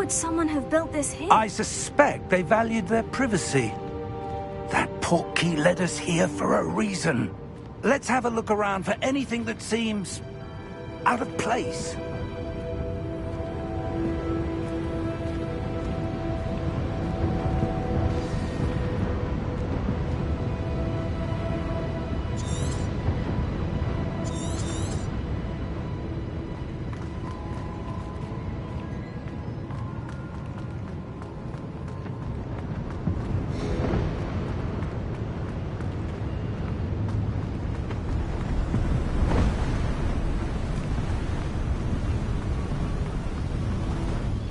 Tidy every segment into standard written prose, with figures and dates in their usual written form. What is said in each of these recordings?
would someone have built this here? I suspect they valued their privacy. That portkey led us here for a reason. Let's have a look around for anything that seems out of place.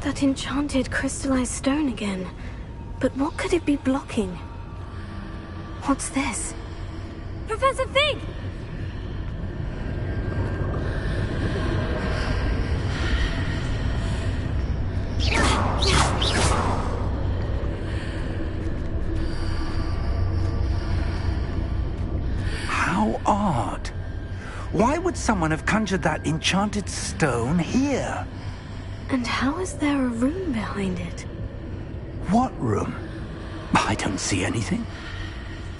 That enchanted crystallized stone again. But what could it be blocking? What's this? Professor Fig! How odd. Why would someone have conjured that enchanted stone here? And how is there a room behind it? What room? I don't see anything.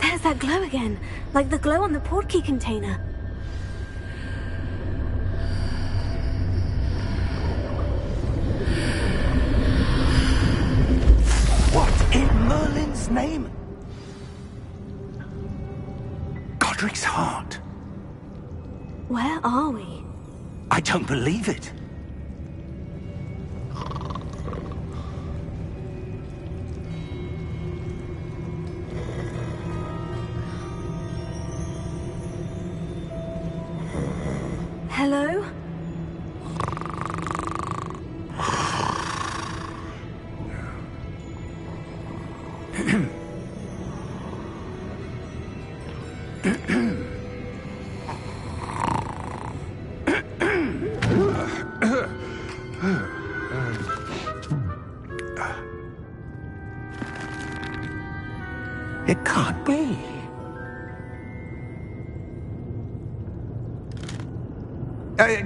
There's that glow again, like the glow on the portkey container. What in Merlin's name? Godric's heart. Where are we? I don't believe it. Hello? It can't be.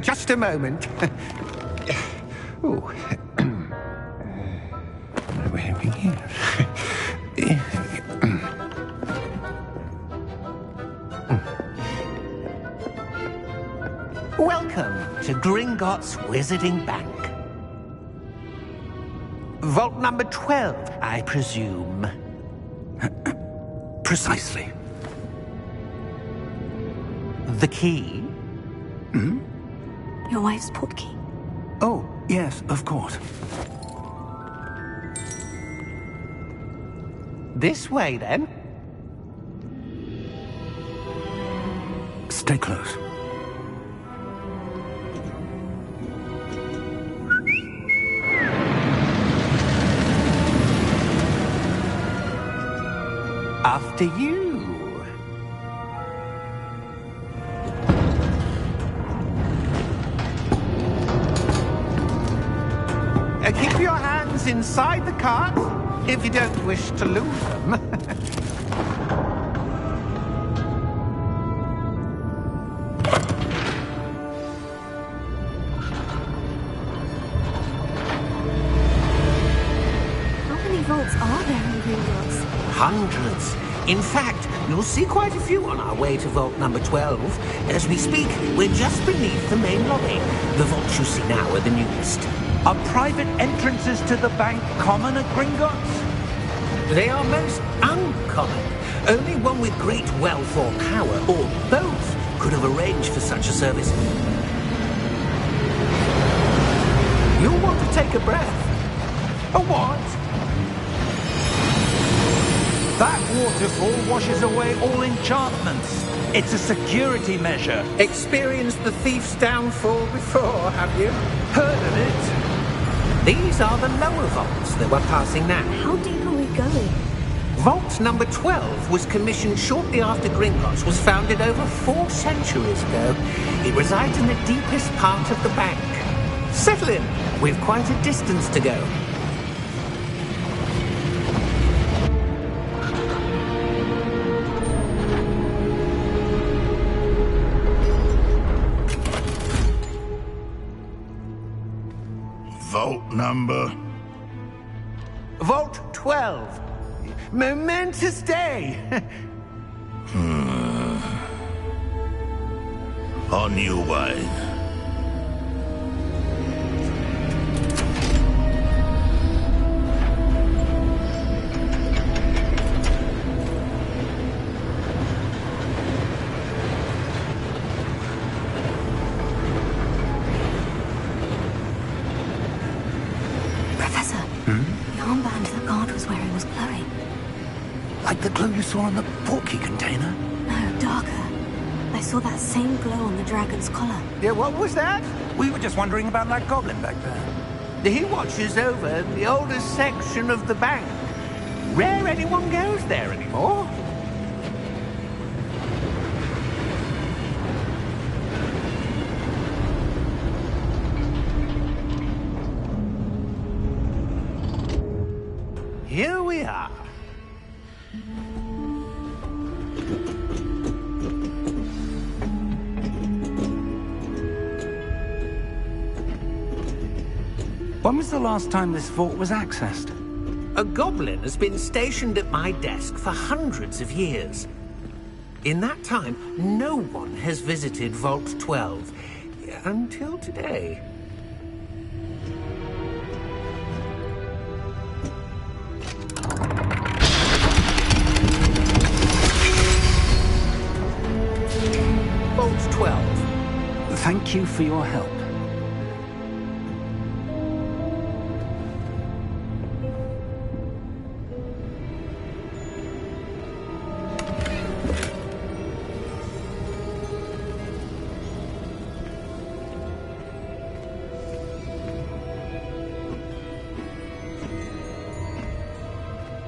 Just a moment. Oh. Where are we here? Welcome to Gringotts Wizarding Bank. Vault number 12, I presume. Precisely. The key? Hmm? Your wife's portkey. Oh, yes, of course. This way, then. Stay close. After you. Keep your hands inside the cart if you don't wish to lose them. How many vaults are there in Gringotts? Hundreds. In fact, you'll see quite a few on our way to vault number 12. As we speak, we're just beneath the main lobby. The vaults you see now are the newest. Are private entrances to the bank common at Gringotts? They are most uncommon. Only one with great wealth or power, or both, could have arranged for such a service. You'll want to take a breath. A what? That waterfall washes away all enchantments. It's a security measure. Experienced the thief's downfall before, have you? Heard of it? These are the lower vaults that we're passing now. How deep are we going? Vault number 12 was commissioned shortly after Gringotts was founded over 4 centuries ago. It resides in the deepest part of the bank. Settle in. We've quite a distance to go. Vault number Vault 12. Momentous day. On you, wine. Professor, the armband the guard was wearing was glowing. Like the glow you saw on the portkey container? No, darker. I saw that same glow on the dragon's collar. Yeah, what was that? We were just wondering about that goblin back there. He watches over the oldest section of the bank. Rare anyone goes there anymore. Here we are. When was the last time this vault was accessed? A goblin has been stationed at my desk for hundreds of years. In that time, no one has visited Vault 12. Until today. Vault 12. Thank you for your help.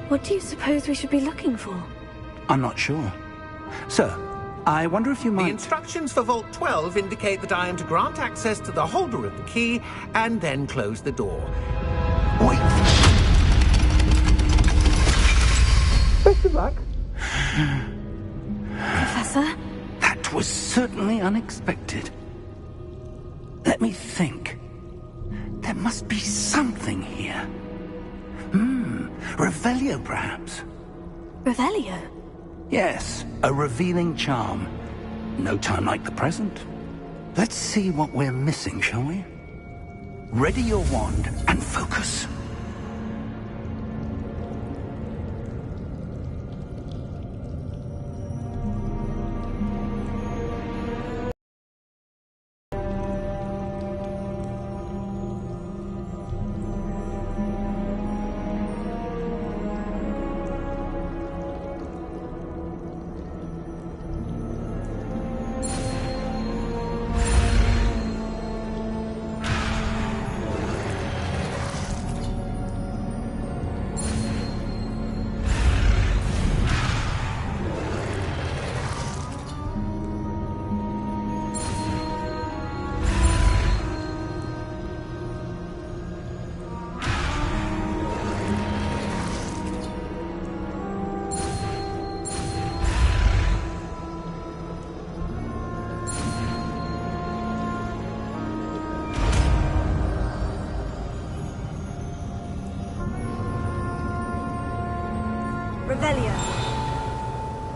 What do you suppose we should be looking for? I'm not sure. Sir, I wonder if you The might... instructions for Vault 12 indicate that I am to grant access to the holder of the key and then close the door. Wait. Best of luck. Professor? That was certainly unexpected. Let me think. There must be something here. Revelio, perhaps? Revelio? Yes, a revealing charm. No time like the present. Let's see what we're missing, shall we? Ready your wand and focus. Revelio.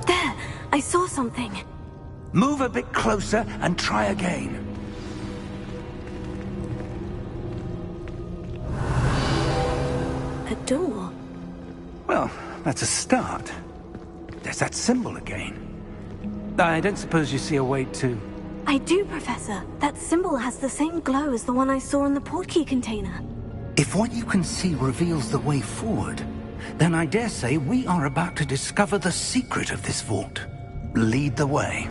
There! I saw something. Move a bit closer and try again. A door. Well, that's a start. There's that symbol again. I don't suppose you see a way to... I do, Professor. That symbol has the same glow as the one I saw in the portkey container. If what you can see reveals the way forward, then I dare say we are about to discover the secret of this vault. Lead the way.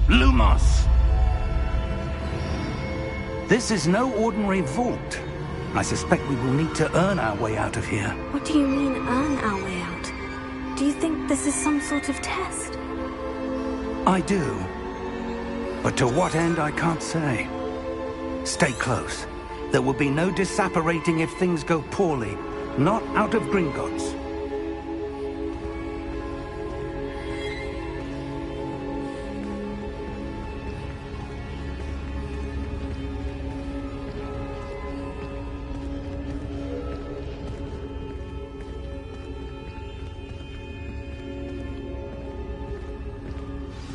Lumos! This is no ordinary vault. I suspect we will need to earn our way out of here. What do you mean, earn our way out? Do you think this is some sort of test? I do. But to what end, I can't say. Stay close. There will be no disapparating if things go poorly. Not out of Gringotts.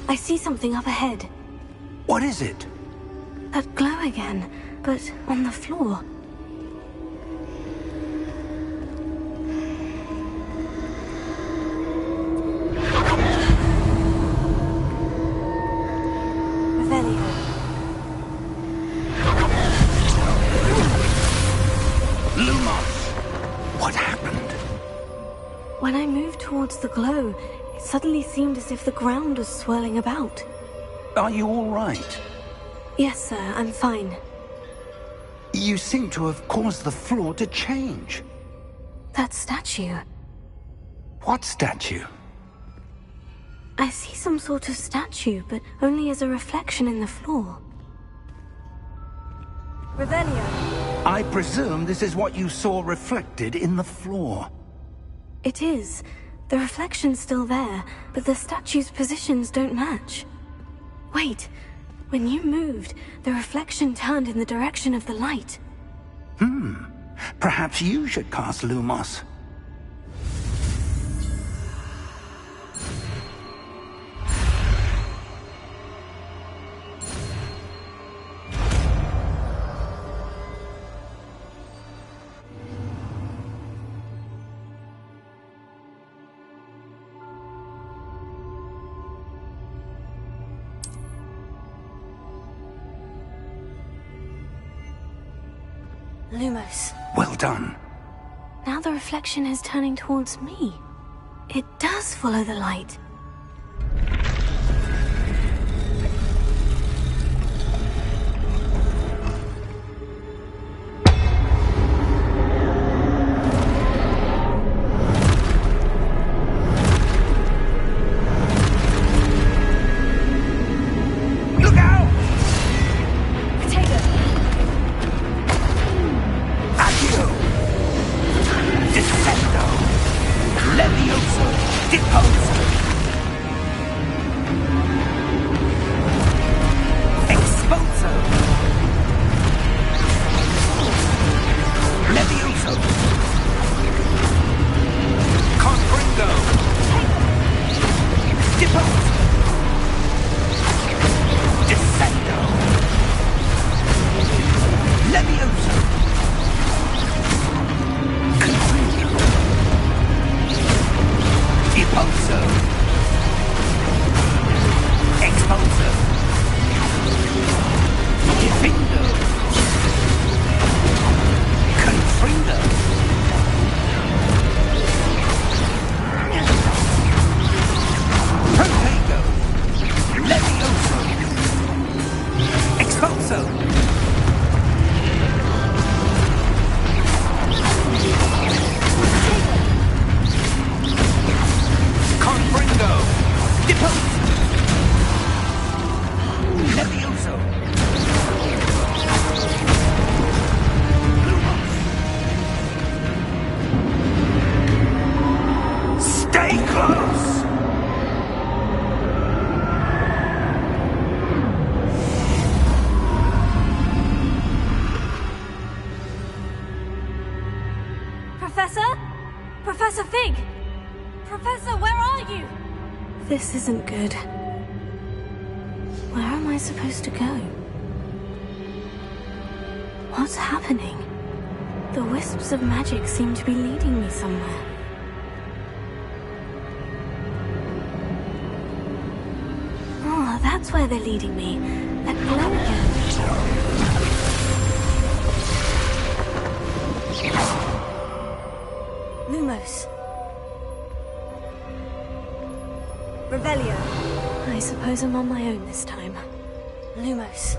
I see something up ahead. What is it? That glow again, but on the floor. Revelio. Lumos! What happened? When I moved towards the glow, it suddenly seemed as if the ground was swirling about. Are you all right? Yes, sir, I'm fine. You seem to have caused the floor to change. That statue. What statue? I see some sort of statue, but only as a reflection in the floor. Revelio. I presume this is what you saw reflected in the floor. It is. The reflection's still there, but the statue's positions don't match. Wait. When you moved, the reflection turned in the direction of the light. Perhaps you should cast Lumos. Lumos. Well done. Now the reflection is turning towards me. It does follow the light. Look out! Potato! Accio! Descendo! Levioso! Deposo! Exposo! Levioso! Confringo! Deposo! Descendo! Levioso! Confringo! Deposo! Exposo! Defindo! Confringo! Protego! Levioso! Expulso! Confringo! Depose! Levioso! Stay close! Professor? Professor Fig! Professor, where are you? This isn't good. Where am I supposed to go? What's happening? The wisps of magic seem to be leading me somewhere. Oh, that's where they're leading me. That glow again. Lumos. Revelio. I suppose I'm on my own this time. Lumos.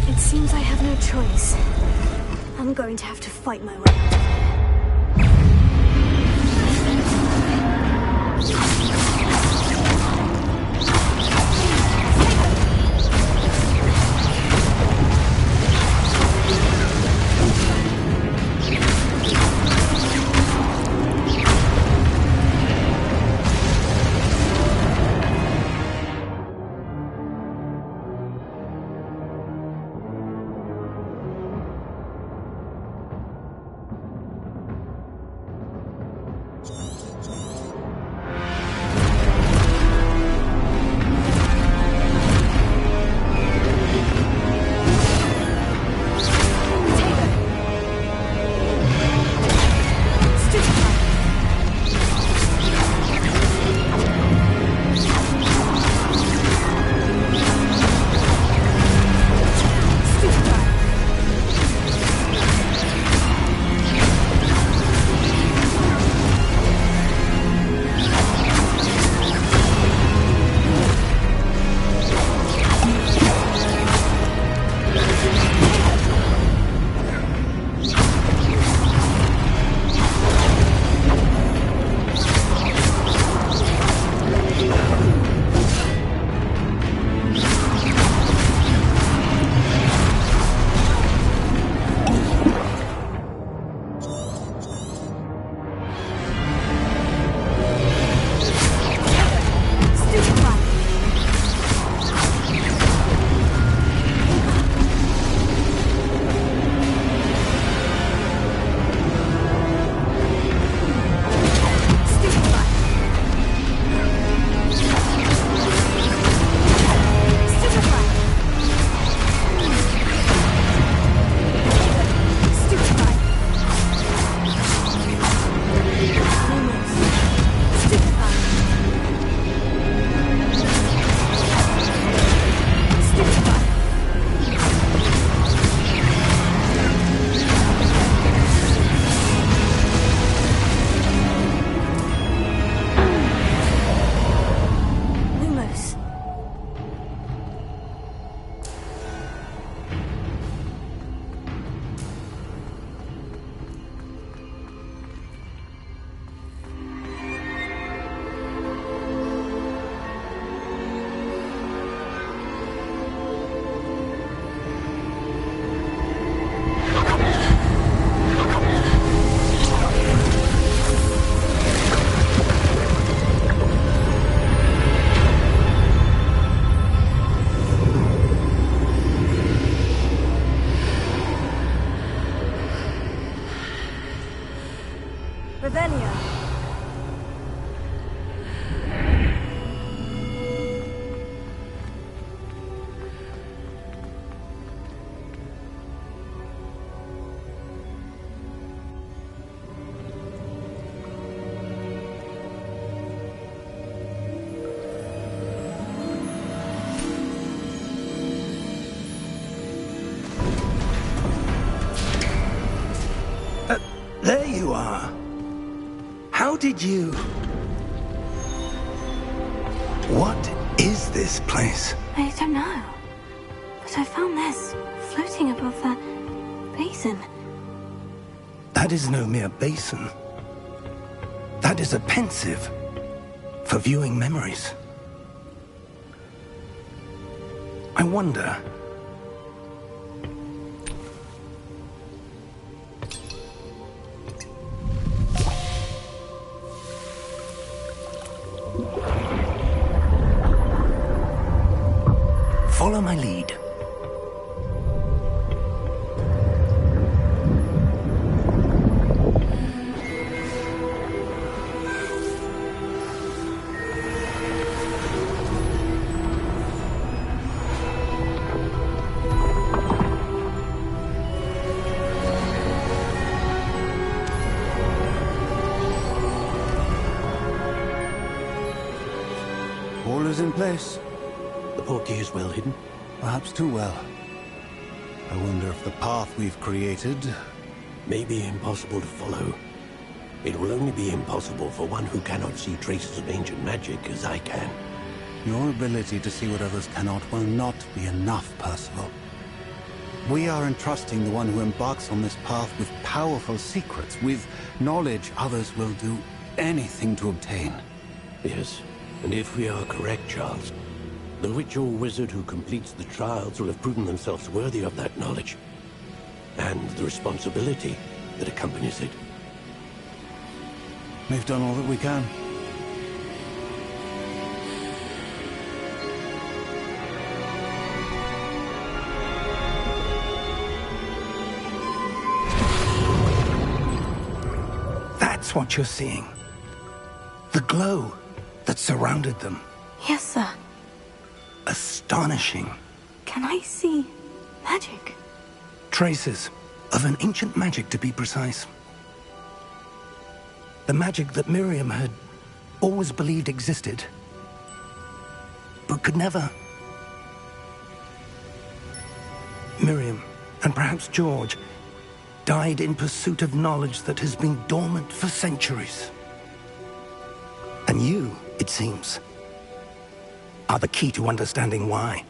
It seems I have no choice. I'm going to have to fight my way out of here. are. How did you... What is this place? I don't know. But I found this floating above that basin. That is no mere basin. That is a pensive for viewing memories. I wonder... Follow my lead. All is in place. The portkey is well hidden. Perhaps too well. I wonder if the path we've created... May be impossible to follow. It will only be impossible for one who cannot see traces of ancient magic as I can. Your ability to see what others cannot will not be enough, Percival. We are entrusting the one who embarks on this path with powerful secrets, with knowledge others will do anything to obtain. Yes, and if we are correct, Charles, the witch or wizard who completes the trials will have proven themselves worthy of that knowledge, and the responsibility that accompanies it. We've done all that we can. That's what you're seeing. The glow that surrounded them. Yes, sir. Astonishing. Can I see magic? Traces of an ancient magic, to be precise. The magic that Miriam had always believed existed, but could never. Miriam, and perhaps George, died in pursuit of knowledge that has been dormant for centuries. And you, it seems, are the key to understanding why.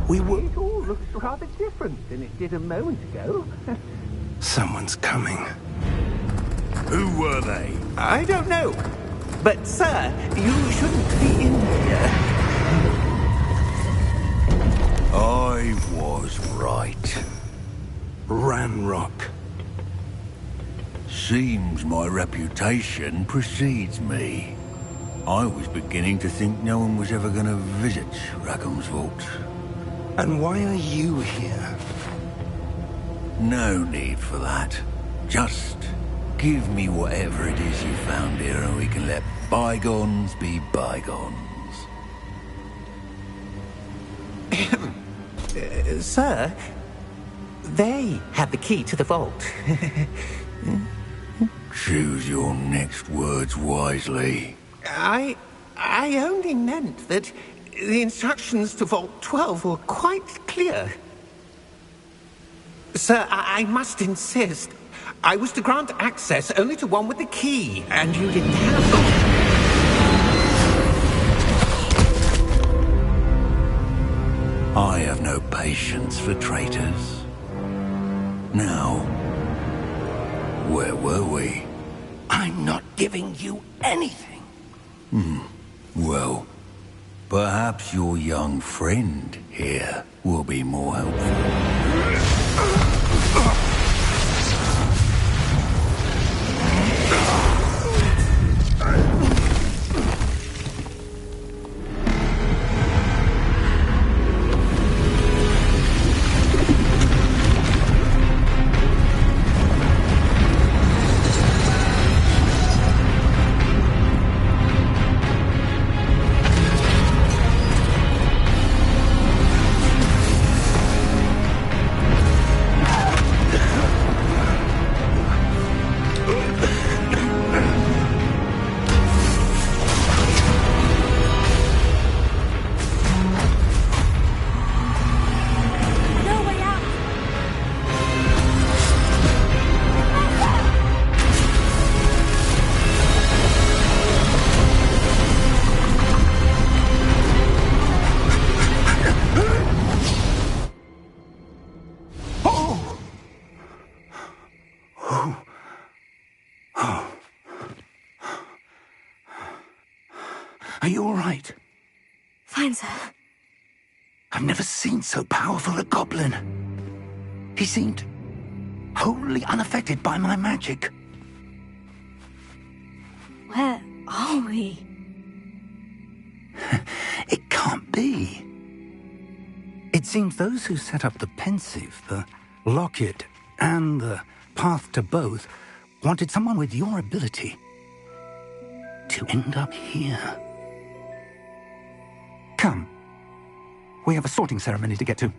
It all looks rather different than it did a moment ago. Someone's coming. Who were they? I don't know. But, sir, you shouldn't be in here. I was right. Ranrock. Seems my reputation precedes me. I was beginning to think no one was ever going to visit Rackham's vault. And why are you here? No need for that. Just give me whatever it is you found here and we can let bygones be bygones. Sir, they have the key to the vault. Choose your next words wisely. I only meant that the instructions to Vault 12 were quite clear. Sir, I must insist. I was to grant access only to one with the key, and you didn't have them. I have no patience for traitors. Now, where were we? I'm not giving you anything. Well, perhaps your young friend here will be more helpful. right. Fine, sir. I've never seen so powerful a goblin. He seemed wholly unaffected by my magic. Where are we? It can't be. It seems those who set up the Pensieve, the Locket, and the Path to Both wanted someone with your ability to end up here. Come. We have a sorting ceremony to get to.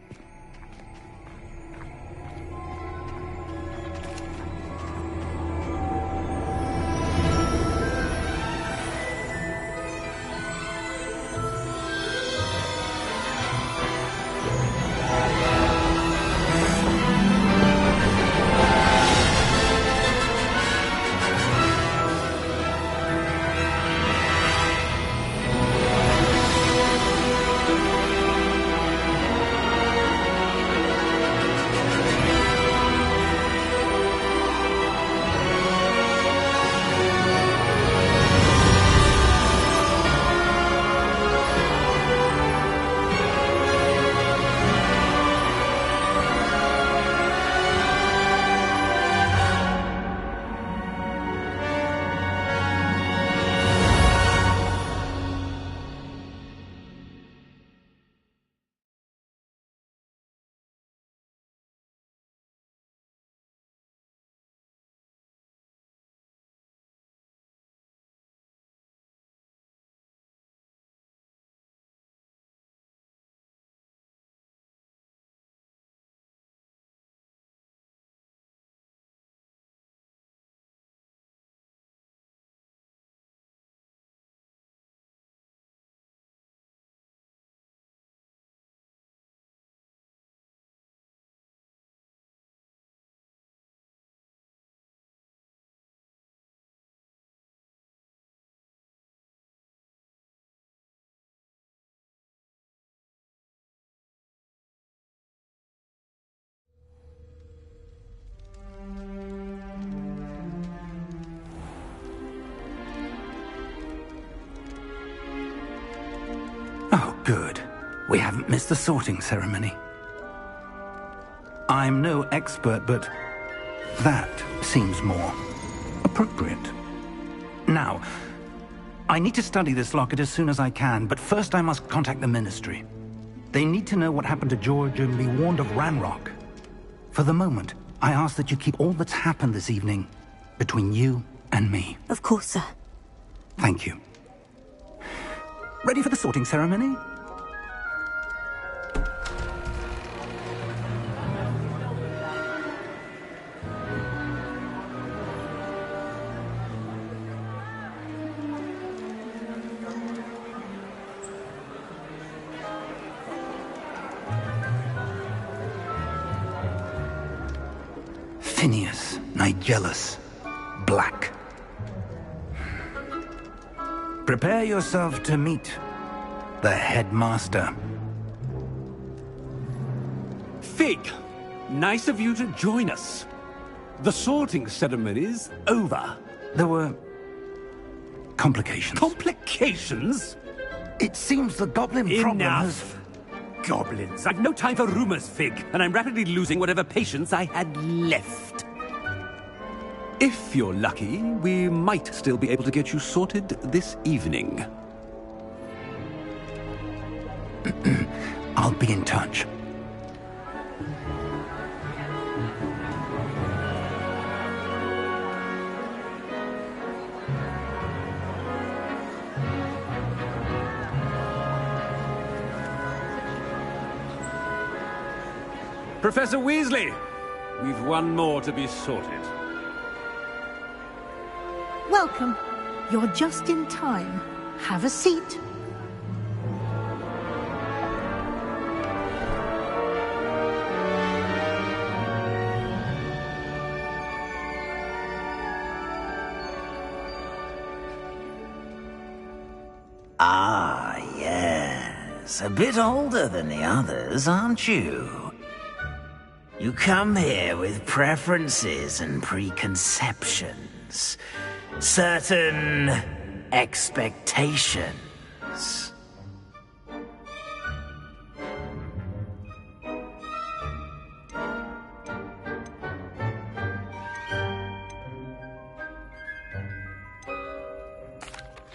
Oh, good. We haven't missed the sorting ceremony. I'm no expert, but that seems more appropriate. Now, I need to study this locket as soon as I can, but first I must contact the Ministry. They need to know what happened to George and be warned of Ranrock. For the moment, I ask that you keep all that's happened this evening between you and me. Of course, sir. Thank you. Ready for the sorting ceremony? Phineas Nigellus Black. Prepare yourself to meet the headmaster. Fig, nice of you to join us. The sorting ceremony's over. There were complications. Complications? It seems the goblin problem has... Enough! Goblins. I've no time for rumors, Fig, and I'm rapidly losing whatever patience I had left. If you're lucky, we might still be able to get you sorted this evening. I'll be in touch. Professor Weasley, we've one more to be sorted. Welcome. You're just in time. Have a seat. Ah, yes. A bit older than the others, aren't you? You come here with preferences and preconceptions. Certain expectations. is.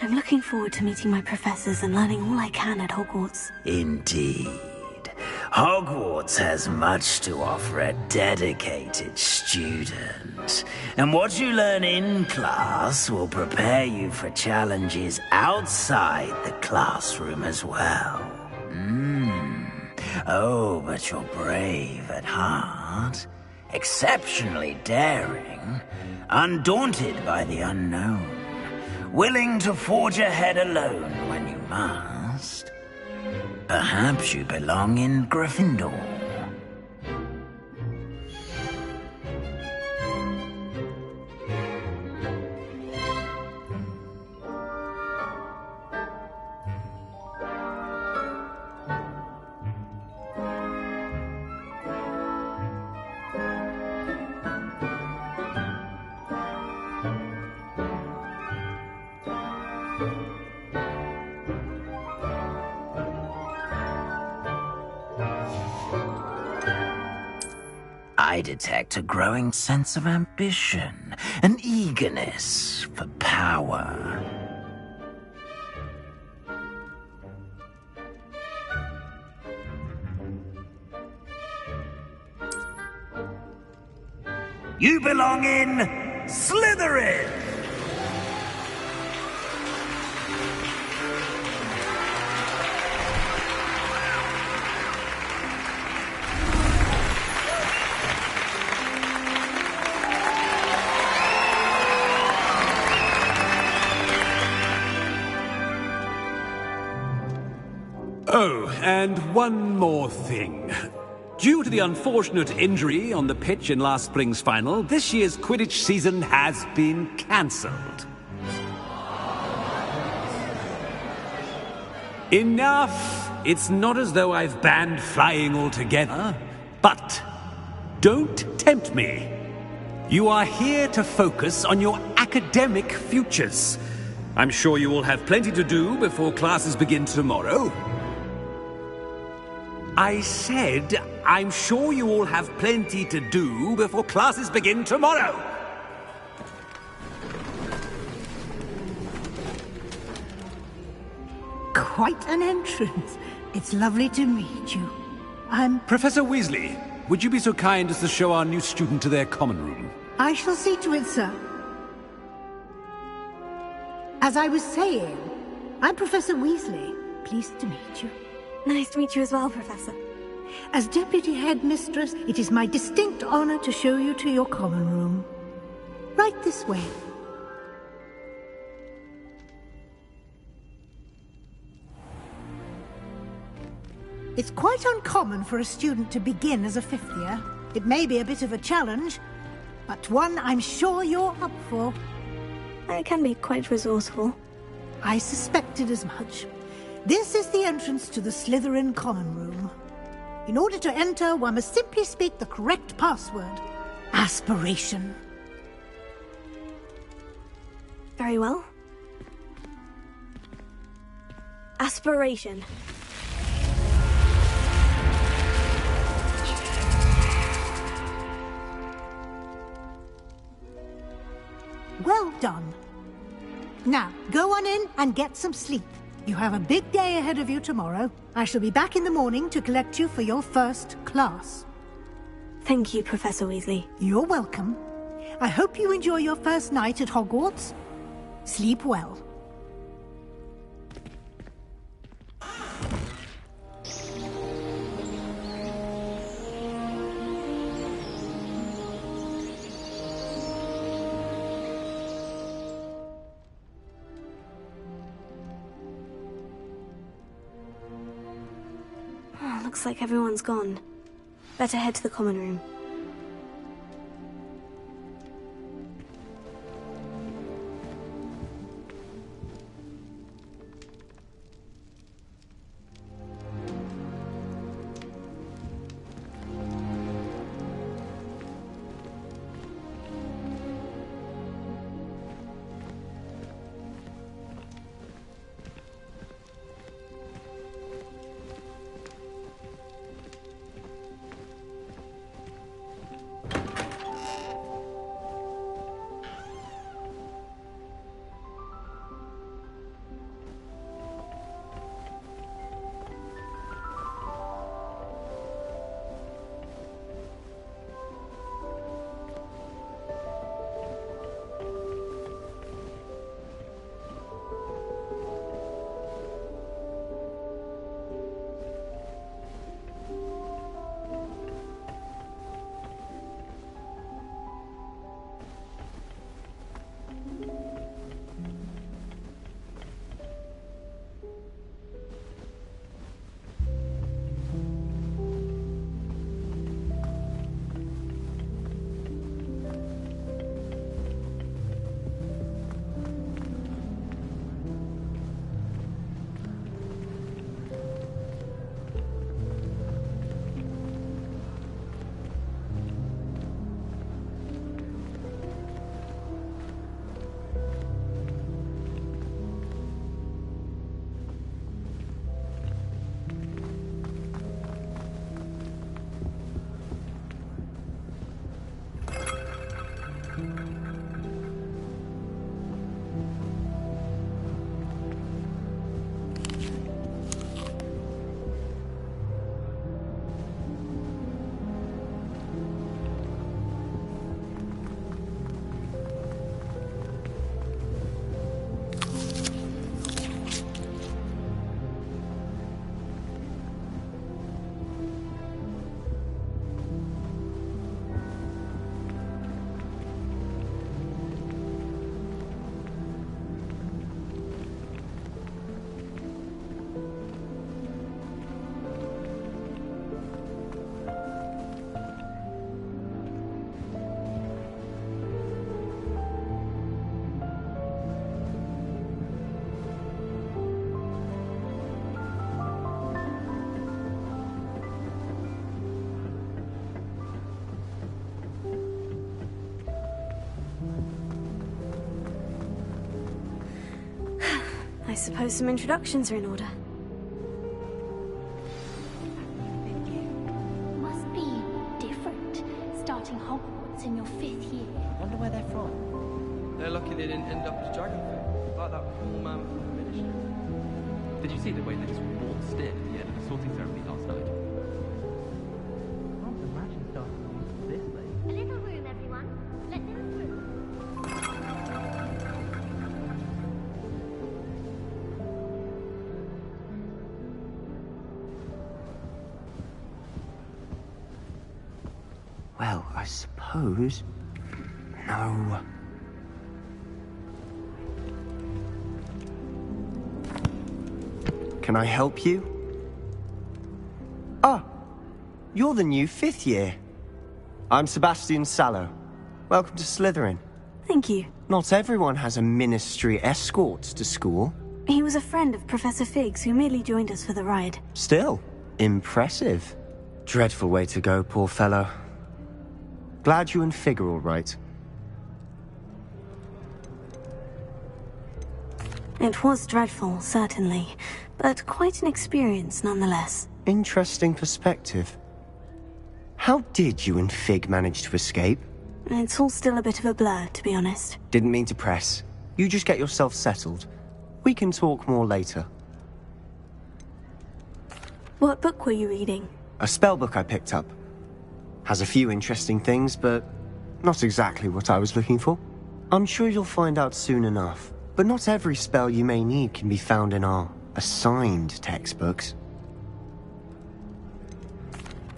I'm looking forward to meeting my professors and learning all I can at Hogwarts. Indeed. Hogwarts has much to offer a dedicated student. And what you learn in class will prepare you for challenges outside the classroom as well. Oh, but you're brave at heart. Exceptionally daring. Undaunted by the unknown. Willing to forge ahead alone when you must. Perhaps you belong in Gryffindor. I detect a growing sense of ambition, an eagerness for power. You belong in Slytherin! Oh, and one more thing. Due to the unfortunate injury on the pitch in last spring's final, this year's Quidditch season has been cancelled. Enough! It's not as though I've banned flying altogether, but don't tempt me. You are here to focus on your academic futures. I'm sure you will have plenty to do before classes begin tomorrow. I said, I'm sure you all have plenty to do before classes begin tomorrow. Quite an entrance. It's lovely to meet you. I'm... Professor Weasley, would you be so kind as to show our new student to their common room? I shall see to it, sir. As I was saying, I'm Professor Weasley. Pleased to meet you. Nice to meet you as well, Professor. As Deputy Headmistress, it is my distinct honor to show you to your common room. Right this way. It's quite uncommon for a student to begin as a fifth year. It may be a bit of a challenge, but one I'm sure you're up for. I can be quite resourceful. I suspected as much. This is the entrance to the Slytherin Common Room. In order to enter, one must simply speak the correct password. Aspiration. Very well. Aspiration. Well done. Now, go on in and get some sleep. You have a big day ahead of you tomorrow. I shall be back in the morning to collect you for your first class. Thank you, Professor Weasley. You're welcome. I hope you enjoy your first night at Hogwarts. Sleep well. Looks like everyone's gone. Better head to the common room. suppose some introductions are in order. Must be different, starting Hogwarts in your 5th year. Wonder where they're from. They're lucky they didn't end up as Dragonfang, like that poor man from the Ministry. Did you see the way they just waltzed in at the end of the sorting ceremony last night? I can't imagine starting this late. A little room, everyone. Let them through. Well, I suppose... No. Can I help you? Ah, you're the new 5th year. I'm Sebastian Sallow. Welcome to Slytherin. Thank you. Not everyone has a ministry escort to school. He was a friend of Professor Fig's who merely joined us for the ride. Still, impressive. Dreadful way to go, poor fellow. Glad you and Fig are all right. It was dreadful, certainly, but quite an experience nonetheless. Interesting perspective. How did you and Fig manage to escape? It's all still a bit of a blur, to be honest. Didn't mean to press. You just get yourself settled. We can talk more later. What book were you reading? A spellbook I picked up. Has a few interesting things, but not exactly what I was looking for. I'm sure you'll find out soon enough. But not every spell you may need can be found in our assigned textbooks.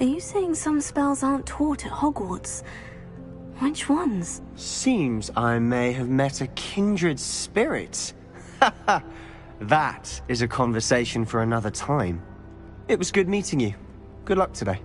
Are you saying some spells aren't taught at Hogwarts? Which ones? Seems I may have met a kindred spirit. That is a conversation for another time. It was good meeting you. Good luck today.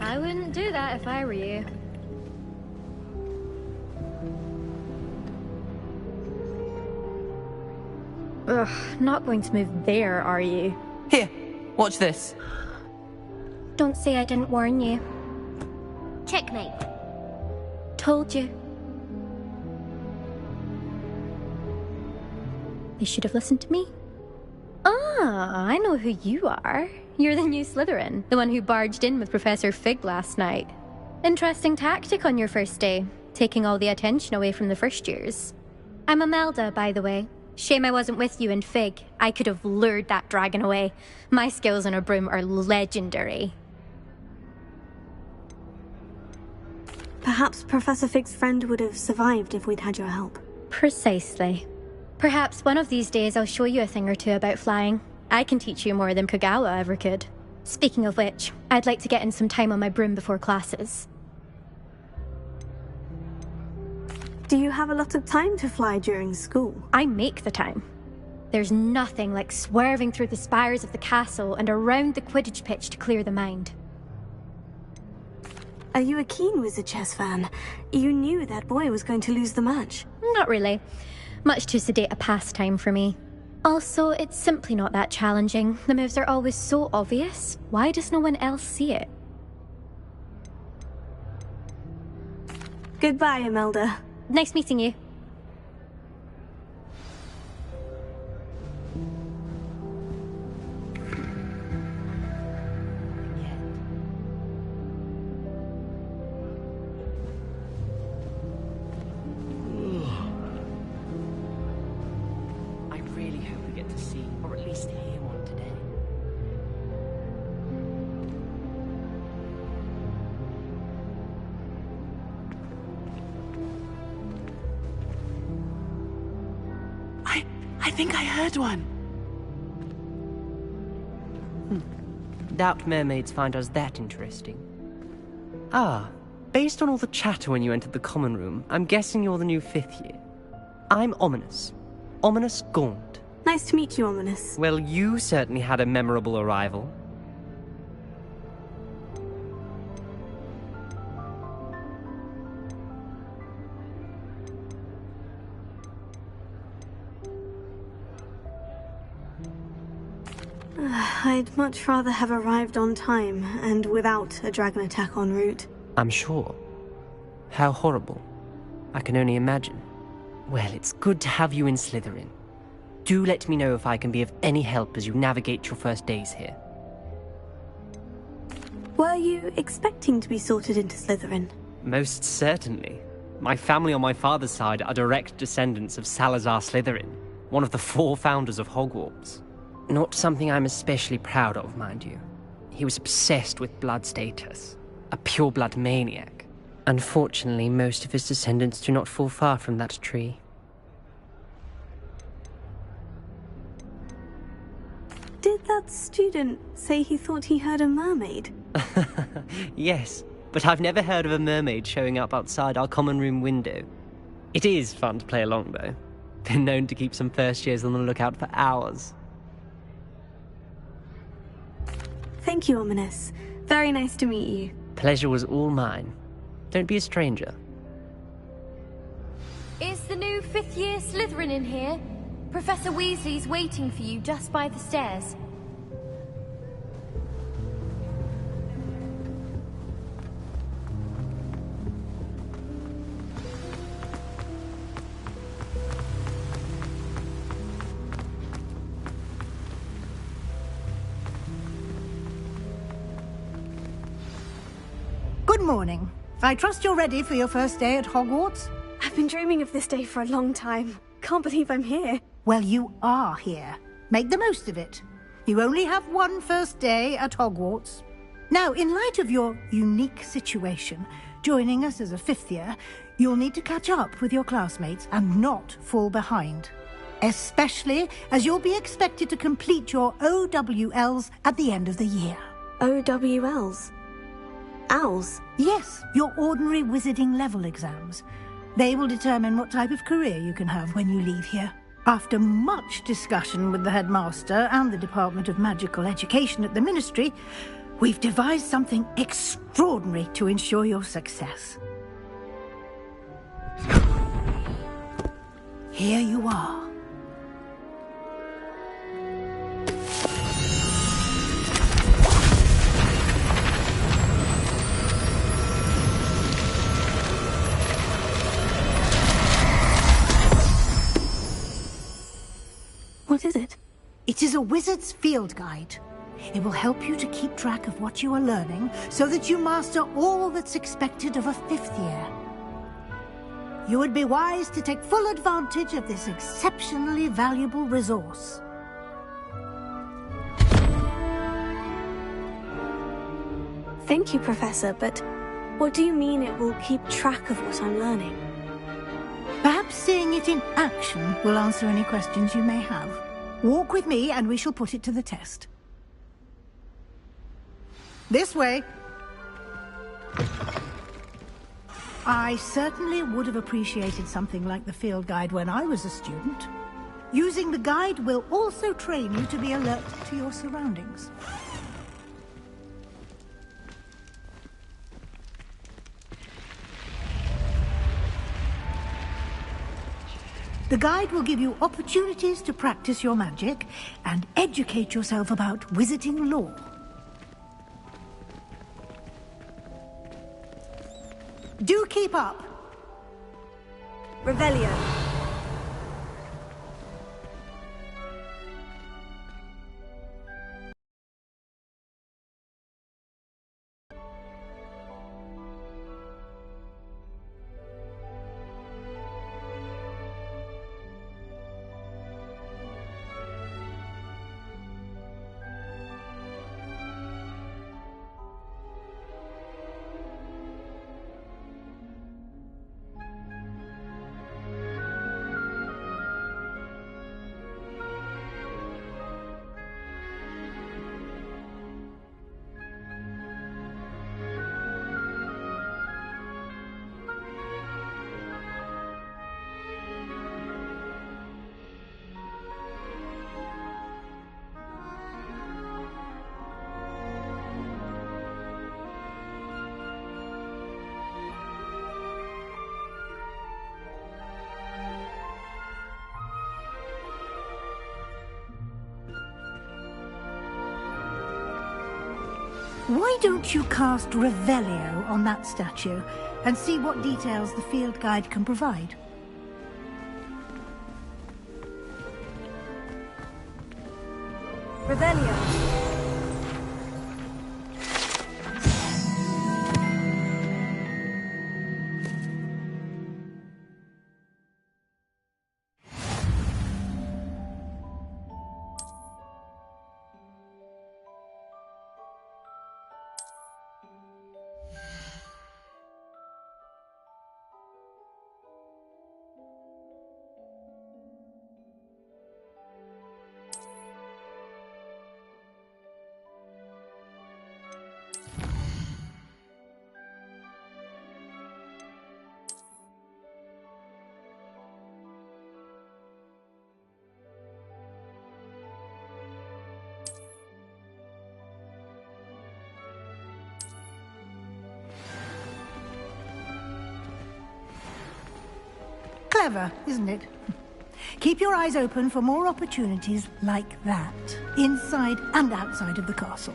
I wouldn't do that if I were you. Ugh, not going to move there, are you? Here, watch this. Don't say I didn't warn you. Checkmate. Told you. They should have listened to me. Ah, I know who you are. You're the new Slytherin, the one who barged in with Professor Fig last night. Interesting tactic on your first day, taking all the attention away from the first years. I'm Imelda, by the way. Shame I wasn't with you and Fig. I could have lured that dragon away. My skills on a broom are legendary. Perhaps Professor Fig's friend would have survived if we'd had your help. Precisely. Perhaps one of these days I'll show you a thing or two about flying. I can teach you more than Kogawa ever could. Speaking of which, I'd like to get in some time on my broom before classes. Do you have a lot of time to fly during school? I make the time. There's nothing like swerving through the spires of the castle and around the Quidditch pitch to clear the mind. Are you a keen Wizard Chess fan? You knew that boy was going to lose the match. Not really. Much too sedate a pastime for me. Also, it's simply not that challenging. The moves are always so obvious. Why does no one else see it? Goodbye, Imelda. Nice meeting you. I really hope we get to see, or at least hear one today. I think I heard one. Doubt mermaids find us that interesting. Ah, based on all the chatter when you entered the common room, I'm guessing you're the new 5th year. I'm Ominous. Ominous Gaunt. Nice to meet you, Ominous. Well, you certainly had a memorable arrival. I'd much rather have arrived on time and without a dragon attack en route. I'm sure. How horrible. I can only imagine. Well, it's good to have you in Slytherin. Do let me know if I can be of any help as you navigate your first days here. Were you expecting to be sorted into Slytherin? Most certainly. My family on my father's side are direct descendants of Salazar Slytherin, one of the 4 founders of Hogwarts. Not something I'm especially proud of, mind you. He was obsessed with blood status, a pure-blood maniac. Unfortunately, most of his descendants do not fall far from that tree. Did that student say he thought he heard a mermaid? Yes, but I've never heard of a mermaid showing up outside our common room window. It is fun to play along, though. Been known to keep some first years on the lookout for hours. Thank you, Ominous. Very nice to meet you. Pleasure was all mine. Don't be a stranger. Is the new 5th year Slytherin in here? Professor Weasley's waiting for you just by the stairs. Good morning. I trust you're ready for your first day at Hogwarts? I've been dreaming of this day for a long time. Can't believe I'm here. Well, you are here. Make the most of it. You only have one first day at Hogwarts. Now, in light of your unique situation, joining us as a 5th year, you'll need to catch up with your classmates and not fall behind. Especially as you'll be expected to complete your OWLs at the end of the year. OWLs? Owls? Yes, your ordinary wizarding level exams. They will determine what type of career you can have when you leave here. After much discussion with the headmaster and the Department of Magical Education at the Ministry, we've devised something extraordinary to ensure your success. Here you are. What is it? It is a wizard's field guide. It will help you to keep track of what you are learning so that you master all that's expected of a 5th year. You would be wise to take full advantage of this exceptionally valuable resource. Thank you, Professor, but what do you mean it will keep track of what I'm learning? Perhaps seeing it in action will answer any questions you may have. Walk with me and we shall put it to the test. This way. I certainly would have appreciated something like the field guide when I was a student. Using the guide will also train you to be alert to your surroundings. The guide will give you opportunities to practice your magic and educate yourself about wizarding lore. Do keep up. Revelio. Why don't you cast Revelio on that statue and see what details the field guide can provide? Revelio. Clever, isn't it? Keep your eyes open for more opportunities like that, inside and outside of the castle.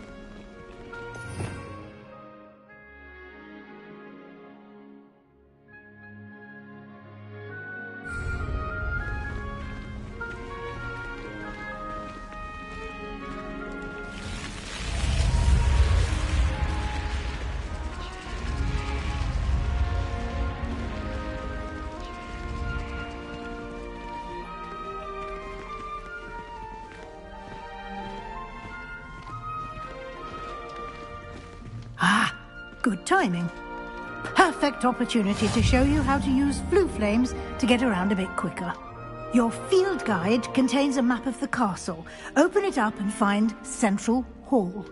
Good timing. Perfect opportunity to show you how to use flue flames to get around a bit quicker. Your field guide contains a map of the castle. Open it up and find Central Hall.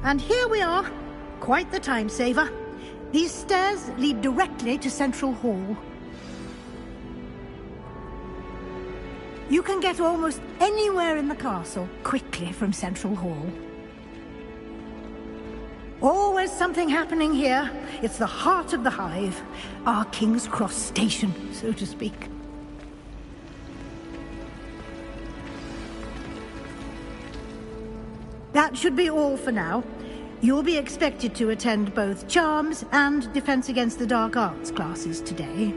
And here we are. Quite the time saver. These stairs lead directly to Central Hall. You can get almost anywhere in the castle quickly from Central Hall. Always something happening here. It's the heart of the Hive. Our King's Cross station, so to speak. That should be all for now. You'll be expected to attend both Charms and Defense Against the Dark Arts classes today.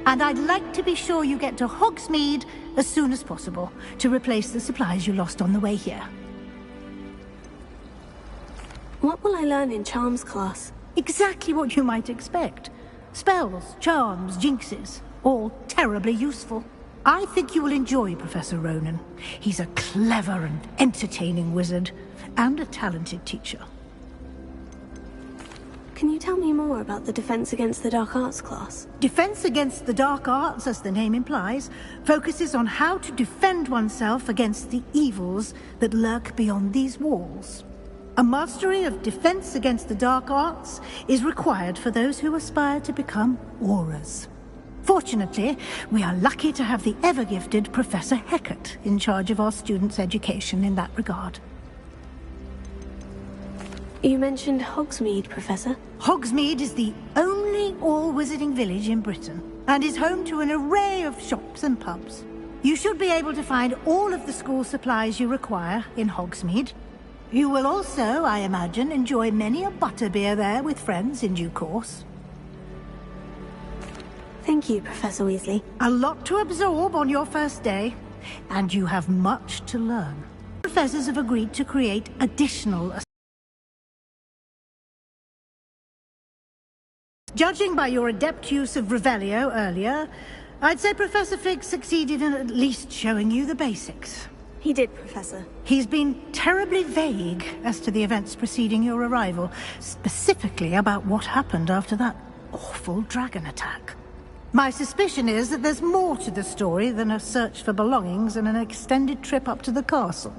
And I'd like to be sure you get to Hogsmeade as soon as possible to replace the supplies you lost on the way here. What will I learn in Charms class? Exactly what you might expect. Spells, charms, jinxes, all terribly useful. I think you will enjoy Professor Ronen. He's a clever and entertaining wizard, and a talented teacher. Can you tell me more about the Defense Against the Dark Arts class? Defense Against the Dark Arts, as the name implies, focuses on how to defend oneself against the evils that lurk beyond these walls. A mastery of Defense Against the Dark Arts is required for those who aspire to become Aurors. Fortunately, we are lucky to have the ever-gifted Professor Hecat in charge of our students' education in that regard. You mentioned Hogsmeade, Professor. Hogsmeade is the only all-wizarding village in Britain, and is home to an array of shops and pubs. You should be able to find all of the school supplies you require in Hogsmeade. You will also, I imagine, enjoy many a butterbeer there with friends in due course. Thank you, Professor Weasley. A lot to absorb on your first day, and you have much to learn. Professors have agreed to create additional... Judging by your adept use of Revelio earlier, I'd say Professor Fig succeeded in at least showing you the basics. He did, Professor. He's been terribly vague as to the events preceding your arrival, specifically about what happened after that awful dragon attack. My suspicion is that there's more to the story than a search for belongings and an extended trip up to the castle.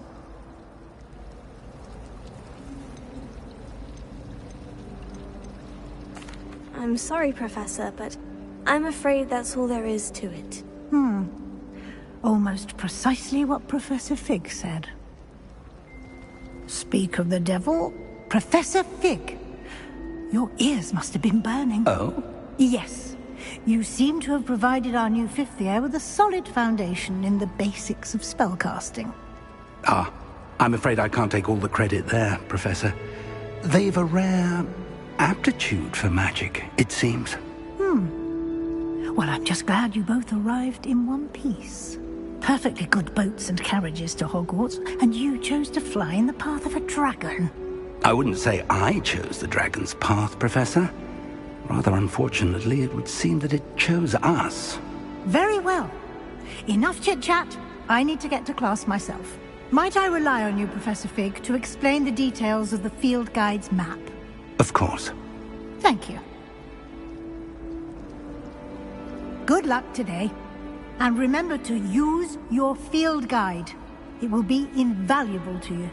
I'm sorry, Professor, but I'm afraid that's all there is to it. Almost precisely what Professor Fig said. Speak of the devil, Professor Fig. Your ears must have been burning. Oh? Yes. You seem to have provided our new fifth year with a solid foundation in the basics of spellcasting. I'm afraid I can't take all the credit there, Professor. They've a rare aptitude for magic, it seems. Well, I'm just glad you both arrived in one piece. Perfectly good boats and carriages to Hogwarts, and you chose to fly in the path of a dragon. I wouldn't say I chose the dragon's path, Professor. Rather unfortunately, it would seem that it chose us. Very well. Enough chit-chat. I need to get to class myself. Might I rely on you, Professor Fig, to explain the details of the field guide's map? Of course. Thank you. Good luck today. And remember to use your field guide. It will be invaluable to you.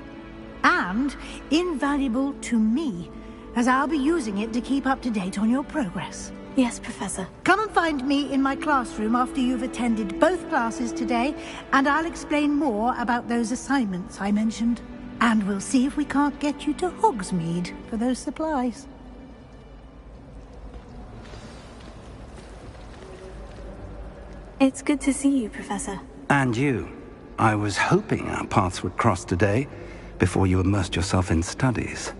And invaluable to me, as I'll be using it to keep up to date on your progress. Yes, Professor. Come and find me in my classroom after you've attended both classes today, and I'll explain more about those assignments I mentioned. And we'll see if we can't get you to Hogsmeade for those supplies. It's good to see you, Professor. And you. I was hoping our paths would cross today, before you immersed yourself in studies.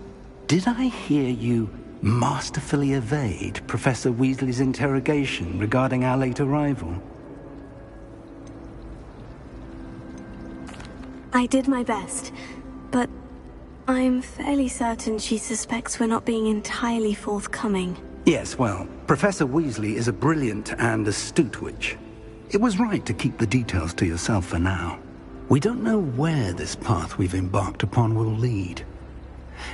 Did I hear you masterfully evade Professor Weasley's interrogation regarding our late arrival? I did my best, but I'm fairly certain she suspects we're not being entirely forthcoming. Yes, well, Professor Weasley is a brilliant and astute witch. It was right to keep the details to yourself for now. We don't know where this path we've embarked upon will lead.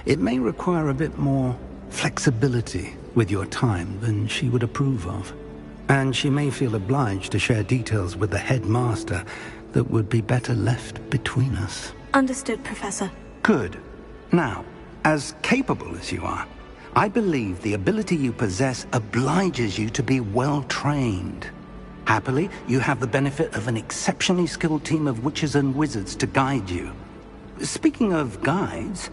It may require a bit more flexibility with your time than she would approve of. And she may feel obliged to share details with the headmaster that would be better left between us. Understood, Professor. Good. Now, as capable as you are, I believe the ability you possess obliges you to be well trained. Happily, you have the benefit of an exceptionally skilled team of witches and wizards to guide you. Speaking of guides,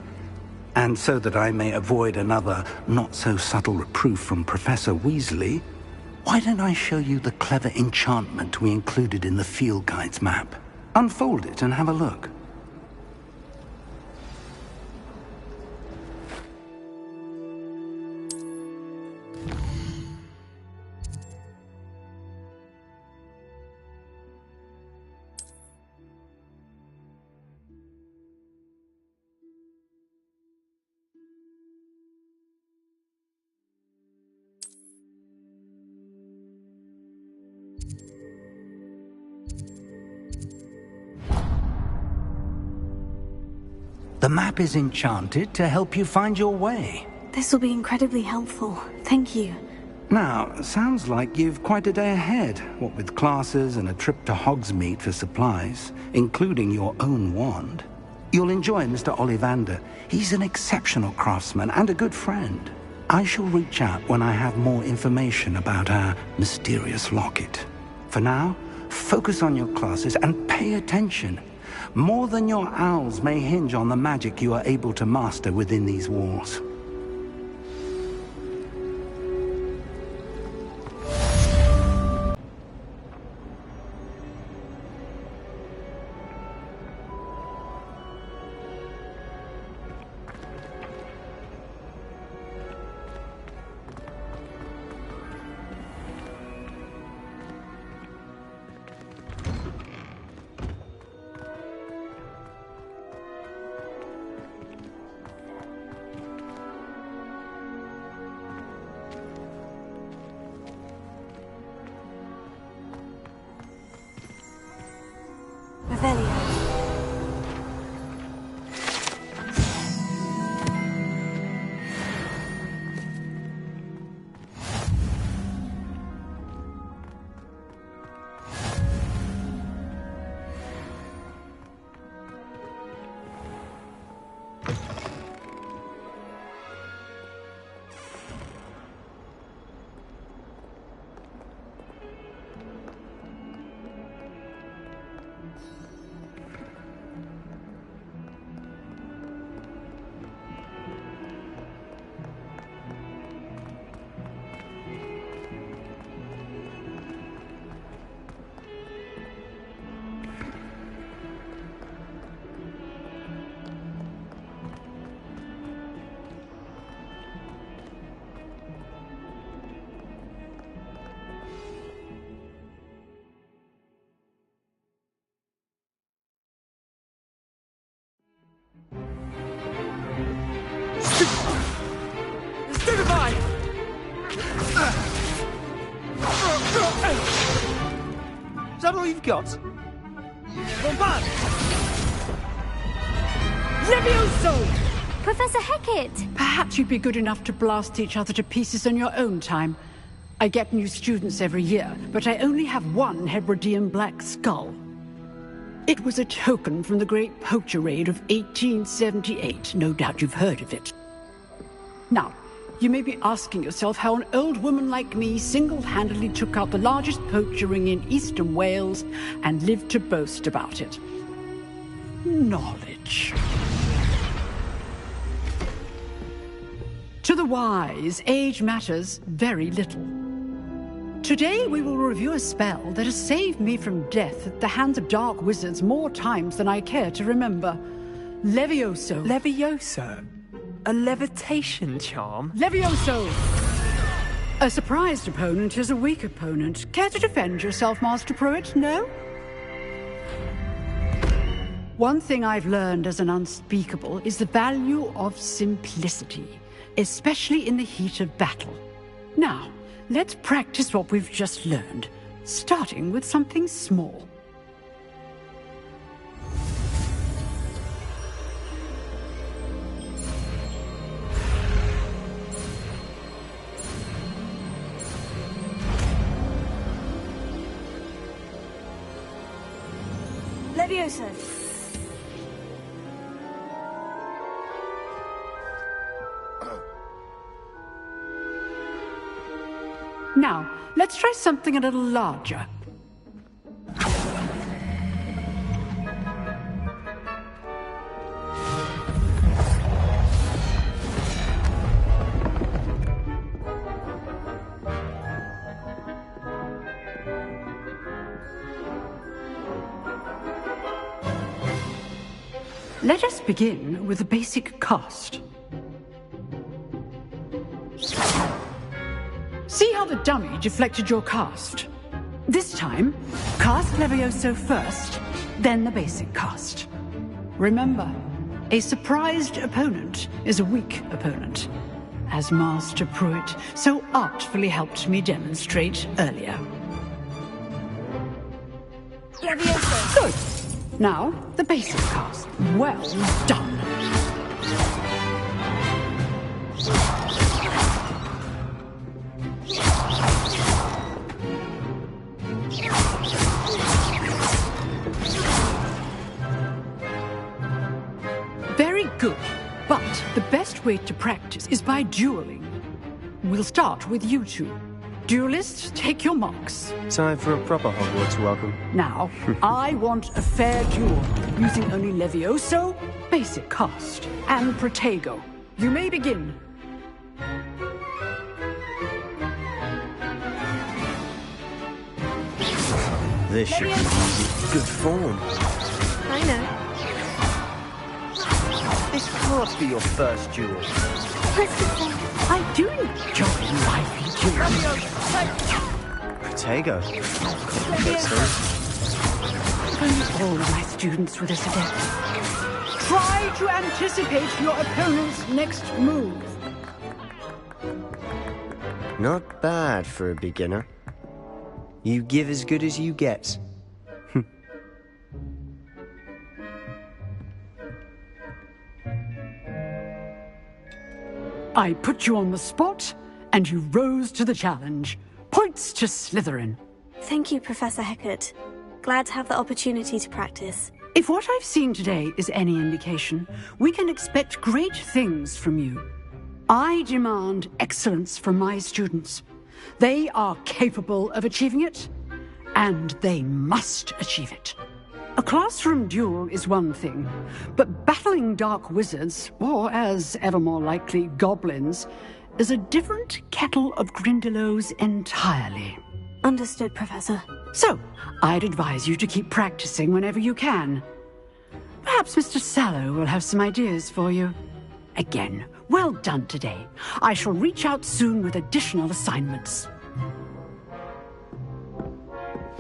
and so that I may avoid another not-so-subtle reproof from Professor Weasley, why don't I show you the clever enchantment we included in the field guide's map? Unfold it and have a look. The map is enchanted to help you find your way. This will be incredibly helpful. Thank you. Now, sounds like you've quite a day ahead, what with classes and a trip to Hogsmeade for supplies, including your own wand. You'll enjoy Mr. Ollivander. He's an exceptional craftsman and a good friend. I shall reach out when I have more information about our mysterious locket. For now, focus on your classes and pay attention. More than your owls may hinge on the magic you are able to master within these walls. Is that all you've got? Bombard! Levioso! Professor Hecat! Perhaps you'd be good enough to blast each other to pieces on your own time. I get new students every year, but I only have one Hebridean black skull. It was a token from the Great Poacher Raid of 1878. No doubt you've heard of it. Now, you may be asking yourself how an old woman like me single-handedly took out the largest poacher ring in eastern Wales and lived to boast about it. Knowledge. To the wise, age matters very little. Today we will review a spell that has saved me from death at the hands of dark wizards more times than I care to remember. Levioso. Levioso? A levitation charm? Levioso! A surprised opponent is a weak opponent. Care to defend yourself, Master Pruitt? No? One thing I've learned as an unspeakable is the value of simplicity, especially in the heat of battle. Now, let's practice what we've just learned, starting with something small. Levioso. Now, let's try something a little larger. Let us begin with the basic cast. See how the dummy deflected your cast? This time, cast Levioso first, then the basic cast. Remember, a surprised opponent is a weak opponent, as Master Pruitt so artfully helped me demonstrate earlier. Levioso! Good! Now, the basic cast. Well done! Very good. But the best way to practice is by dueling. we'll start with you two. Duelists, take your marks. Time for a proper Hogwarts welcome. Now, I want a fair duel, using only Levioso, basic cast, and Protego. You may begin. This should be easy. Good form. I know. This can't be your first duel. I do enjoy lively duels. Protego. If only all of my students were this adept. Try to anticipate your opponent's next move. Not bad for a beginner. You give as good as you get. I put you on the spot, and you rose to the challenge. Points to Slytherin. Thank you, Professor Hecat. Glad to have the opportunity to practice. If what I've seen today is any indication, we can expect great things from you. I demand excellence from my students. They are capable of achieving it, and they must achieve it. A classroom duel is one thing, but battling dark wizards, or as ever more likely, goblins, is a different kettle of Grindylows entirely. Understood, Professor. So, I'd advise you to keep practicing whenever you can. Perhaps Mr. Sallow will have some ideas for you. Again, well done today. I shall reach out soon with additional assignments.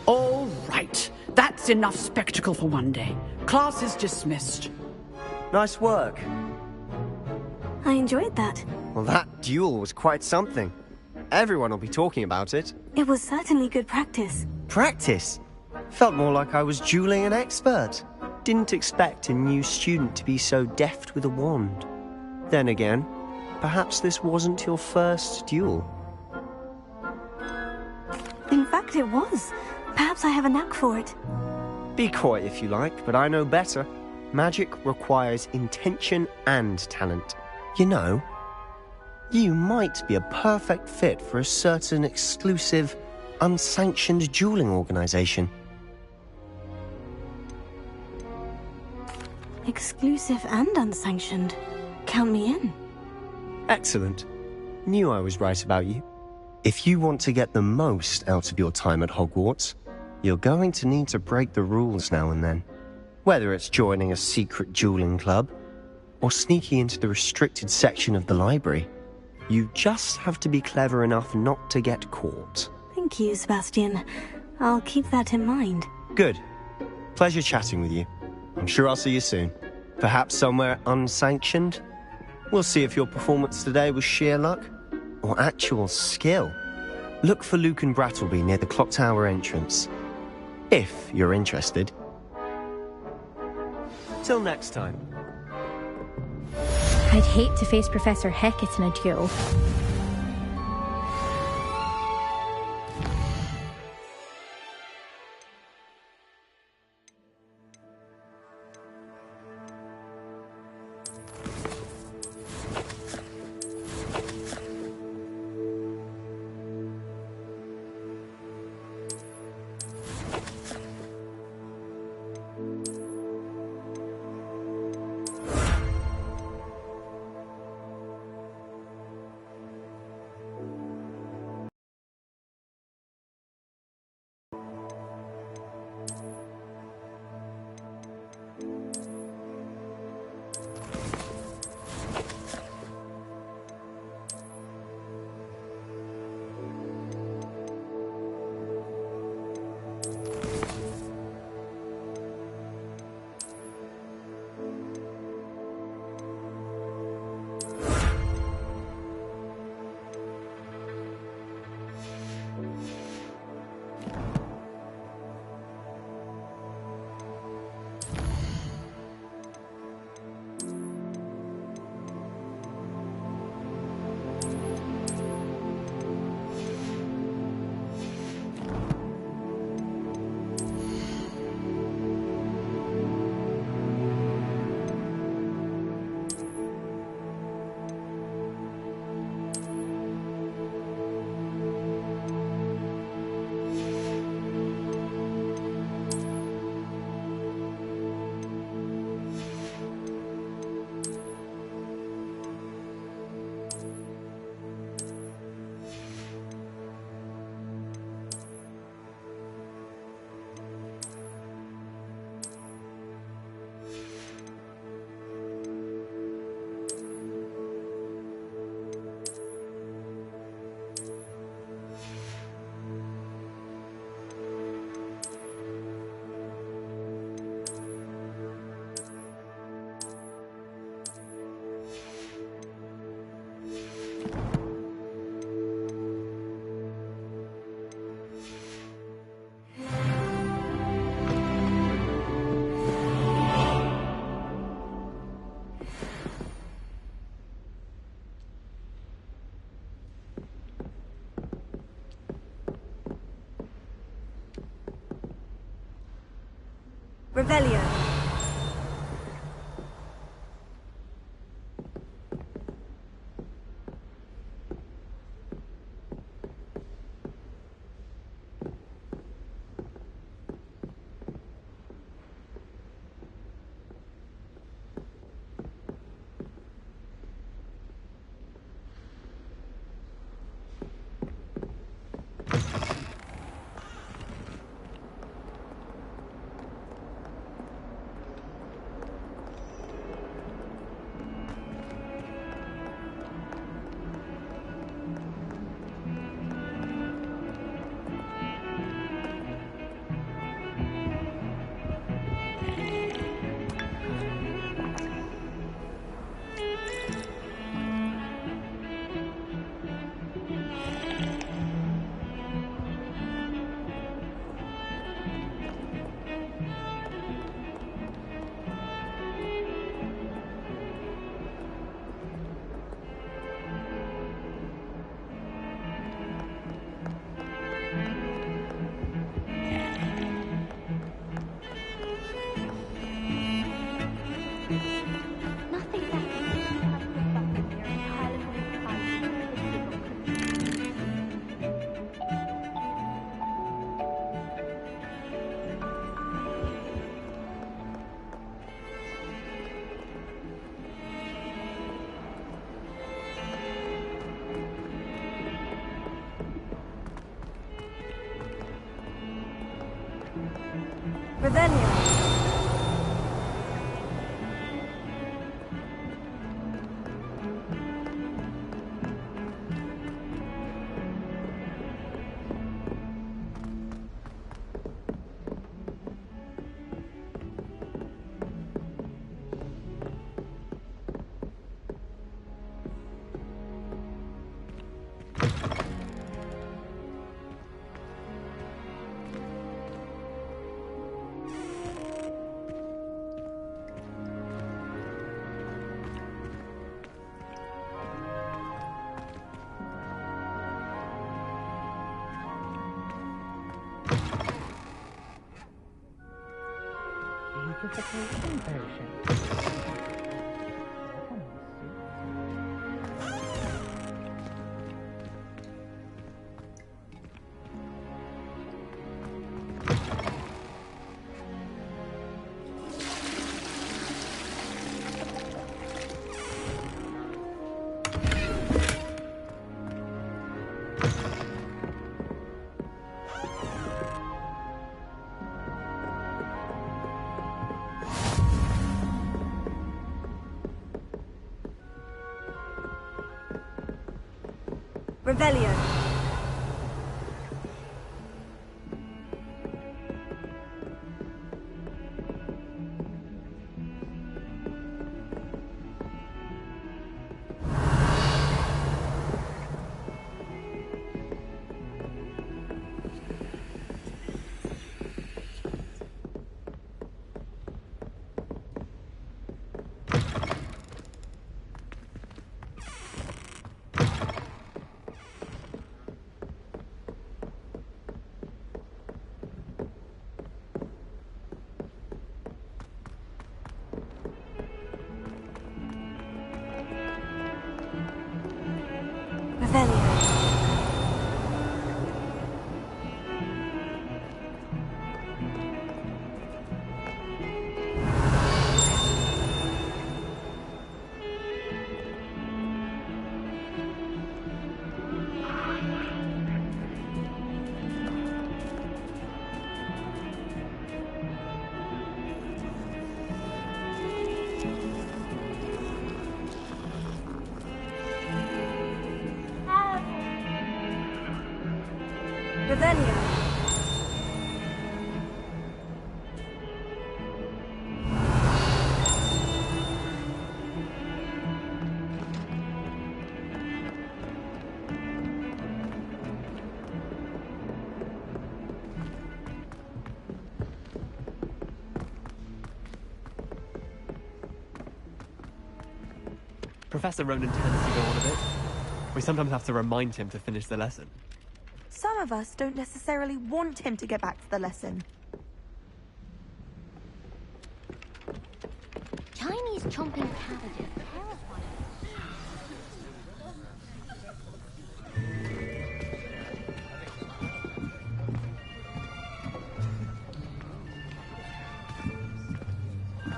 All right. That's enough spectacle for one day. Class is dismissed. Nice work. I enjoyed that. Well, that duel was quite something. Everyone will be talking about it. It was certainly good practice. Practice? Felt more like I was dueling an expert. Didn't expect a new student to be so deft with a wand. Then again, perhaps this wasn't your first duel. In fact, it was. Perhaps I have a knack for it. Be coy if you like, but I know better. Magic requires intention and talent. You know, you might be a perfect fit for a certain exclusive, unsanctioned dueling organization. Exclusive and unsanctioned. Count me in. Excellent. Knew I was right about you. If you want to get the most out of your time at Hogwarts, you're going to need to break the rules now and then. Whether it's joining a secret dueling club, or sneaking into the restricted section of the library, you just have to be clever enough not to get caught. Thank you, Sebastian. I'll keep that in mind. Good. Pleasure chatting with you. I'm sure I'll see you soon. Perhaps somewhere unsanctioned? We'll see if your performance today was sheer luck or actual skill. Look for Luke and Brattleby near the clock tower entrance. If you're interested. Till next time. I'd hate to face Professor Hecat in a duel. Revelio. Revelio. Anticipation version. Revelio. Revelio. Professor Ronan tends to go on a bit. We sometimes have to remind him to finish the lesson. Some of us don't necessarily want him to get back to the lesson. chomping cabbages.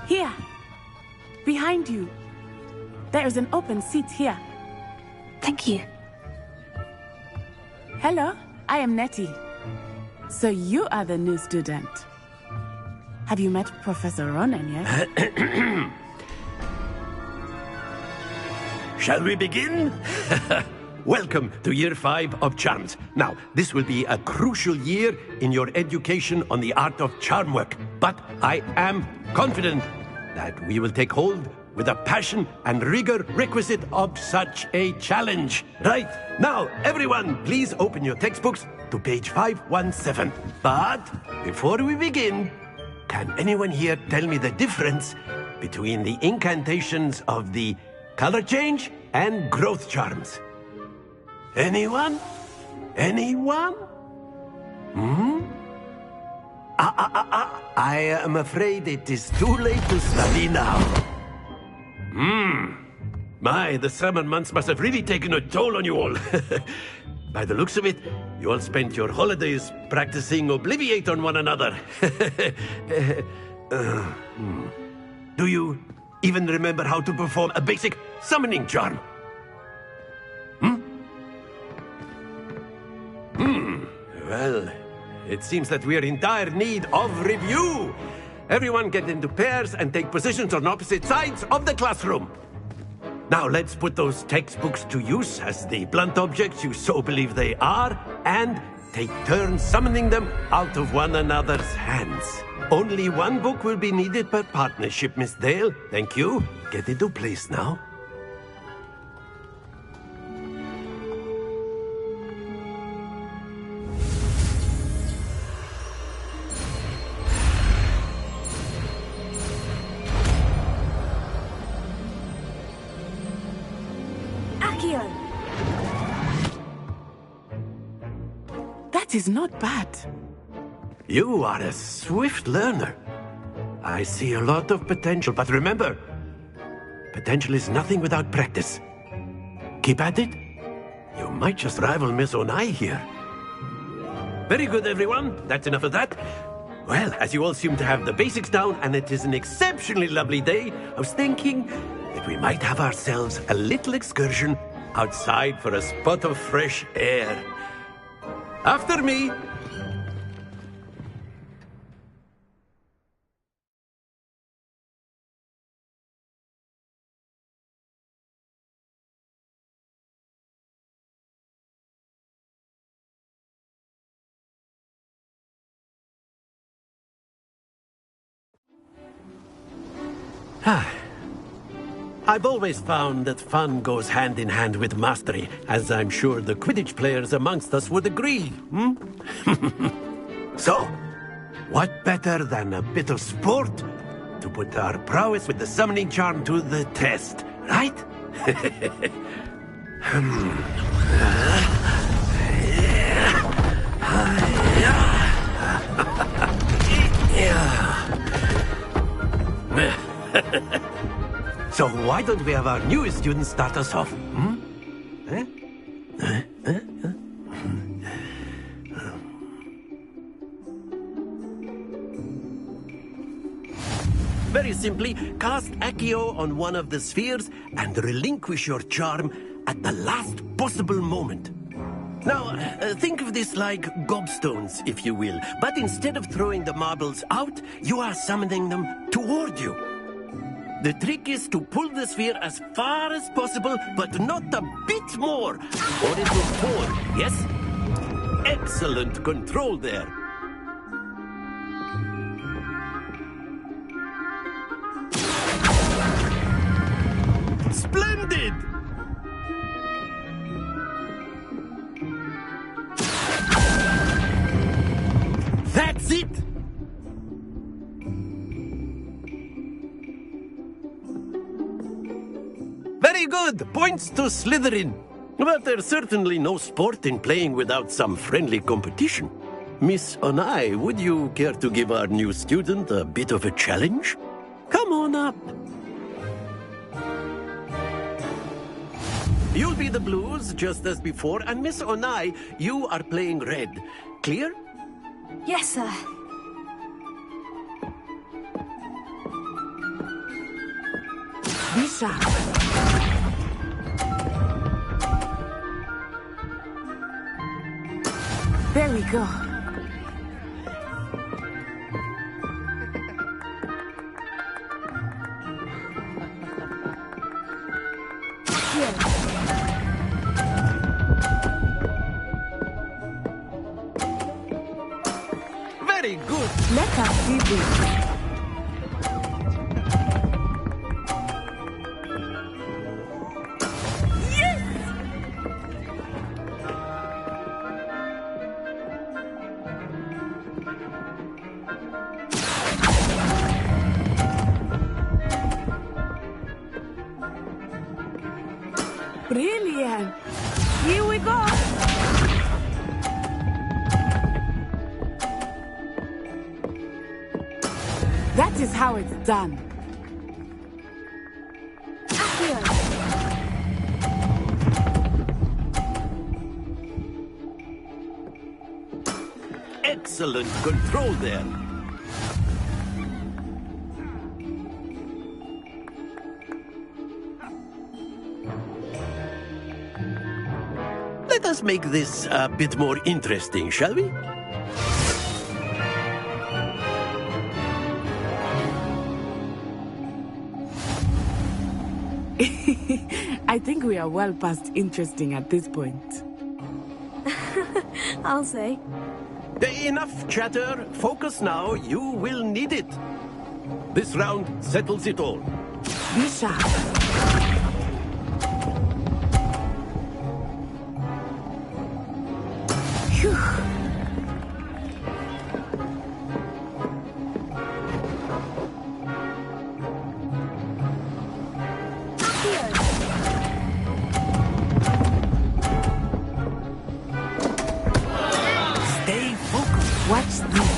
Here. Behind you. There is an open seat here. Thank you. Hello, I am Nettie. So you are the new student. Have you met Professor Ronen yet? Shall we begin? Welcome to Year 5 of Charms. Now, this will be a crucial year in your education on the art of charm work. But I am confident that we will take hold with the passion and rigor requisite of such a challenge. Right, now, everyone, please open your textbooks to page 517. But before we begin, can anyone here tell me the difference between the incantations of the color change and growth charms? Anyone? Anyone? I am afraid it is too late to study now. My, the summer months must have really taken a toll on you all. By the looks of it, you all spent your holidays practicing Obliviate on one another. Do you even remember how to perform a basic summoning charm? Well, it seems that we are in dire need of review. Everyone get into pairs and take positions on opposite sides of the classroom. Now let's put those textbooks to use as the blunt objects you so believe they are, and take turns summoning them out of one another's hands. Only one book will be needed per partnership, Miss Dale. Thank you. Get into place now. That is not bad. You are a swift learner. I see a lot of potential, but remember, potential is nothing without practice. Keep at it. You might just rival Miss Onai here. Very good, everyone. That's enough of that. Well, as you all seem to have the basics down, and it is an exceptionally lovely day, I was thinking that we might have ourselves a little excursion outside for a spot of fresh air. After me. I've always found that fun goes hand in hand with mastery, as I'm sure the Quidditch players amongst us would agree. So, what better than a bit of sport to put our prowess with the summoning charm to the test, right? So why don't we have our newest student start us off? Very simply, cast Accio on one of the spheres and relinquish your charm at the last possible moment. Now, think of this like gobstones, if you will. But instead of throwing the marbles out, you are summoning them toward you. The trick is to pull the sphere as far as possible, but not a bit more, or it will fall, yes? Excellent control there. Splendid! That's it! Very good! Points to Slytherin. But there's certainly no sport in playing without some friendly competition. Miss Onai, would you care to give our new student a bit of a challenge? Come on up. You'll be the blues, just as before, and Miss Onai, you are playing red. Clear? Yes, sir. Be sharp. There we go. Very good. Let us see this. Brilliant. Here we go. That is how it's done. Excellent control there. Let us make this a bit more interesting, shall we? I think we are well past interesting at this point. I'll say. Enough chatter. Focus now. You will need it. This round settles it all. Be sharp. Phew. Stay focused. Watch this.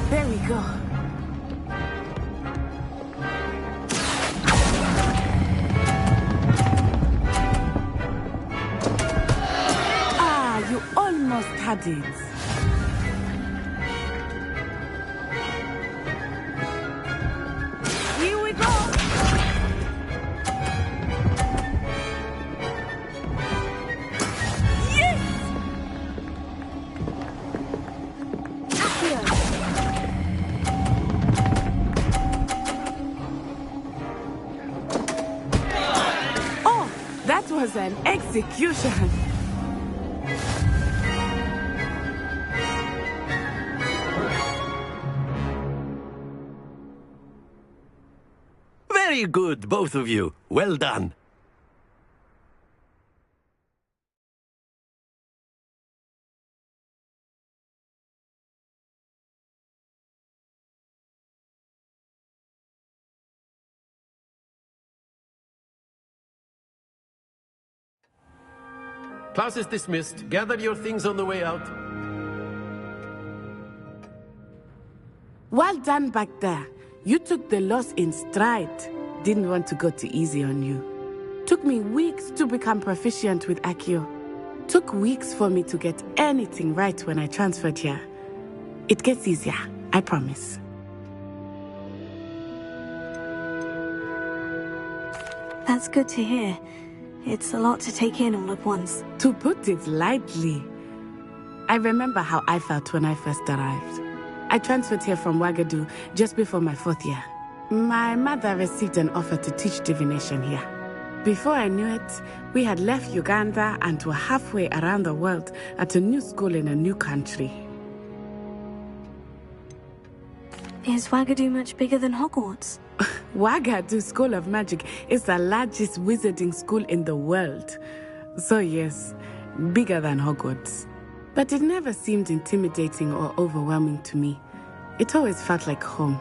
There we go. Ah, you almost had it. Here we go. Oh, that was an execution. Very good, both of you. Well done. Class is dismissed. Gather your things on the way out. Well done back there. You took the loss in stride. Didn't want to go too easy on you. Took me weeks to become proficient with Accio. Took weeks for me to get anything right when I transferred here. It gets easier, I promise. That's good to hear. It's a lot to take in all at once. To put it lightly, I remember how I felt when I first arrived. I transferred here from Wagadu just before my 4th year. My mother received an offer to teach divination here. Before I knew it, we had left Uganda and were halfway around the world at a new school in a new country. Is Wagadu much bigger than Hogwarts? Wagadu School of Magic is the largest wizarding school in the world. So yes, bigger than Hogwarts. But it never seemed intimidating or overwhelming to me. It always felt like home.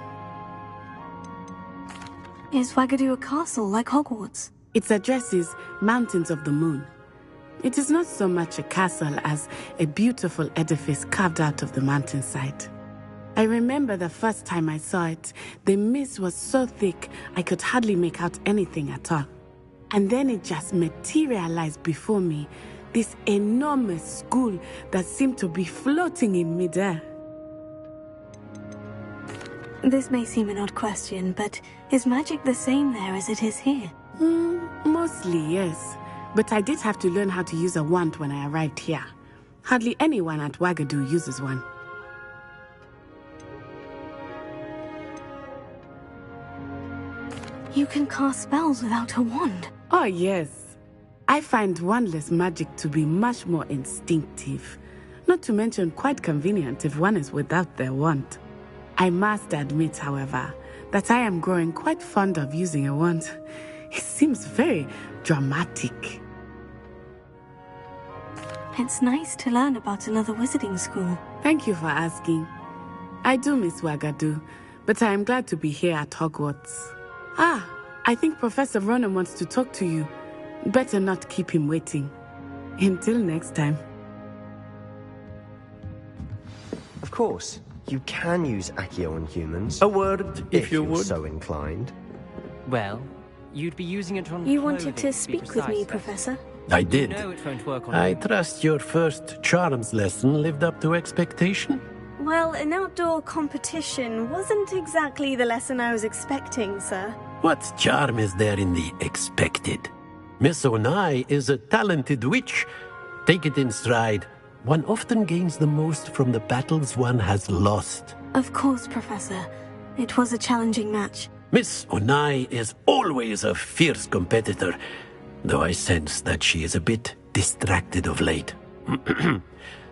Is Wagadu a castle like Hogwarts? Its address is Mountains of the Moon. It is not so much a castle as a beautiful edifice carved out of the mountainside. I remember the first time I saw it, the mist was so thick I could hardly make out anything at all. And then it just materialized before me, this enormous school that seemed to be floating in midair. This may seem an odd question, but is magic the same there as it is here? Mostly, yes. But I did have to learn how to use a wand when I arrived here. Hardly anyone at Wagadu uses one. You can cast spells without a wand? Oh, yes. I find wandless magic to be much more instinctive. Not to mention quite convenient if one is without their wand. I must admit, however, that I am growing quite fond of using a wand. It seems very dramatic. It's nice to learn about another wizarding school. Thank you for asking. I do miss Wagadu, but I am glad to be here at Hogwarts. Ah, I think Professor Ronen wants to talk to you. Better not keep him waiting. Until next time. Of course, you can use Accio on humans. A word, if you would. So inclined. Well, you'd be using it on You clothing, wanted to speak with me, precise. Professor? I did. You know it won't work on I you. trust your first charms lesson lived up to expectation? Well, an outdoor competition wasn't exactly the lesson I was expecting, sir. What charm is there in the expected? Miss Onai is a talented witch. Take it in stride. One often gains the most from the battles one has lost. Of course, Professor. It was a challenging match. Miss Onai is always a fierce competitor, though I sense that she is a bit distracted of late.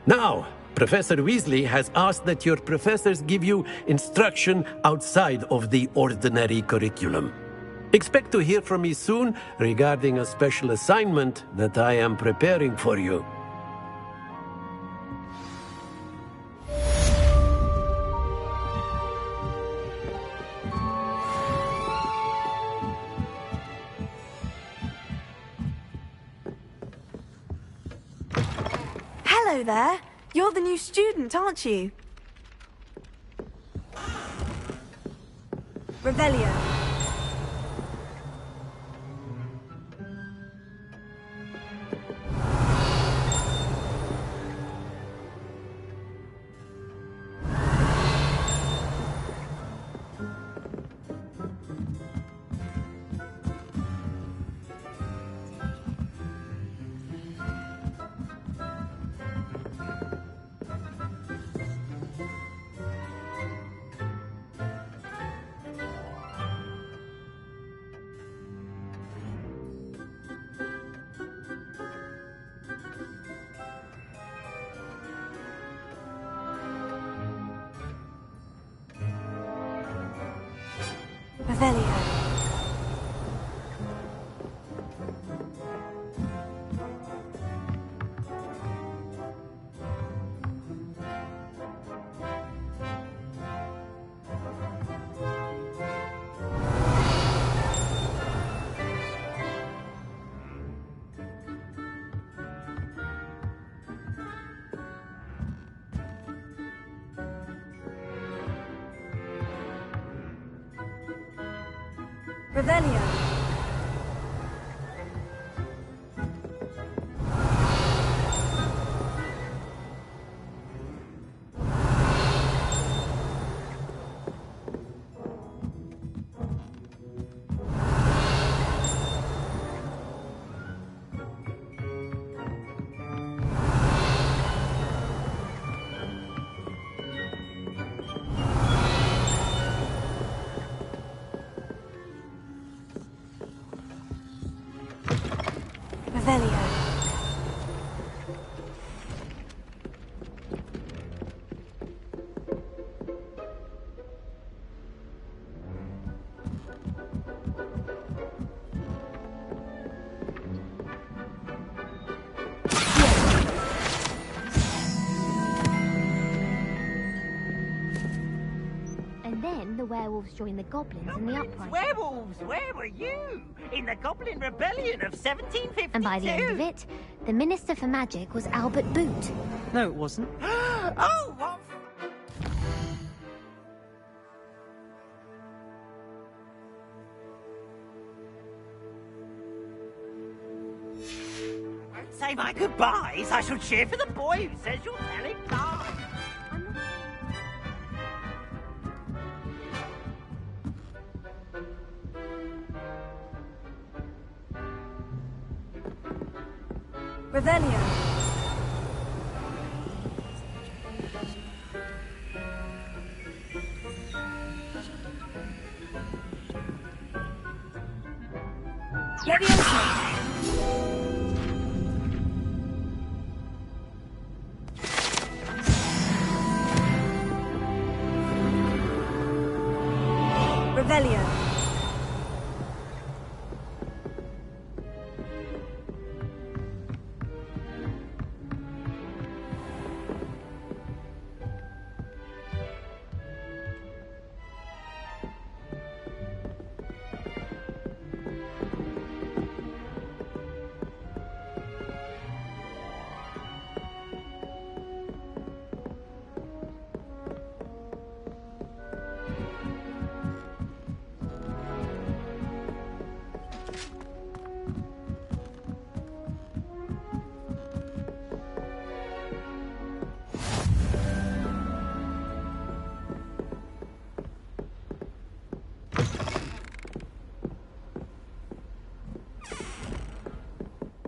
Now, Professor Weasley has asked that your professors give you instruction outside of the ordinary curriculum. Expect to hear from me soon regarding a special assignment that I am preparing for you. Hello there. You're the new student, aren't you? Revelio. Revelio. Revelio. Revelio. And then the werewolves joined the goblins in the uprising. Werewolves, where were you? In the Goblin Rebellion of 1752? And by the end of it, the Minister for Magic was Albert Boot. No, it wasn't. Oh, what? say my goodbyes, I shall cheer for the boy who says you're telling lies. Revelio. Leviosa. Revelio.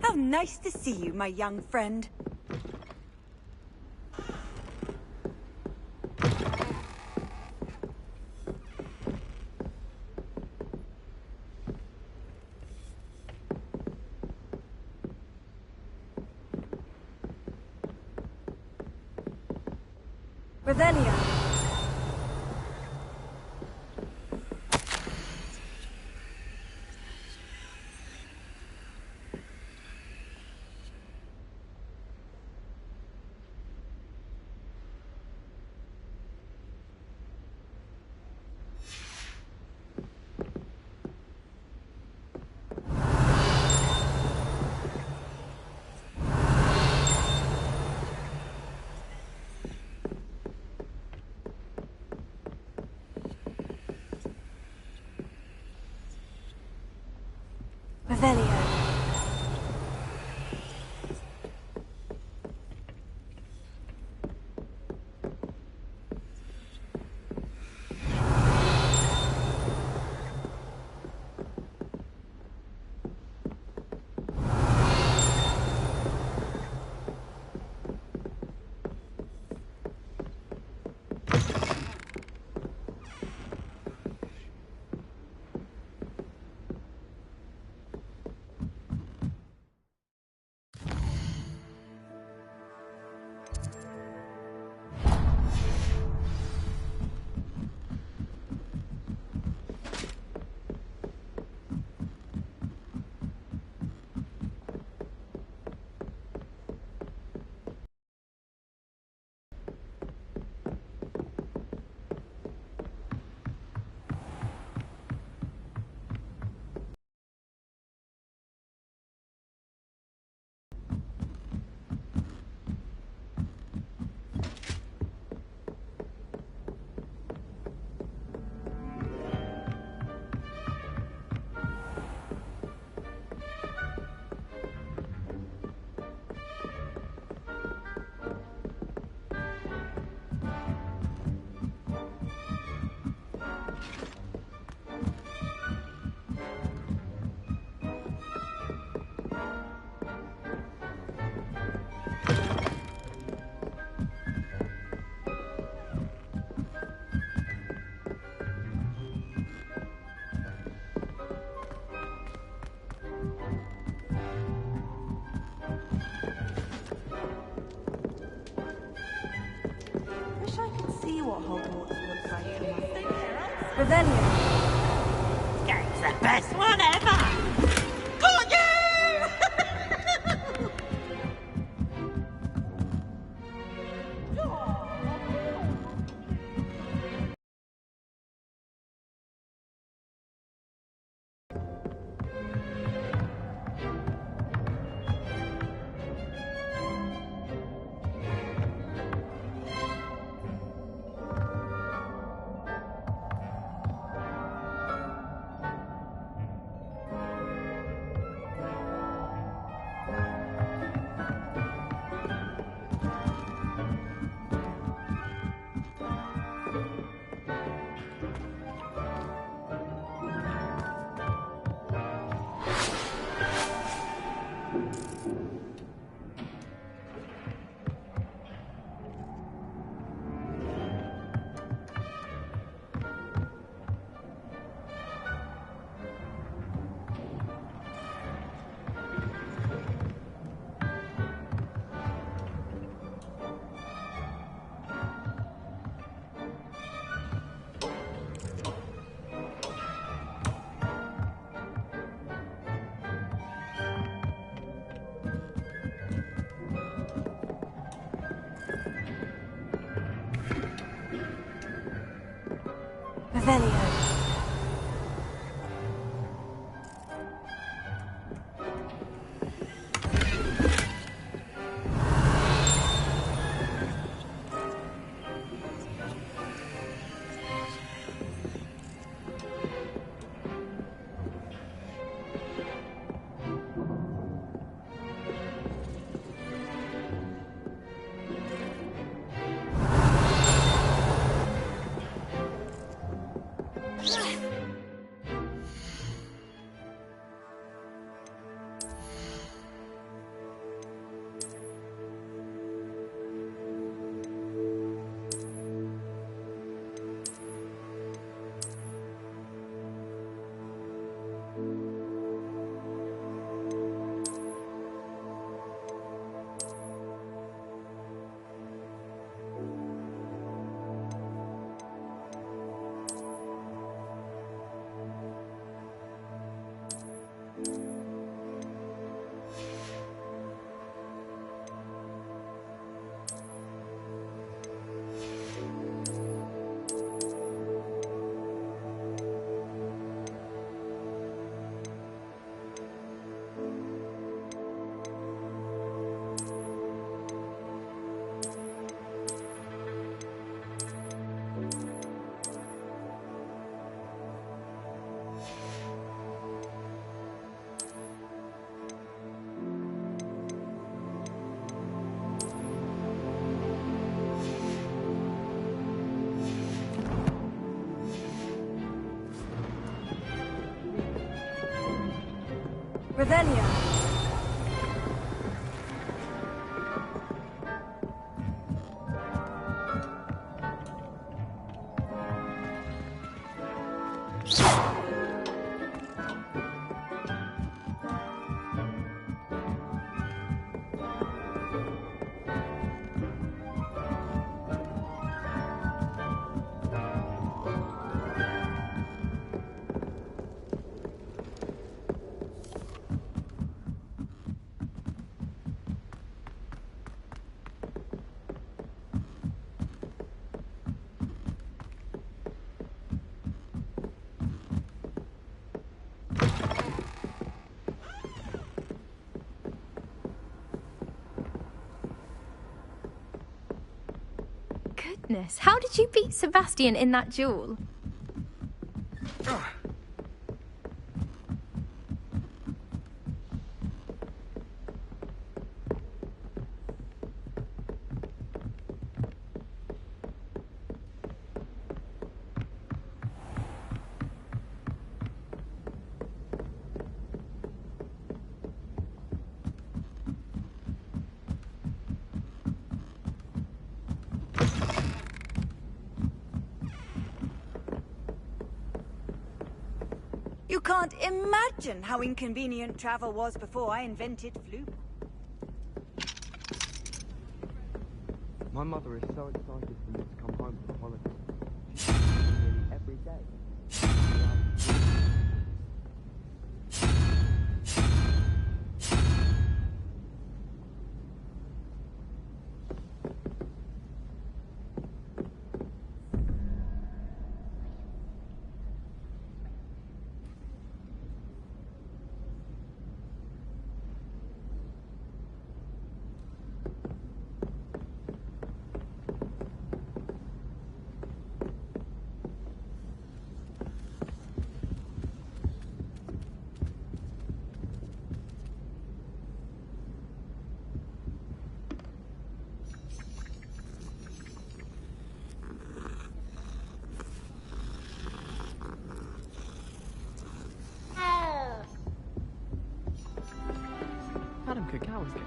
How nice to see you, my young friend. Revelio. Revelio. Wish I could see what Hogwarts looks like. Revelio. Game's the best one ever! Got you! Revelio. Goodness, how did you beat Sebastian in that duel? You can't imagine how inconvenient travel was before I invented Floop. My mother is so excited for me to come home for the holidays. She comes nearly every day. Madam Cacao is getting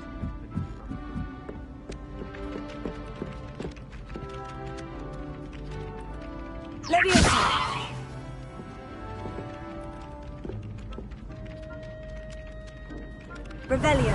Leviosa! Revelio.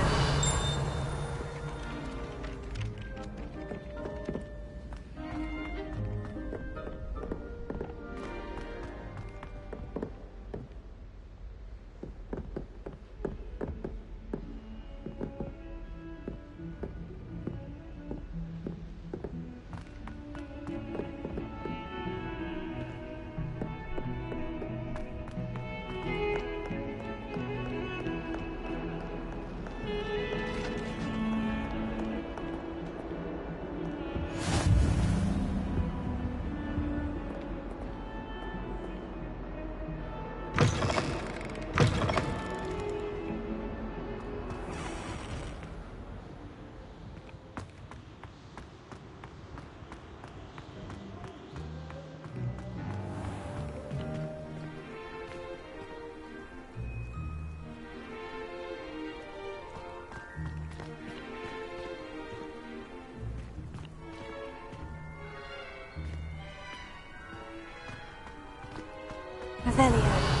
Revelio.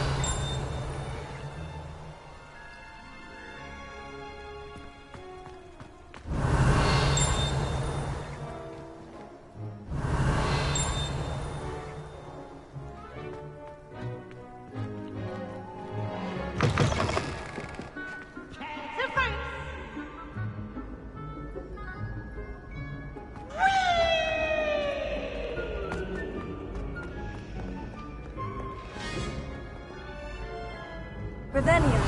Revelio.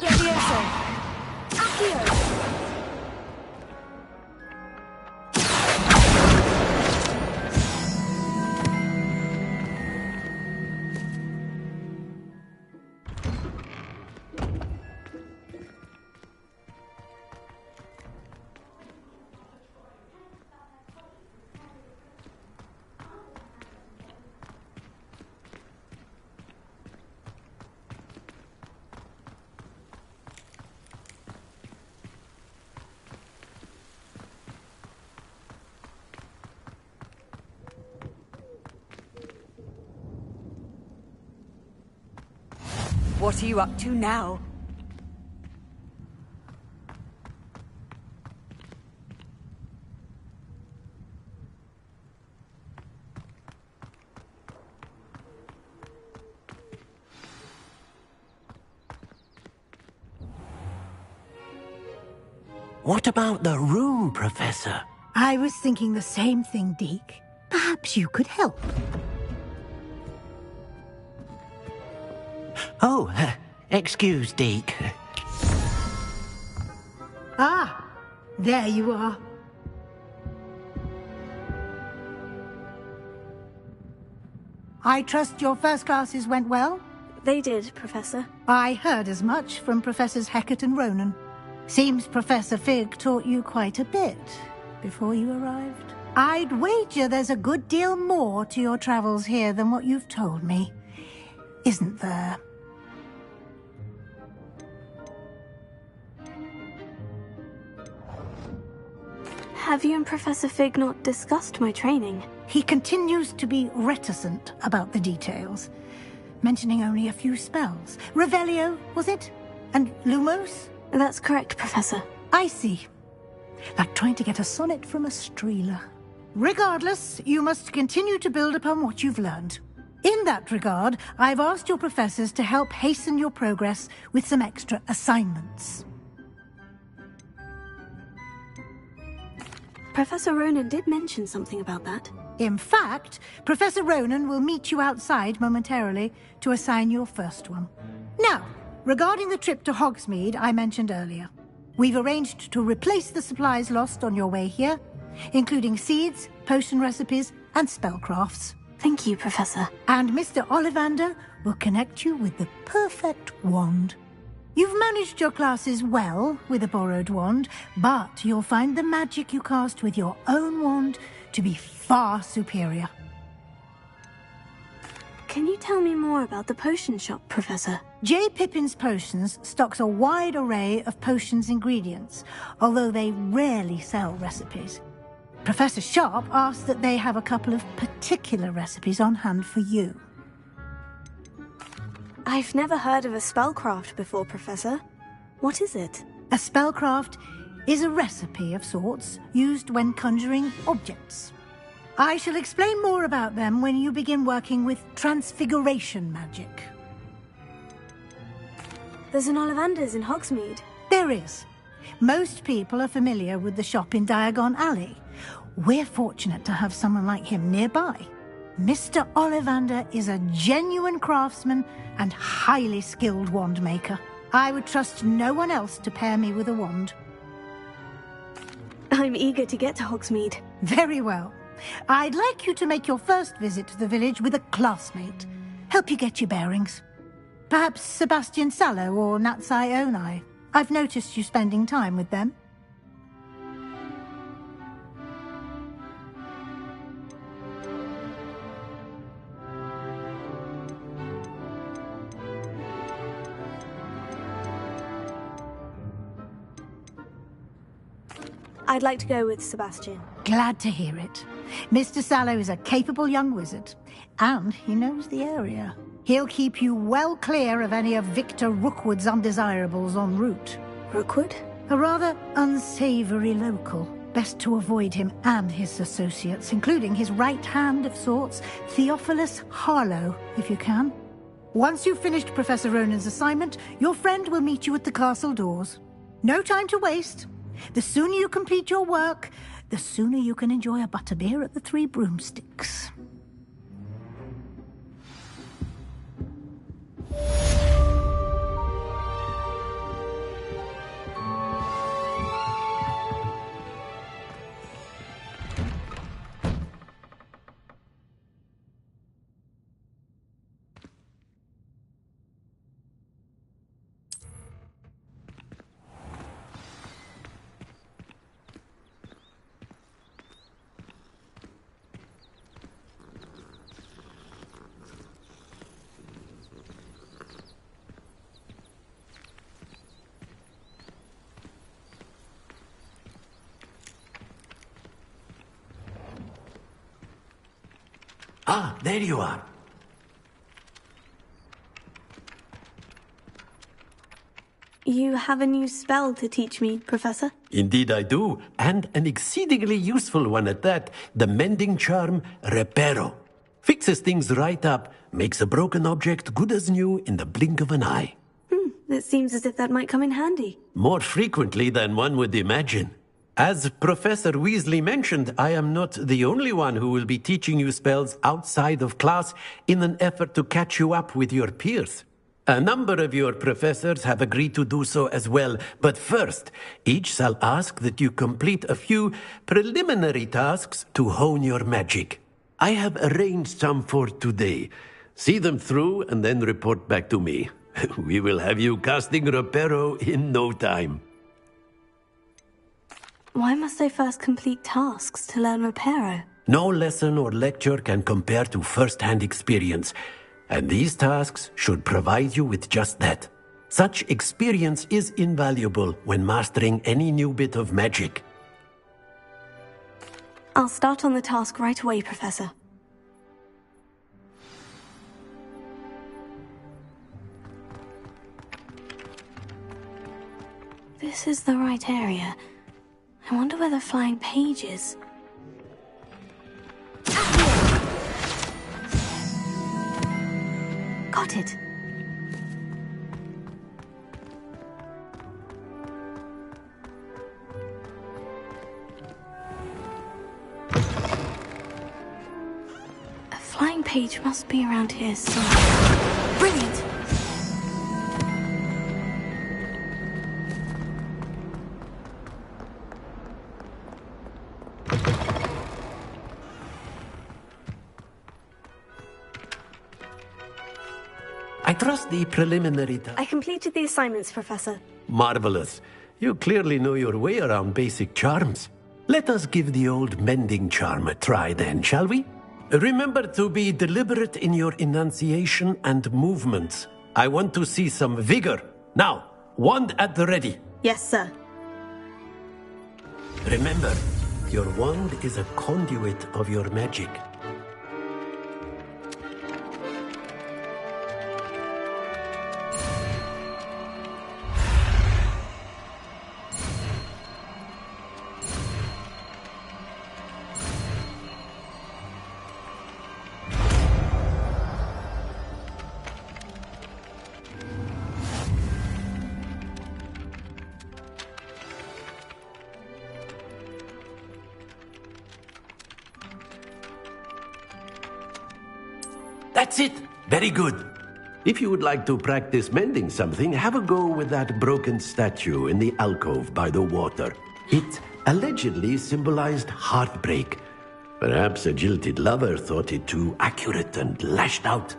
Levioso. Accio. What are you up to now? What about the room, Professor? I was thinking the same thing, Deke. Perhaps you could help. Oh, excuse, Deke. Ah, there you are. I trust your first classes went well? They did, Professor. I heard as much from Professors Hecat and Ronan. Seems Professor Fig taught you quite a bit before you arrived. I'd wager there's a good deal more to your travels here than what you've told me. Isn't there? Have you and Professor Fig not discussed my training? He continues to be reticent about the details, mentioning only a few spells. Revelio, was it? And Lumos? That's correct, Professor. I see. Like trying to get a sonnet from a Streeler. Regardless, you must continue to build upon what you've learned. In that regard, I've asked your professors to help hasten your progress with some extra assignments. Professor Ronan did mention something about that. In fact, Professor Ronan will meet you outside momentarily to assign your first one. Now, regarding the trip to Hogsmeade I mentioned earlier, we've arranged to replace the supplies lost on your way here, including seeds, potion recipes, and spellcrafts. Thank you, Professor. And Mr. Ollivander will connect you with the perfect wand. You've managed your classes well with a borrowed wand, but you'll find the magic you cast with your own wand to be far superior. Can you tell me more about the potion shop, Professor? J. Pippin's Potions stocks a wide array of potions ingredients, although they rarely sell recipes. Professor Sharp asked that they have a couple of particular recipes on hand for you. I've never heard of a spellcraft before, Professor. What is it? A spellcraft is a recipe of sorts used when conjuring objects. I shall explain more about them when you begin working with transfiguration magic. There's an Ollivander's in Hogsmeade. There is. Most people are familiar with the shop in Diagon Alley. We're fortunate to have someone like him nearby. Mr. Ollivander is a genuine craftsman and highly skilled wand maker. I would trust no one else to pair me with a wand. I'm eager to get to Hogsmeade. Very well. I'd like you to make your first visit to the village with a classmate. Help you get your bearings. Perhaps Sebastian Sallow or Natsai Onai. I've noticed you spending time with them. I'd like to go with Sebastian. Glad to hear it. Mr. Sallow is a capable young wizard, and he knows the area. He'll keep you well clear of any of Victor Rookwood's undesirables en route. Rookwood? A rather unsavory local. Best to avoid him and his associates, including his right hand of sorts, Theophilus Harlow, if you can. Once you've finished Professor Ronan's assignment, your friend will meet you at the castle doors. No time to waste. The sooner you complete your work, the sooner you can enjoy a butterbeer at the Three Broomsticks. Ah, there you are. You have a new spell to teach me, Professor? Indeed I do, and an exceedingly useful one at that. The mending charm, Reparo. Fixes things right up, makes a broken object good as new in the blink of an eye. It seems as if that might come in handy. More frequently than one would imagine. As Professor Weasley mentioned, I am not the only one who will be teaching you spells outside of class in an effort to catch you up with your peers. A number of your professors have agreed to do so as well, but first, each shall ask that you complete a few preliminary tasks to hone your magic. I have arranged some for today. See them through and then report back to me. We will have you casting Reparo in no time. Why must I first complete tasks to learn Reparo? No lesson or lecture can compare to first-hand experience, and these tasks should provide you with just that. Such experience is invaluable when mastering any new bit of magic. I'll start on the task right away, Professor. This is the right area. I wonder where the flying page is. Got it. A flying page must be around here somewhere. Brilliant! I trust the preliminary I completed the assignments, Professor. Marvelous. You clearly know your way around basic charms. Let us give the old mending charm a try then, shall we? Remember to be deliberate in your enunciation and movements. I want to see some vigor. Now, wand at the ready. Yes, sir. Remember, your wand is a conduit of your magic. That's it. Very good. If you would like to practice mending something, have a go with that broken statue in the alcove by the water. It allegedly symbolized heartbreak. Perhaps a jilted lover thought it too accurate and lashed out.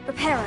Reparo.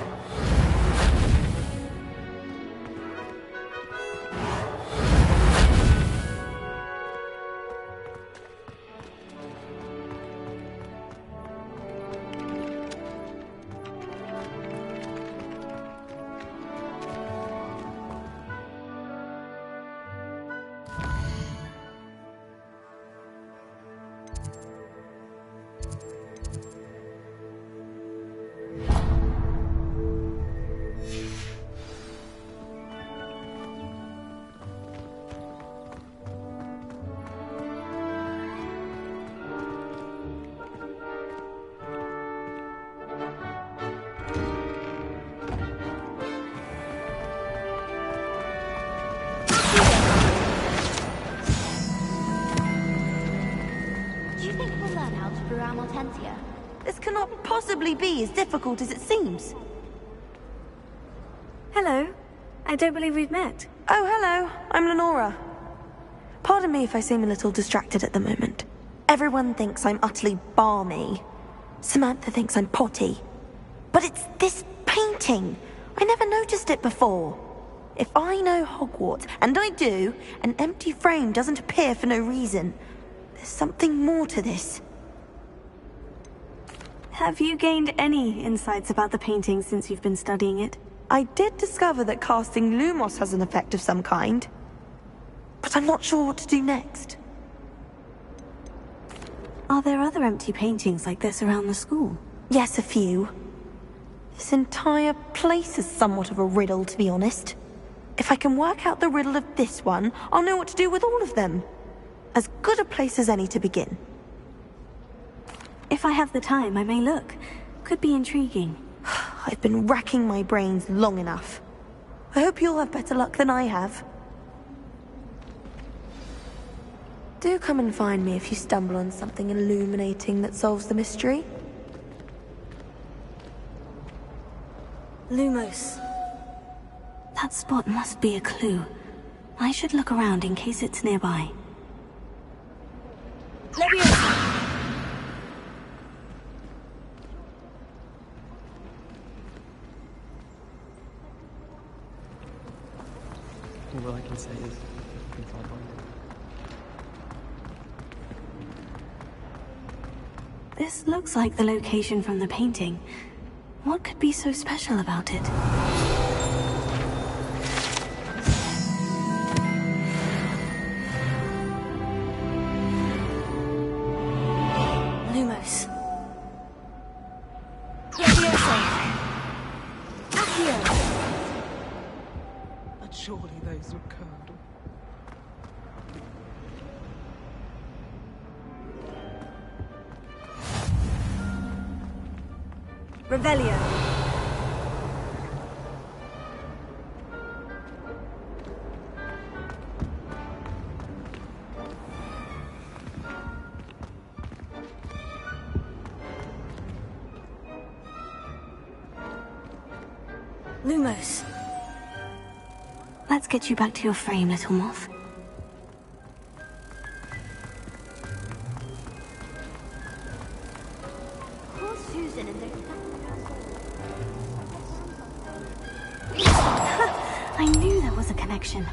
This cannot possibly be as difficult as it seems. Hello. I don't believe we've met. Oh, hello. I'm Lenora. Pardon me if I seem a little distracted at the moment. Everyone thinks I'm utterly balmy. Samantha thinks I'm potty. But it's this painting. I never noticed it before. If I know Hogwarts, and I do, an empty frame doesn't appear for no reason. There's something more to this. Have you gained any insights about the painting since you've been studying it? I did discover that casting Lumos has an effect of some kind. But I'm not sure what to do next. Are there other empty paintings like this around the school? Yes, a few. This entire place is somewhat of a riddle, to be honest. If I can work out the riddle of this one, I'll know what to do with all of them. As good a place as any to begin. If I have the time, I may look. Could be intriguing. I've been racking my brains long enough. I hope you'll have better luck than I have. Do come and find me if you stumble on something illuminating that solves the mystery. Lumos. That spot must be a clue. I should look around in case it's nearby. Leviosa! All I can say is, things like This looks like the location from the painting. What could be so special about it? Lumos. But surely those were curdled. Revelio. Lumos. Let's get you back to your frame, little moth. Poor Susan and I knew there was a connection.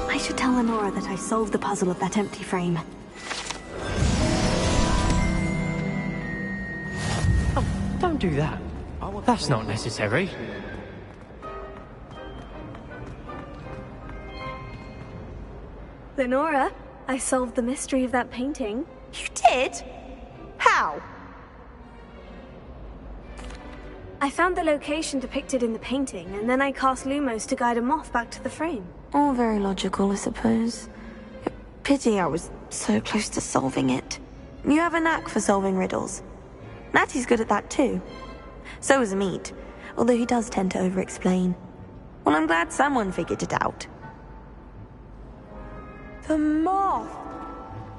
I should tell Lenora that I solved the puzzle of that empty frame. Oh, don't do that. That's not necessary. Lenora, I solved the mystery of that painting. You did? How? I found the location depicted in the painting, and then I cast Lumos to guide a moth back to the frame. All very logical, I suppose. Pity I was so close to solving it. You have a knack for solving riddles. Natty's good at that too. So is Amit, although he does tend to over-explain. Well, I'm glad someone figured it out. The moth!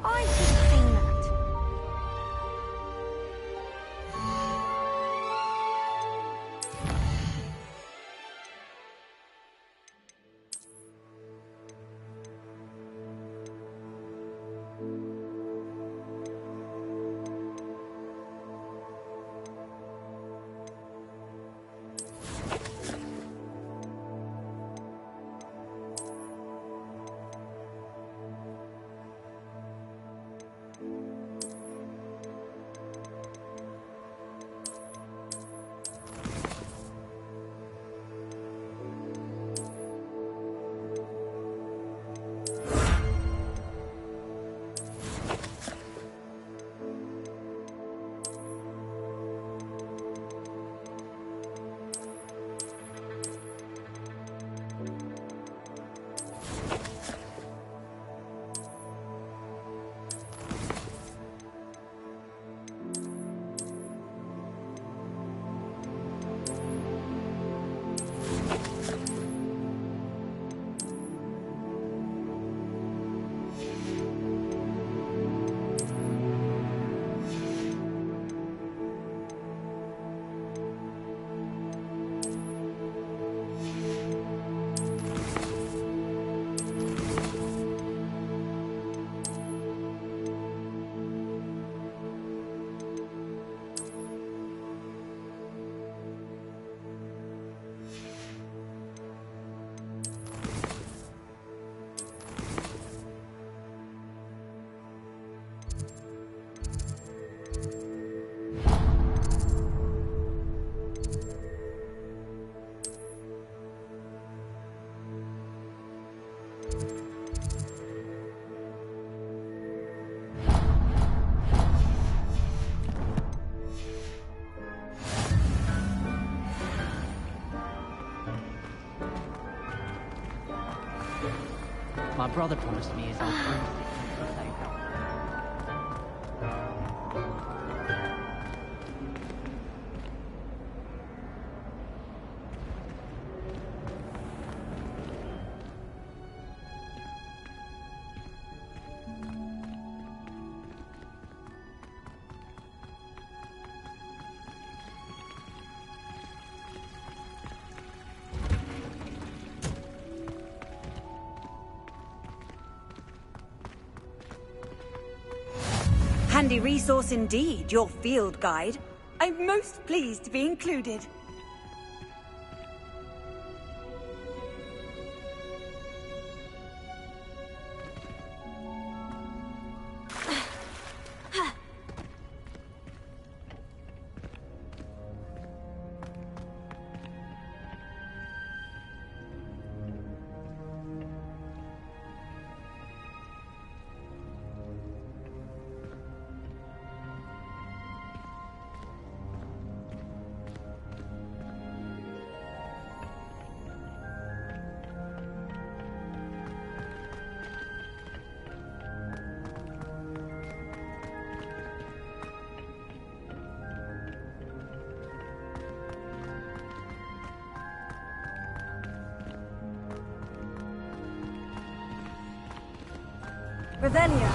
I should have seen that. My brother promised me his old broomstick. Handy resource indeed, your field guide. I'm most pleased to be included. Revelio.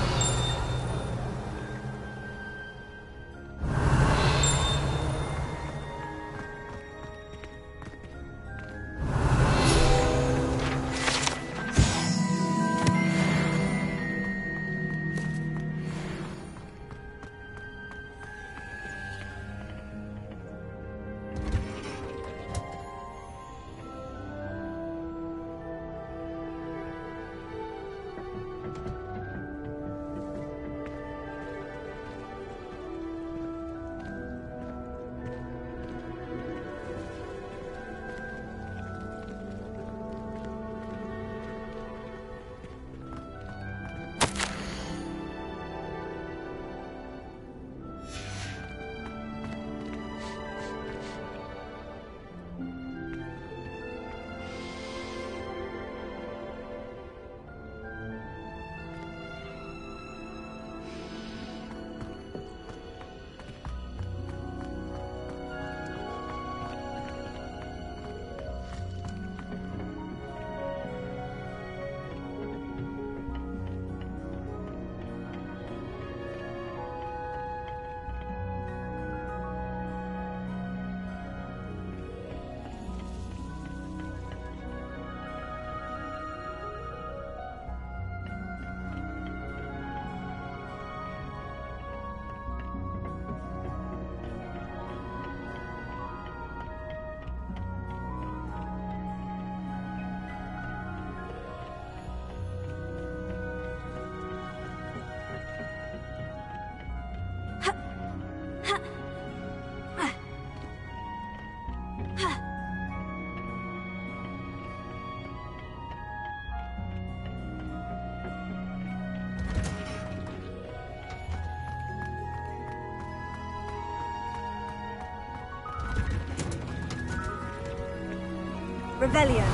Revelio.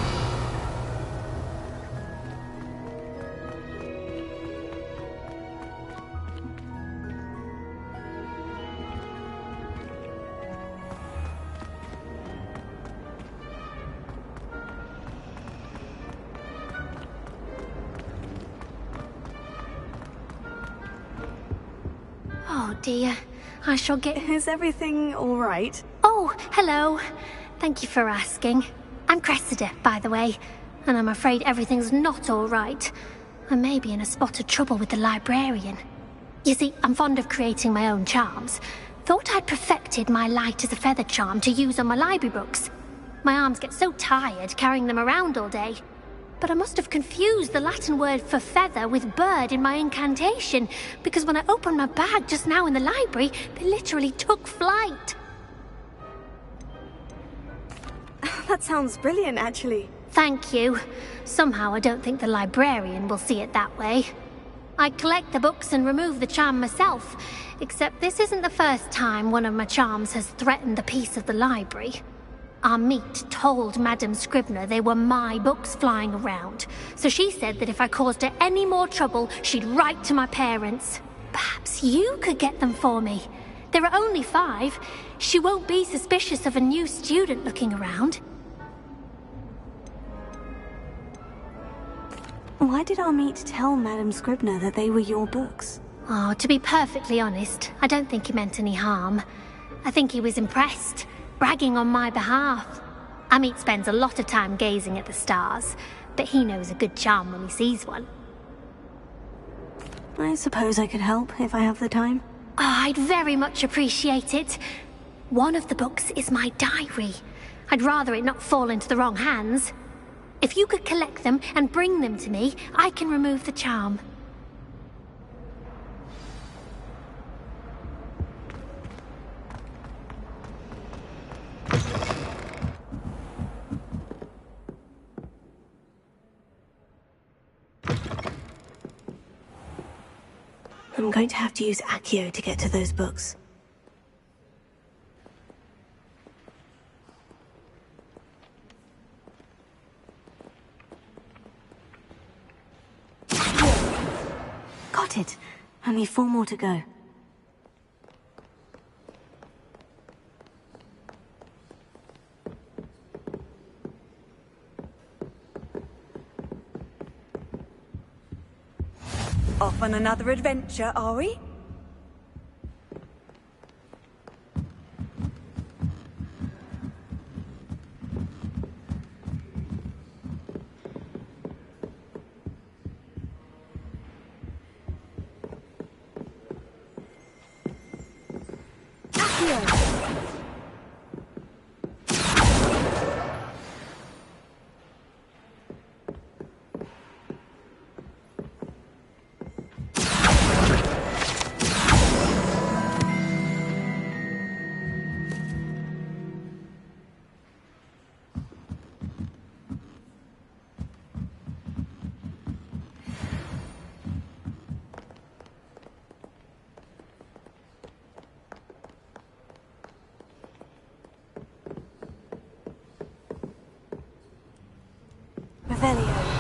Oh dear, I shall get... Is everything all right? Oh, hello. Thank you for asking. I'm Cressida, by the way, and I'm afraid everything's not all right. I may be in a spot of trouble with the librarian. You see, I'm fond of creating my own charms. Thought I'd perfected my light as a feather charm to use on my library books. My arms get so tired carrying them around all day. But I must have confused the Latin word for feather with bird in my incantation, because when I opened my bag just now in the library, they literally took flight. That sounds brilliant, actually. Thank you. Somehow I don't think the librarian will see it that way. I collect the books and remove the charm myself, except this isn't the first time one of my charms has threatened the peace of the library. Amit told Madame Scribner they were my books flying around, so she said that if I caused her any more trouble, she'd write to my parents. Perhaps you could get them for me. There are only 5. She won't be suspicious of a new student looking around. Why did Amit tell Madame Scribner that they were your books? Oh, to be perfectly honest, I don't think he meant any harm. I think he was impressed, bragging on my behalf. Amit spends a lot of time gazing at the stars, but he knows a good charm when he sees one. I suppose I could help if I have the time. Oh, I'd very much appreciate it. One of the books is my diary. I'd rather it not fall into the wrong hands. If you could collect them and bring them to me, I can remove the charm. I'm going to have to use Accio to get to those books. Got it. Only 4 more to go. Off on another adventure, are we? Revelio.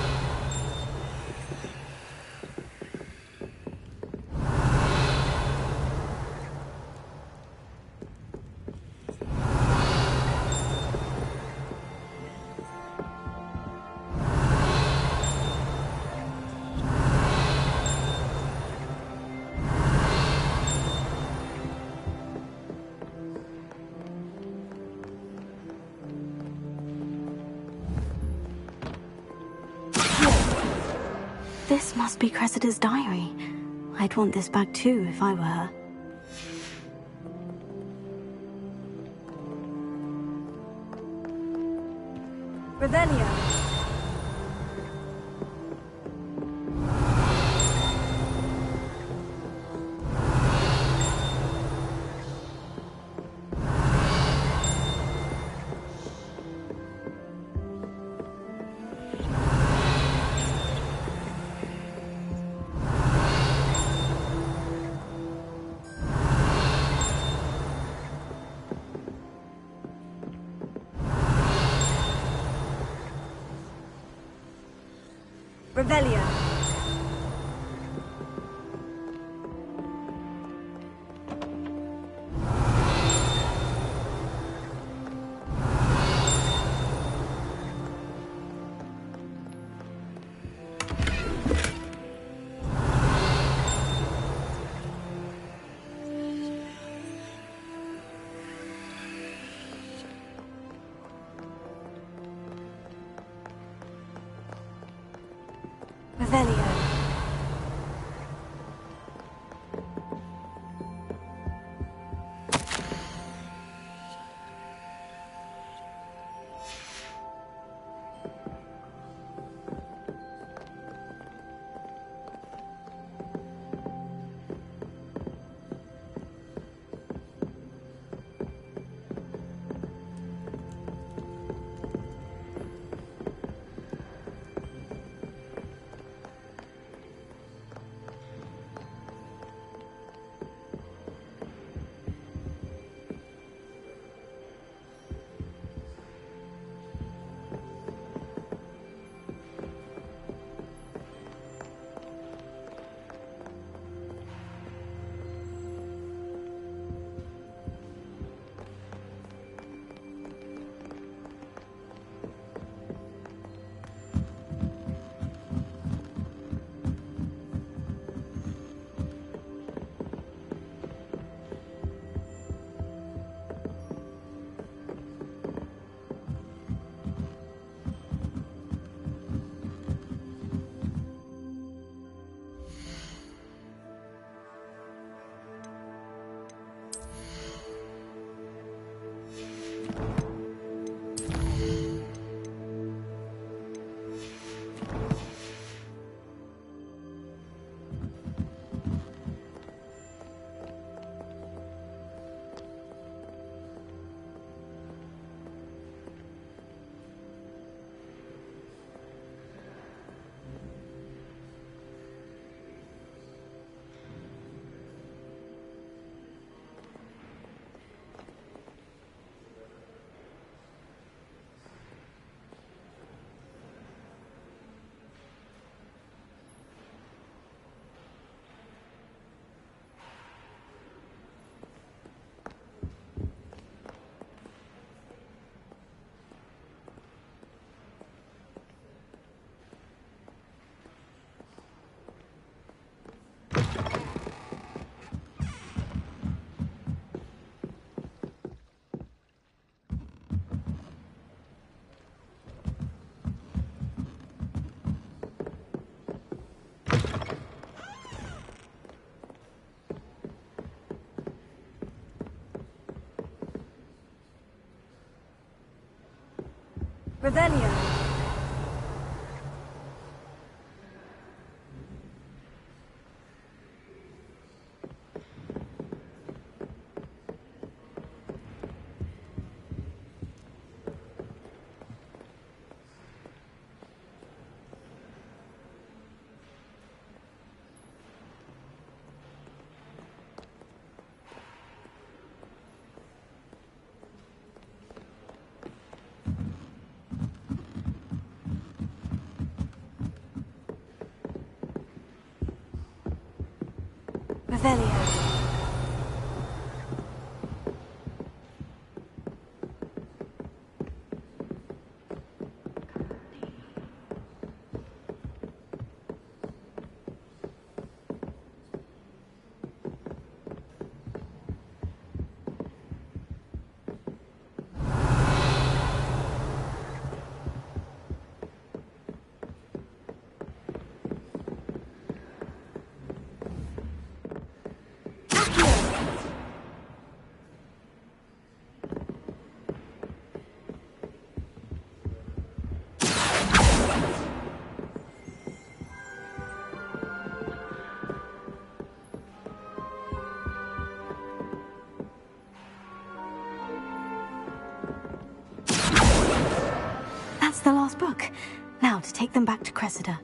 This must be Cressida's diary. I'd want this back too if I were her. Revelio. Revelio. Revelio. Revelio. Revelio. That's the last book. Now to take them back to Cressida.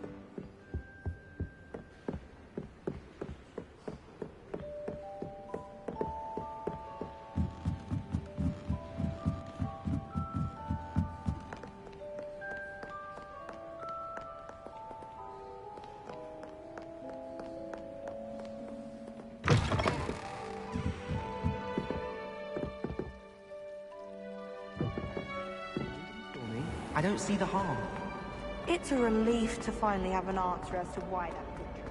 I don't see the harm. It's a relief to finally have an answer as to why that picture.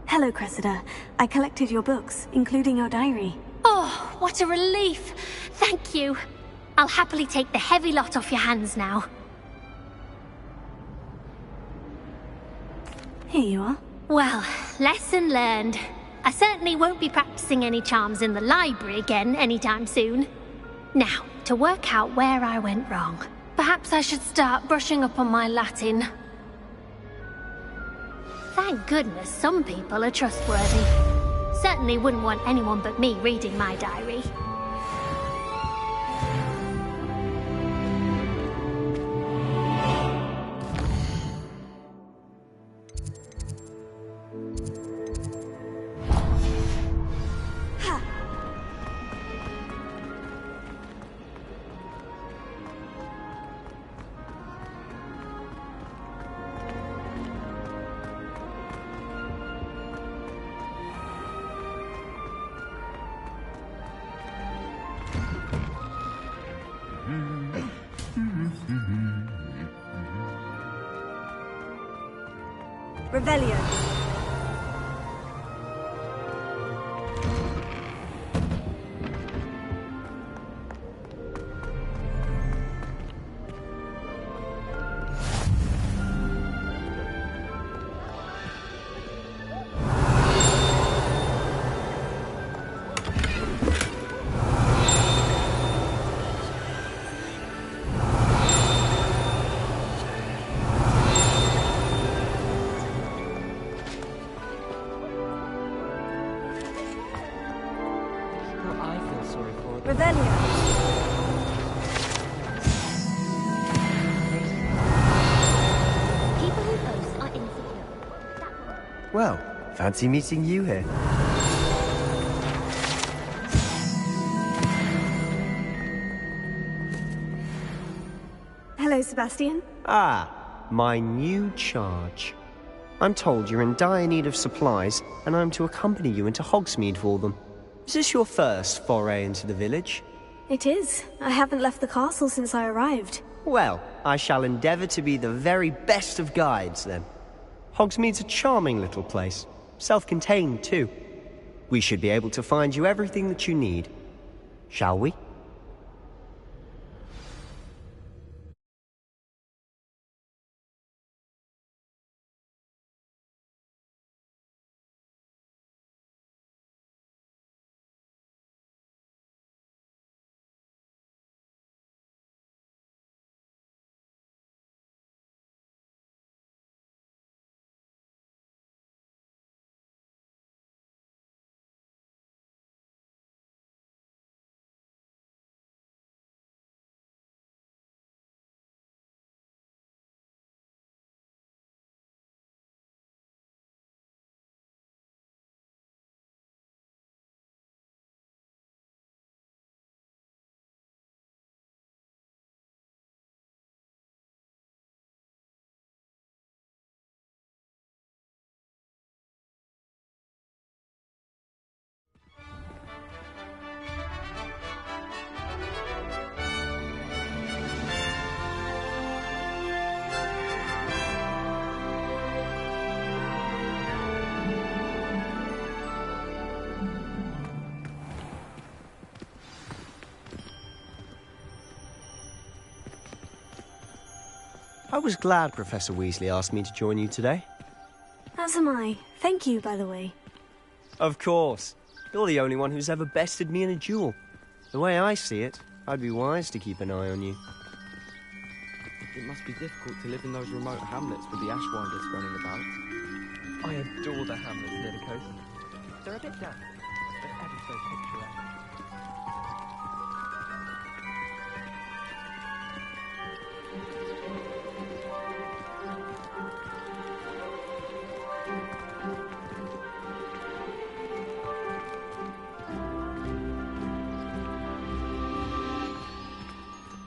Hello, Cressida. I collected your books, including your diary. Oh, what a relief! Thank you. I'll happily take the heavy lot off your hands now. Here you are. Well, lesson learned. I certainly won't be practicing any charms in the library again anytime soon. Now, to work out where I went wrong. Perhaps I should start brushing up on my Latin. Thank goodness some people are trustworthy. Certainly wouldn't want anyone but me reading my diary. Revelio. Well, fancy meeting you here. Hello, Sebastian. Ah, my new charge. I'm told you're in dire need of supplies, and I'm to accompany you into Hogsmeade for them. Is this your first foray into the village? It is. I haven't left the castle since I arrived. Well, I shall endeavour to be the very best of guides, then. Hogsmeade's a charming little place. Self-contained, too. We should be able to find you everything that you need. Shall we? I was glad Professor Weasley asked me to join you today. As am I. Thank you, by the way. Of course. You're the only one who's ever bested me in a duel. The way I see it, I'd be wise to keep an eye on you. It must be difficult to live in those remote hamlets with the Ashwinders running about. I adore the hamlets near the coast. They're a bit damp, but ever so picturesque.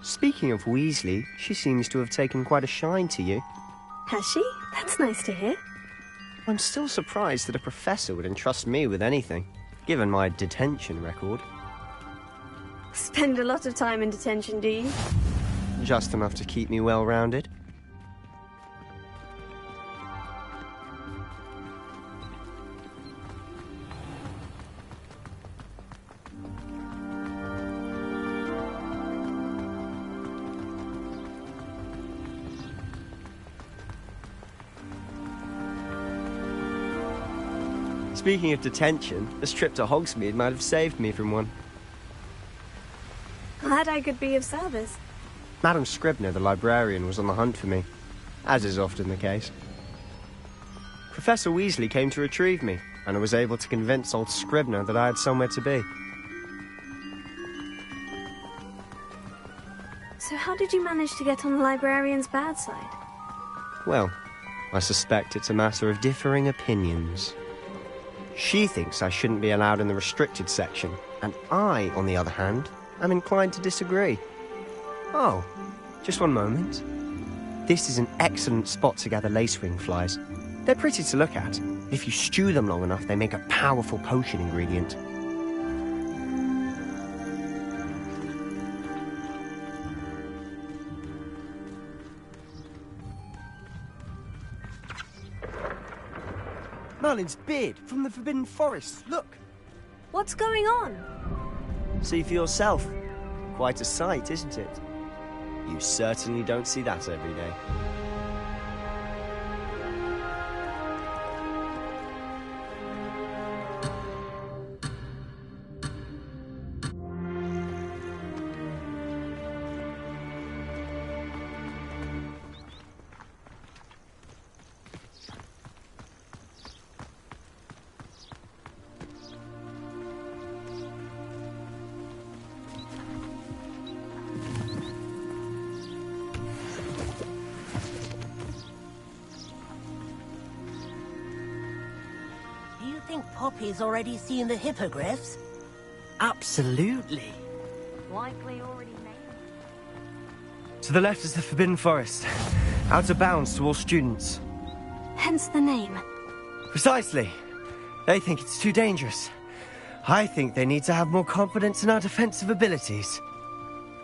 Speaking of Weasley, she seems to have taken quite a shine to you. Has she? That's nice to hear. I'm still surprised that a professor would entrust me with anything, given my detention record. Spend a lot of time in detention, do you? Just enough to keep me well-rounded. Speaking of detention, this trip to Hogsmeade might have saved me from one. Glad I could be of service. Madam Scribner, the librarian, was on the hunt for me, as is often the case. Professor Weasley came to retrieve me, and I was able to convince old Scribner that I had somewhere to be. So how did you manage to get on the librarian's bad side? Well, I suspect it's a matter of differing opinions. She thinks I shouldn't be allowed in the restricted section, and I, on the other hand, am inclined to disagree. Oh, just one moment. This is an excellent spot to gather lacewing flies. They're pretty to look at. If you stew them long enough, they make a powerful potion ingredient. Merlin's beard from the Forbidden Forest. Look. What's going on? See for yourself. Quite a sight, isn't it? You certainly don't see that every day. Poppy's already seen the hippogriffs? Absolutely. Likely already made. To the left is the Forbidden Forest. Out of bounds to all students. Hence the name. Precisely. They think it's too dangerous. I think they need to have more confidence in our defensive abilities.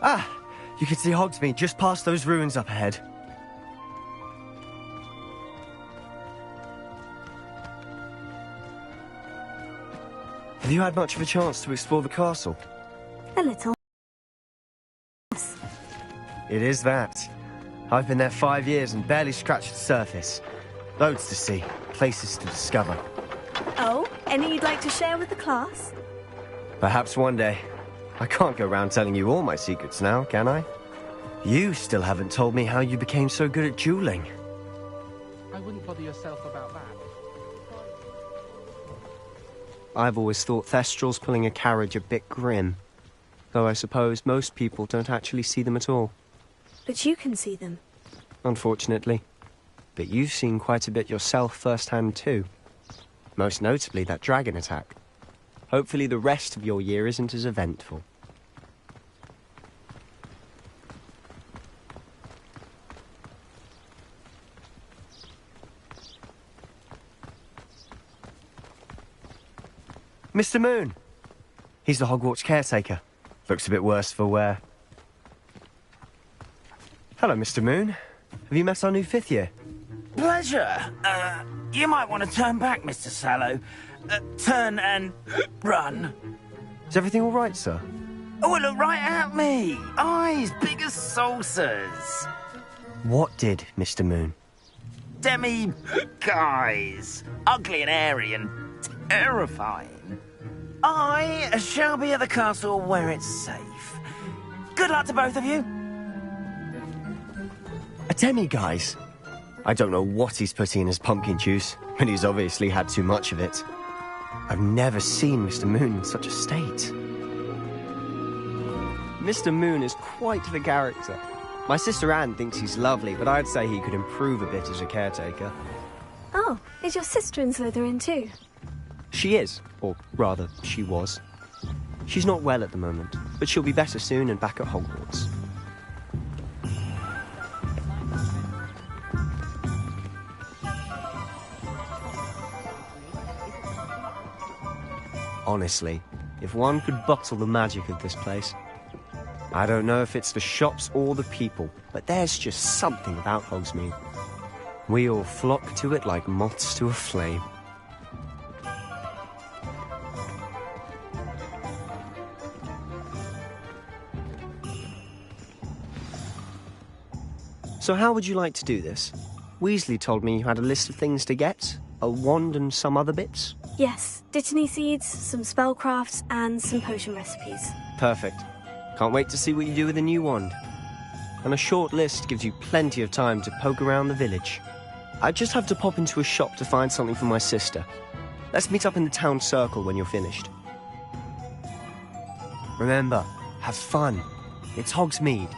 Ah, you can see Hogsmeade just past those ruins up ahead. Have you had much of a chance to explore the castle? A little. It is that. I've been there 5 years and barely scratched the surface. Loads to see, places to discover. Oh, any you'd like to share with the class? Perhaps one day. I can't go around telling you all my secrets now, can I? You still haven't told me how you became so good at dueling. I wouldn't bother yourself about that. I've always thought Thestrals pulling a carriage a bit grim. Though I suppose most people don't actually see them at all. But you can see them. Unfortunately. But you've seen quite a bit yourself firsthand too. Most notably that dragon attack. Hopefully the rest of your year isn't as eventful. Mr. Moon. He's the Hogwarts caretaker. Looks a bit worse for wear. Hello, Mr. Moon. Have you met our new 5th year? Pleasure. You might want to turn back, Mr. Sallow. Turn and run. Is everything all right, sir? Oh, look right at me. Eyes big as saucers. What did, Mr. Moon? Demi, guys, ugly and airy and terrifying. I shall be at the castle where it's safe. Good luck to both of you. A demi-guise? I don't know what he's putting in his pumpkin juice, but he's obviously had too much of it. I've never seen Mr. Moon in such a state. Mr. Moon is quite the character. My sister Anne thinks he's lovely, but I'd say he could improve a bit as a caretaker. Oh, is your sister in Slytherin too? She is, or rather, she was. She's not well at the moment, but she'll be better soon and back at Hogwarts. Honestly, if one could bottle the magic of this place. I don't know if it's the shops or the people, but there's just something about Hogsmeade. We all flock to it like moths to a flame. So how would you like to do this? Weasley told me you had a list of things to get, a wand and some other bits. Yes, Dittany seeds, some spellcrafts, and some potion recipes. Perfect. Can't wait to see what you do with the new wand. And a short list gives you plenty of time to poke around the village. I just have to pop into a shop to find something for my sister. Let's meet up in the town circle when you're finished. Remember, have fun. It's Hogsmeade.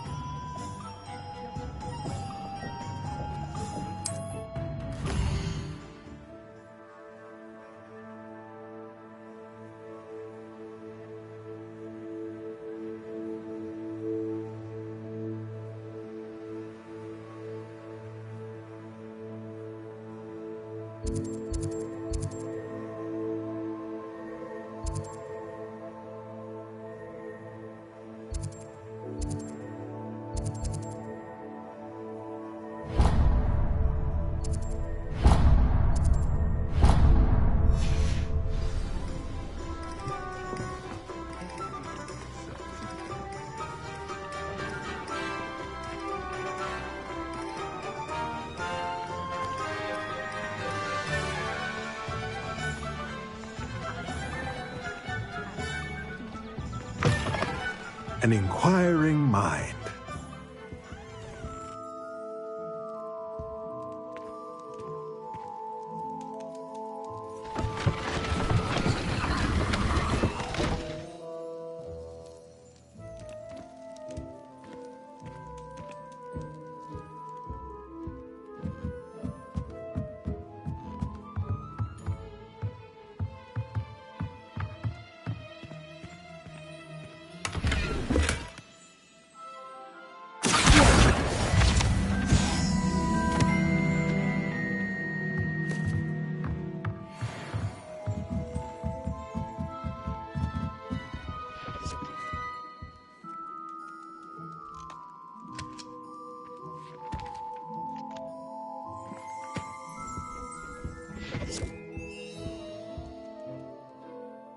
An inquiring mind.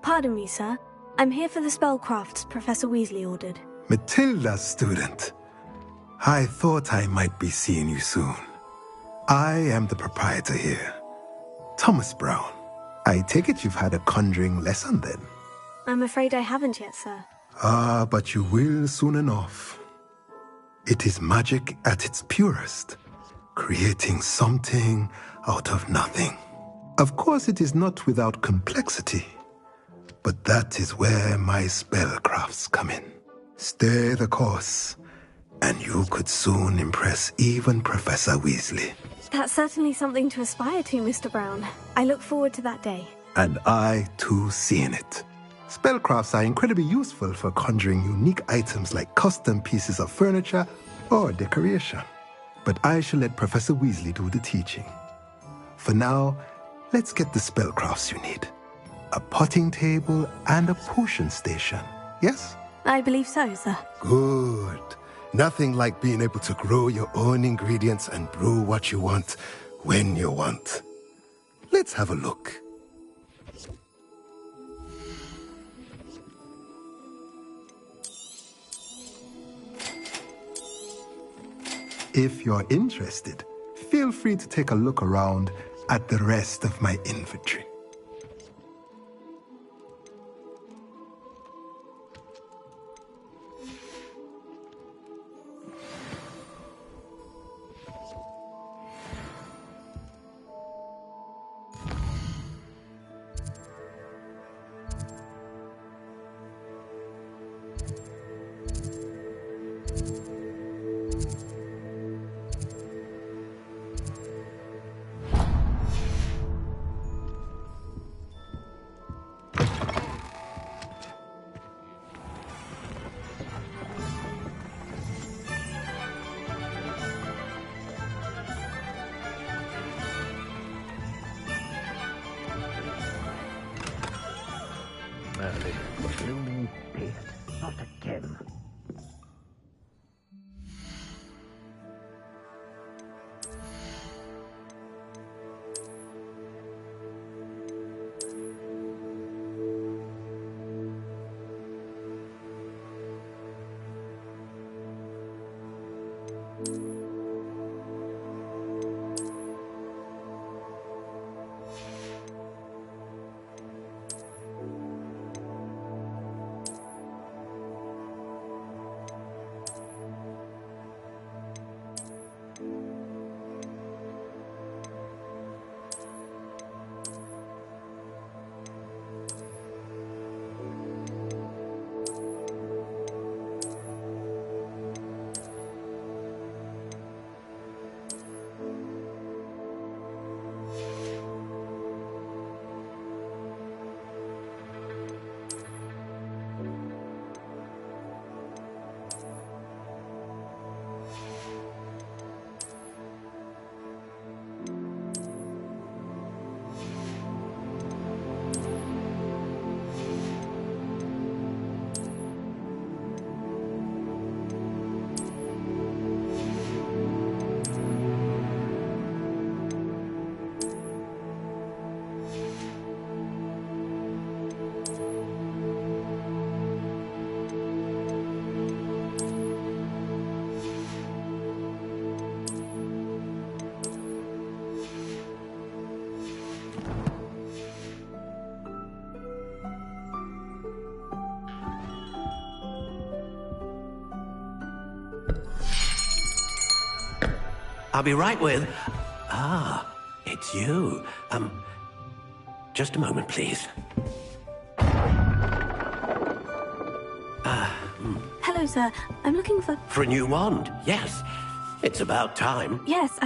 Pardon me, sir. I'm here for the spellcrafts Professor Weasley ordered. Matilda, student. I thought I might be seeing you soon. I am the proprietor here, Thomas Brown. I take it you've had a conjuring lesson then? I'm afraid I haven't yet, sir. Ah, but you will soon enough. It is magic at its purest, creating something out of nothing. Of course, it is not without complexity, but that is where my spellcrafts come in. Stay the course, and you could soon impress even Professor Weasley. That's certainly something to aspire to, Mr. Brown. I look forward to that day. And I, too, seeing it. Spellcrafts are incredibly useful for conjuring unique items like custom pieces of furniture or decoration. But I shall let Professor Weasley do the teaching. For now, let's get the spellcrafts you need. A potting table and a potion station, yes? I believe so, sir. Good. Nothing like being able to grow your own ingredients and brew what you want when you want. Let's have a look. If you're interested, feel free to take a look around at the rest of my inventory. Blooming beast, not again. I'll be right with... Ah, it's you. Just a moment, please. Hello, sir. I'm looking for... For a new wand, yes. It's about time. Yes,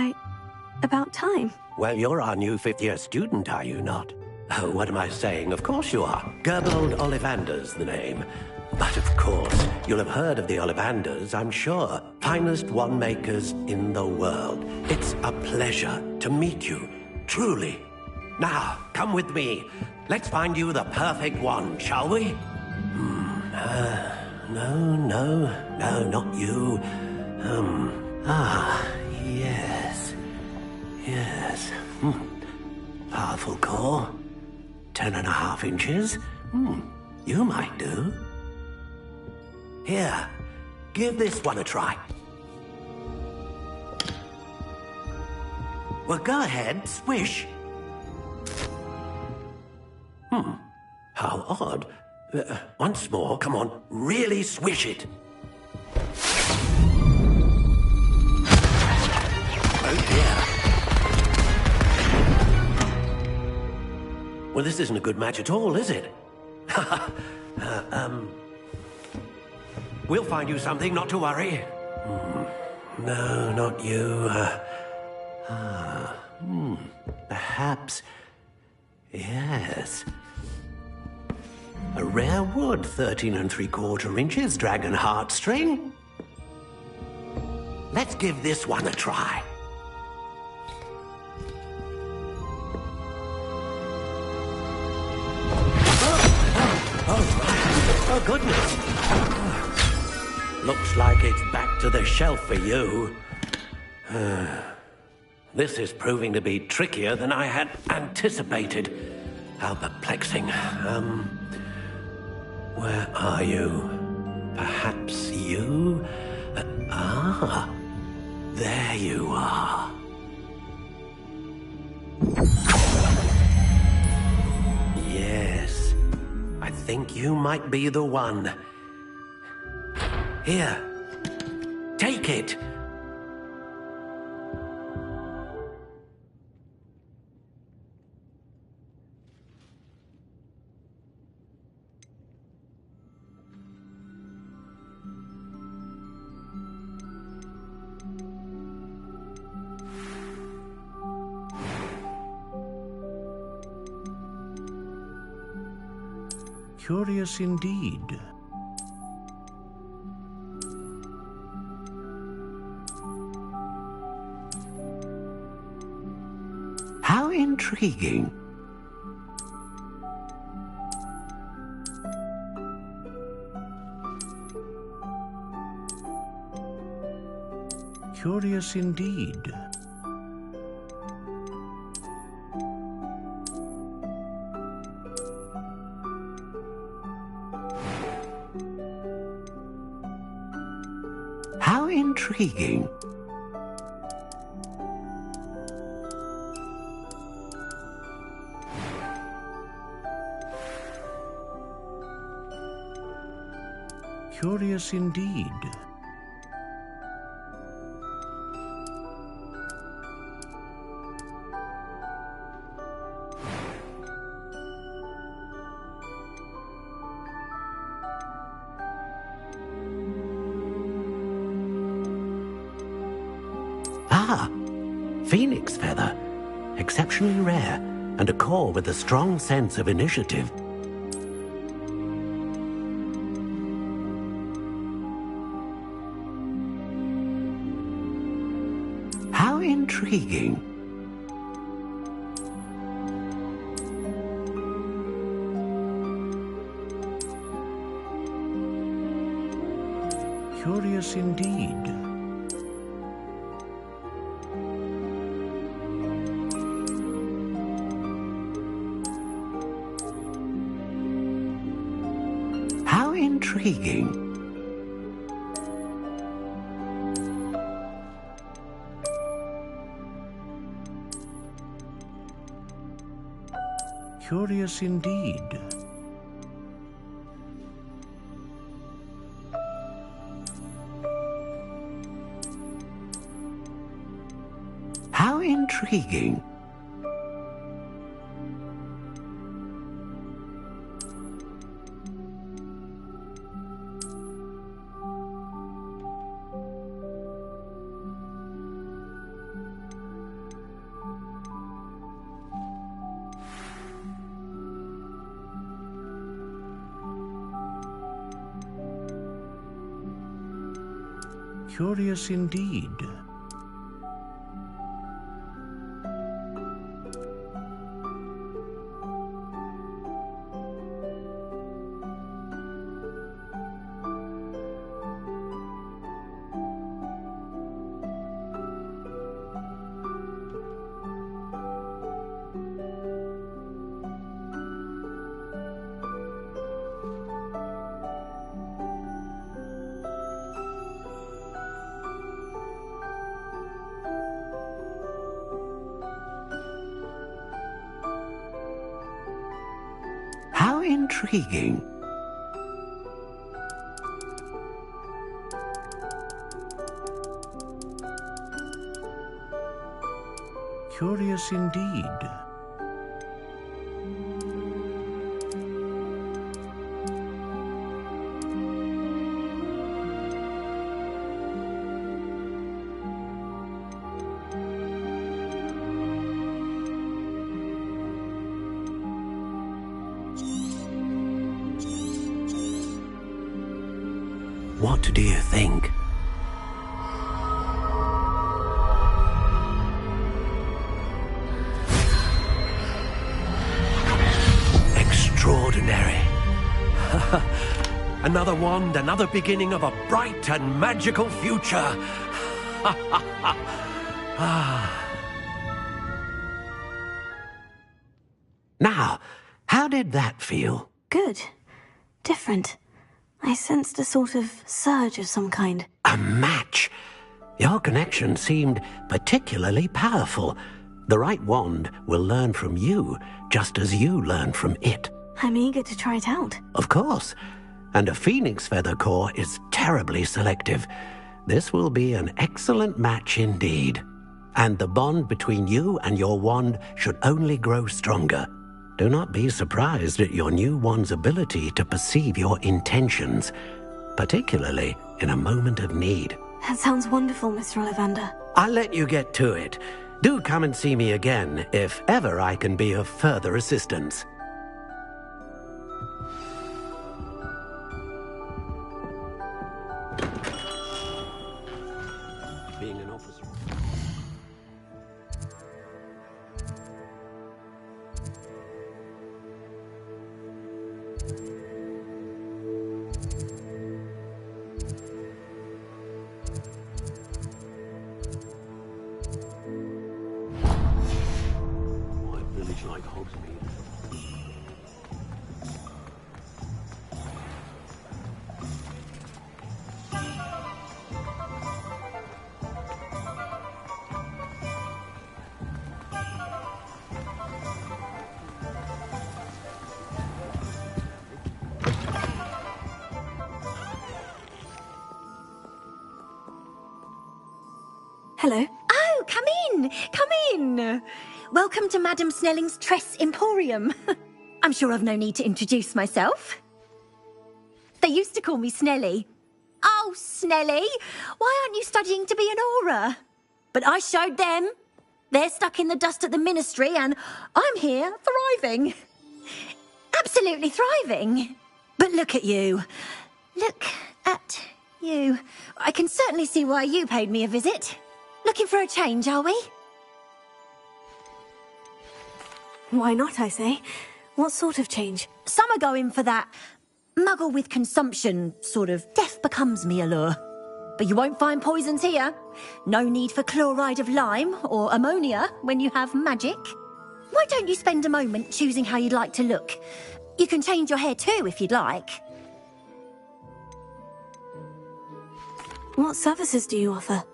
about time. Well, you're our new fifth-year student, are you not? Oh, what am I saying? Of course you are. Gerbold Ollivander's the name. But of course, you'll have heard of the Ollivanders, I'm sure. Finest wand makers in the world. It's a pleasure to meet you, truly. Now, come with me. Let's find you the perfect wand, shall we? No, not you. Yes. Powerful core. 10.5 inches. You might do. Here, give this one a try. Well, go ahead, swish. How odd. Once more, come on, really swish it. Oh dear. Well, this isn't a good match at all, is it? We'll find you something, not to worry. No, not you. Perhaps... Yes. A rare wood, 13 3/4 inches, dragon heartstring. Let's give this one a try. Oh, goodness. Looks like it's back to the shelf for you. This is proving to be trickier than I had anticipated. How perplexing. Where are you? Perhaps you? There you are. Yes, I think you might be the one. Here, take it. Curious indeed. How intriguing. Curious indeed. How intriguing. Curious indeed. Ah, Phoenix Feather. Exceptionally rare, and a core with a strong sense of initiative. How intriguing. Curious indeed. How intriguing. Curious indeed. How intriguing. Curious indeed. How intriguing. Curious indeed. What do you think? Extraordinary. Another wand, another beginning of a bright and magical future. Now, how did that feel? Good. Different. I sensed a sort of surge of some kind. A match. Your connection seemed particularly powerful. The right wand will learn from you, just as you learn from it. I'm eager to try it out. Of course. And a phoenix feather core is terribly selective. This will be an excellent match indeed. And the bond between you and your wand should only grow stronger. Do not be surprised at your new wand's ability to perceive your intentions, particularly in a moment of need. That sounds wonderful, Mr. Ollivander. I'll let you get to it. Do come and see me again if ever I can be of further assistance. Being an officer. Like Hogsmeade. Hello. Oh, come in! Come in! Welcome to Madame Snelling's Tress Emporium. I'm sure I've no need to introduce myself. They used to call me Snelly. Oh, Snelly, why aren't you studying to be an Auror? But I showed them. They're stuck in the dust at the Ministry, and I'm here, thriving. Absolutely thriving. But look at you. Look at you. I can certainly see why you paid me a visit. Looking for a change, are we? Why not, I say? What sort of change? Some are going for that muggle with consumption, sort of death becomes me allure. But you won't find poisons here. No need for chloride of lime or ammonia when you have magic. Why don't you spend a moment choosing how you'd like to look? You can change your hair too if you'd like. What services do you offer?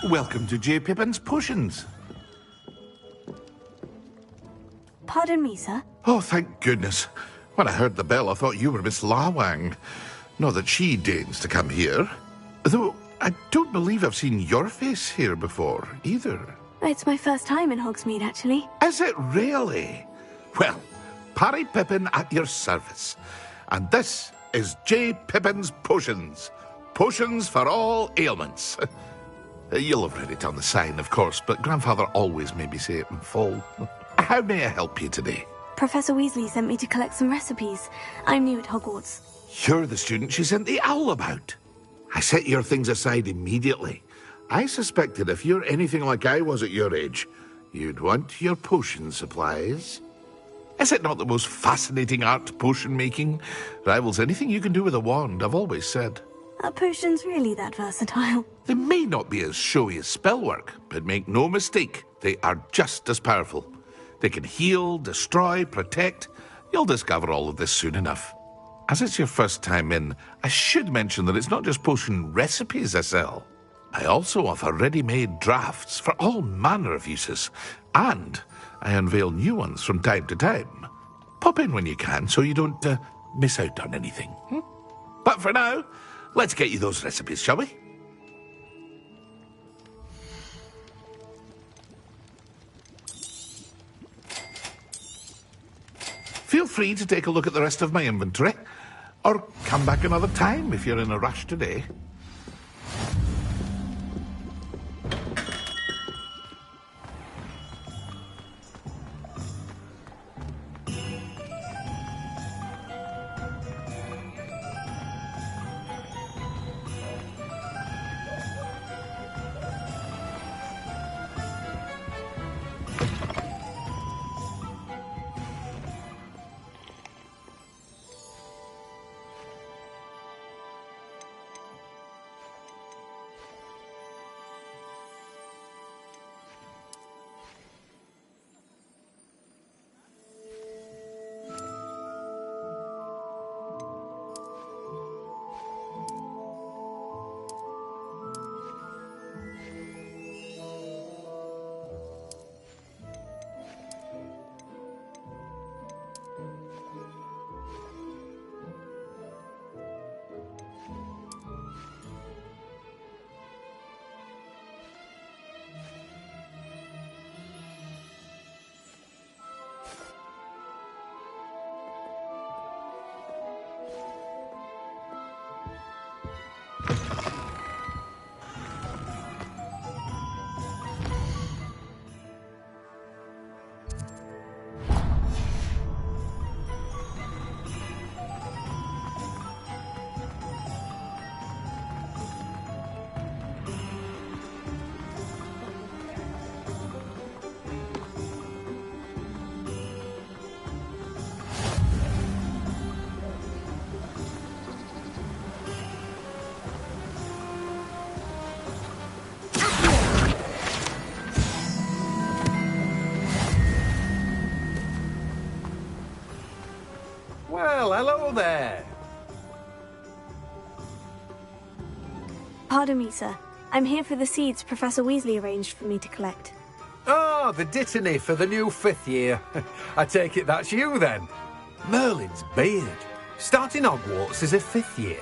Welcome to J. Pippin's Potions. Pardon me, sir. Oh, thank goodness. When I heard the bell, I thought you were Miss Lawang. Not that she deigns to come here. Though, I don't believe I've seen your face here before, either. It's my first time in Hogsmeade, actually. Is it really? Well, Parry Pippin at your service. And this is J. Pippin's Potions. Potions for all ailments. You'll have read it on the sign, of course, but Grandfather always made me say it in full. How may I help you today? Professor Weasley sent me to collect some recipes. I'm new at Hogwarts. You're the student she sent the owl about. I set your things aside immediately. I suspected if you're anything like I was at your age, you'd want your potion supplies. Is it not the most fascinating art, potion making? Rivals anything you can do with a wand, I've always said. Are potions really that versatile? They may not be as showy as spellwork, but make no mistake, they are just as powerful. They can heal, destroy, protect. You'll discover all of this soon enough. As it's your first time in, I should mention that it's not just potion recipes I sell. I also offer ready-made drafts for all manner of uses, and I unveil new ones from time to time. Pop in when you can so you don't miss out on anything. But for now, let's get you those recipes, shall we? Feel free to take a look at the rest of my inventory, or come back another time if you're in a rush today. Well, hello there. Pardon me, sir. I'm here for the seeds Professor Weasley arranged for me to collect. Ah, the Dittany for the new 5th year. I take it that's you, then. Merlin's beard. Starting Hogwarts as a 5th year.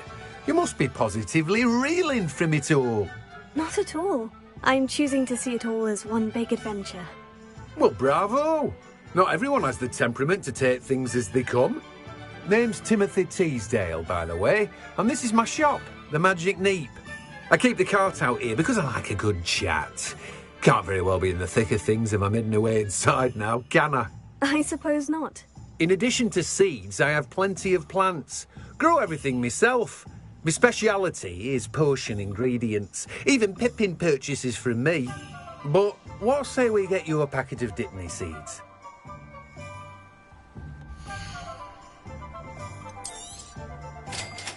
You must be positively reeling from it all. Not at all. I'm choosing to see it all as one big adventure. Well, bravo. Not everyone has the temperament to take things as they come. Name's Timothy Teasdale, by the way, and this is my shop, the Magic Neep. I keep the cart out here because I like a good chat. Can't very well be in the thick of things if I'm hidden away inside now, can I? I suppose not. In addition to seeds, I have plenty of plants. Grow everything myself. My speciality is potion ingredients. Even Pippin purchases from me. But what say we get you a packet of Dittany seeds?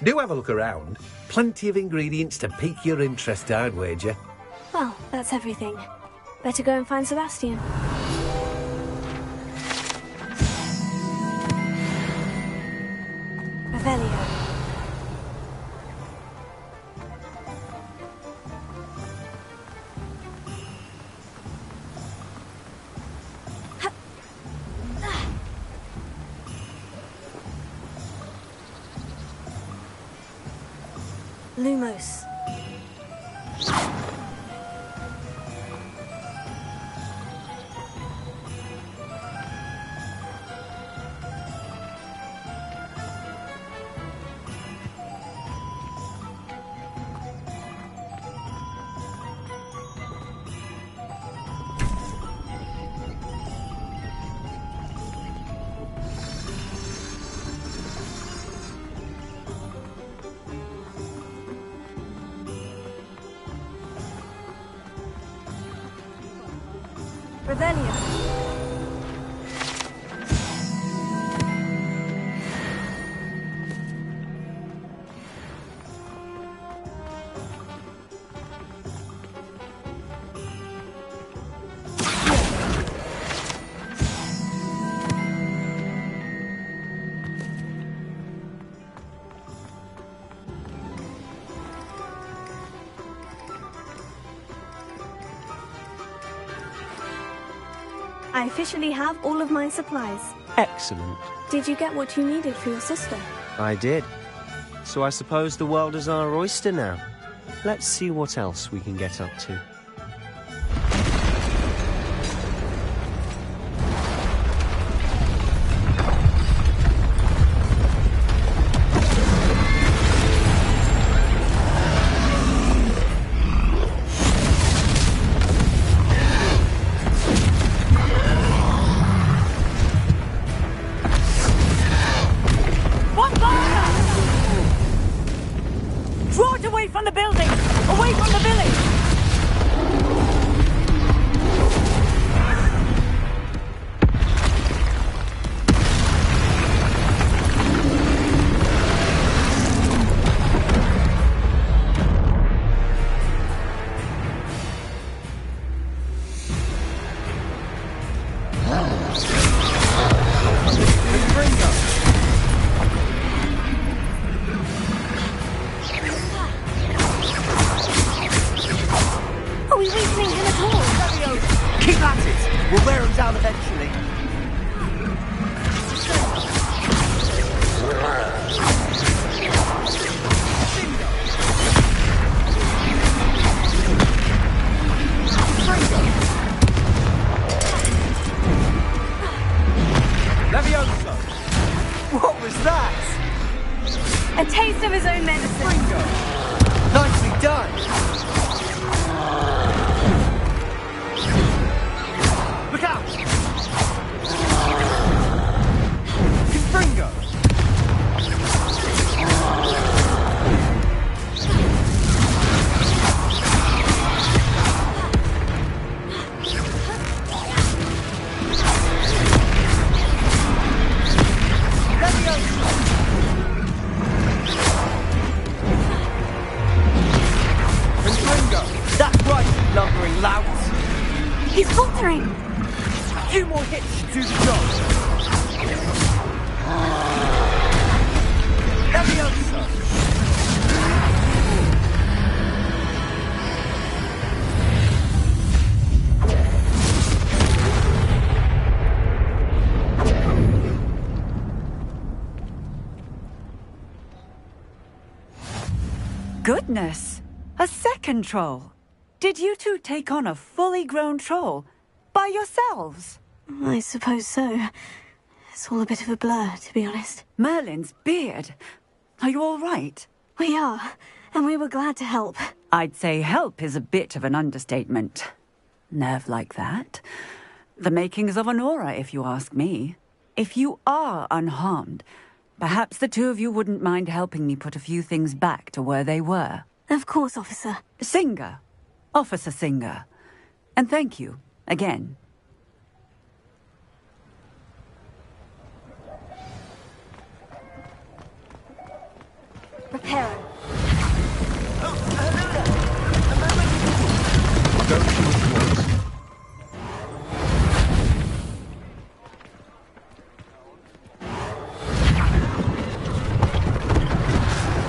Do have a look around. Plenty of ingredients to pique your interest, I'd wager. Well, that's everything. Better go and find Sebastian. Revelio. Lumos. Revelio. I officially have all of my supplies. Excellent. Did you get what you needed for your sister? I did. So I suppose the world is our oyster now. Let's see what else we can get up to. Goodness! A second troll! Did you two take on a fully grown troll? By yourselves? I suppose so. It's all a bit of a blur, to be honest. Merlin's beard. Are you all right? We are, and we were glad to help. I'd say help is a bit of an understatement. Nerve like that. The makings of an aura, if you ask me. If you are unharmed, perhaps the two of you wouldn't mind helping me put a few things back to where they were. Of course, officer. Singer. Officer Singer. And thank you, again. Reparo.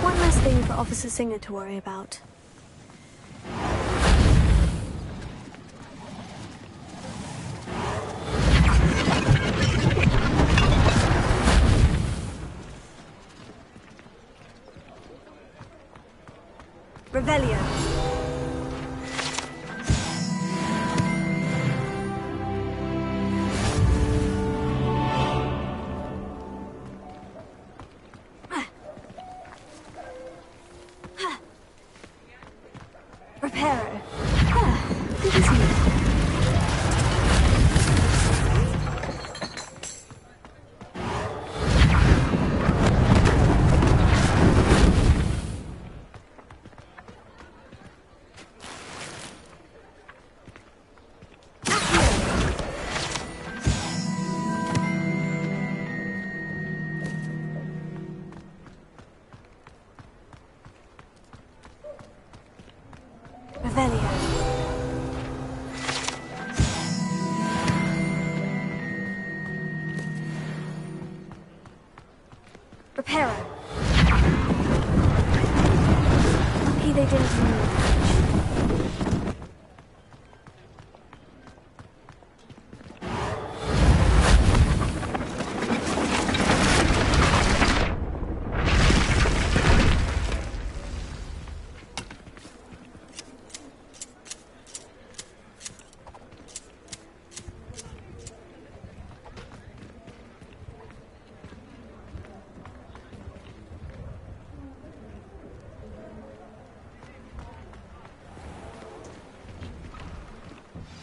One less thing for Officer Singer to worry about. Revelio. Reparo. Good to see you. Revelio. Reparo. Lucky they didn't move.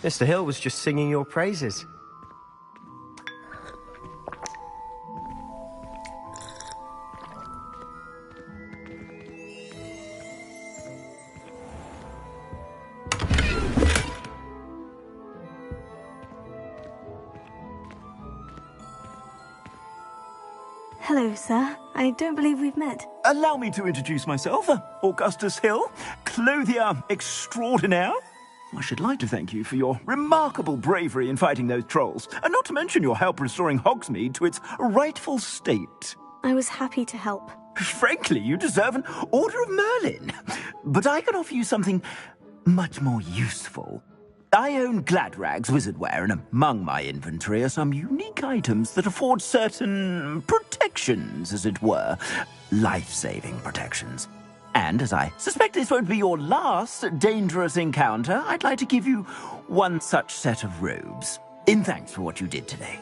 Mr. Hill was just singing your praises. Hello, sir. I don't believe we've met. Allow me to introduce myself. Augustus Hill, clothier extraordinaire. I should like to thank you for your remarkable bravery in fighting those trolls, and not to mention your help restoring Hogsmeade to its rightful state. I was happy to help. Frankly, you deserve an Order of Merlin. But I can offer you something much more useful. I own Gladrag's wizardware, and among my inventory are some unique items that afford certain protections, as it were. Life-saving protections. And as I suspect this won't be your last dangerous encounter, I'd like to give you one such set of robes, in thanks for what you did today.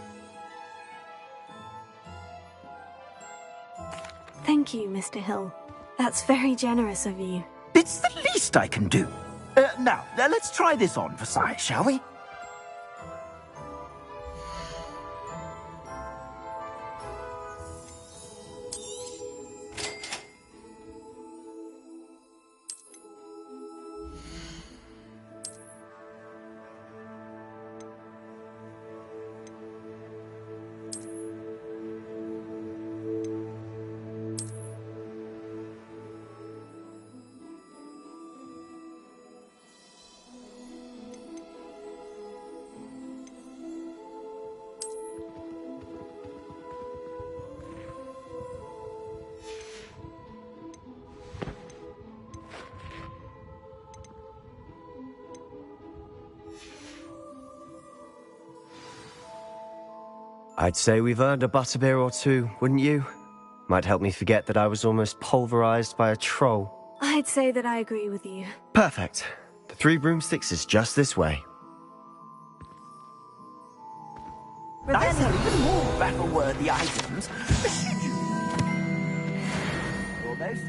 Thank you, Mr. Hill. That's very generous of you. It's the least I can do. Now, let's try this on for size, shall we? I'd say we've earned a butterbeer or two, wouldn't you? Might help me forget that I was almost pulverized by a troll. I'd say that I agree with you. Perfect. The Three Broomsticks is just this way. I sell even more battle-worthy items. Should you? Almost.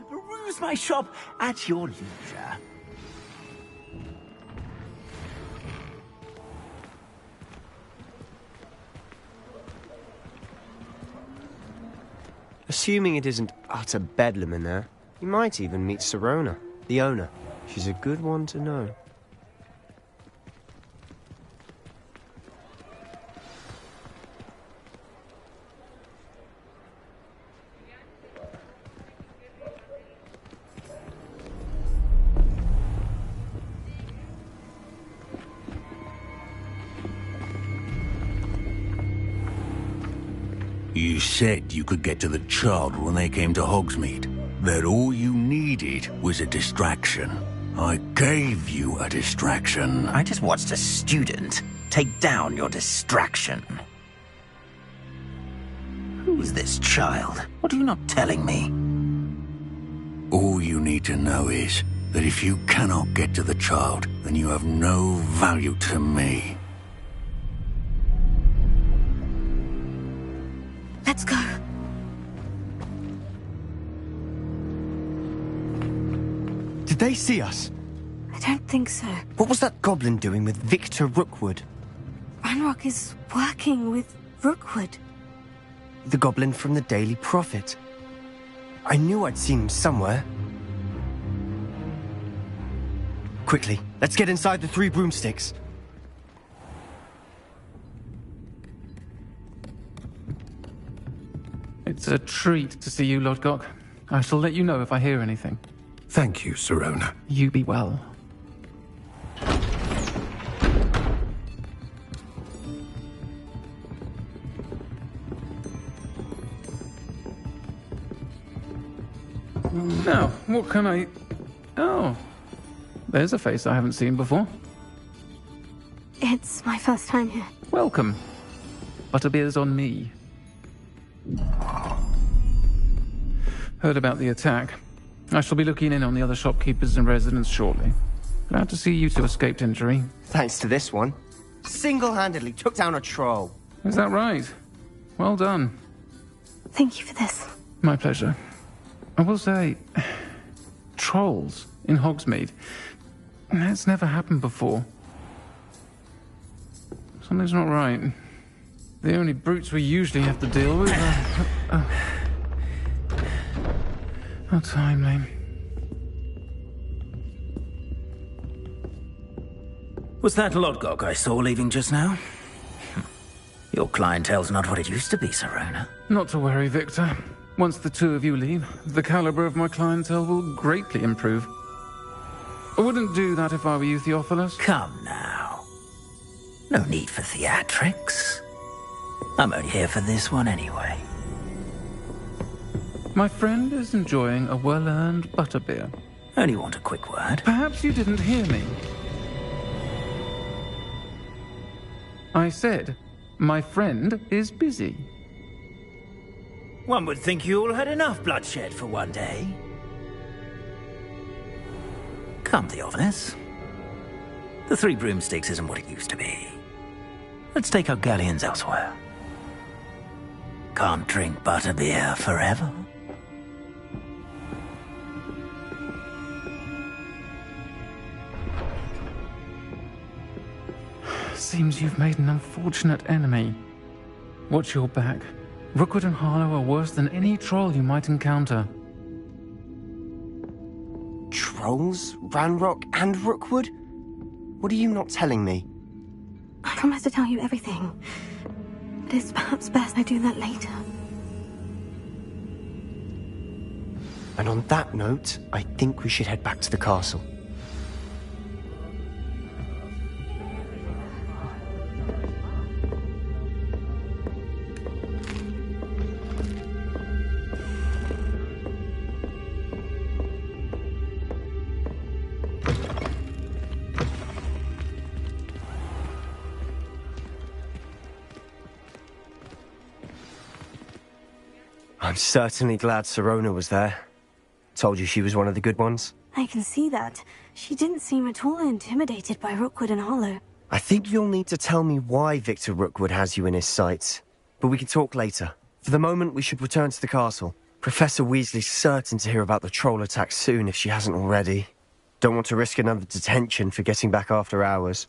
Peruse my shop at your leisure. Assuming it isn't utter bedlam in there, you might even meet Sirona, the owner. She's a good one to know. You said you could get to the child when they came to Hogsmeade. That all you needed was a distraction. I gave you a distraction. I just watched a student take down your distraction. Who's this child? What are you not telling me? All you need to know is, that if you cannot get to the child, then you have no value to me. Let's go. Did they see us? I don't think so. What was that goblin doing with Victor Rookwood? Ranrock is working with Rookwood. The goblin from the Daily Prophet. I knew I'd seen him somewhere. Quickly, let's get inside the 3 broomsticks. It's a treat to see you, Lodgok. I shall let you know if I hear anything. Thank you, Sirona. You be well. Now, what can I... Oh, there's a face I haven't seen before. It's my first time here. Welcome. Butterbeer's on me. Heard about the attack. I shall be looking in on the other shopkeepers and residents shortly. Glad to see you two escaped injury. Thanks to this one. Single-handedly took down a troll. Is that right? Well done. Thank you for this. My pleasure. I will say, trolls in Hogsmeade. That's never happened before. Something's not right. The only brutes we usually have to deal with are... How timely. Was that Lodgok I saw leaving just now? Your clientele's not what it used to be, Sirona. Not to worry, Victor. Once the 2 of you leave, the caliber of my clientele will greatly improve. I wouldn't do that if I were you, Theophilus. Come now. No need for theatrics. I'm only here for this one anyway. My friend is enjoying a well-earned butterbeer. Only want a quick word. Perhaps you didn't hear me. I said, my friend is busy. One would think you all had enough bloodshed for one day. Come, Theophilus. The 3 broomsticks isn't what it used to be. Let's take our galleons elsewhere. Can't drink butterbeer forever. Seems you've made an unfortunate enemy. Watch your back. Rookwood and Harlow are worse than any troll you might encounter. Trolls? Ranrock and Rookwood? What are you not telling me? I promise to tell you everything. But it's perhaps best I do that later. And on that note, I think we should head back to the castle. I'm certainly glad Sirona was there. Told you she was one of the good ones. I can see that. She didn't seem at all intimidated by Rookwood and Harlow. I think you'll need to tell me why Victor Rookwood has you in his sights. But we can talk later. For the moment, we should return to the castle. Professor Weasley's certain to hear about the troll attack soon if she hasn't already. Don't want to risk another detention for getting back after hours.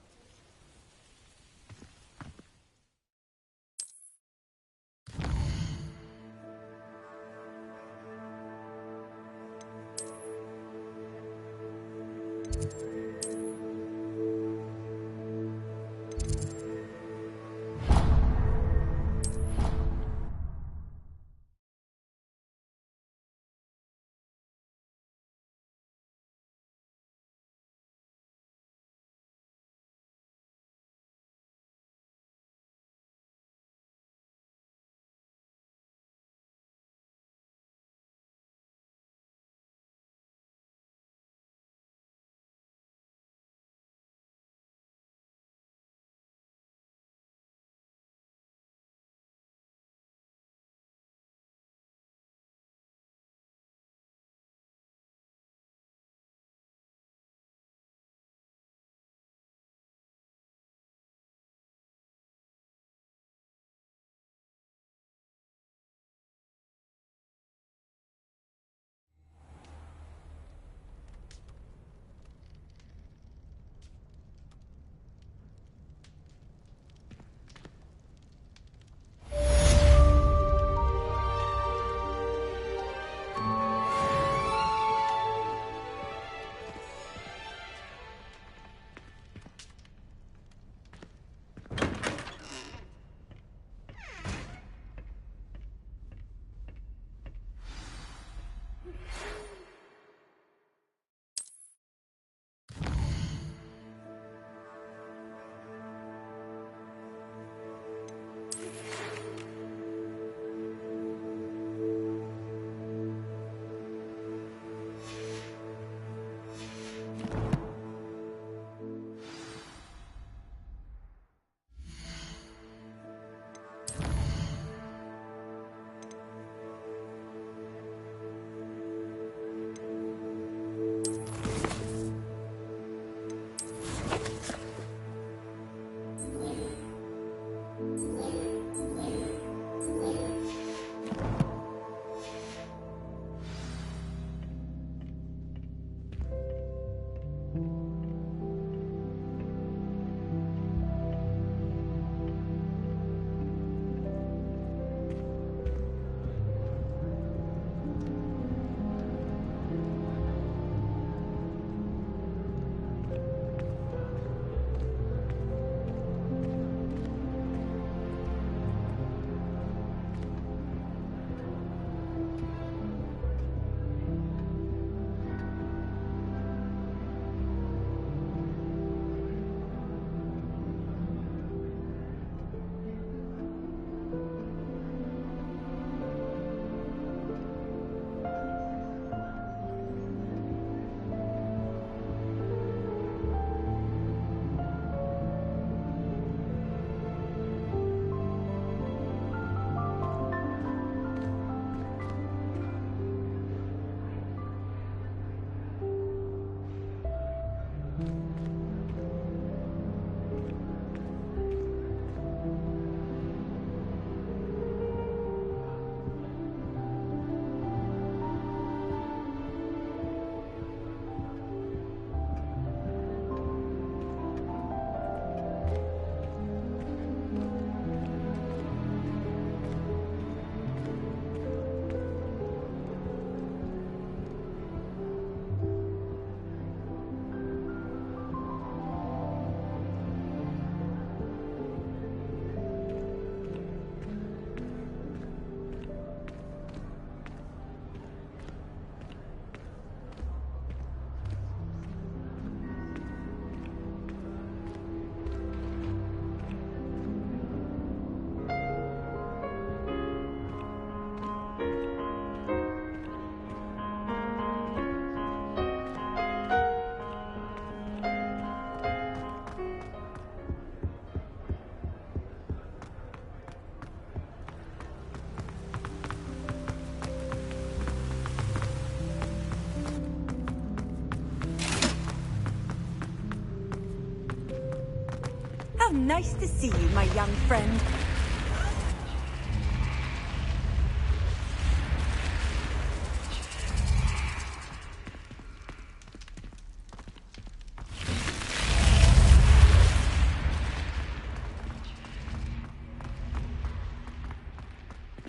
Nice to see you, my young friend.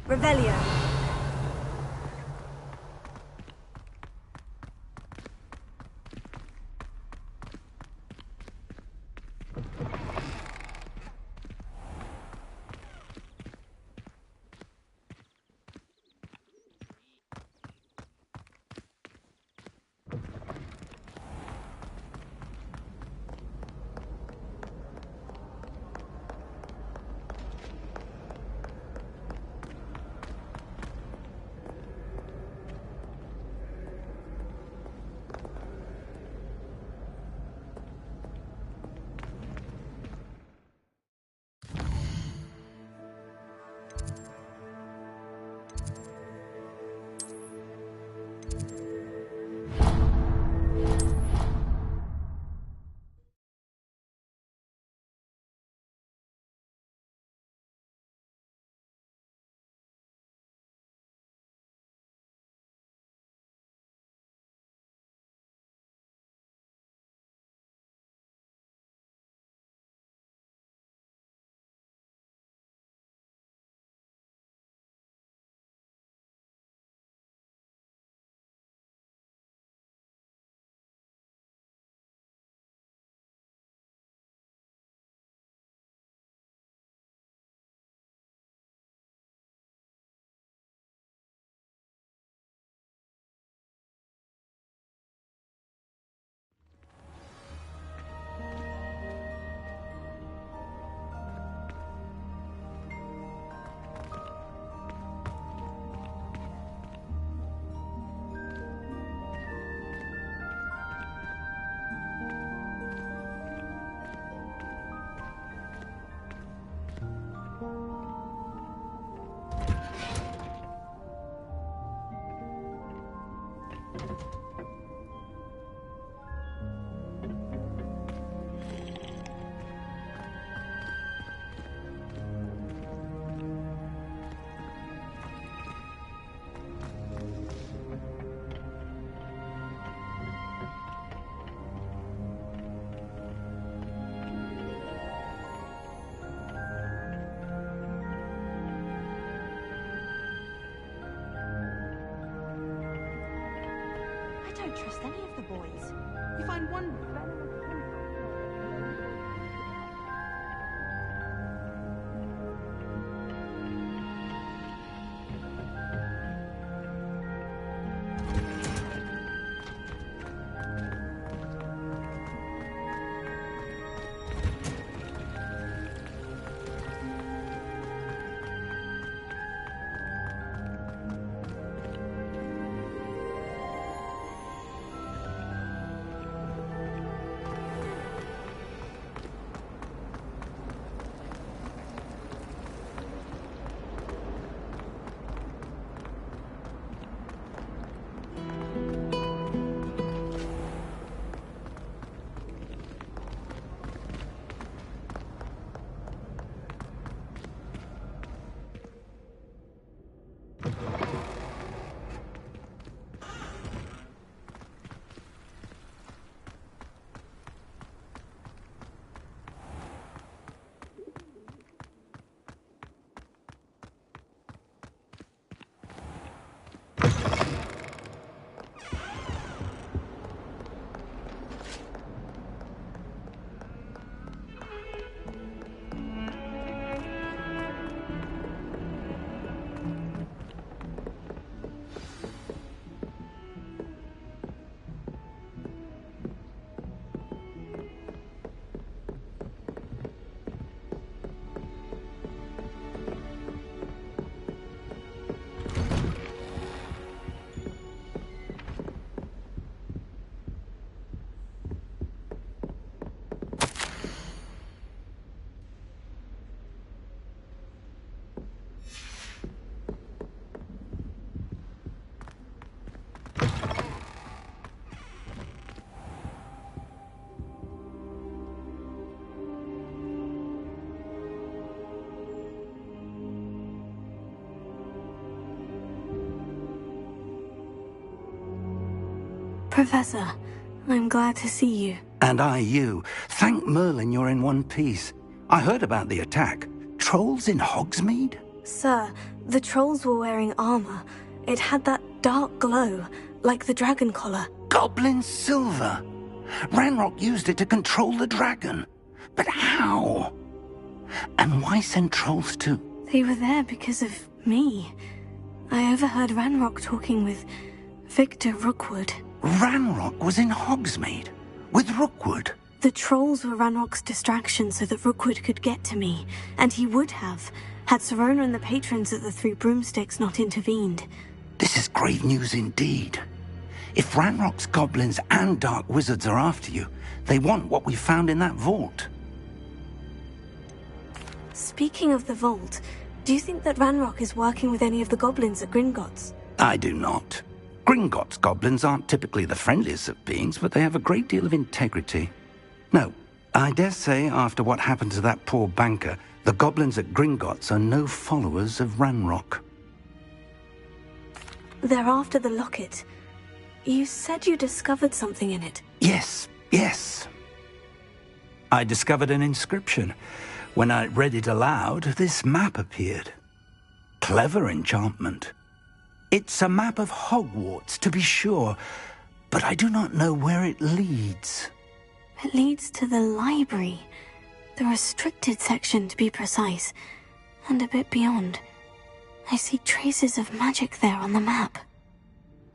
Revelio. I don't trust any of the boys. You find one Professor, I'm glad to see you. And I you. Thank Merlin you're in one piece. I heard about the attack. Trolls in Hogsmeade? Sir, the trolls were wearing armor. It had that dark glow, like the dragon collar. Goblin silver! Ranrock used it to control the dragon. But how? And why send trolls too? They were there because of me. I overheard Ranrock talking with Victor Rookwood. Ranrock was in Hogsmeade? With Rookwood? The trolls were Ranrock's distraction so that Rookwood could get to me, and he would have, had Sirona and the patrons at the Three Broomsticks not intervened. This is grave news indeed. If Ranrock's goblins and dark wizards are after you, they want what we found in that vault. Speaking of the vault, do you think that Ranrock is working with any of the goblins at Gringotts? I do not. Gringotts goblins aren't typically the friendliest of beings, but they have a great deal of integrity. No, I dare say after what happened to that poor banker, the goblins at Gringotts are no followers of Ranrock. They're after the locket. You said you discovered something in it. Yes. I discovered an inscription. When I read it aloud, this map appeared. Clever enchantment. It's a map of Hogwarts, to be sure, but I do not know where it leads. It leads to the library. The restricted section, to be precise. And a bit beyond. I see traces of magic there on the map.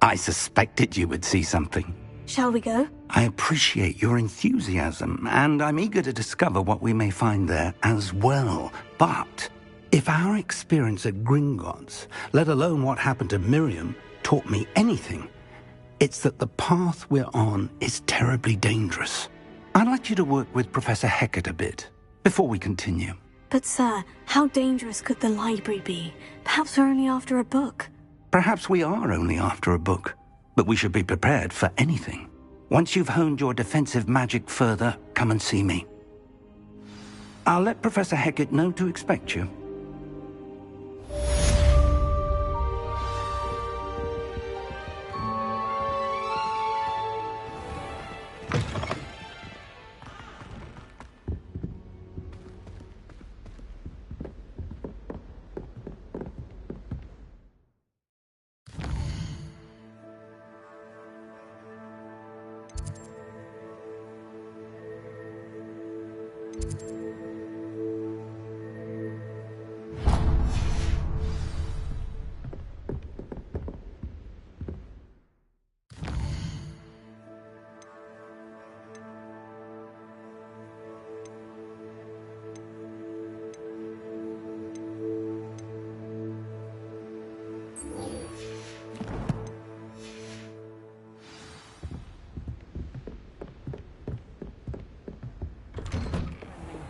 I suspected you would see something. Shall we go? I appreciate your enthusiasm, and I'm eager to discover what we may find there as well. But if our experience at Gringotts, let alone what happened to Miriam, taught me anything, it's that the path we're on is terribly dangerous. I'd like you to work with Professor Hecat a bit, before we continue. But sir, how dangerous could the library be? Perhaps we're only after a book. Perhaps we are only after a book, but we should be prepared for anything. Once you've honed your defensive magic further, come and see me. I'll let Professor Hecat know to expect you.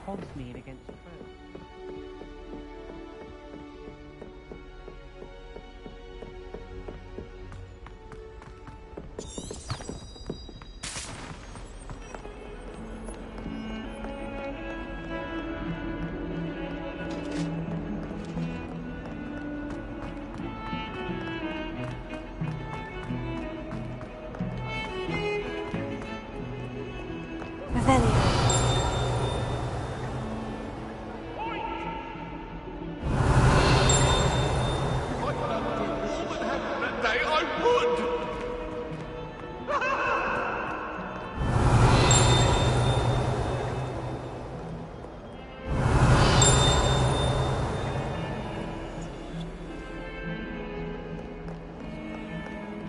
Hogsmeade against Crow. Revelio.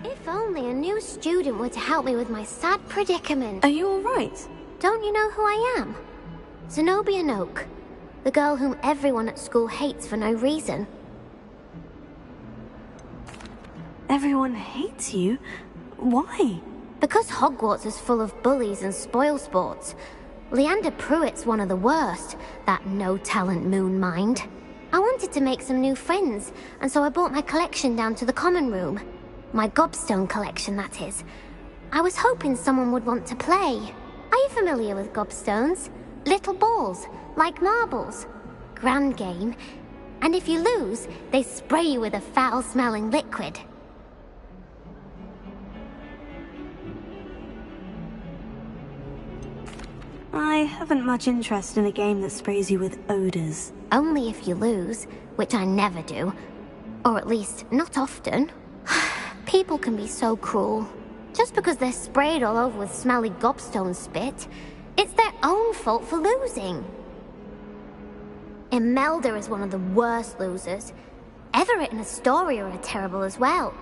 If only a new student were to help me with my sad predicament. Are you all right? Don't you know who I am? Zenobia Noak, the girl whom everyone at school hates for no reason. Everyone hates you? Why? Because Hogwarts is full of bullies and spoilsports. Leander Pruitt's one of the worst, that no-talent moon mind. I wanted to make some new friends, and so I brought my collection down to the common room. My gobstone collection, that is. I was hoping someone would want to play. Are you familiar with gobstones? Little balls, like marbles. Grand game. And if you lose, they spray you with a foul-smelling liquid. I haven't much interest in a game that sprays you with odors. Only if you lose, which I never do. Or at least, not often. People can be so cruel. Just because they're sprayed all over with smelly gobstone spit, it's their own fault for losing. Imelda is one of the worst losers. Everett and Astoria are terrible as well.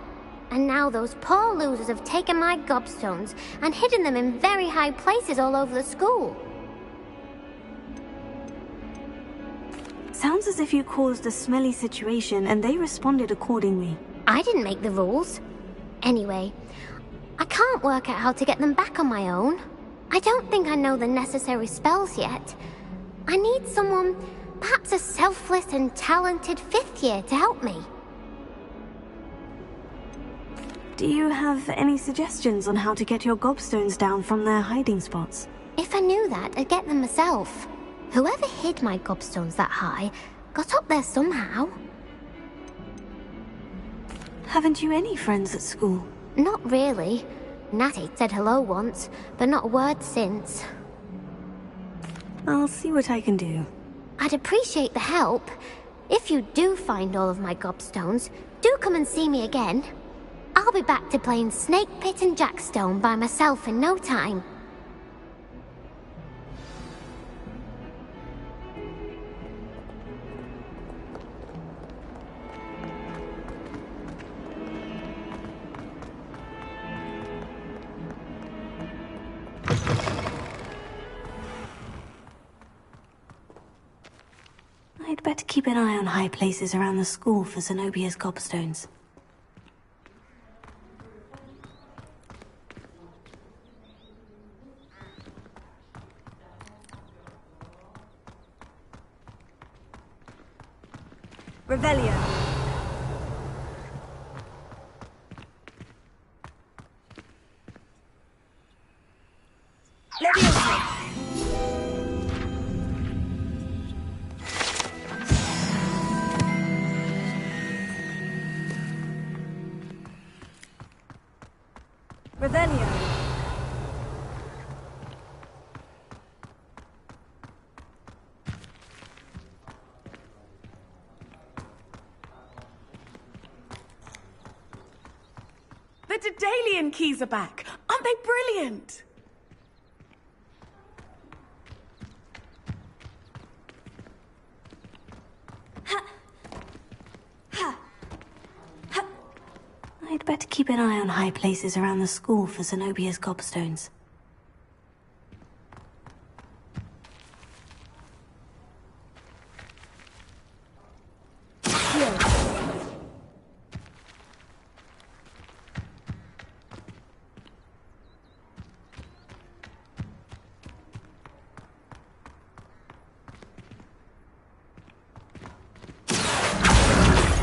And now those poor losers have taken my gobstones and hidden them in very high places all over the school. Sounds as if you caused a smelly situation and they responded accordingly. I didn't make the rules. Anyway, I can't work out how to get them back on my own. I don't think I know the necessary spells yet. I need someone, perhaps a selfless and talented 5th year to help me. Do you have any suggestions on how to get your gobstones down from their hiding spots? If I knew that, I'd get them myself. Whoever hid my gobstones that high got up there somehow. Haven't you any friends at school? Not really. Natty said hello once, but not a word since. I'll see what I can do. I'd appreciate the help. If you do find all of my gobstones, do come and see me again. I'll be back to playing Snake Pit and Jackstone by myself in no time. I'd better keep an eye on high places around the school for Zenobia's gobstones. Revelio. Leviosa. Revelio. The Daedalian keys are back. Aren't they brilliant? I'd better keep an eye on high places around the school for Zenobia's gobstones.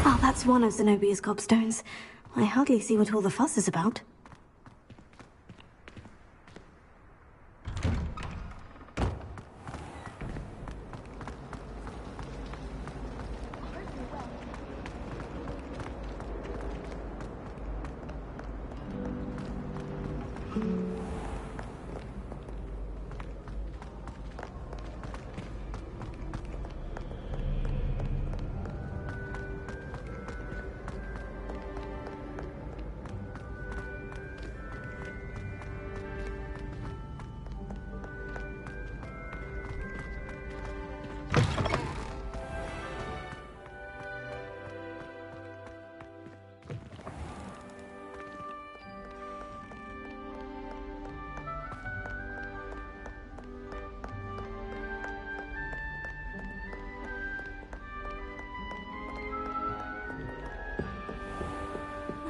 Oh, that's one of Zenobia's gobstones. I hardly see what all the fuss is about.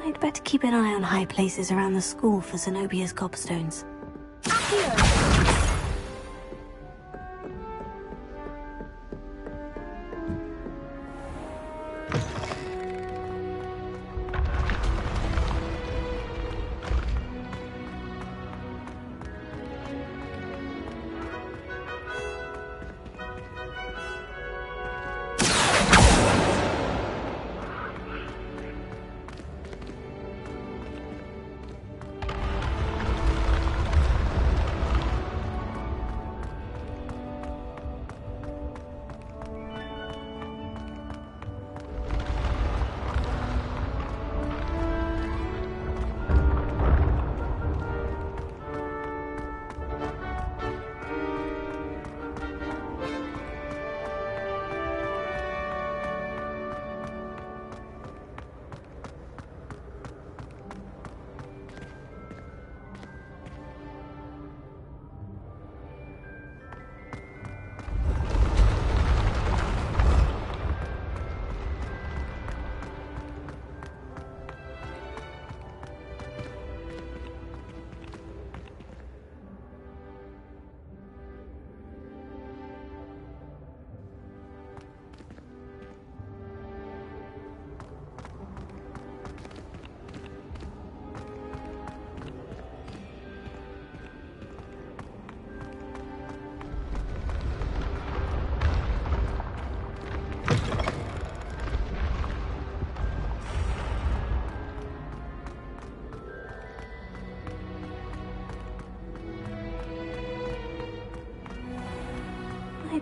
I'd better keep an eye on high places around the school for Zenobia's gobstones.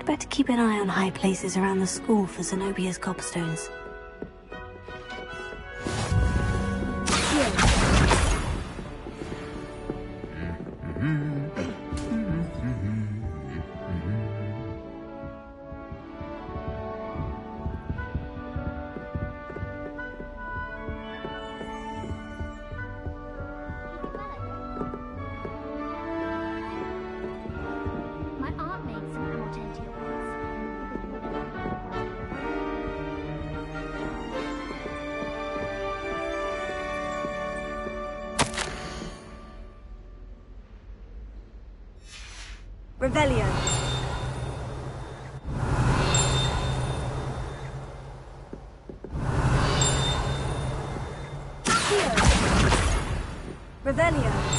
better keep an eye on high places around the school for Zenobia's gobstones. My aunt made some hortensia Revelio. Revelio.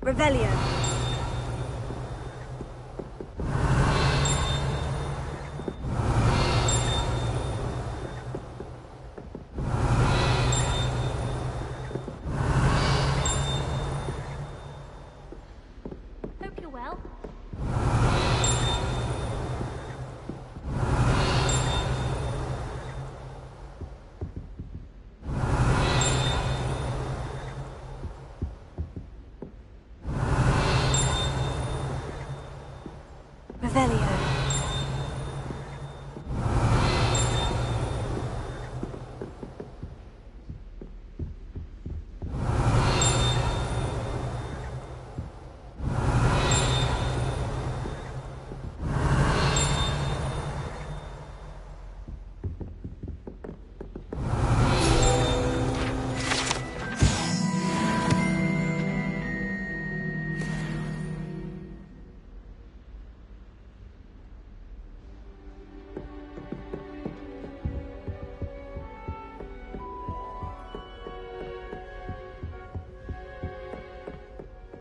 Revelio. Hope you're well. Revelio.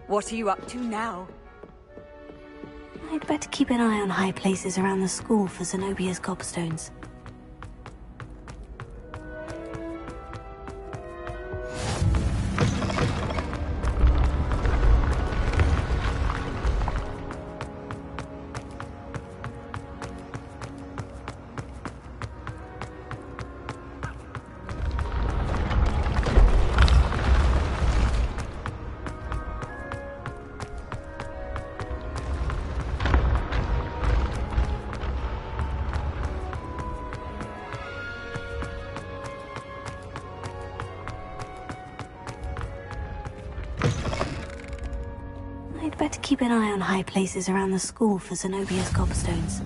What are you up to now? I'd better keep an eye on high places around the school for Zenobia's gobstones. I'd better keep an eye on high places around the school for Zenobia's gobstones.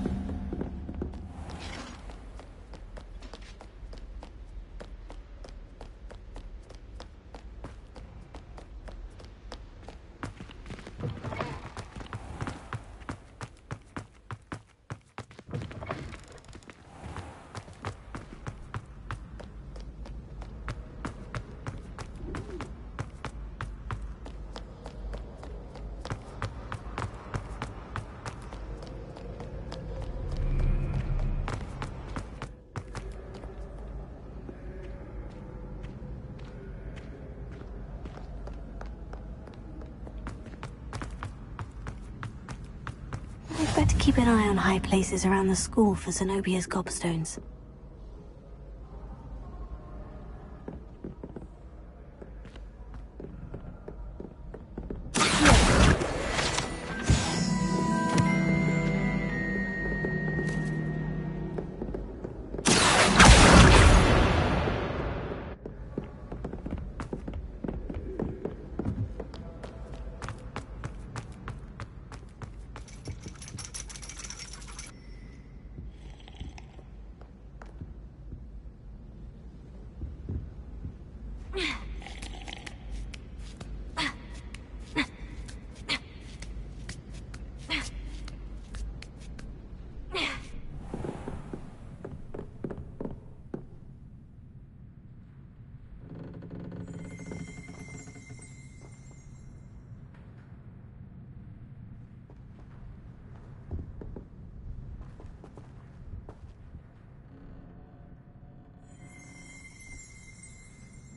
I'd better keep an eye on high places around the school for Zenobia's gobstones.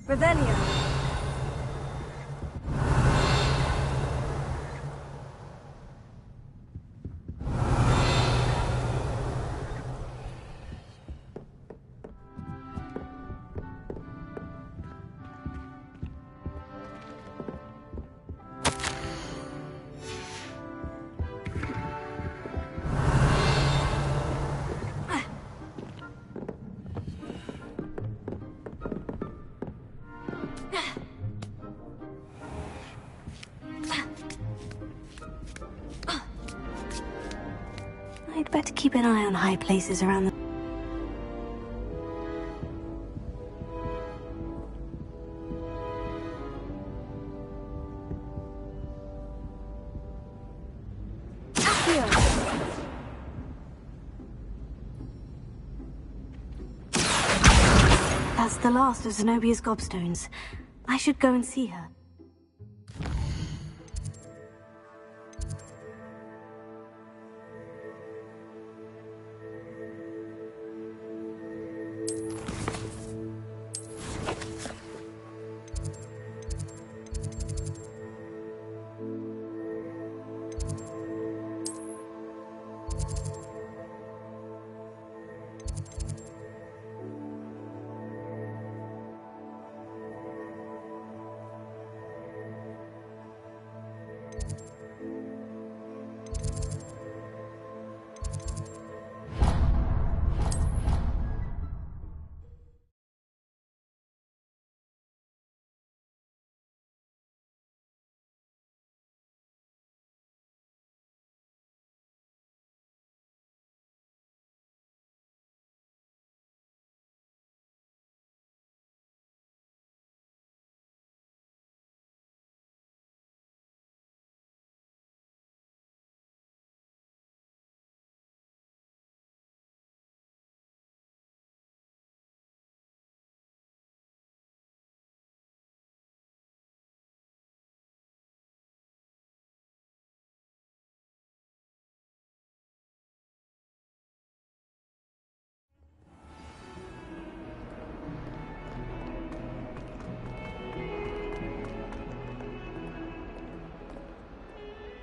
Revelio. I'd better keep an eye on high places around the... That's the last of Zenobia's gobstones. I should go and see her.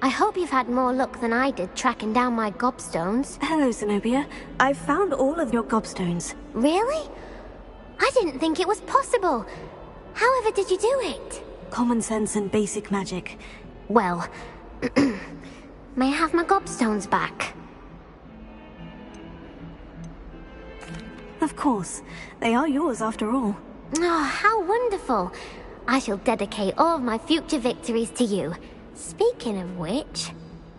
I hope you've had more luck than I did tracking down my gobstones. Hello, Zenobia. I've found all of your gobstones. Really? I didn't think it was possible. However did you do it? Common sense and basic magic. Well, may I have my gobstones back? Of course. They are yours after all. Oh, how wonderful. I shall dedicate all of my future victories to you. Speaking of which,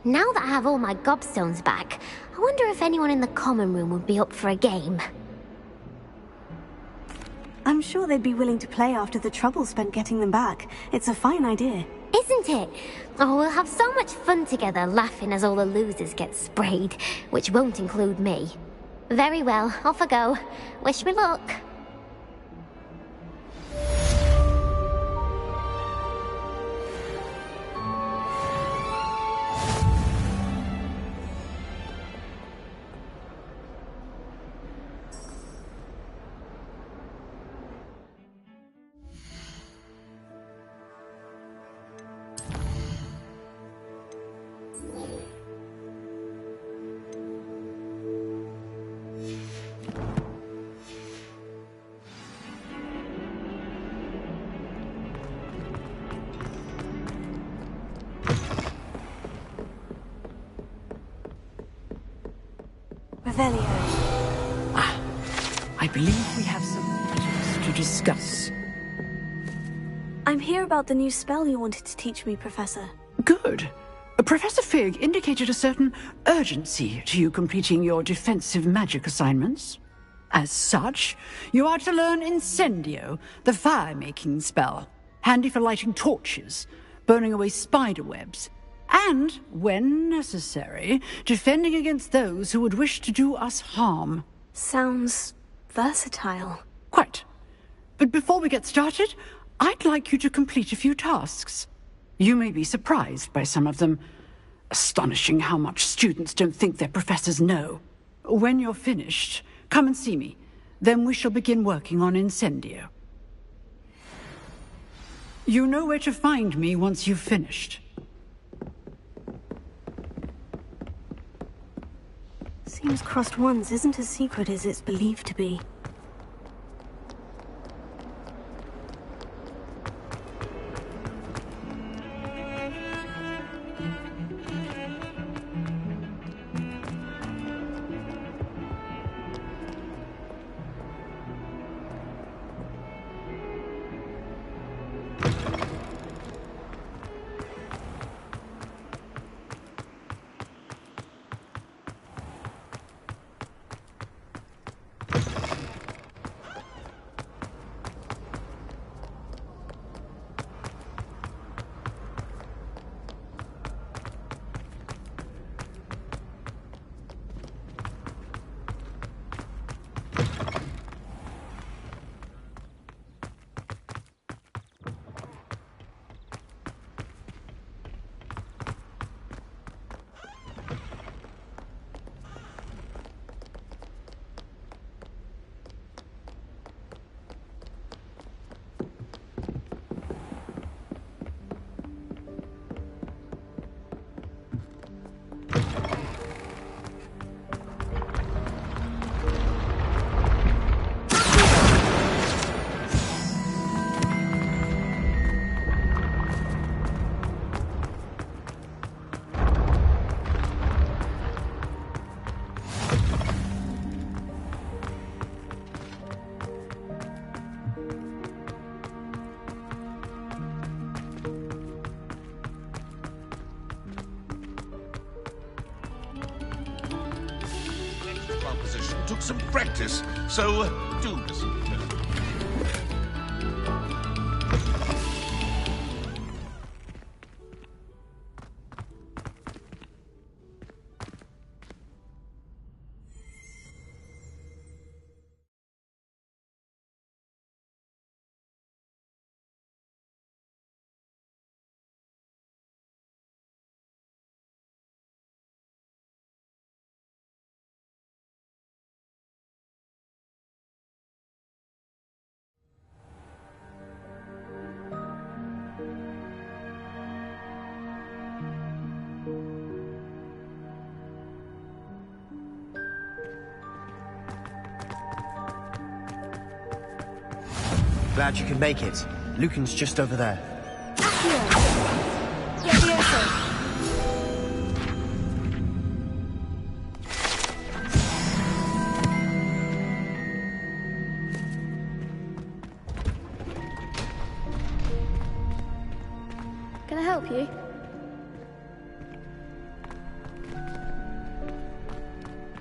now that I have all my gobstones back, I wonder if anyone in the common room would be up for a game. I'm sure they'd be willing to play after the trouble spent getting them back. It's a fine idea. Isn't it? Oh, we'll have so much fun together, laughing as all the losers get sprayed, which won't include me. Very well, off I go. Wish me luck. Revelio. I believe we have some matters to discuss. I'm here about the new spell you wanted to teach me, Professor. Good. Professor Fig indicated a certain urgency to you completing your defensive magic assignments. As such, you are to learn Incendio, the fire-making spell, handy for lighting torches, burning away spider webs, and, when necessary, defending against those who would wish to do us harm. Sounds versatile. Quite. But before we get started, I'd like you to complete a few tasks. You may be surprised by some of them. Astonishing how much students don't think their professors know. When you're finished, come and see me. Then we shall begin working on Incendio. You know where to find me once you've finished. Seems Crossed Ones isn't as secret as it's believed to be. Took some practice, so do listen. Glad you could make it. Lucan's just over there. Can I help you?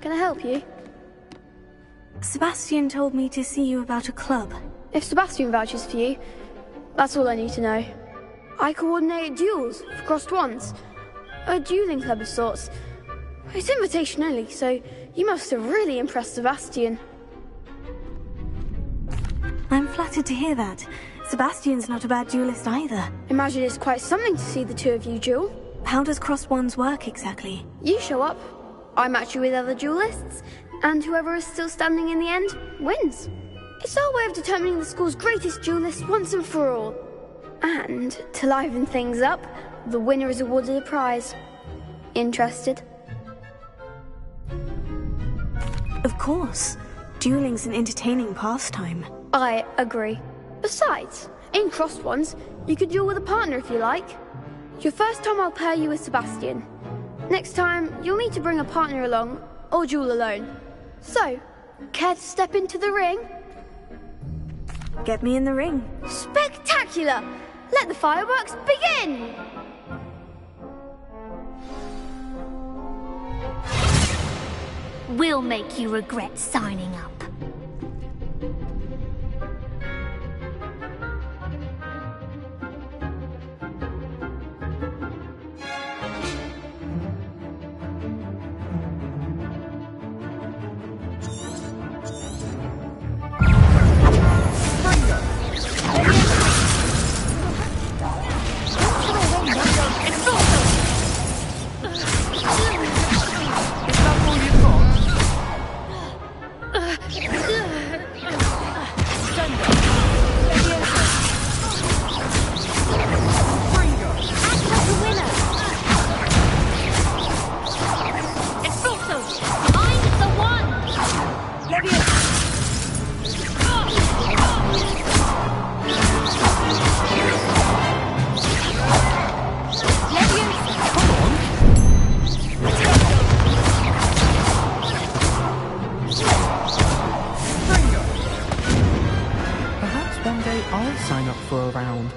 Can I help you? Sebastian told me to see you about a club. If Sebastian vouches for you, that's all I need to know. I coordinate duels for Crossed Ones. A dueling club of sorts. It's invitation only, so you must have really impressed Sebastian. I'm flattered to hear that. Sebastian's not a bad duelist either. Imagine it's quite something to see the two of you duel. How does Crossed Ones work exactly? You show up, I match you with other duelists, and whoever is still standing in the end wins. It's our way of determining the school's greatest duelist once and for all. And, to liven things up, the winner is awarded a prize. Interested? Of course. Dueling's an entertaining pastime. I agree. Besides, in Crossed Ones, you could duel with a partner if you like. Your first time I'll pair you with Sebastian. Next time, you'll need to bring a partner along, or duel alone. So, care to step into the ring? Get me in the ring. Spectacular! Let the fireworks begin! We'll make you regret signing up. might sign up for a round.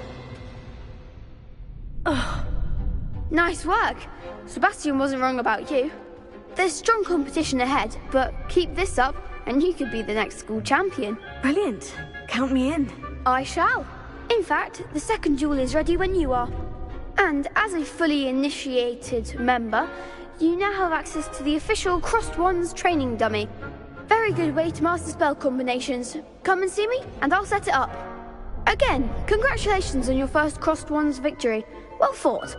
Nice work. Sebastian wasn't wrong about you. There's strong competition ahead, but keep this up and you could be the next school champion. Brilliant. Count me in. I shall. In fact, the second duel is ready when you are. And as a fully initiated member, you now have access to the official Crossed Wands training dummy. Very good way to master spell combinations. Come and see me, and I'll set it up. Again, congratulations on your first Crossed Wands victory. Well fought.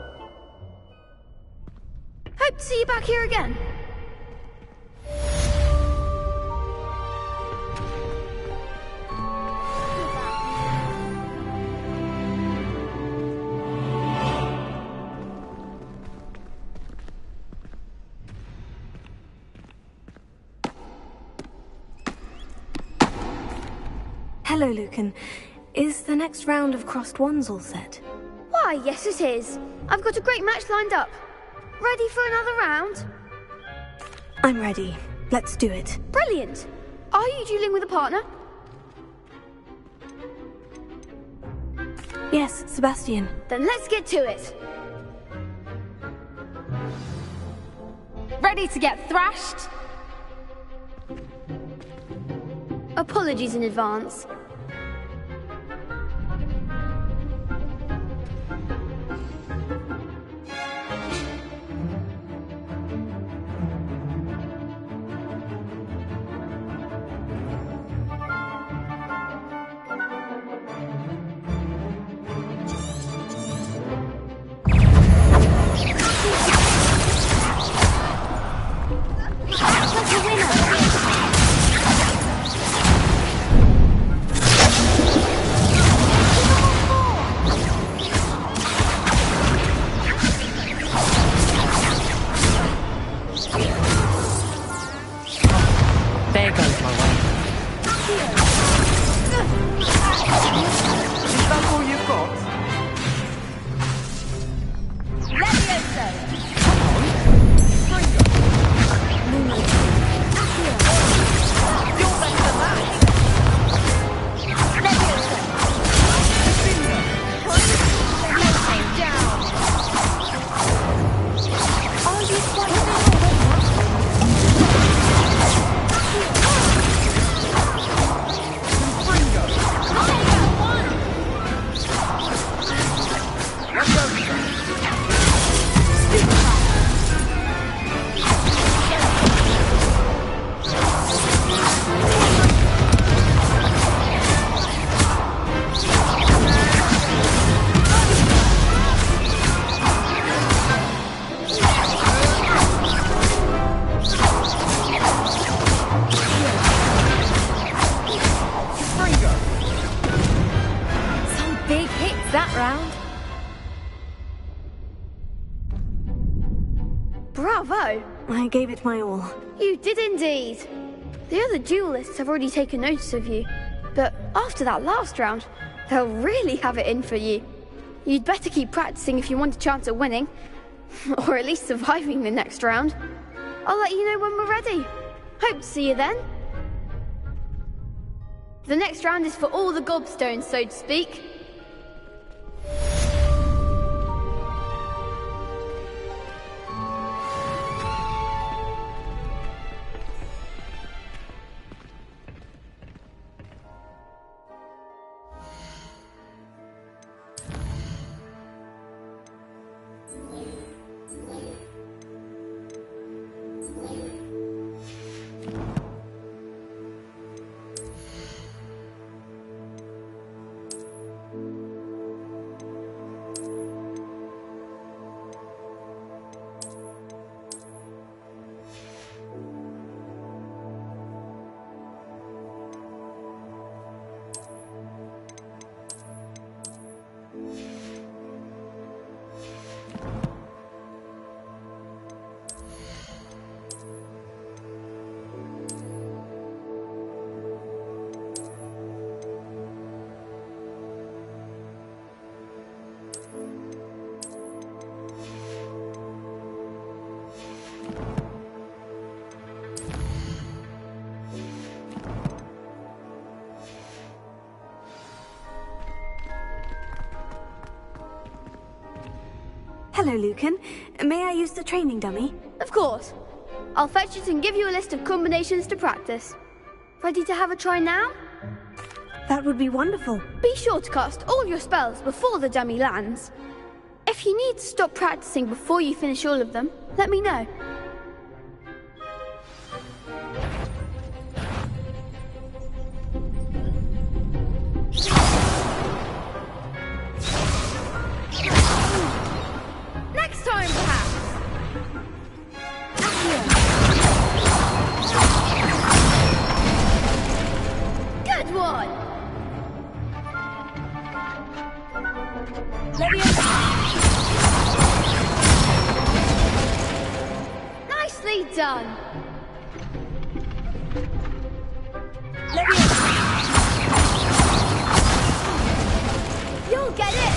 Hope to see you back here again. Hello, Lucan. Is the next round of Crossed Wands all set? Why, yes it is. I've got a great match lined up. Ready for another round? I'm ready. Let's do it. Brilliant. Are you dueling with a partner? Yes, Sebastian. Then let's get to it. Ready to get thrashed? Apologies in advance. There goes my way. Is that all you've got? That round. Bravo! I gave it my all. You did indeed. The other duelists have already taken notice of you, but after that last round, they'll really have it in for you. You'd better keep practicing if you want a chance at winning, or at least surviving the next round. I'll let you know when we're ready. Hope to see you then. The next round is for all the gobstones, so to speak. Hello, Lucan. May I use the training dummy? Of course. I'll fetch it and give you a list of combinations to practice. Ready to have a try now? That would be wonderful. Be sure to cast all your spells before the dummy lands. If you need to stop practicing before you finish all of them, let me know. Next time, perhaps. Good one. Nicely done. You'll get it.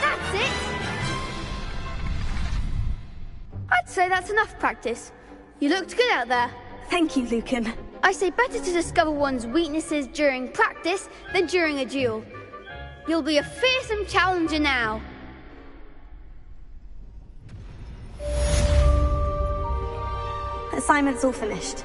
That's it. I'd say that's enough practice. You looked good out there. Thank you, Lucan. I say better to discover one's weaknesses during practice than during a duel. You'll be a fearsome challenger now. Assignment's all finished.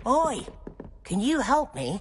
Oi! Can you help me?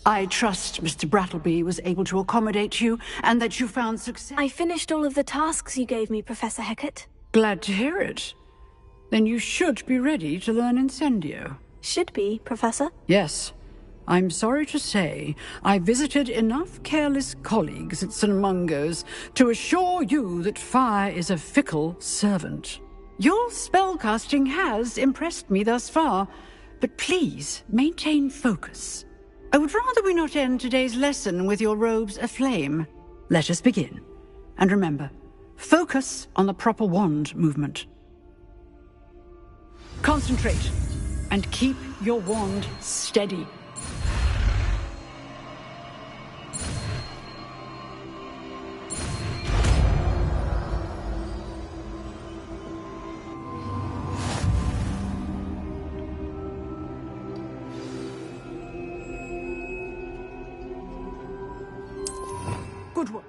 I trust Mr. Brattleby was able to accommodate you, and that you found success. I finished all of the tasks you gave me, Professor Hecat. Glad to hear it. Then you should be ready to learn Incendio. Should be, Professor. Yes. I'm sorry to say, I visited enough careless colleagues at St. Mungo's to assure you that fire is a fickle servant. Your spellcasting has impressed me thus far, but please maintain focus. I would rather we not end today's lesson with your robes aflame. Let us begin. And remember, focus on the proper wand movement. Concentrate, and keep your wand steady. Good work.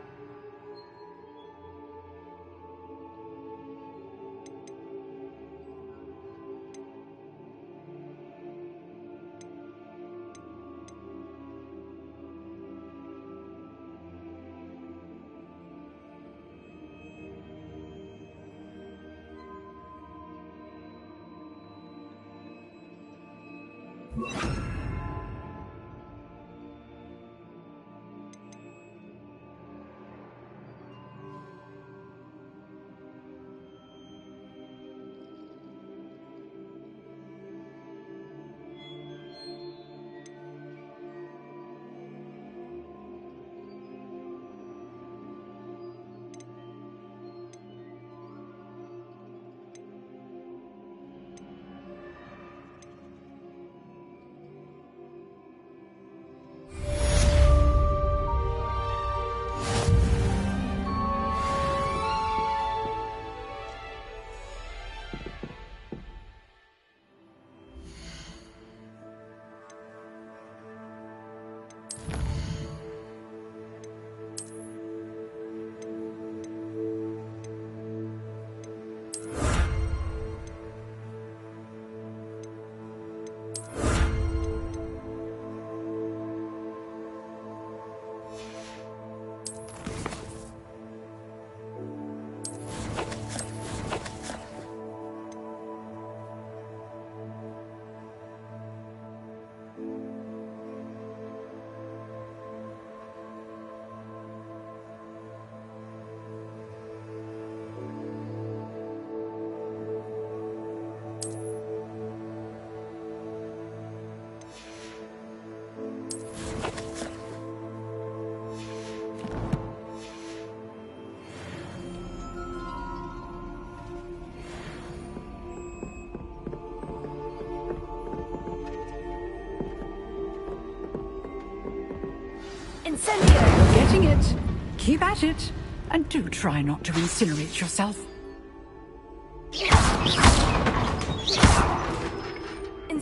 Incendio! Getting it. Keep at it. And do try not to incinerate yourself.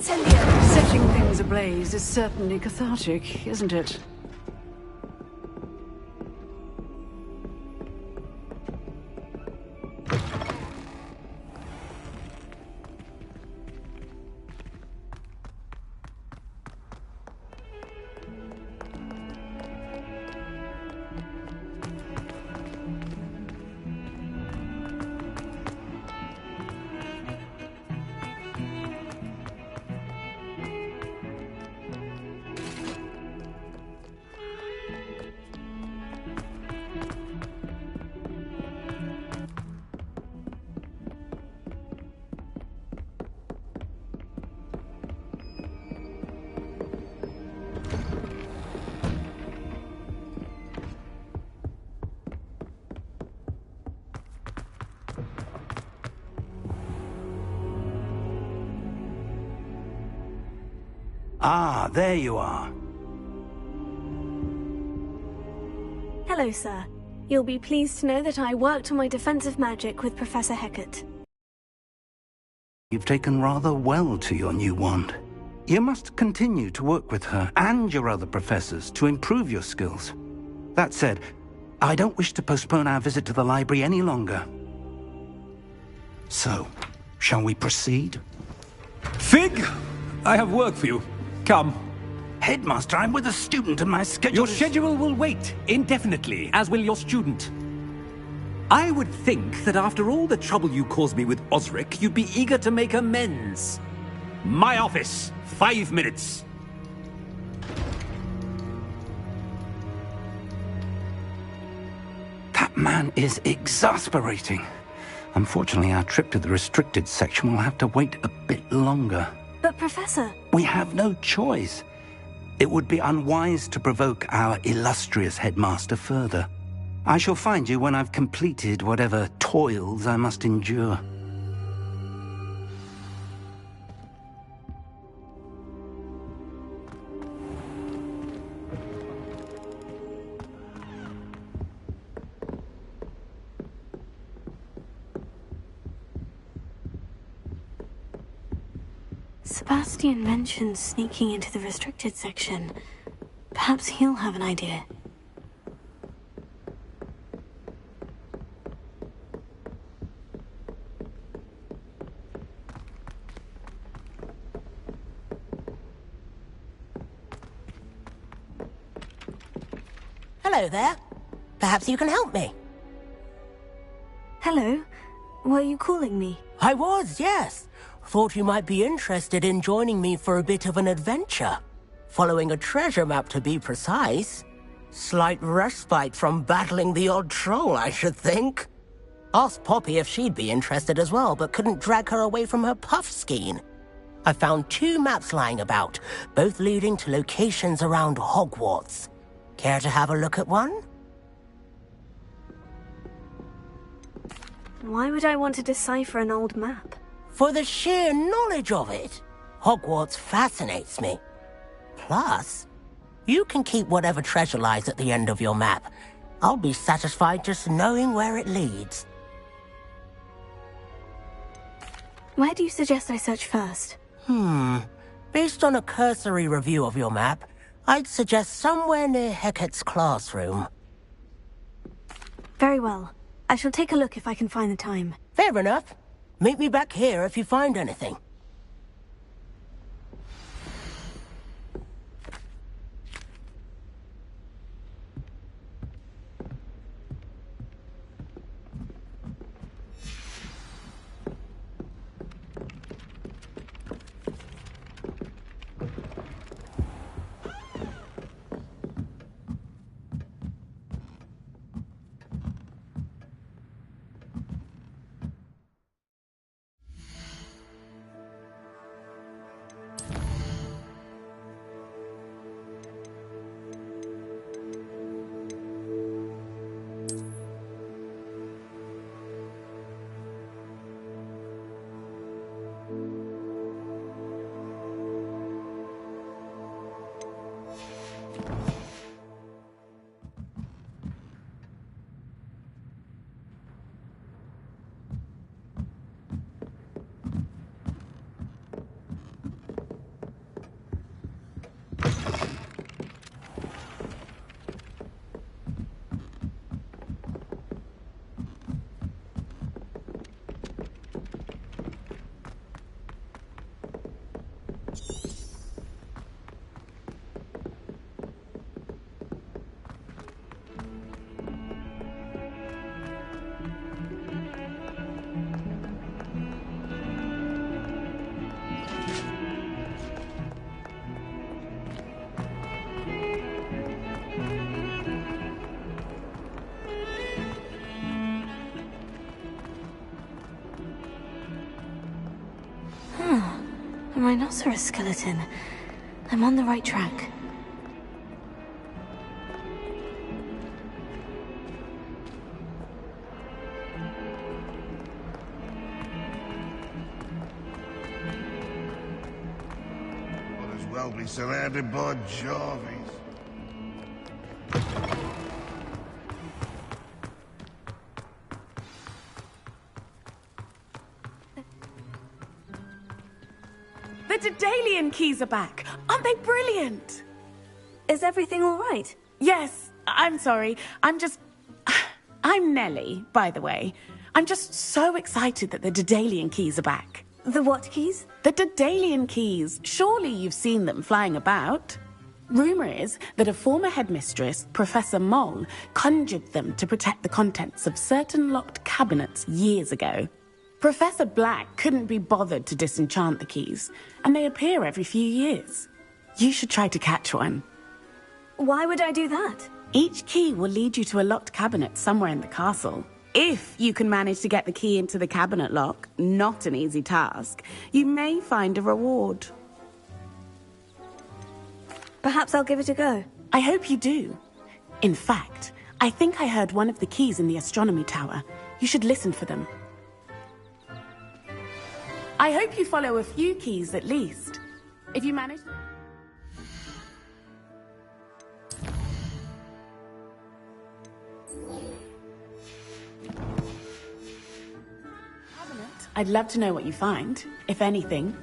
Incendio! Setting things ablaze is certainly cathartic, isn't it? Ah, there you are. Hello, sir. You'll be pleased to know that I worked on my defensive magic with Professor Hecat. You've taken rather well to your new wand. You must continue to work with her and your other professors to improve your skills. That said, I don't wish to postpone our visit to the library any longer. So, shall we proceed? Fig, I have work for you. Come. Headmaster, I'm with a student and my schedule Your schedule will wait indefinitely, as will your student. I would think that after all the trouble you caused me with Osric, you'd be eager to make amends. My office, 5 minutes. That man is exasperating. Unfortunately, our trip to the restricted section will have to wait a bit longer. But, Professor... We have no choice. It would be unwise to provoke our illustrious headmaster further. I shall find you when I've completed whatever toils I must endure. Sebastian mentioned sneaking into the restricted section. Perhaps he'll have an idea. Hello there. Perhaps you can help me. Hello. Were you calling me? I was, yes. Thought you might be interested in joining me for a bit of an adventure. Following a treasure map, to be precise. Slight respite from battling the odd troll, I should think. Asked Poppy if she'd be interested as well, but couldn't drag her away from her puffskein. I found 2 maps lying about, both leading to locations around Hogwarts. Care to have a look at one? Why would I want to decipher an old map? For the sheer knowledge of it. Hogwarts fascinates me. Plus, you can keep whatever treasure lies at the end of your map. I'll be satisfied just knowing where it leads. Where do you suggest I search first? Based on a cursory review of your map, I'd suggest somewhere near Hecat's classroom. Very well. I shall take a look if I can find the time. Fair enough. Meet me back here if you find anything. rhinoceros skeleton. I'm on the right track. Might as well be surrounded by Jarvis. The Daedalian keys are back. Aren't they brilliant? Is everything all right? Yes, I'm sorry. I'm Nellie, by the way. I'm just so excited that the Daedalian keys are back. The what keys? The Daedalian keys. Surely you've seen them flying about. Rumour is that a former headmistress, Professor Moll, conjured them to protect the contents of certain locked cabinets years ago. Professor Black couldn't be bothered to disenchant the keys, and they appear every few years. You should try to catch one. Why would I do that? Each key will lead you to a locked cabinet somewhere in the castle. If you can manage to get the key into the cabinet lock, not an easy task, you may find a reward. Perhaps I'll give it a go. I hope you do. In fact, I think I heard one of the keys in the astronomy tower. You should listen for them. I hope you follow a few keys at least. If you manage... I'd love to know what you find, if anything.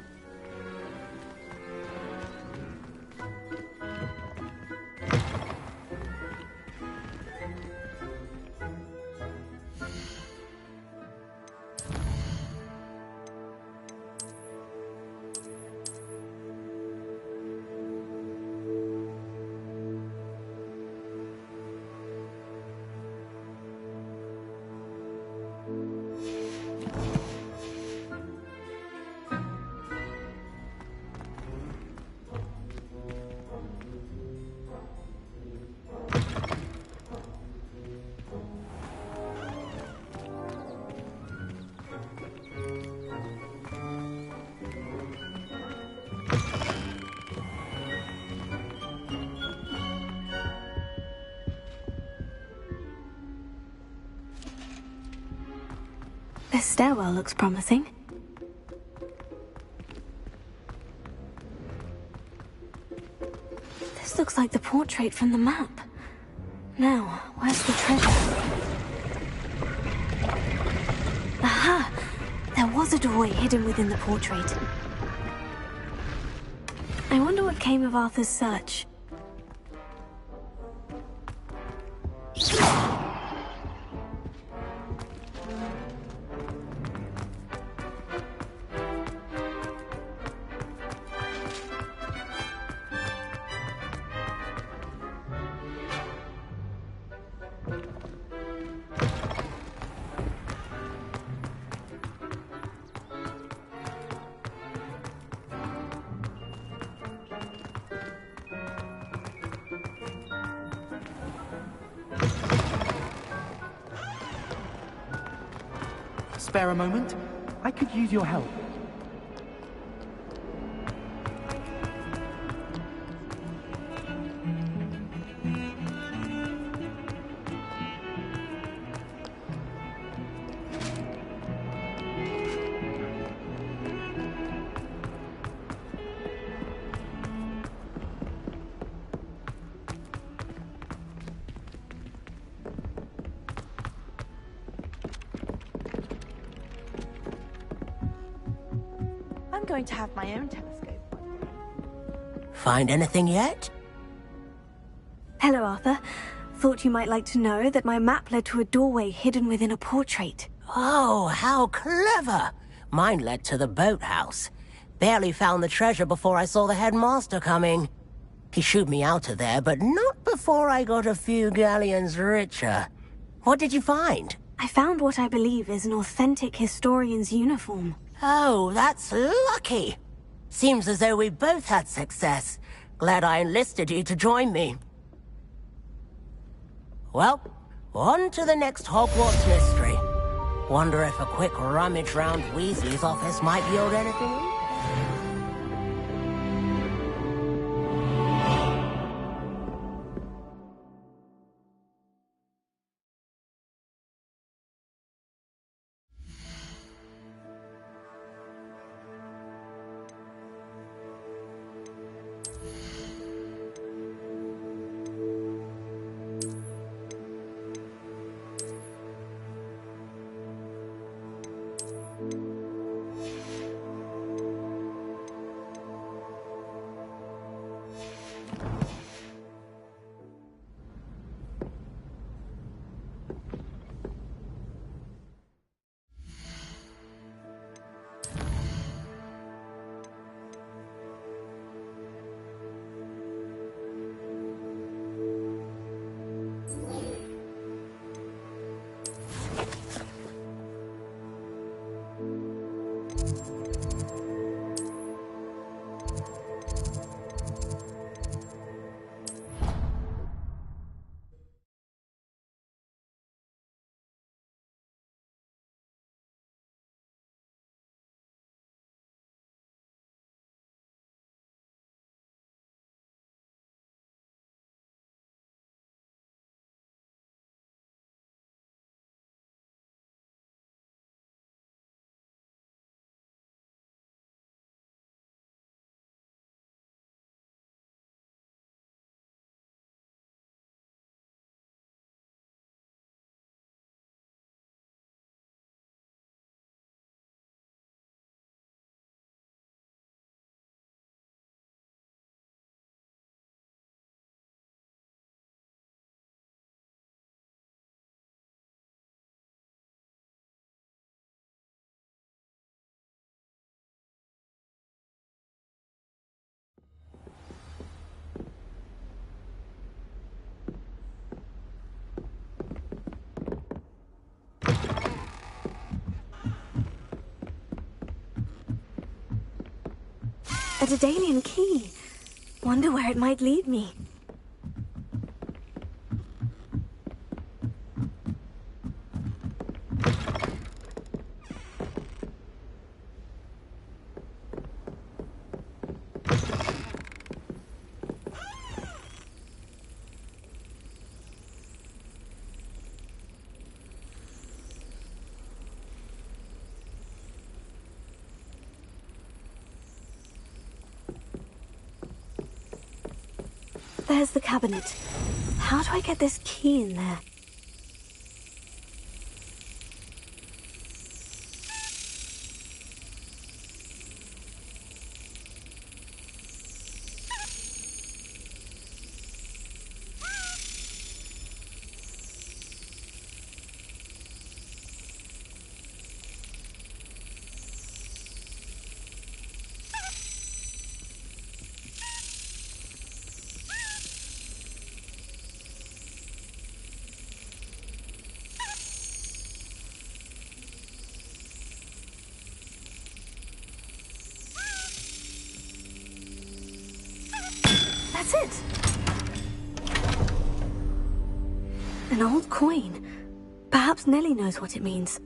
This stairwell looks promising. This looks like the portrait from the map. Now, where's the treasure? Aha! There was a doorway hidden within the portrait. I wonder what came of Arthur's search. Spare a moment? I could use your help. I'm going to have my own telescope. Find anything yet? Hello, Arthur. Thought you might like to know that my map led to a doorway hidden within a portrait. Oh, how clever! Mine led to the boathouse. Barely found the treasure before I saw the headmaster coming. He shooed me out of there, but not before I got a few galleons richer. What did you find? I found what I believe is an authentic historian's uniform. Oh, that's lucky. Seems as though we both had success. Glad I enlisted you to join me. Well, on to the next Hogwarts mystery. Wonder if a quick rummage round Weasley's office might yield anything? A Daedalian key. Wonder where it might lead me. There's the cabinet. How do I get this key in there? That's it! An old coin. Perhaps Nellie knows what it means.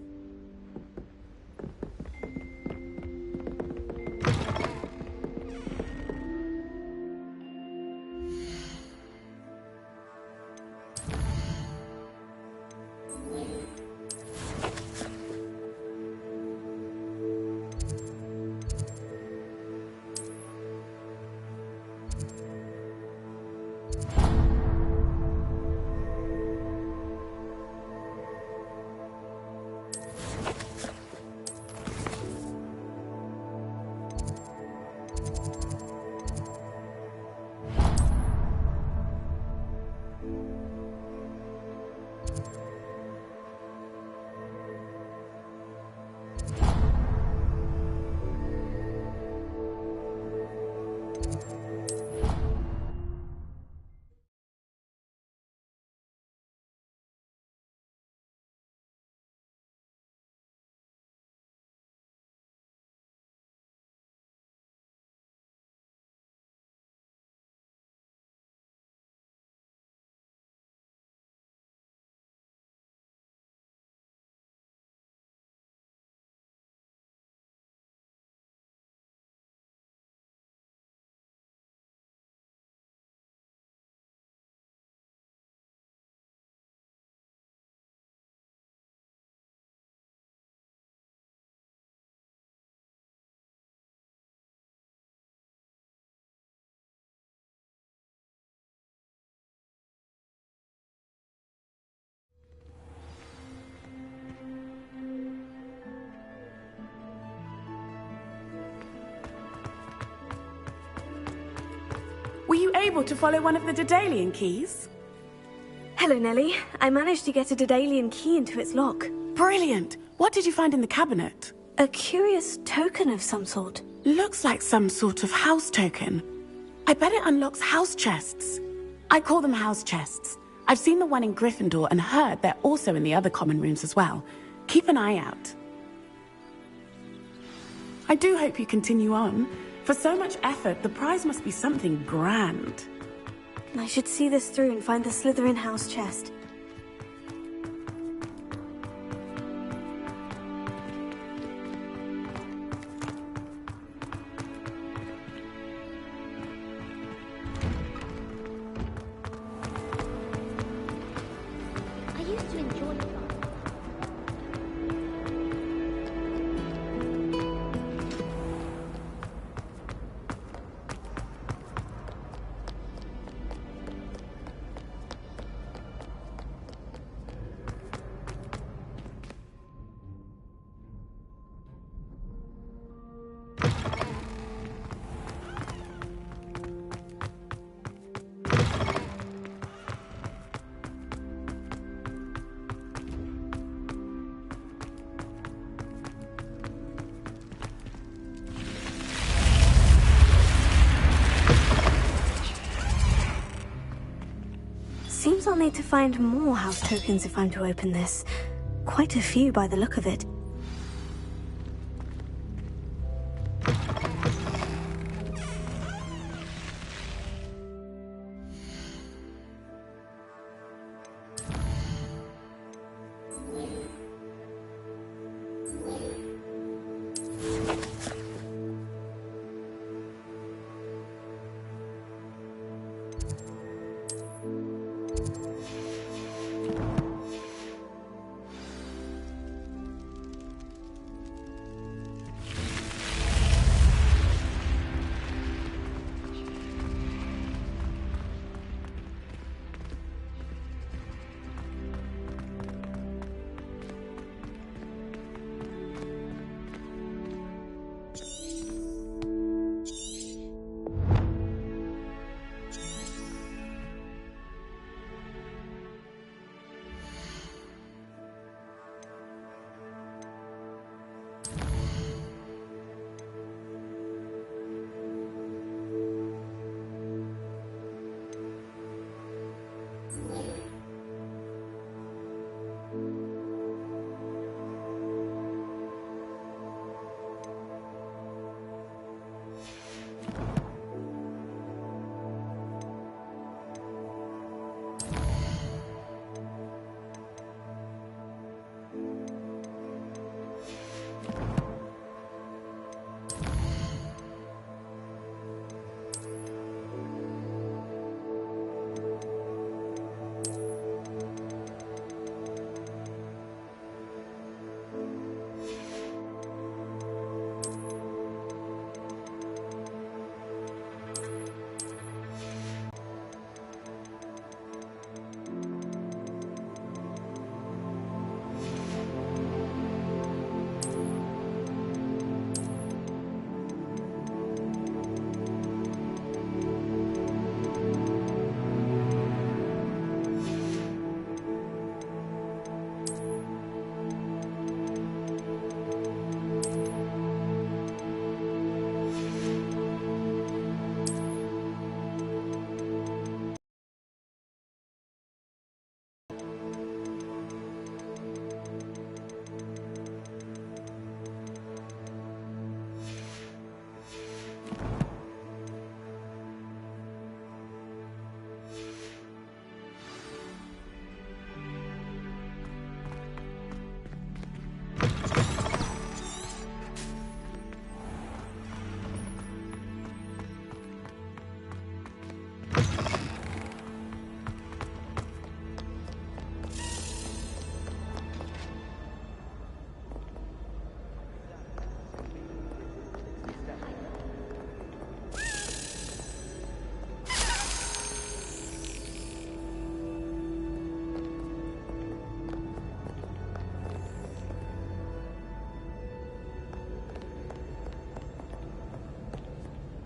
Were you able to follow one of the Daedalian keys? Hello, Nellie. I managed to get a Daedalian key into its lock. Brilliant! What did you find in the cabinet? A curious token of some sort. Looks like some sort of house token. I bet it unlocks house chests. I call them house chests. I've seen the one in Gryffindor and heard they're also in the other common rooms as well. Keep an eye out. I do hope you continue on. For so much effort, the prize must be something grand. I should see this through and find the Slytherin house chest. I used to enjoy it. Seems I'll need to find more house tokens if I'm to open this. Quite a few by the look of it.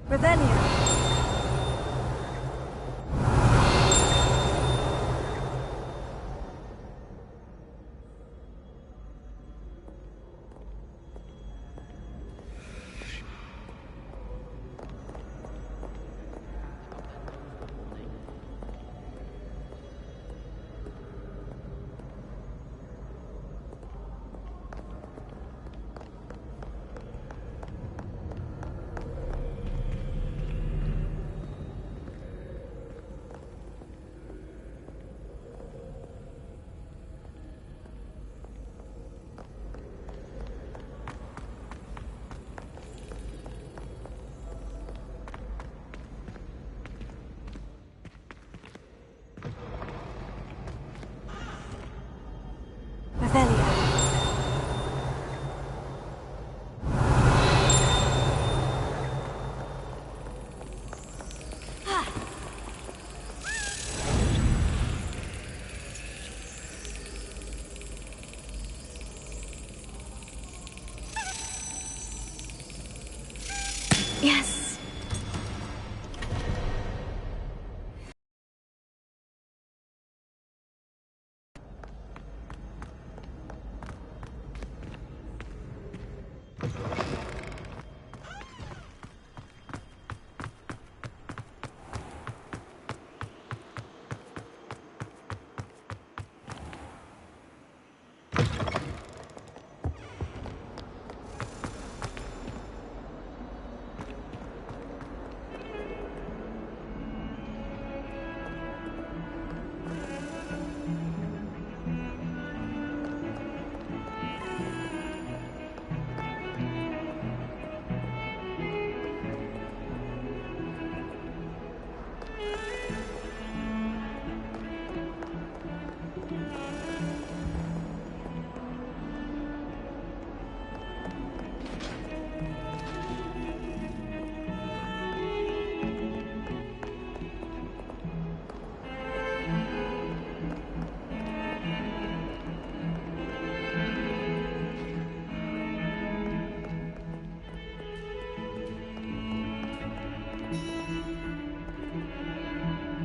Revelio. Yes.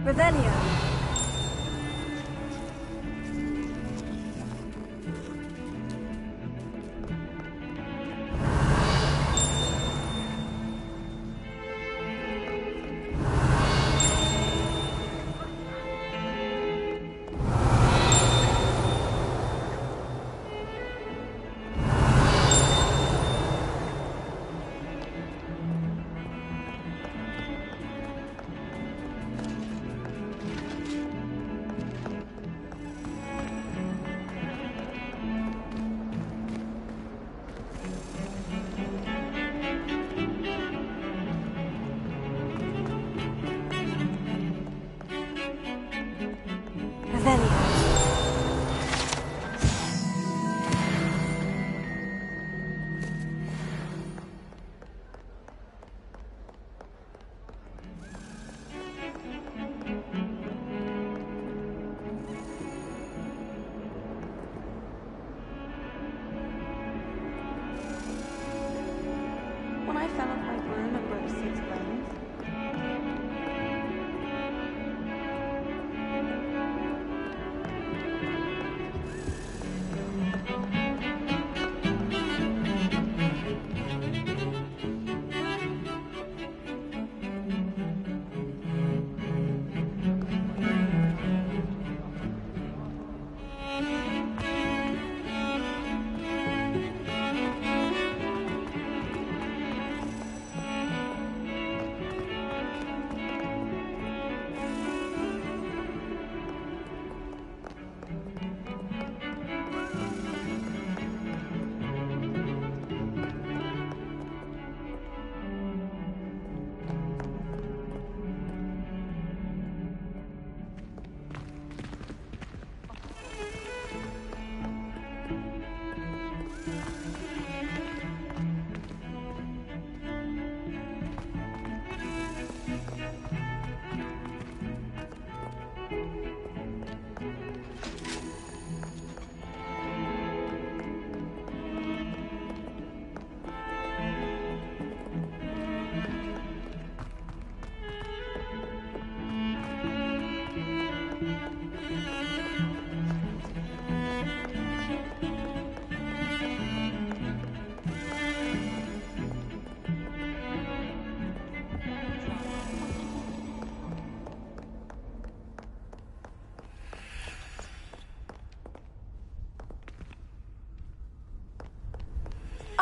Revelio.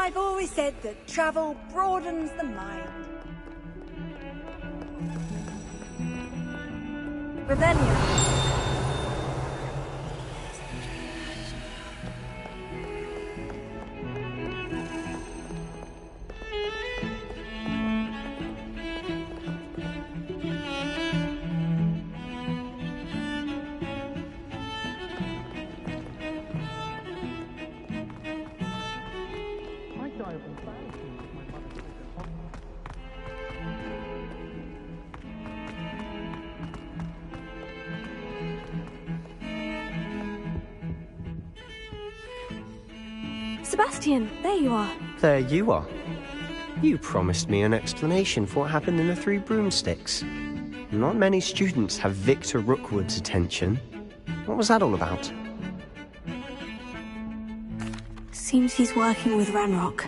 I've always said that travel broadens the mind. Rebellion. Sebastian, there you are. There you are. You promised me an explanation for what happened in the Three Broomsticks. Not many students have Victor Rookwood's attention. What was that all about? Seems he's working with Ranrock.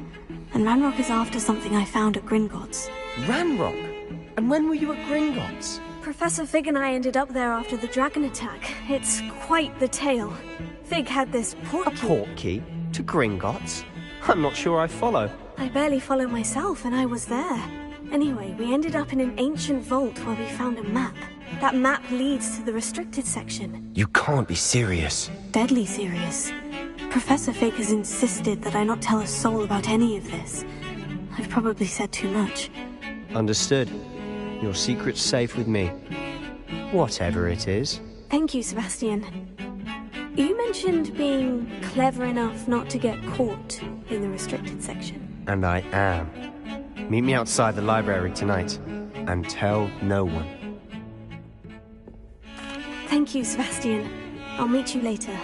And Ranrock is after something I found at Gringotts. Ranrock? And when were you at Gringotts? Professor Fig and I ended up there after the dragon attack. It's quite the tale. Fig had this portkey. A portkey? To Gringotts? I'm not sure I follow. I barely follow myself, and I was there. Anyway, we ended up in an ancient vault where we found a map. That map leads to the restricted section. You can't be serious. Deadly serious. Professor Fig has insisted that I not tell a soul about any of this. I've probably said too much. Understood. Your secret's safe with me. Whatever it is. Thank you, Sebastian. You mentioned being clever enough not to get caught in the restricted section. And I am. Meet me outside the library tonight, and tell no one. Thank you, Sebastian. I'll meet you later.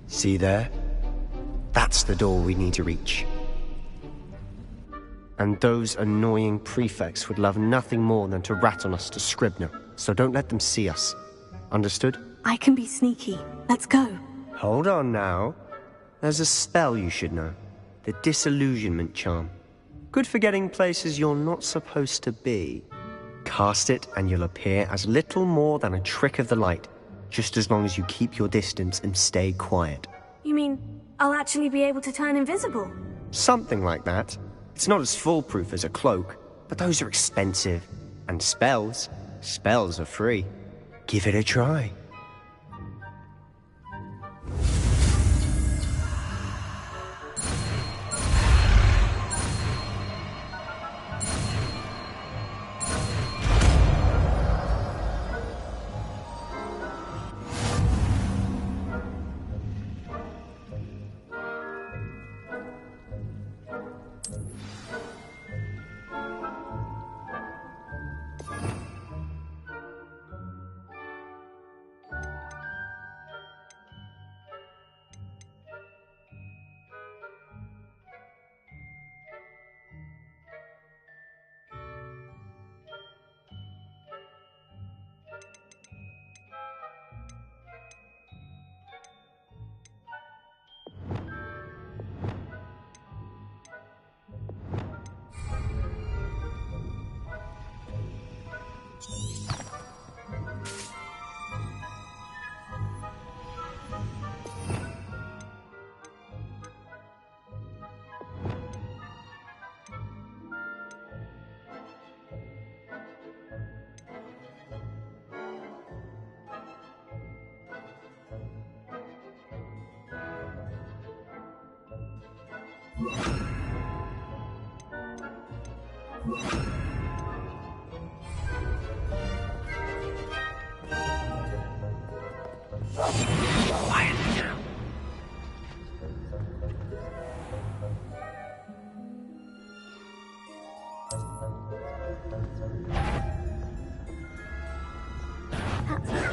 See there? That's the door we need to reach. And those annoying prefects would love nothing more than to rat on us to Scribner, so don't let them see us. Understood? I can be sneaky. Let's go. Hold on now. There's a spell you should know. The Disillusionment Charm. Good for getting places you're not supposed to be. Cast it and you'll appear as little more than a trick of the light, just as long as you keep your distance and stay quiet. You mean I'll actually be able to turn invisible? Something like that. It's not as foolproof as a cloak, but those are expensive. And spells are free. Give it a try. Quietly now.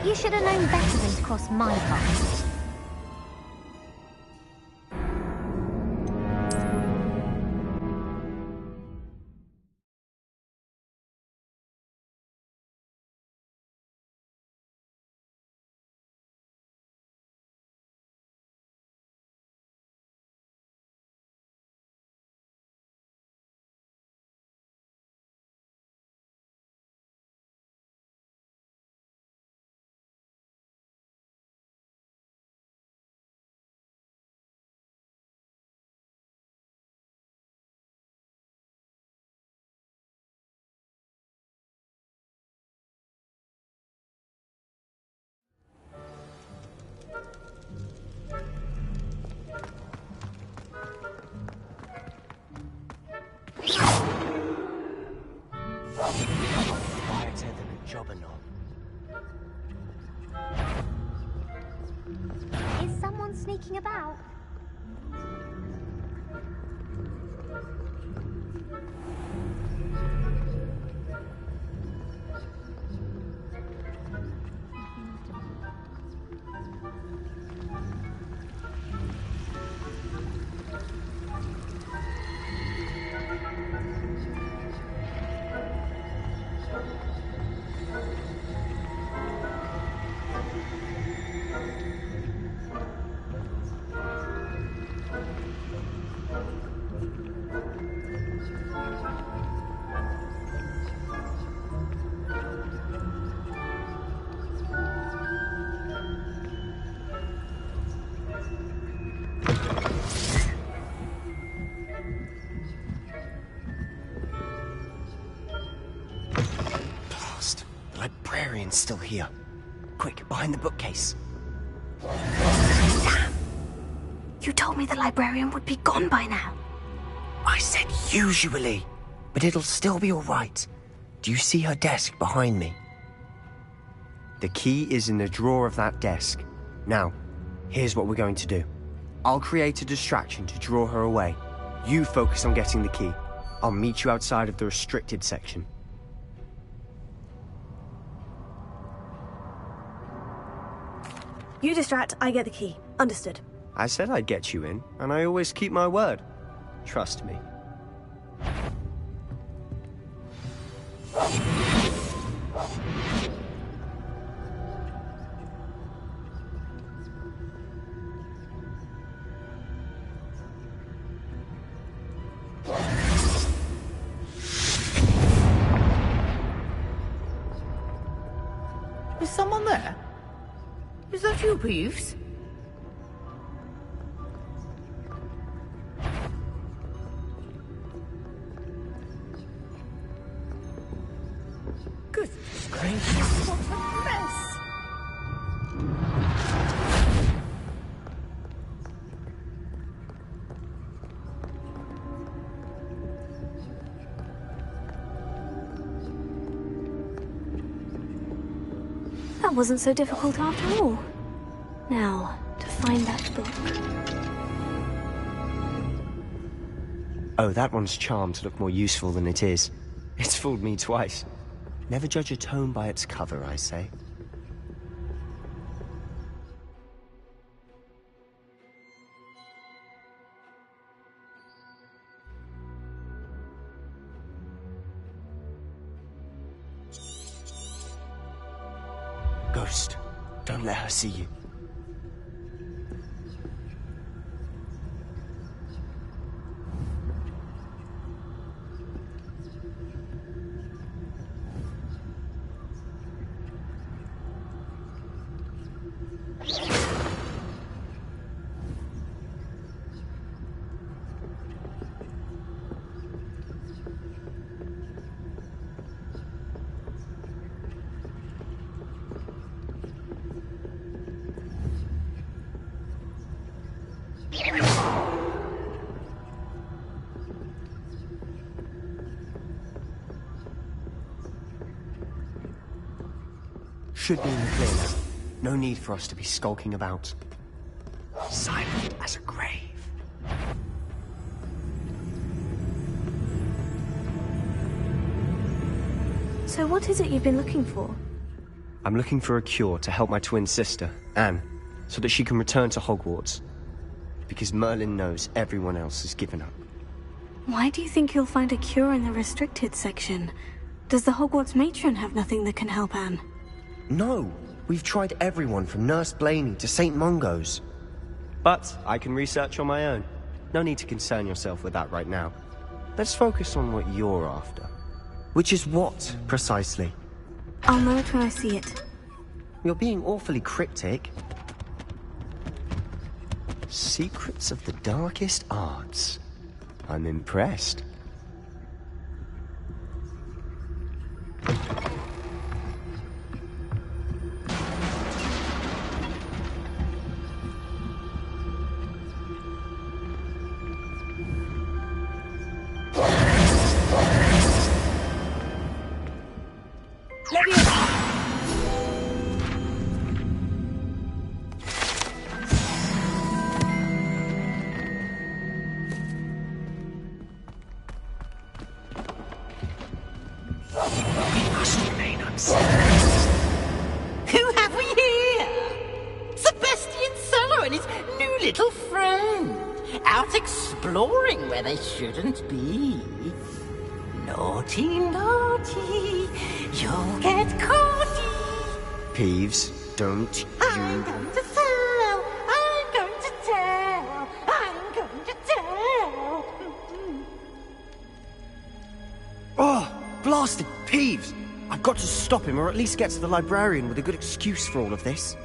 You should have known better than to cross my path. Quieter than a jobberknoll. Is someone sneaking about? Librarian's still here. Quick, behind the bookcase. Damn! You told me the librarian would be gone by now. I said usually, but it'll still be all right. Do you see her desk behind me? The key is in the drawer of that desk. Now, here's what we're going to do. I'll create a distraction to draw her away. You focus on getting the key. I'll meet you outside of the restricted section. You distract, I get the key. Understood. I said I'd get you in, and I always keep my word. Trust me. Is someone there? Is that you, Peeves? Goodness gracious, what a mess! That wasn't so difficult after all. Now, to find that book. Oh, that one's charmed to look more useful than it is. It's fooled me twice. Never judge a tome by its cover, I say. Ghost, don't let her see you. should be in the clear now. No need for us to be skulking about. Silent as a grave. So what is it you've been looking for? I'm looking for a cure to help my twin sister, Anne, so that she can return to Hogwarts. Because Merlin knows everyone else has given up. Why do you think you'll find a cure in the restricted section? Does the Hogwarts matron have nothing that can help Anne? No! We've tried everyone from Nurse Blaney to St. Mungo's. But I can research on my own. No need to concern yourself with that right now. Let's focus on what you're after. Which is what, precisely? I'll know it when I see it. You're being awfully cryptic. Secrets of the darkest arts. I'm impressed. Who have we here? Sebastian Sallow and his new little friend. Out exploring where they shouldn't be. Naughty, naughty. You'll get caught. Peeves, don't I'm going to tell. I'm going to tell. I'm going to tell. Oh, blasted Peeves! I've got to stop him, or at least get to the librarian with a good excuse for all of this.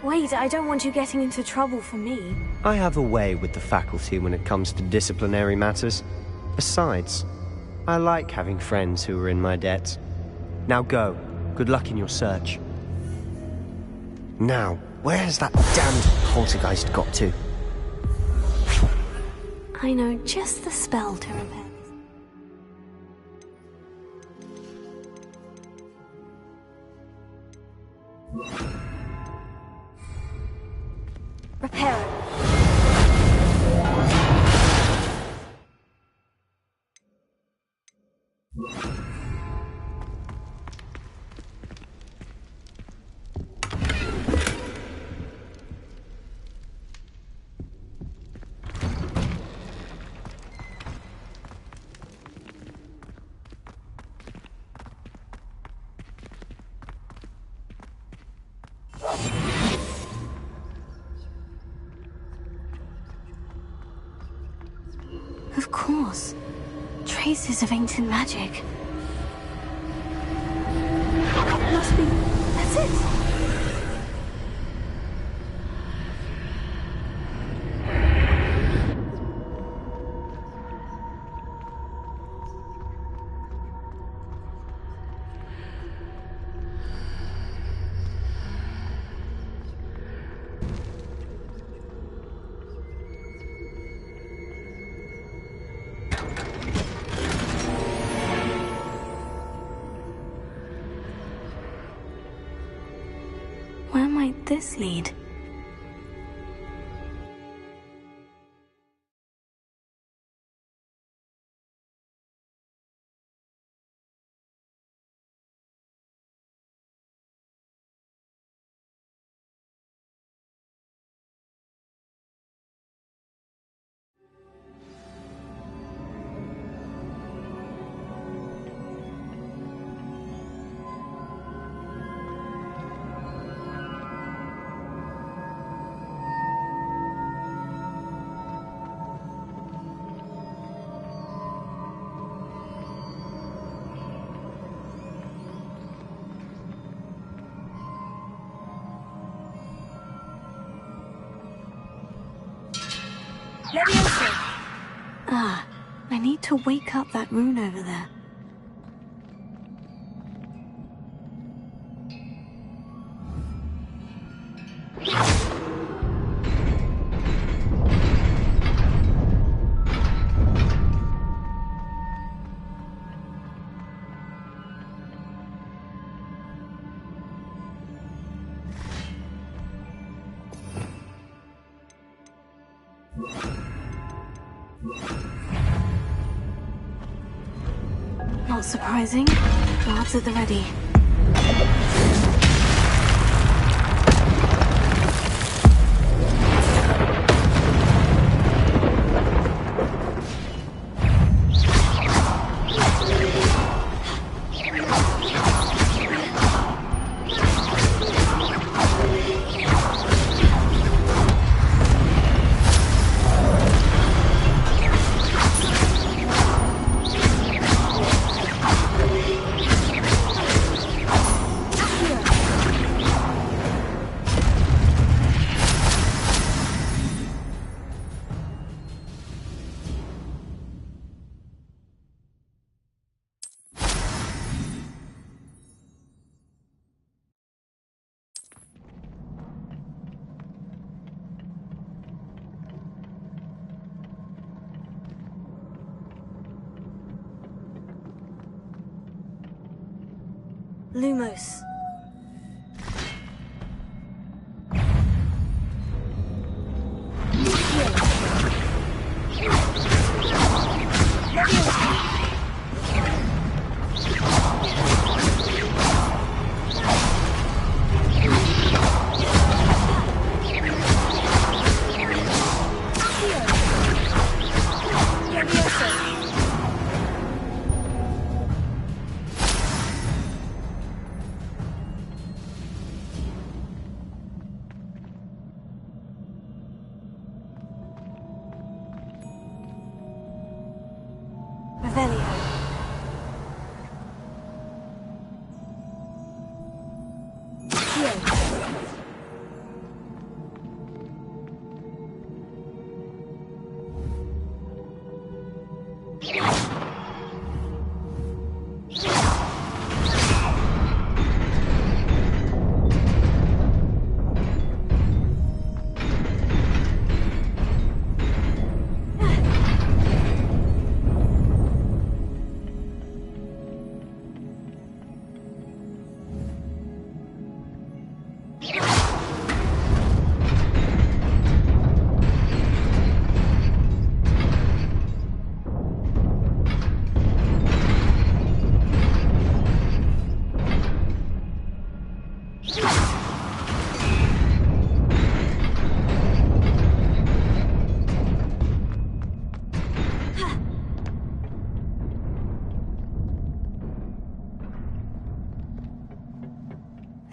Wait, I don't want you getting into trouble for me. I have a way with the faculty when it comes to disciplinary matters. Besides, I like having friends who are in my debt. Now go. Good luck in your search. Now, where has that damned poltergeist got to? I know just the spell to repair. Repair it. Of course. Traces of ancient magic. Must be... That's it! Where might this lead? Ah, I need to wake up that rune over there. Not surprising. Guards at the ready. Lumos.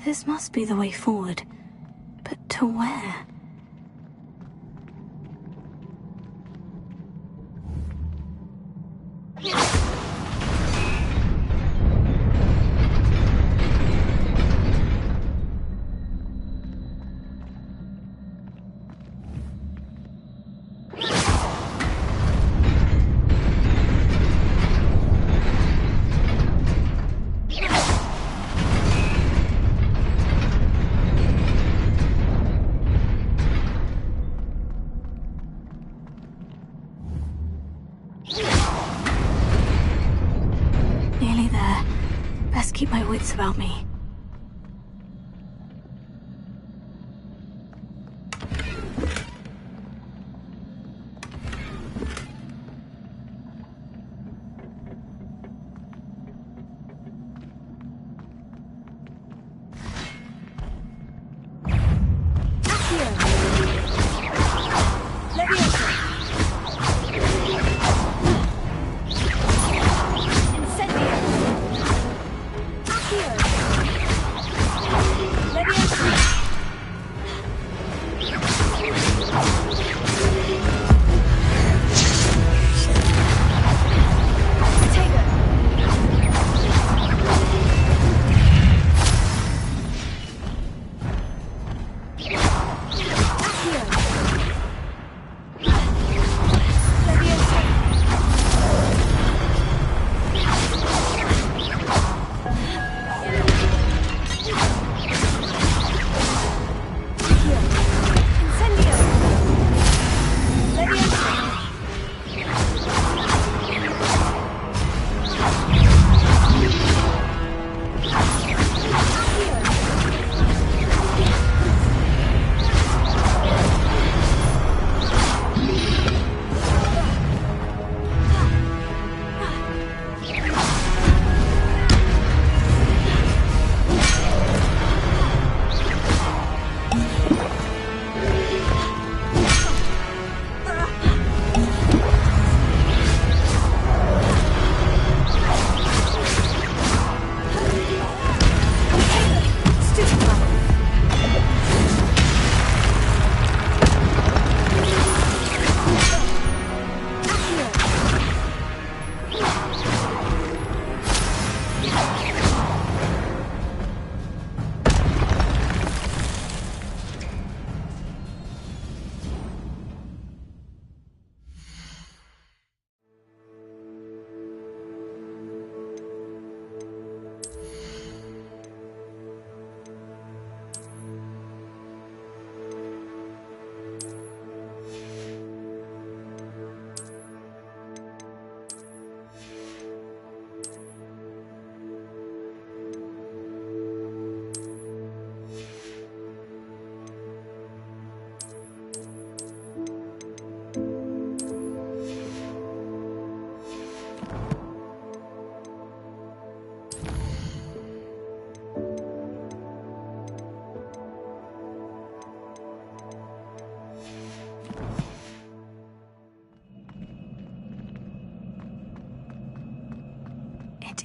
This must be the way forward. But to where? Nearly there. Best keep my wits about me. Incendio! Accio!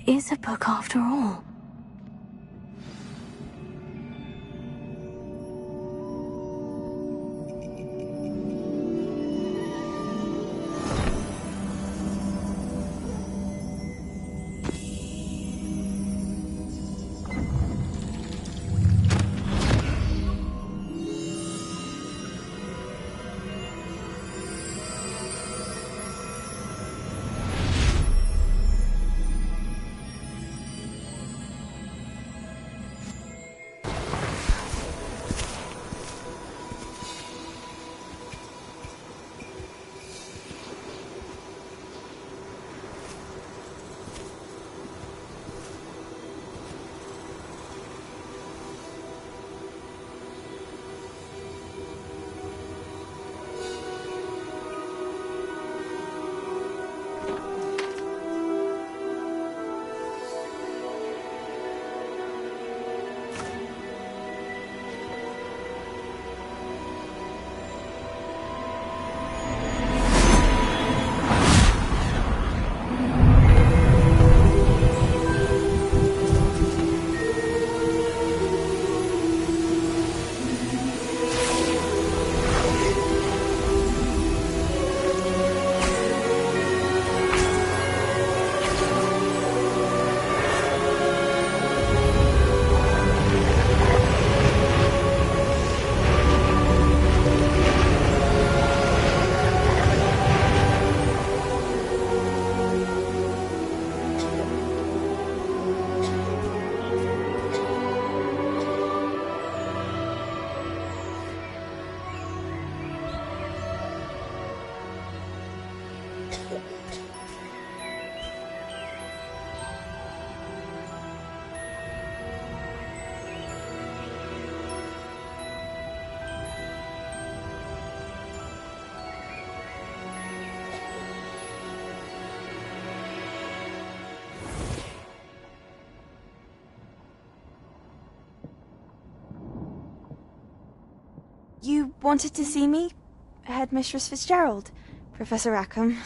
is a book after all. You wanted to see me? Headmistress Fitzgerald? Professor Rackham?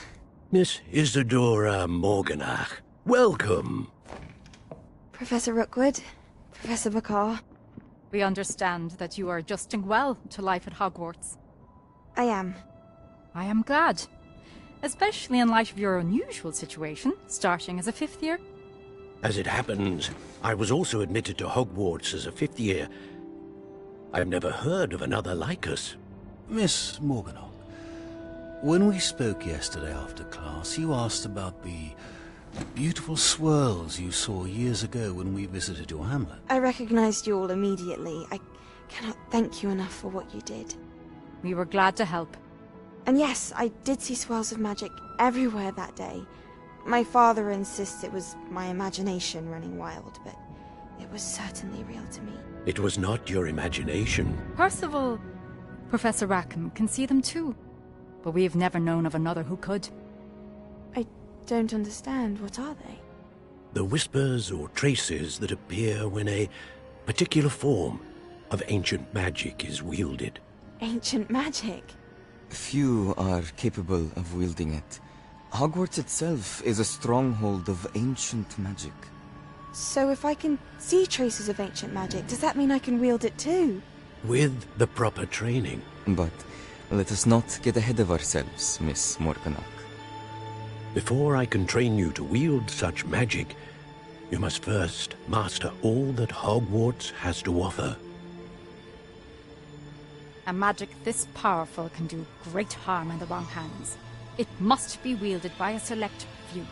Miss Isadora Morganach, welcome. Professor Rookwood? Professor Bakar? We understand that you are adjusting well to life at Hogwarts. I am. I am glad. Especially in light of your unusual situation, starting as a 5th year. As it happens, I was also admitted to Hogwarts as a 5th year. I've never heard of another like us. Miss Morganach, when we spoke yesterday after class, you asked about the beautiful swirls you saw years ago when we visited your hamlet. I recognized you all immediately. I cannot thank you enough for what you did. We were glad to help. And yes, I did see swirls of magic everywhere that day. My father insists it was my imagination running wild, but it was certainly real to me. It was not your imagination. Percival, Professor Rackham can see them too. But we've never known of another who could. I don't understand. What are they? The whispers or traces that appear when a particular form of ancient magic is wielded. Ancient magic? Few are capable of wielding it. Hogwarts itself is a stronghold of ancient magic. So if I can see traces of ancient magic, does that mean I can wield it too? With the proper training. But let us not get ahead of ourselves, Miss Morganach. Before I can train you to wield such magic, you must first master all that Hogwarts has to offer. A magic this powerful can do great harm in the wrong hands. It must be wielded by a select few.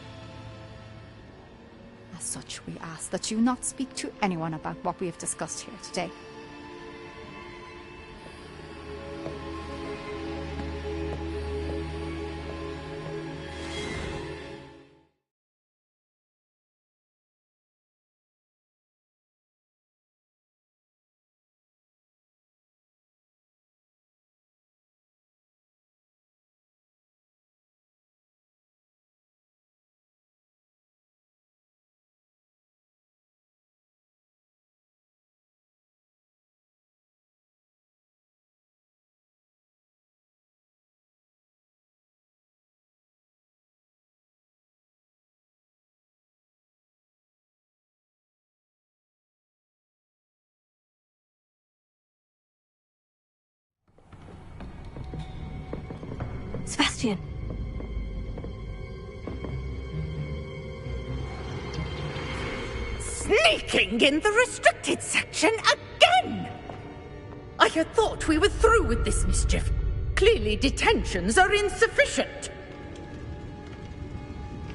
As such, we ask that you not speak to anyone about what we have discussed here today. Sebastian. Sneaking in the restricted section again! I had thought we were through with this mischief. Clearly detentions are insufficient.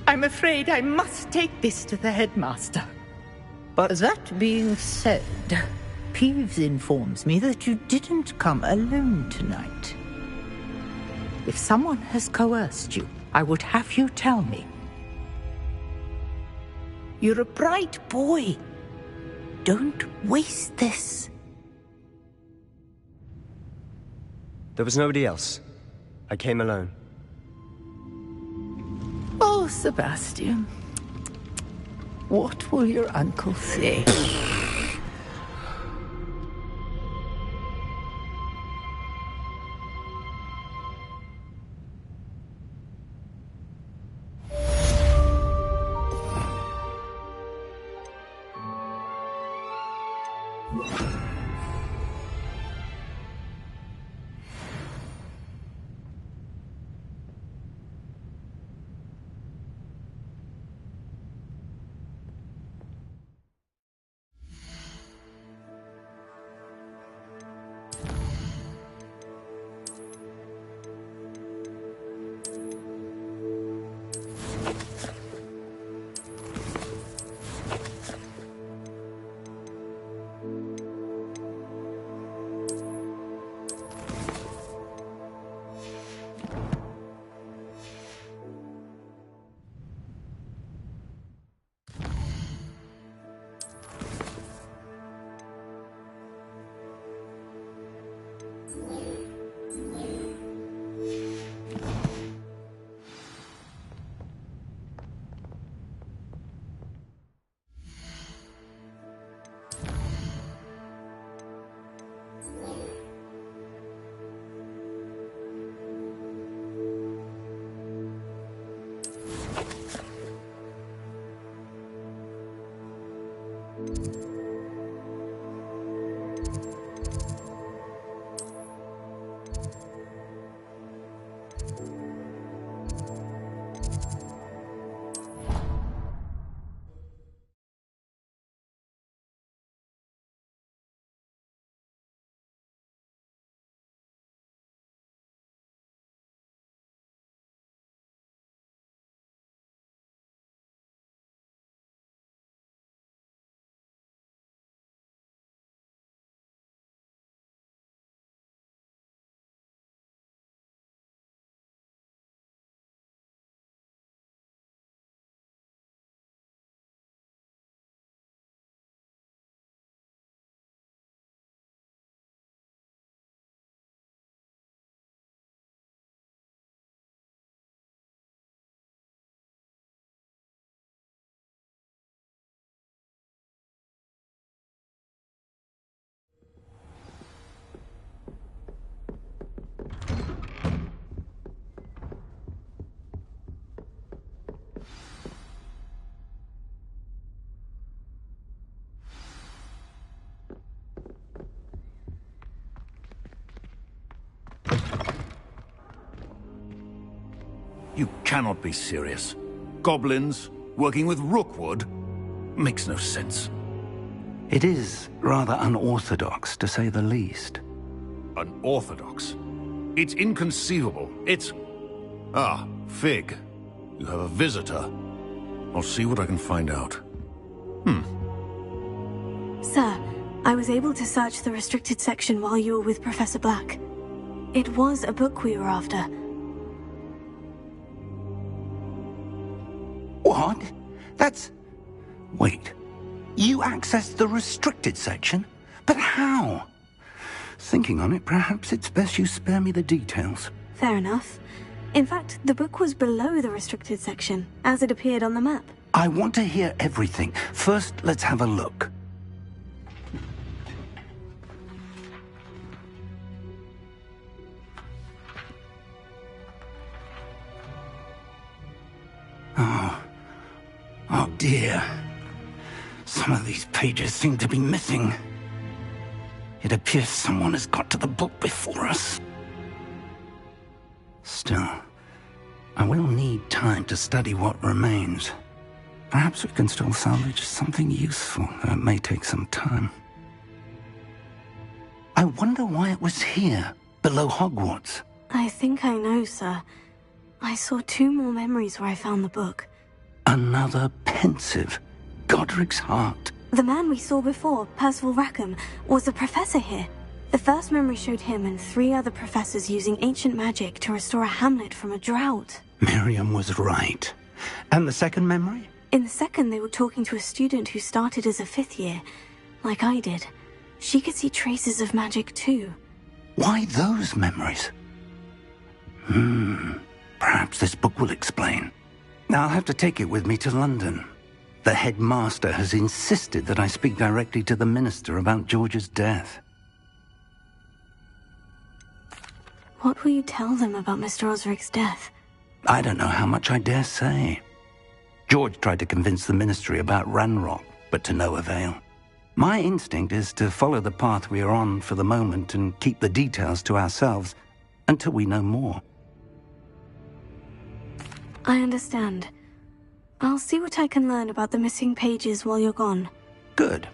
I'm afraid I must take this to the headmaster. But that being said, Peeves informs me that you didn't come alone tonight. If someone has coerced you, I would have you tell me. You're a bright boy. Don't waste this. There was nobody else. I came alone. Oh, Sebastian. What will your uncle say? You cannot be serious. Goblins working with Rookwood? Makes no sense. It is rather unorthodox, to say the least. Unorthodox? It's inconceivable. It's... Ah, Fig. You have a visitor. I'll see what I can find out. Sir, I was able to search the restricted section while you were with Professor Black. It was a book we were after. What? That's... Wait. You accessed the restricted section? But how? Thinking on it, perhaps it's best you spare me the details. Fair enough. In fact, the book was below the restricted section, as it appeared on the map. I want to hear everything. First, let's have a look. Oh dear. Some of these pages seem to be missing. It appears someone has got to the book before us. Still, I will need time to study what remains. Perhaps we can still salvage something useful, though it may take some time. I wonder why it was here, below Hogwarts. I think I know, sir. I saw 2 more memories where I found the book. Another pensive. Godric's heart. The man we saw before, Percival Rackham, was a professor here. The first memory showed him and 3 other professors using ancient magic to restore a hamlet from a drought. Miriam was right. And the second memory? In the second, they were talking to a student who started as a 5th year, like I did. She could see traces of magic too. Why those memories? Perhaps this book will explain. I'll have to take it with me to London. The headmaster has insisted that I speak directly to the minister about George's death. What will you tell them about Mr. Osric's death? I don't know how much I dare say. George tried to convince the ministry about Ranrock, but to no avail. My instinct is to follow the path we are on for the moment and keep the details to ourselves until we know more. I understand. I'll see what I can learn about the missing pages while you're gone. Good.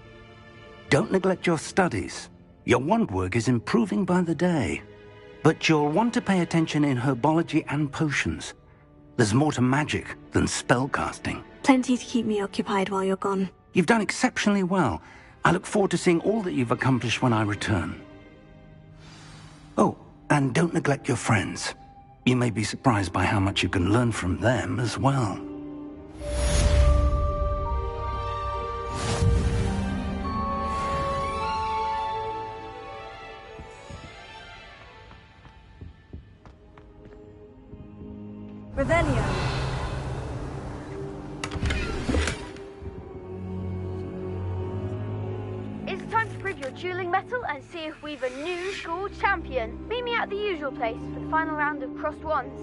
Don't neglect your studies. Your wand work is improving by the day. But you'll want to pay attention in herbology and potions. There's more to magic than spellcasting. Plenty to keep me occupied while you're gone. You've done exceptionally well. I look forward to seeing all that you've accomplished when I return. Oh, and don't neglect your friends. You may be surprised by how much you can learn from them as well. Revelio. It's time to prove your dueling mettle and see if we've a new school champion. Meet me at the usual place for the final round of crossed wands.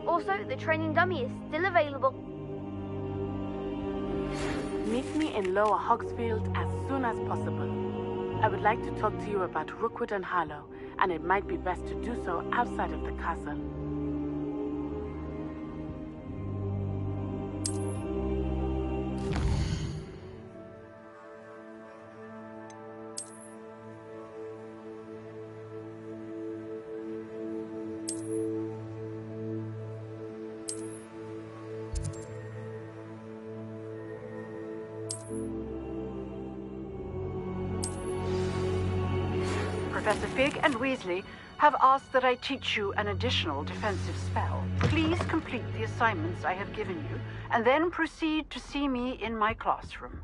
Also, the training dummy is still available. Meet me in Lower Hogsfield as soon as possible. I would like to talk to you about Rookwood and Harlow, and it might be best to do so outside of the castle. Professor Fig and Weasley have asked that I teach you an additional defensive spell. Please complete the assignments I have given you, and then proceed to see me in my classroom.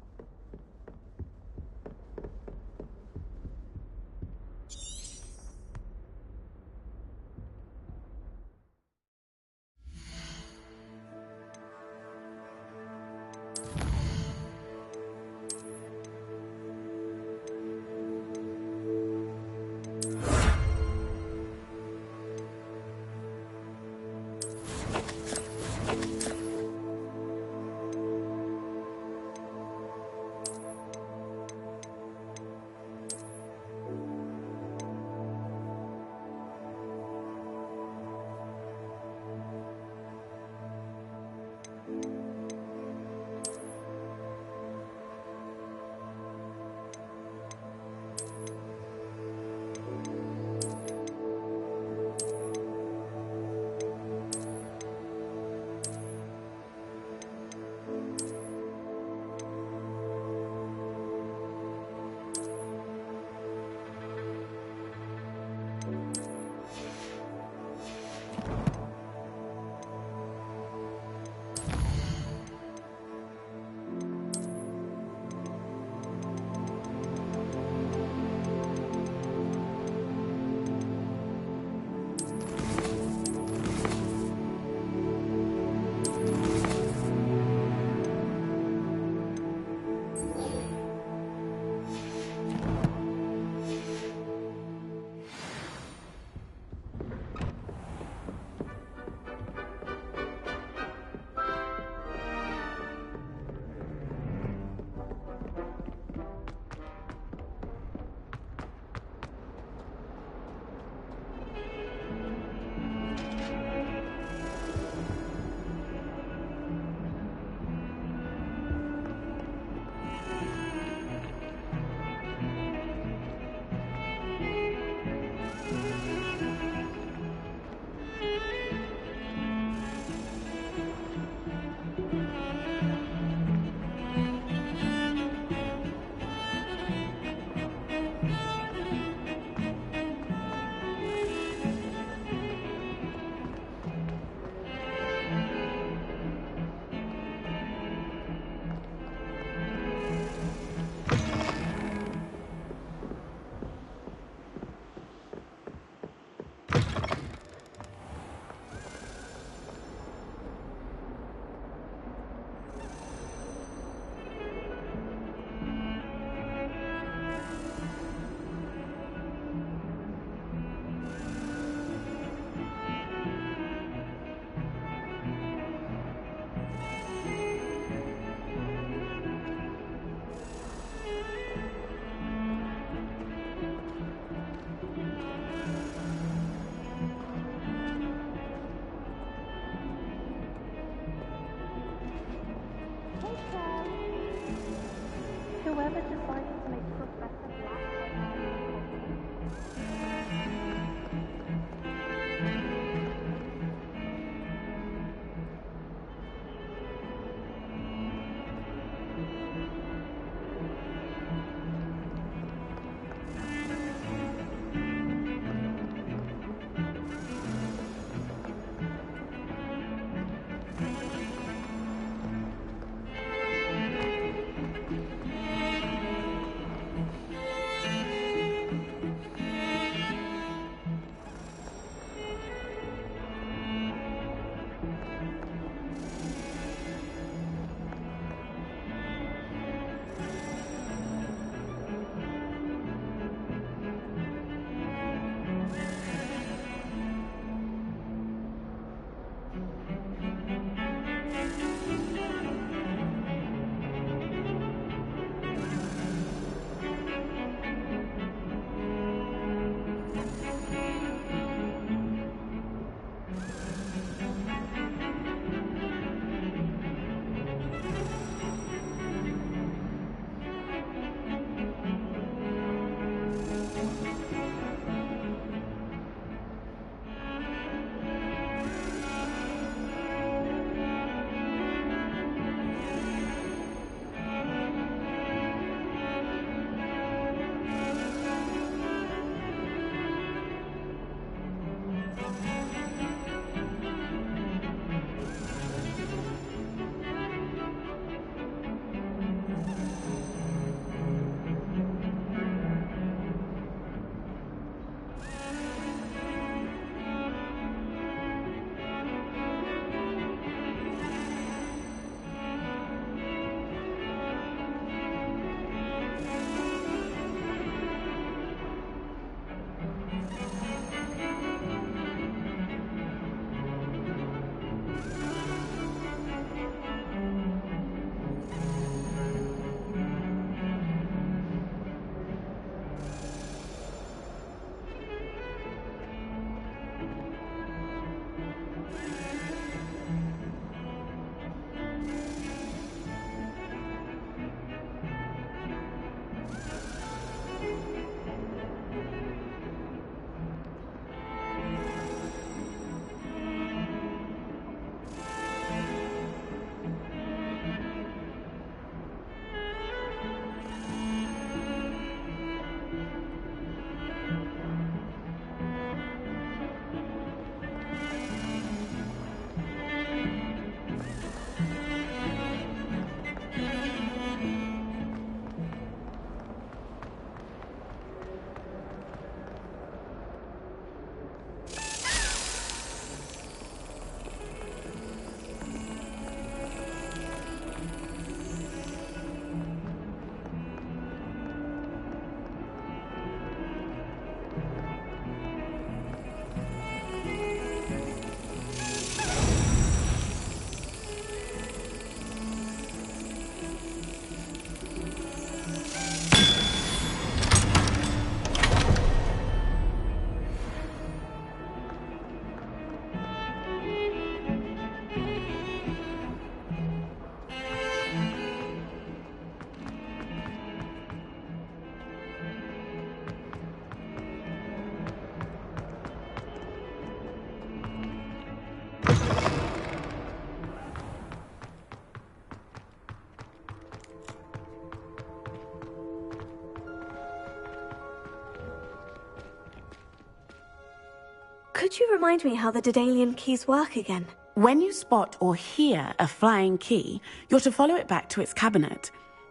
Could you remind me how the Daedalian keys work again? When you spot or hear a flying key, you're to follow it back to its cabinet.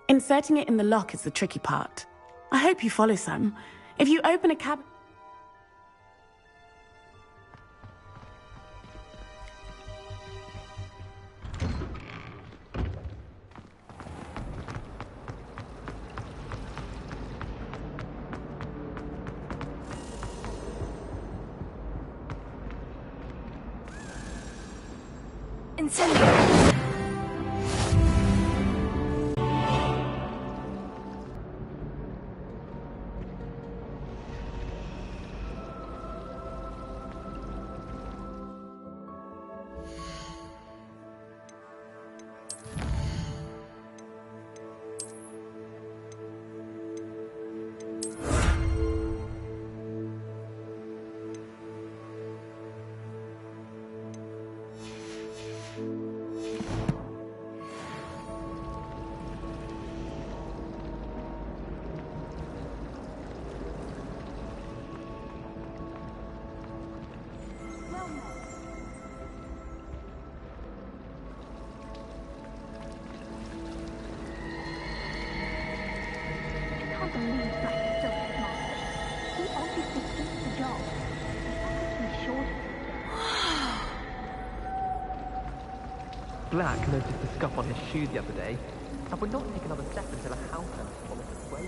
Inserting it in the lock is the tricky part. I hope you follow, Sam. If you open a cabinet... Incendio. Black noticed the scuff on his shoe the other day, and would not take another step until a househand followed its way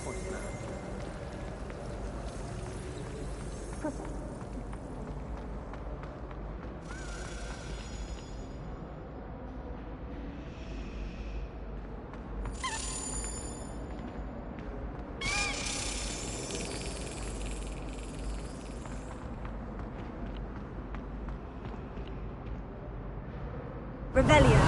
for him. Revelio.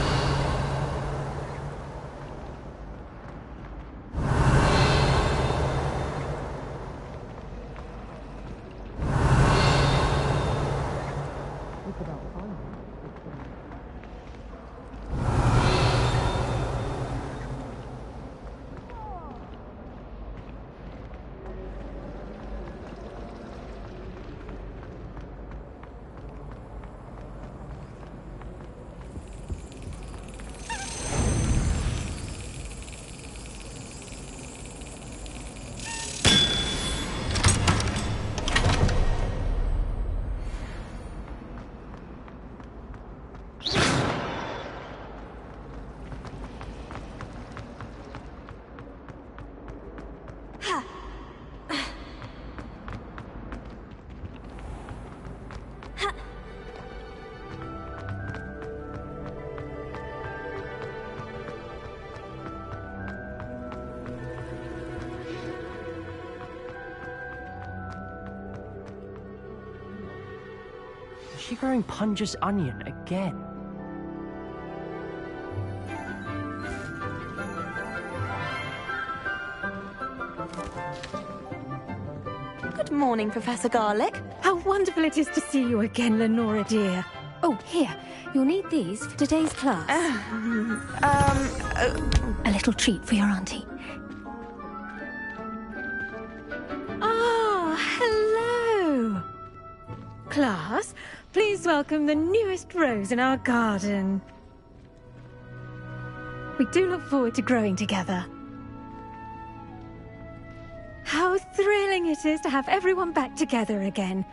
Is she growing Punja's onion again? Good morning, Professor Garlick. How wonderful it is to see you again, Lenora dear. Oh, here. You'll need these for today's class. A little treat for your auntie. Ah, hello. Class, please welcome the newest rose in our garden. We do look forward to growing together. How thrilling it is to have everyone back together again.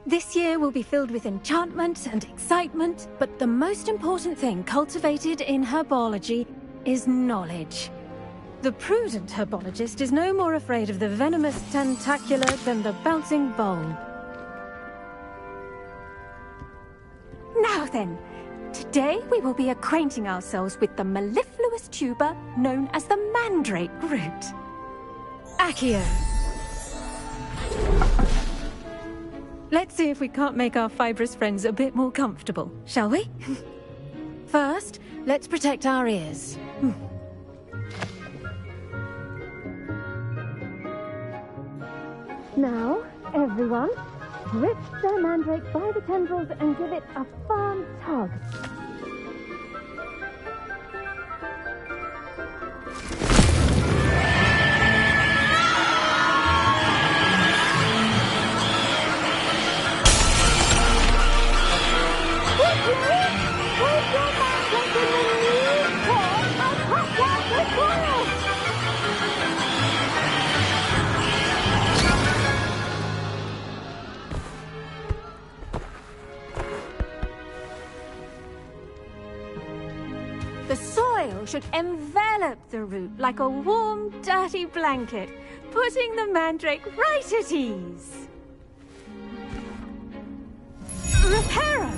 This year will be filled with enchantment and excitement, but the most important thing cultivated in herbology is knowledge. The prudent herbologist is no more afraid of the venomous tentacula than the bouncing bulb. Now then, today we will be acquainting ourselves with the mellifluous tuber known as the mandrake root. Accio. Let's see if we can't make our fibrous friends a bit more comfortable, shall we? First, let's protect our ears. Now, everyone, grip their mandrake by the tendrils and give it a firm tug. should envelop the root like a warm, dirty blanket, putting the mandrake right at ease. Reparo!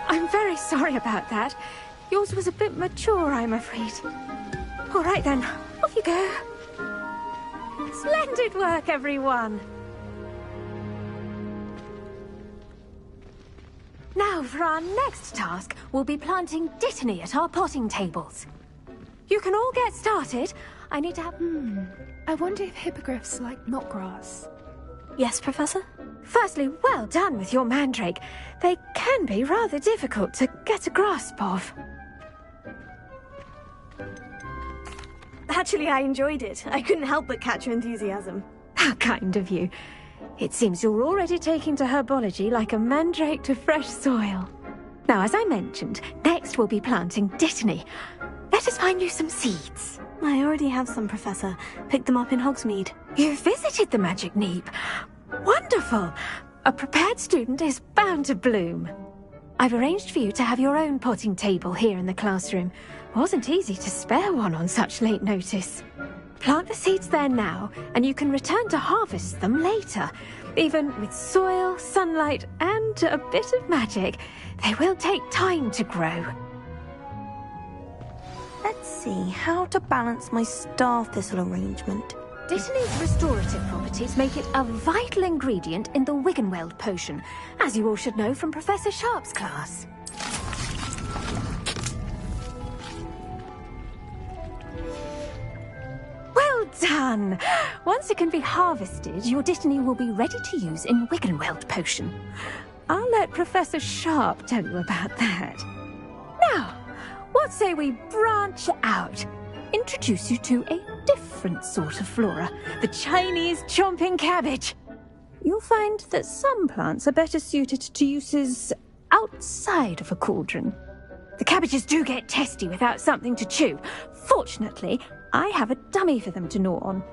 I'm very sorry about that. Yours was a bit mature, I'm afraid. All right then, off you go. Splendid work, everyone! Now, for our next task, we'll be planting Dittany at our potting tables. You can all get started. I need to have... I wonder if hippogriffs like knotgrass. Yes, Professor? Firstly, well done with your mandrake. They can be rather difficult to get a grasp of. Actually, I enjoyed it. I couldn't help but catch your enthusiasm. How kind of you. It seems you're already taking to herbology like a mandrake to fresh soil. Now, as I mentioned, next we'll be planting Dittany. Let us find you some seeds. I already have some, Professor. Picked them up in Hogsmeade. You visited the Magic Neep. Wonderful! A prepared student is bound to bloom. I've arranged for you to have your own potting table here in the classroom. Wasn't easy to spare one on such late notice. Plant the seeds there now, and you can return to harvest them later. Even with soil, sunlight, and a bit of magic, they will take time to grow. Let's see how to balance my star thistle arrangement. Dittany's restorative properties make it a vital ingredient in the Wiggenweld potion, as you all should know from Professor Sharp's class. Well done! Once it can be harvested, your Dittany will be ready to use in Wiggenweld potion. I'll let Professor Sharp tell you about that. Now, what say we branch out? Introduce you to a different sort of flora, the Chinese chomping cabbage. You'll find that some plants are better suited to uses outside of a cauldron. The cabbages do get testy without something to chew. Fortunately, I have a dummy for them to gnaw on.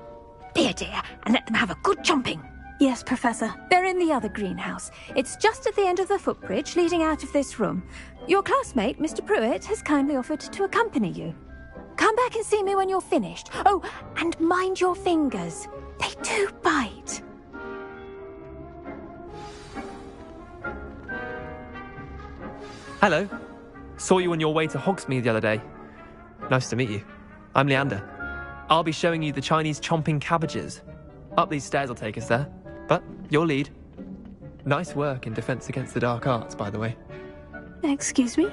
Be a dear and let them have a good chomping. Yes, Professor. They're in the other greenhouse. It's just at the end of the footbridge leading out of this room. Your classmate, Mr. Pruitt, has kindly offered to accompany you. Come back and see me when you're finished. Oh, and mind your fingers. They do bite. Hello. Saw you on your way to Hogsmeade the other day. Nice to meet you. I'm Leander. I'll be showing you the Chinese chomping cabbages. Up these stairs will take us there. But your lead. Nice work in Defense Against the Dark Arts, by the way. Excuse me?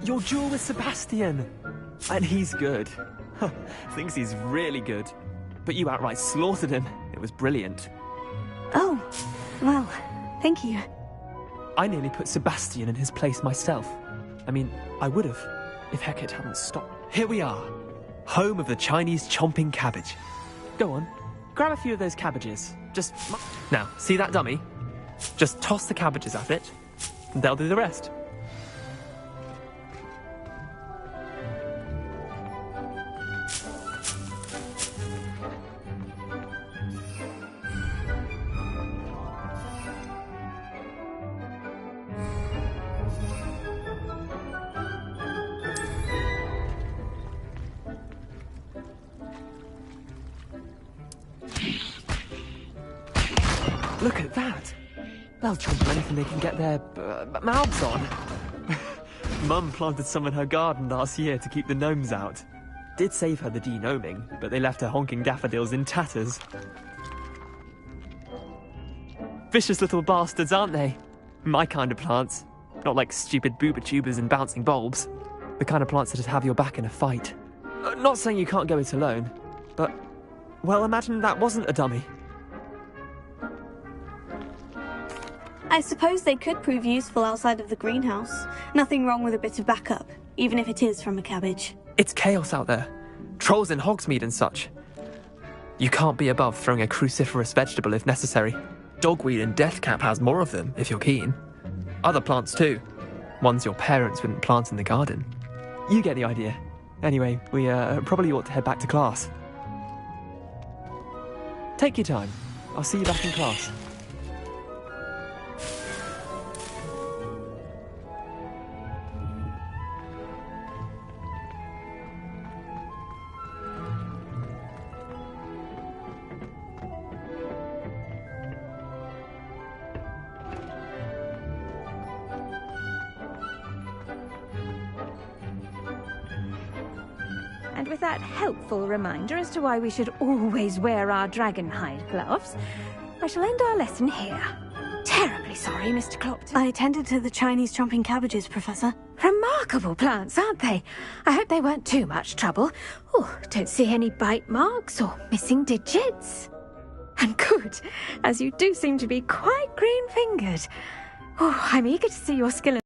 Your duel with Sebastian. And he's good. Thinks he's really good. But you outright slaughtered him. It was brilliant. Oh, well, thank you. I nearly put Sebastian in his place myself. I mean, I would have, if Hecate hadn't stopped. Here we are, home of the Chinese chomping cabbage. Go on, grab a few of those cabbages. Now, see that dummy? Just toss the cabbages at it, and they'll do the rest. Look at that! They'll chomp on anything they can get their mouths on. Mum planted some in her garden last year to keep the gnomes out. Did save her the de-gnoming, but they left her honking daffodils in tatters. Vicious little bastards, aren't they? My kind of plants. Not like stupid booba-tubers and bouncing bulbs. The kind of plants that'd have your back in a fight. Not saying you can't go it alone, but... well, imagine that wasn't a dummy. I suppose they could prove useful outside of the greenhouse. Nothing wrong with a bit of backup, even if it is from a cabbage. It's chaos out there. Trolls in Hogsmeade and such. You can't be above throwing a cruciferous vegetable if necessary. Dogweed and deathcap has more of them, if you're keen. Other plants too. Ones your parents wouldn't plant in the garden. You get the idea. Anyway, we probably ought to head back to class. Take your time. I'll see you back in class. And with that helpful reminder as to why we should always wear our dragonhide gloves, I shall end our lesson here. Terribly sorry, Mr. Clopton. I attended to the Chinese chomping cabbages, Professor. Remarkable plants, aren't they? I hope they weren't too much trouble. Oh, don't see any bite marks or missing digits. And good, as you do seem to be quite green-fingered. Oh, I'm eager to see your skill.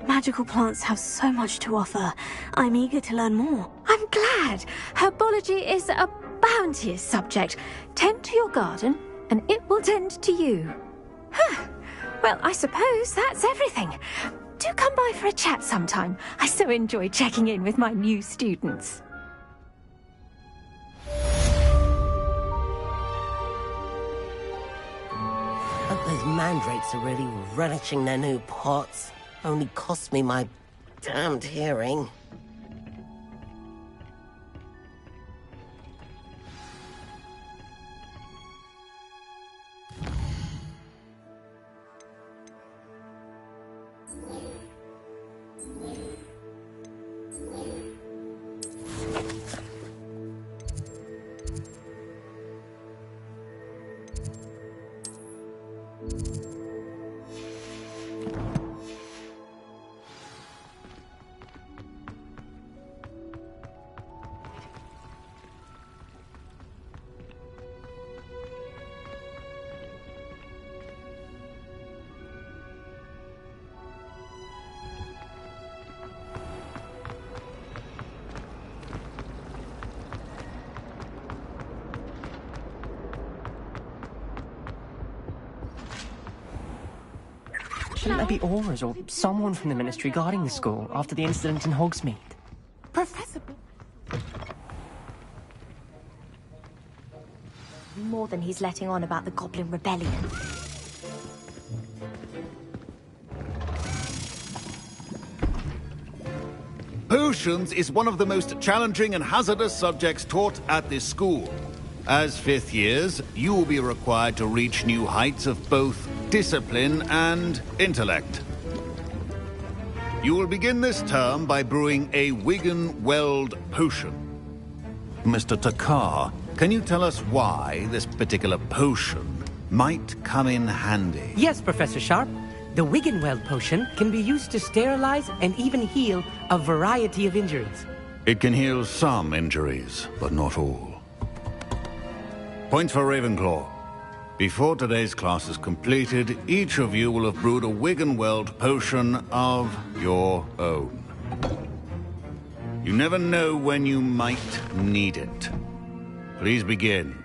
Magical plants have so much to offer. I'm eager to learn more. I'm glad. Herbology is a bounteous subject. Tend to your garden, and it will tend to you. Huh. Well, I suppose that's everything. Do come by for a chat sometime. I so enjoy checking in with my new students. Hope those mandrakes are really relishing their new pots. Only cost me my damned hearing. Shouldn't there be Aurors or someone from the Ministry guarding the school after the incident in Hogsmeade? Professor... More than he's letting on about the Goblin Rebellion. Potions is one of the most challenging and hazardous subjects taught at this school. As fifth years, you will be required to reach new heights of both discipline and intellect. You will begin this term by brewing a Wiggenweld potion. Mr. Takar, can you tell us why this particular potion might come in handy? Yes, Professor Sharp. The Wiggenweld potion can be used to sterilize and even heal a variety of injuries. It can heal some injuries, but not all. Point for Ravenclaw. Before today's class is completed, each of you will have brewed a Wiggenweld potion of your own. You never know when you might need it. Please begin.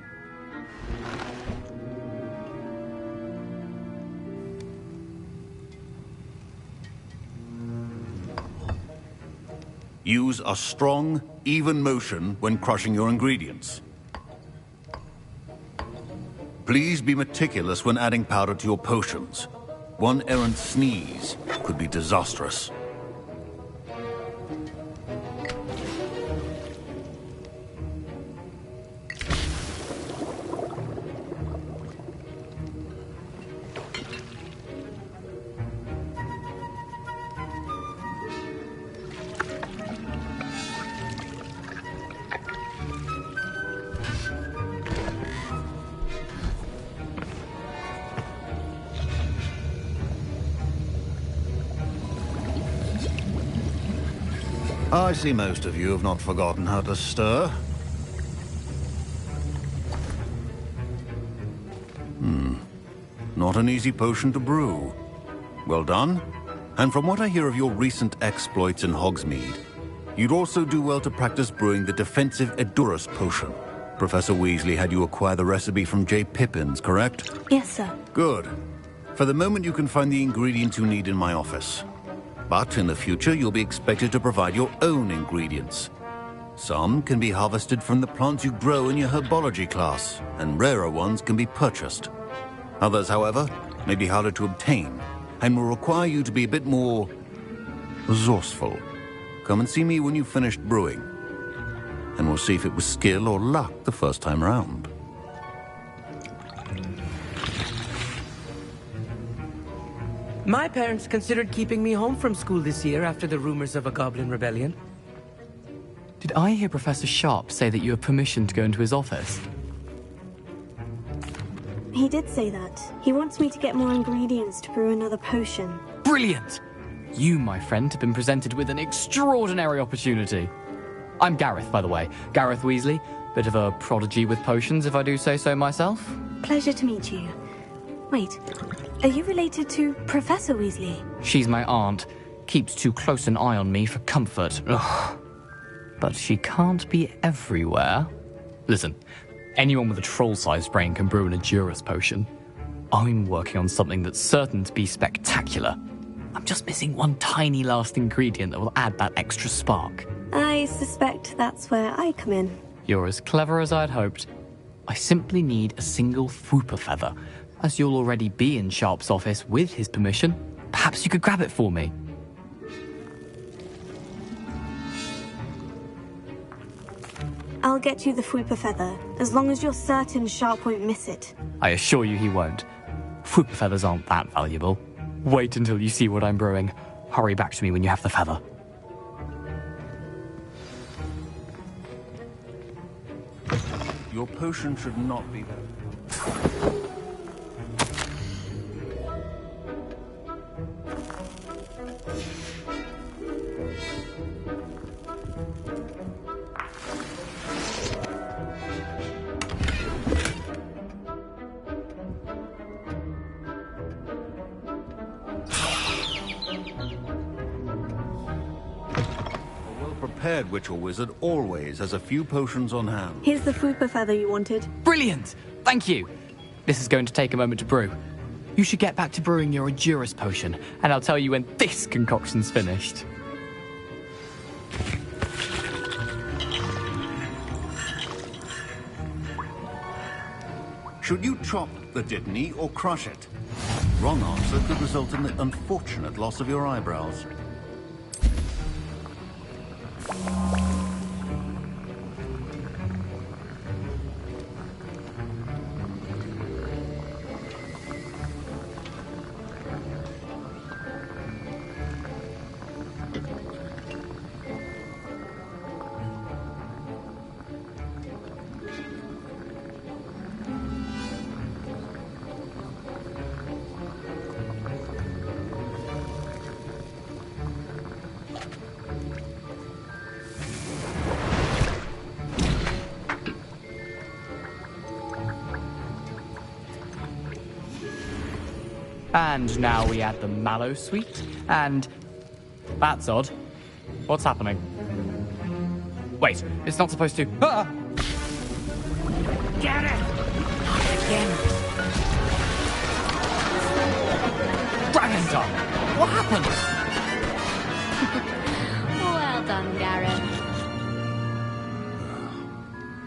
Use a strong, even motion when crushing your ingredients. Please be meticulous when adding powder to your potions. One errant sneeze could be disastrous. I see most of you have not forgotten how to stir. Not an easy potion to brew. Well done. And from what I hear of your recent exploits in Hogsmeade, you'd also do well to practice brewing the defensive Edurus potion. Professor Weasley had you acquire the recipe from J. Pippins, correct? Yes, sir. Good. For the moment, you can find the ingredients you need in my office. But in the future, you'll be expected to provide your own ingredients. Some can be harvested from the plants you grow in your herbology class, and rarer ones can be purchased. Others, however, may be harder to obtain, and will require you to be a bit more resourceful. Come and see me when you've finished brewing, and we'll see if it was skill or luck the first time round. My parents considered keeping me home from school this year after the rumors of a goblin rebellion. Did I hear Professor Sharp say that you have permission to go into his office? He did say that. He wants me to get more ingredients to brew another potion. Brilliant! You, my friend, have been presented with an extraordinary opportunity. I'm Gareth, by the way. Gareth Weasley. Bit of a prodigy with potions, if I do say so myself. Pleasure to meet you. Wait, are you related to Professor Weasley? She's my aunt. Keeps too close an eye on me for comfort. Ugh. But she can't be everywhere. Listen, anyone with a troll-sized brain can brew an Edurus potion. I'm working on something that's certain to be spectacular. I'm just missing one tiny last ingredient that will add that extra spark. I suspect that's where I come in. You're as clever as I'd hoped. I simply need a single Fwooper feather. As you'll already be in Sharp's office with his permission, perhaps you could grab it for me. I'll get you the Fwooper feather, as long as you're certain Sharp won't miss it. I assure you he won't. Fwooper feathers aren't that valuable. Wait until you see what I'm brewing. Hurry back to me when you have the feather. Your potion should not be there. Prepared witch or wizard always has a few potions on hand. Here's the Fwooper feather you wanted. Brilliant! Thank you! This is going to take a moment to brew. You should get back to brewing your Edurus potion, and I'll tell you when this concoction's finished. Should you chop the Dittany or crush it? Wrong answer could result in the unfortunate loss of your eyebrows. And now we add the mallow sweet, and... That's odd. What's happening? Wait, it's not supposed to... Ah! Get it! Not again. Dragon Tongue! What happened? Well done, Gareth.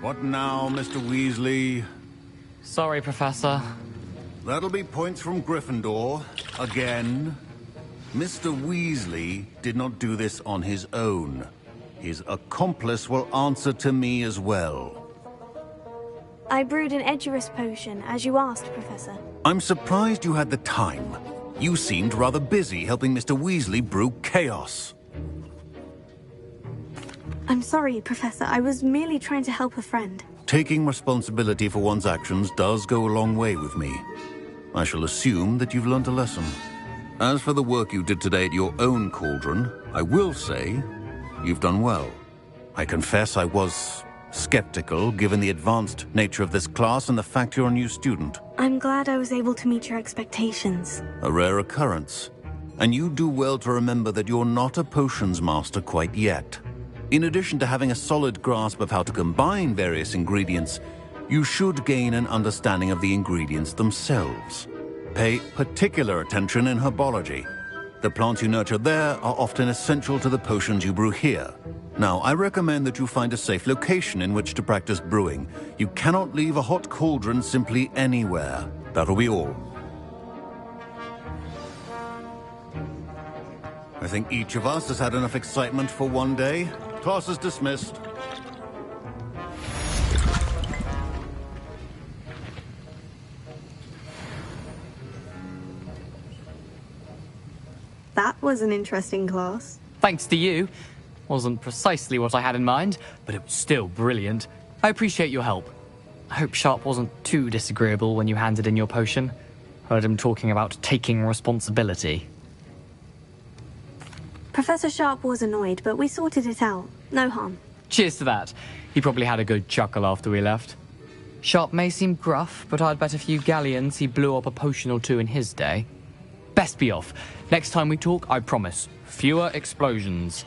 What now, Mr. Weasley? Sorry, Professor. That'll be points from Gryffindor. Again. Mr. Weasley did not do this on his own. His accomplice will answer to me as well. I brewed an Edurus potion, as you asked, Professor. I'm surprised you had the time. You seemed rather busy helping Mr. Weasley brew chaos. I'm sorry, Professor. I was merely trying to help a friend. Taking responsibility for one's actions does go a long way with me. I shall assume that you've learnt a lesson. As for the work you did today at your own cauldron, I will say you've done well. I confess I was skeptical, given the advanced nature of this class and the fact you're a new student. I'm glad I was able to meet your expectations. A rare occurrence. And you do well to remember that you're not a potions master quite yet. In addition to having a solid grasp of how to combine various ingredients, you should gain an understanding of the ingredients themselves. Pay particular attention in herbology. The plants you nurture there are often essential to the potions you brew here. Now, I recommend that you find a safe location in which to practice brewing. You cannot leave a hot cauldron simply anywhere. That'll be all. I think each of us has had enough excitement for one day. Class is dismissed. was an interesting class. Thanks to you. Wasn't precisely what I had in mind, but it was still brilliant. I appreciate your help. I hope Sharp wasn't too disagreeable when you handed in your potion. Heard him talking about taking responsibility. Professor Sharp was annoyed, but we sorted it out. No harm. Cheers to that. He probably had a good chuckle after we left. Sharp may seem gruff, but I'd bet a few galleons he blew up a potion or two in his day. Best be off. Next time we talk, I promise, fewer explosions.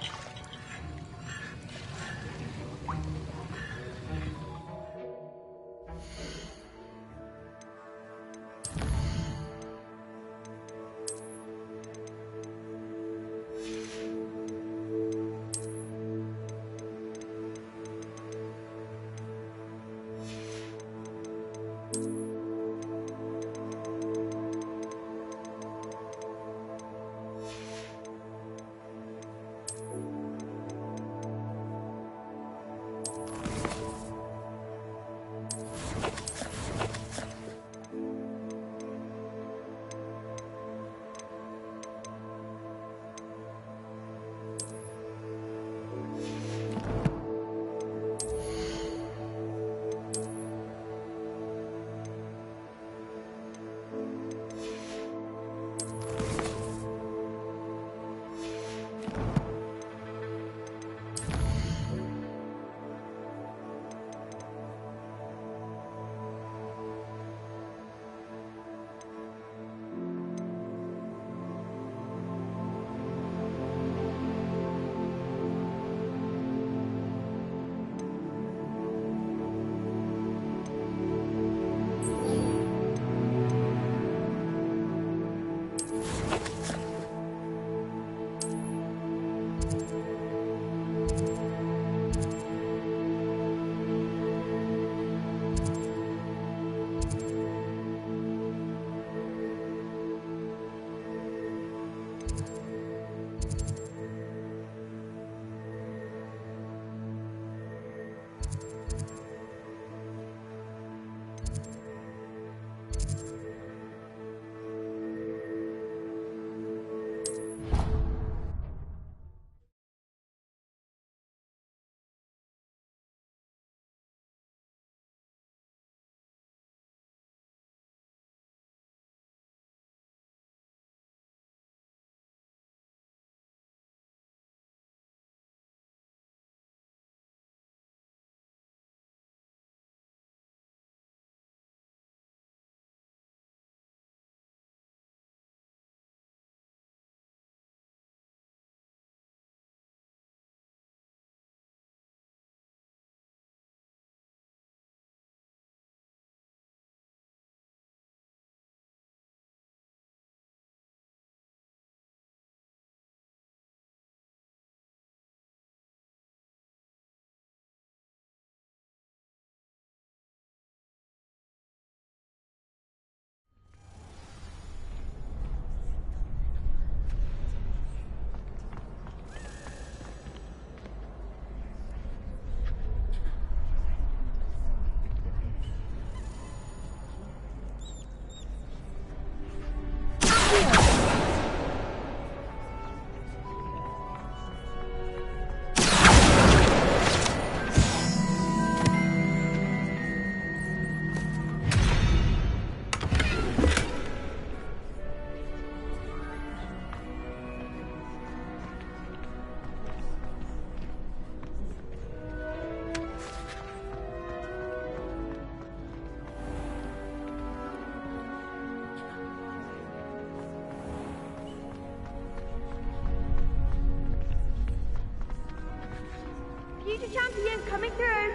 Future champion coming through.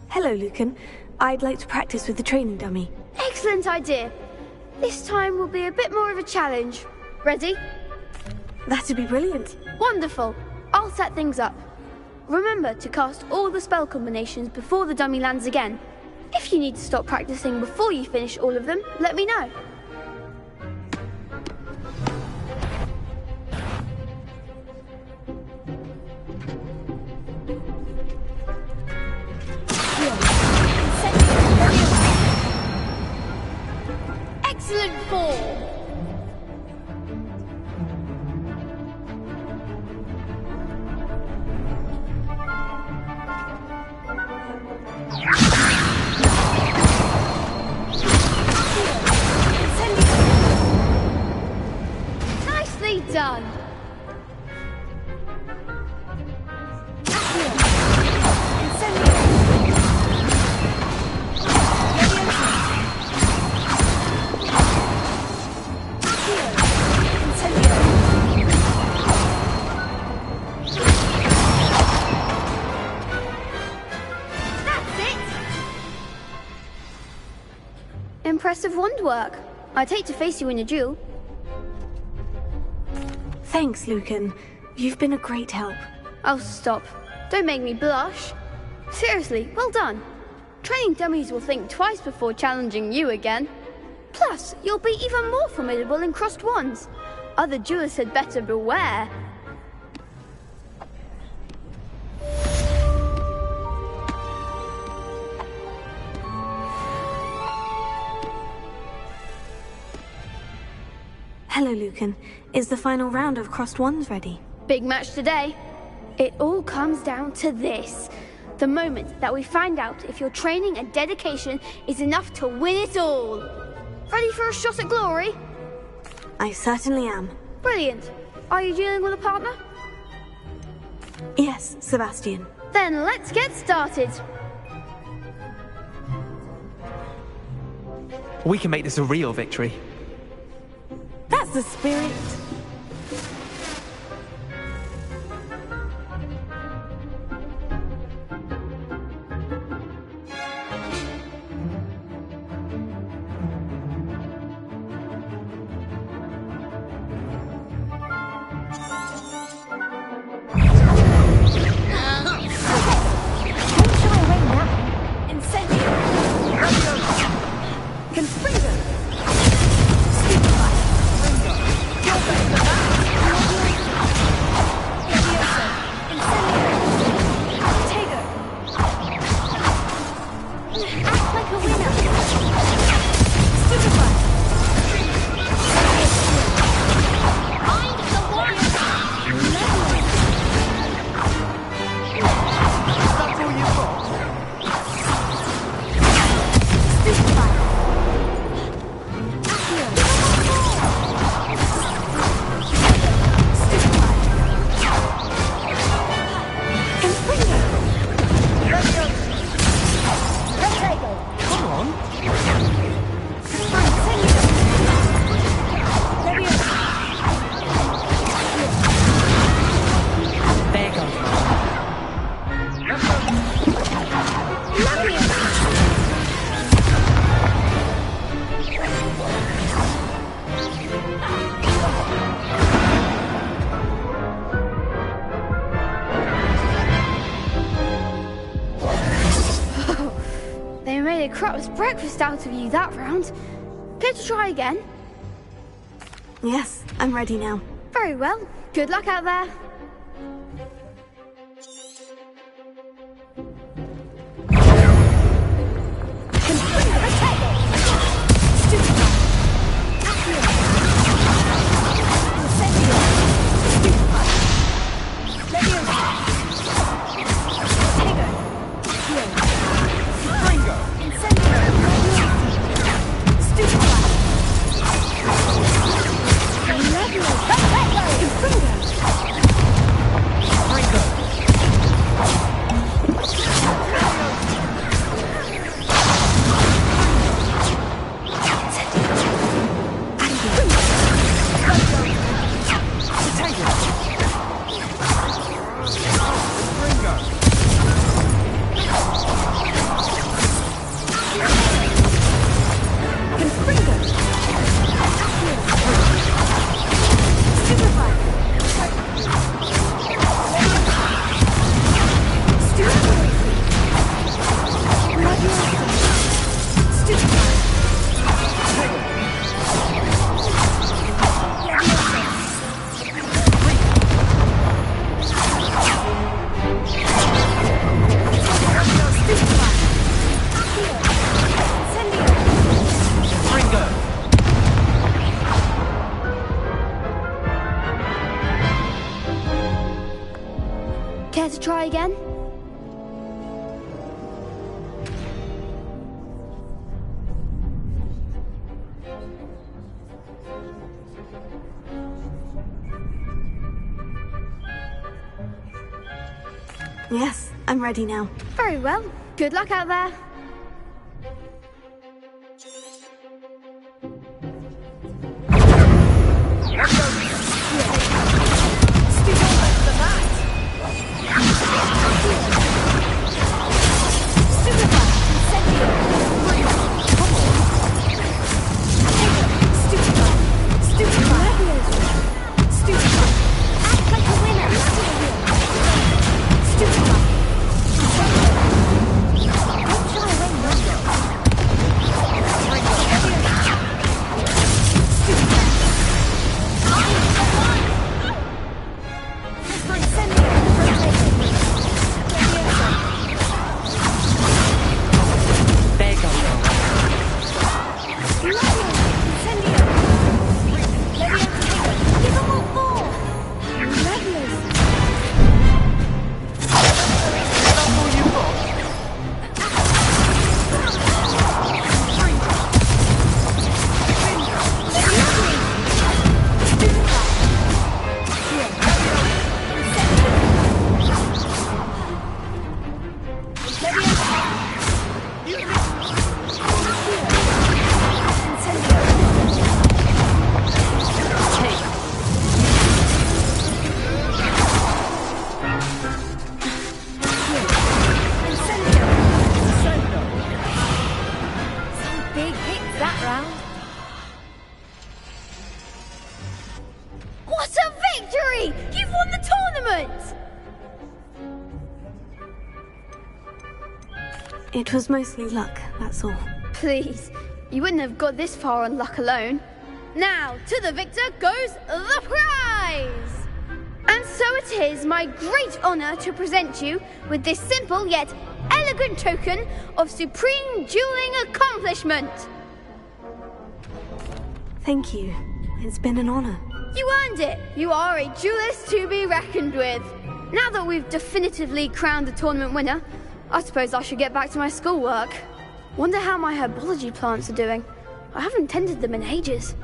Hello, Lucan. I'd like to practice with the training dummy. Excellent idea. This time will be a bit more of a challenge. Ready? That'd be brilliant. Wonderful. I'll set things up. Remember to cast all the spell combinations before the dummy lands again. If you need to stop practicing before you finish all of them, let me know. Excellent form! Nicely done! Impressive wand work. I'd hate to face you in a duel. Thanks, Lucan. You've been a great help. Oh, stop. Don't make me blush. Seriously, well done. Training dummies will think twice before challenging you again. Plus, you'll be even more formidable in crossed wands. Other duelists had better beware. Hello, Lucan. Is the final round of crossed wands ready? Big match today. It all comes down to this. The moment that we find out if your training and dedication is enough to win it all. Ready for a shot at glory? I certainly am. Brilliant. Are you dealing with a partner? Yes, Sebastian. Then let's get started. We can make this a real victory. That's the spirit. Breakfast out of you that round. Care to try again? Yes, I'm ready now. Very well. Good luck out there. Care to try again? Yes, I'm ready now. Very well. Good luck out there. It was mostly luck, that's all. Please, you wouldn't have got this far on luck alone. Now, to the victor goes the prize! And so it is my great honor to present you with this simple yet elegant token of supreme dueling accomplishment. Thank you. It's been an honor. You earned it. You are a duelist to be reckoned with. Now that we've definitively crowned the tournament winner, I suppose I should get back to my schoolwork. Wonder how my herbology plants are doing. I haven't tended them in ages.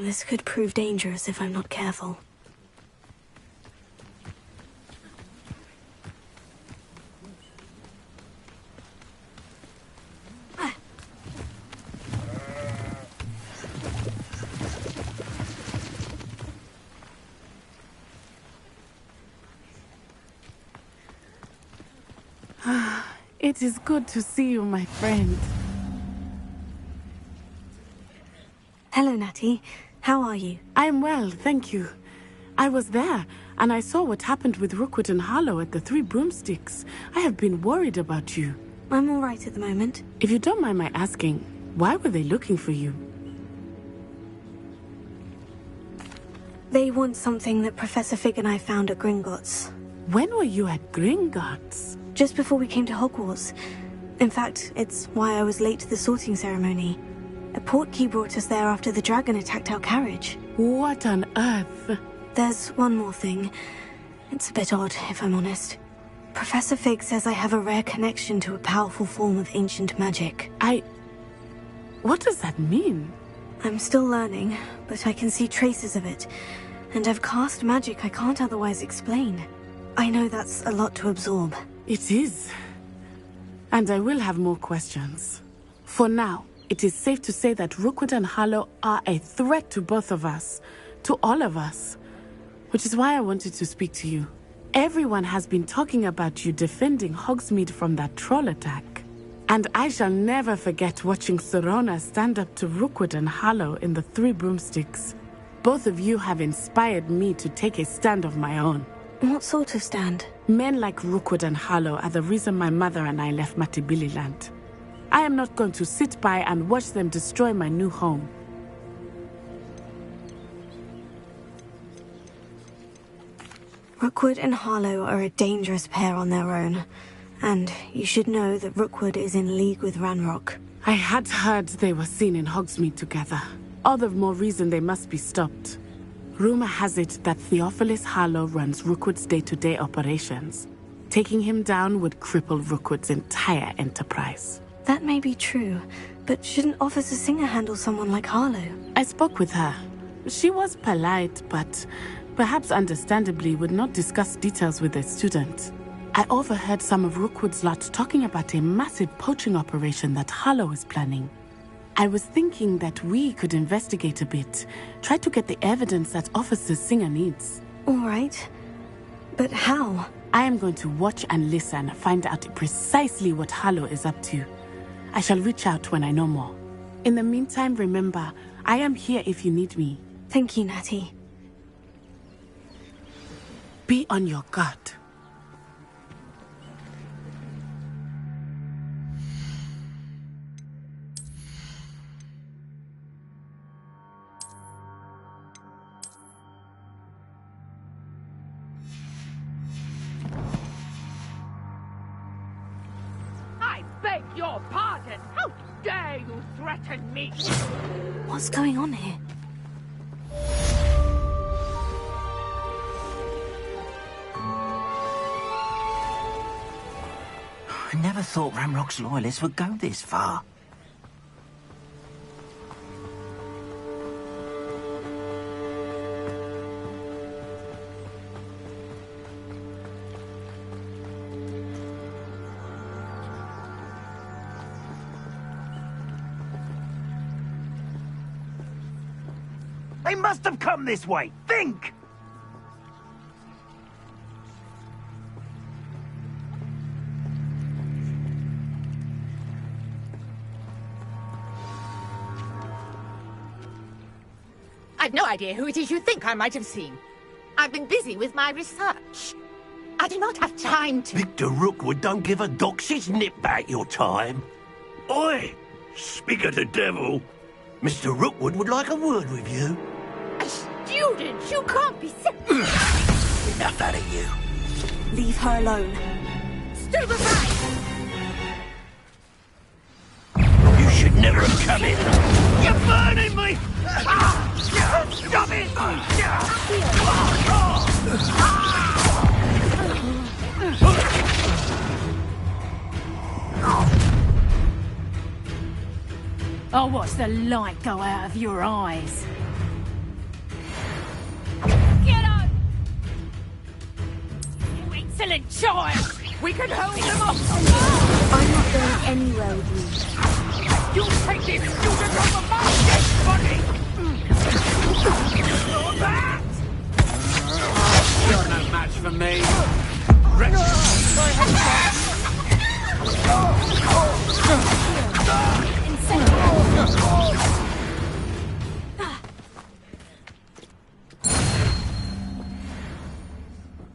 This could prove dangerous if I'm not careful. It is good to see you, my friend. Hello, Natty. How are you? I am well, thank you. I was there, and I saw what happened with Rookwood and Harlow at the Three Broomsticks. I have been worried about you. I'm all right at the moment. If you don't mind my asking, why were they looking for you? They want something that Professor Fig and I found at Gringotts. When were you at Gringotts? Just before we came to Hogwarts. In fact, it's why I was late to the sorting ceremony. A portkey brought us there after the dragon attacked our carriage. What on earth? There's one more thing. It's a bit odd, if I'm honest. Professor Fig says I have a rare connection to a powerful form of ancient magic. What does that mean? I'm still learning, but I can see traces of it. And I've cast magic I can't otherwise explain. I know that's a lot to absorb. It is. And I will have more questions. For now, it is safe to say that Rookwood and Harlow are a threat to both of us. To all of us. Which is why I wanted to speak to you. Everyone has been talking about you defending Hogsmeade from that troll attack. And I shall never forget watching Sirona stand up to Rookwood and Harlow in the Three Broomsticks. Both of you have inspired me to take a stand of my own. What sort of stand? Men like Rookwood and Harlow are the reason my mother and I left Matabeleland. I am not going to sit by and watch them destroy my new home. Rookwood and Harlow are a dangerous pair on their own. And you should know that Rookwood is in league with Ranrock. I had heard they were seen in Hogsmeade together. All the more reason they must be stopped. Rumor has it that Theophilus Harlow runs Rookwood's day-to-day operations. Taking him down would cripple Rookwood's entire enterprise. That may be true, but shouldn't Officer Singer handle someone like Harlow? I spoke with her. She was polite, but perhaps understandably would not discuss details with a student. I overheard some of Rookwood's lot talking about a massive poaching operation that Harlow is planning. I was thinking that we could investigate a bit, try to get the evidence that Officer Singer needs. All right. But how? I am going to watch and listen, find out precisely what Harlow is up to. I shall reach out when I know more. In the meantime, remember, I am here if you need me. Thank you, Natty. Be on your guard. Beg your pardon! How dare you threaten me? What's going on here? I never thought Ranrock's loyalists would go this far. They must have come this way. Think! I've no idea who it is you think I might have seen. I've been busy with my research. I do not have time to... Victor Rookwood don't give a doxy's nip back your time. Oi! Speak of the devil. Mr. Rookwood would like a word with you. A student? You can't be so... Enough out of you. Leave her alone. Still behind! You should never have come in. You're burning me! Stop it! I'll watch the light go out of your eyes. insolent child! We can hold them off! I'm not going anywhere with you. You'll take this student over my dead body! That! You're no match for me.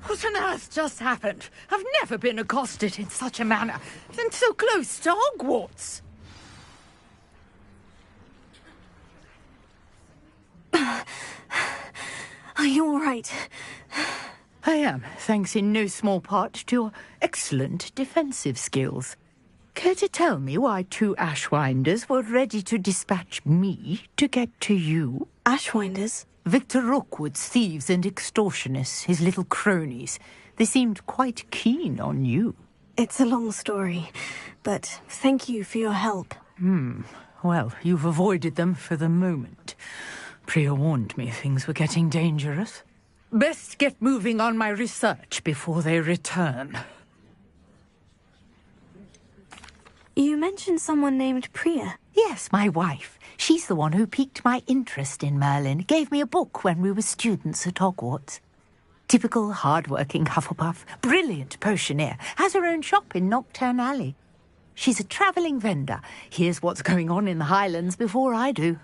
What on earth just happened? I've never been accosted in such a manner, and so close to Hogwarts. Are you all right? I am, thanks in no small part to your excellent defensive skills. Care to tell me why 2 Ashwinders were ready to dispatch me to get to you? Ashwinders? Victor Rookwood's thieves and extortionists, his little cronies. They seemed quite keen on you. It's a long story, but thank you for your help. Well, you've avoided them for the moment. Priya warned me things were getting dangerous. Best get moving on my research before they return. You mentioned someone named Priya. Yes, my wife. She's the one who piqued my interest in Merlin. Gave me a book when we were students at Hogwarts. Typical hard-working Hufflepuff. Brilliant potioneer. Has her own shop in Knockturn Alley. She's a travelling vendor. Hears what's going on in the Highlands before I do.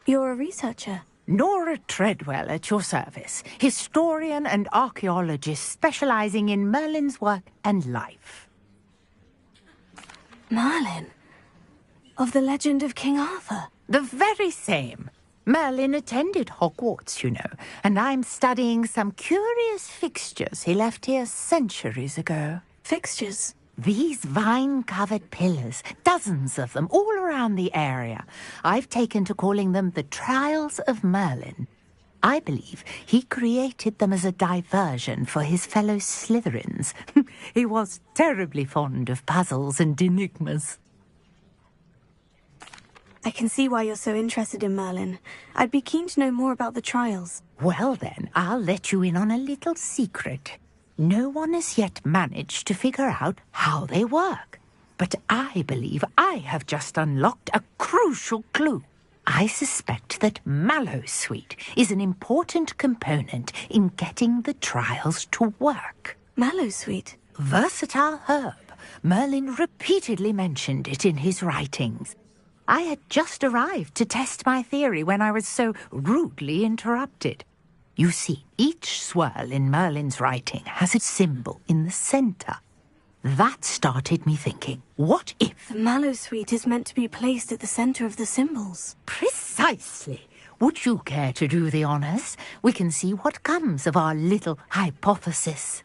You're a researcher? Nora Treadwell at your service. Historian and archaeologist specialising in Merlin's work and life. Merlin? Of the legend of King Arthur? The very same. Merlin attended Hogwarts, you know, and I'm studying some curious fixtures he left here centuries ago. Fixtures? These vine-covered pillars, dozens of them, all around the area. I've taken to calling them the Trials of Merlin. I believe he created them as a diversion for his fellow Slytherins. He was terribly fond of puzzles and enigmas. I can see why you're so interested in Merlin. I'd be keen to know more about the trials. Well then, I'll let you in on a little secret. No one has yet managed to figure out how they work. But I believe I have just unlocked a crucial clue. I suspect that Mallowsweet is an important component in getting the trials to work. Mallowsweet? Versatile herb. Merlin repeatedly mentioned it in his writings. I had just arrived to test my theory when I was so rudely interrupted. You see, each swirl in Merlin's writing has a symbol in the centre. That started me thinking, what if... The Mallowsweet is meant to be placed at the centre of the symbols. Precisely. Would you care to do the honours? We can see what comes of our little hypothesis.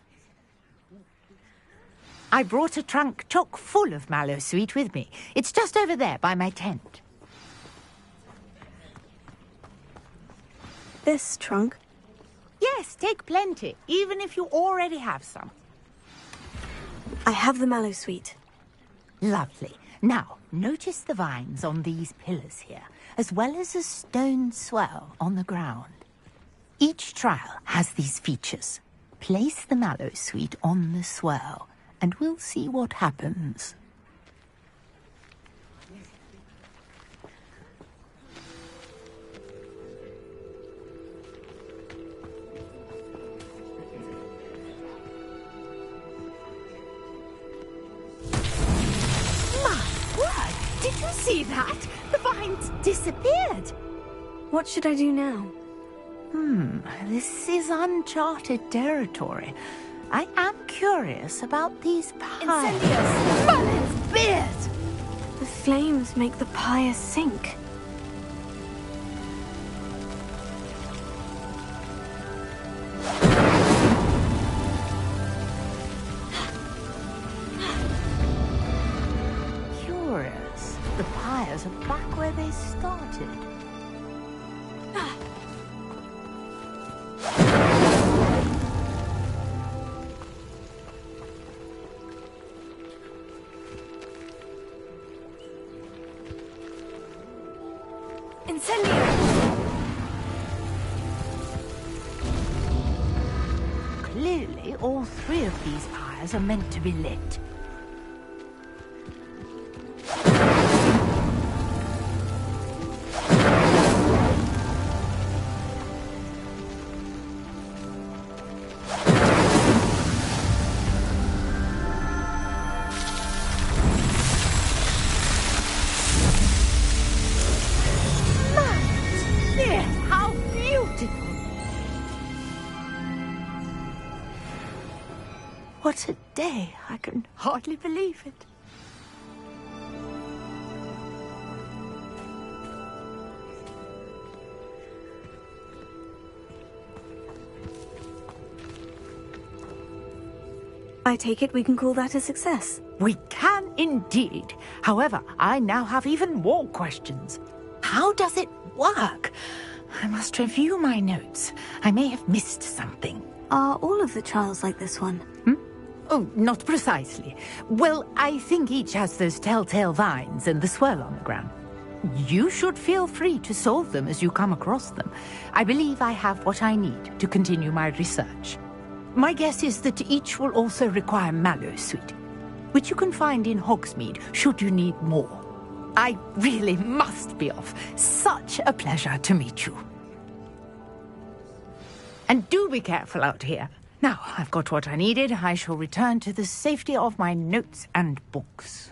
I brought a trunk chock full of Mallowsweet with me. It's just over there by my tent. This trunk? Yes, take plenty, even if you already have some. I have the Mallowsweet. Lovely. Now, notice the vines on these pillars here, as well as a stone swell on the ground. Each trial has these features. Place the Mallowsweet on the swell, and we'll see what happens. Did you see that? The vines disappeared. What should I do now? This is uncharted territory. I am curious about these pies. Incendious! Merlin's beard! The flames make the pyre sink. The pyres are back where they started. Incendio! clearly all 3 of these pyres are meant to be lit. What a day! I can hardly believe it. I take it we can call that a success. We can indeed. However, I now have even more questions. How does it work? I must review my notes. I may have missed something. Are all of the trials like this one? Oh, not precisely. Well, I think each has those telltale vines and the swirl on the ground. You should feel free to solve them as you come across them. I believe I have what I need to continue my research. My guess is that each will also require Mallowsweet, which you can find in Hogsmeade should you need more. I really must be off. Such a pleasure to meet you. And do be careful out here. Now, I've got what I needed. I shall return to the safety of my notes and books.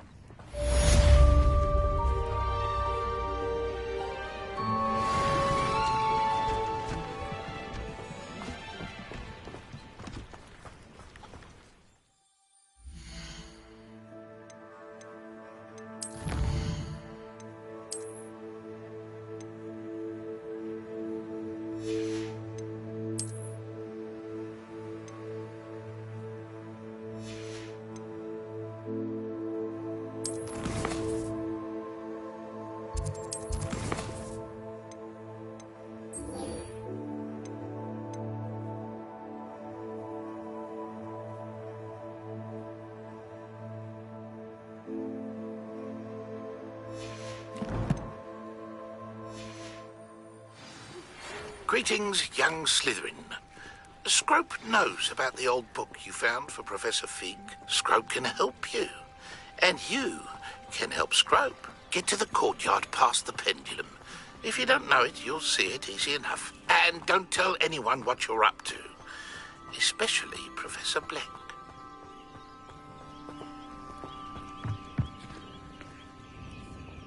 Greetings, young Slytherin. Scrope knows about the old book you found for Professor Fig. Scrope can help you. And you can help Scrope get to the courtyard past the pendulum. If you don't know it, you'll see it easy enough. And don't tell anyone what you're up to. Especially Professor Blank.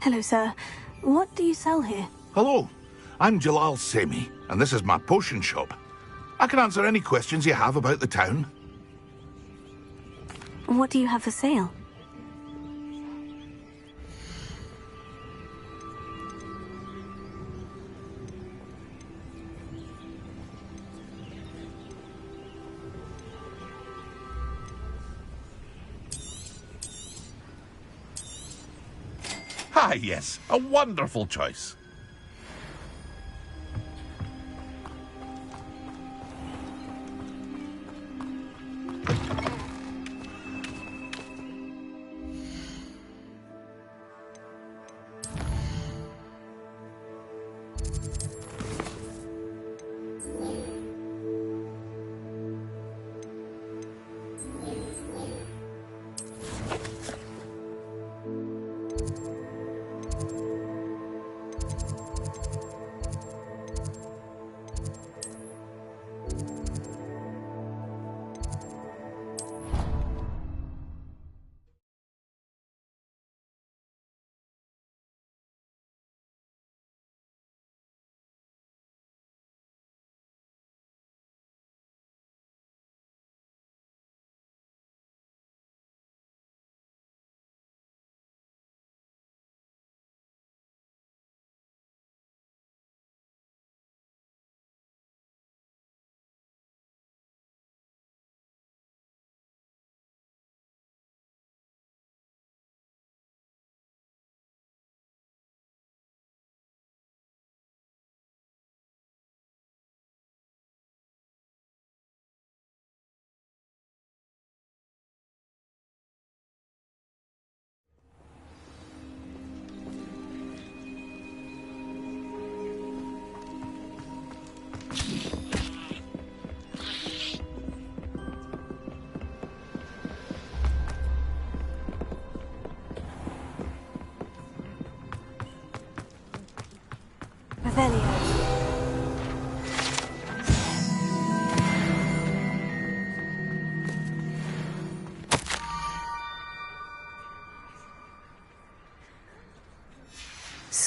Hello, sir. What do you sell here? Hello, I'm Jalal Semi, and this is my potion shop. I can answer any questions you have about the town. What do you have for sale? Ah, yes, a wonderful choice.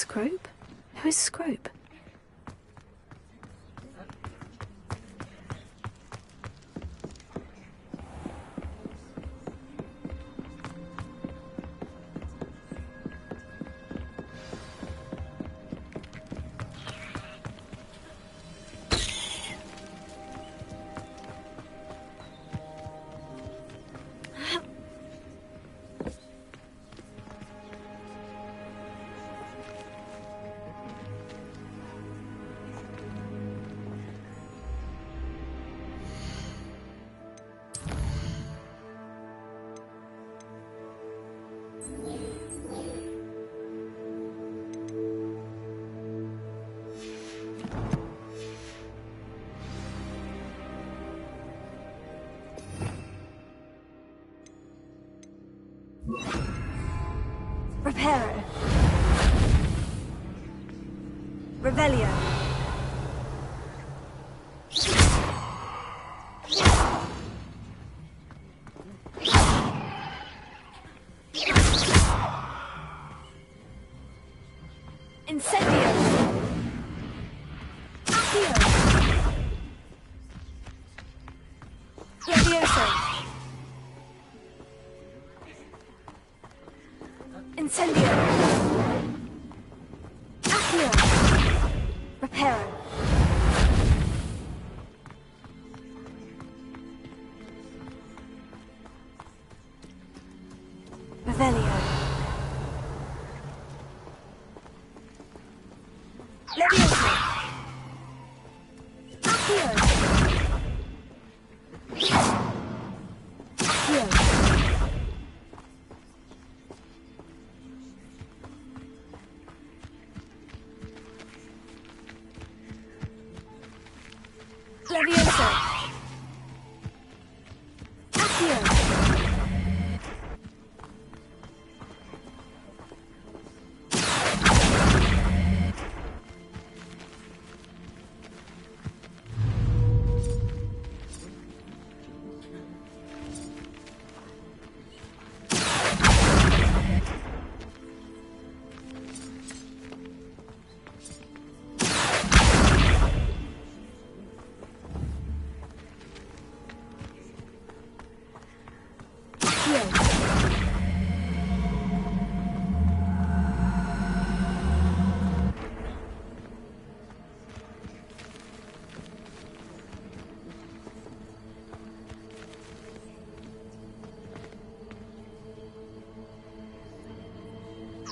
Scrope? Who is Scrope? Reparo. Revelio. Incendio. Accio. Levioso. Incendio. Accio. Reparo. Revelio. Levioso. Accio. Accio. Levioso. Accio.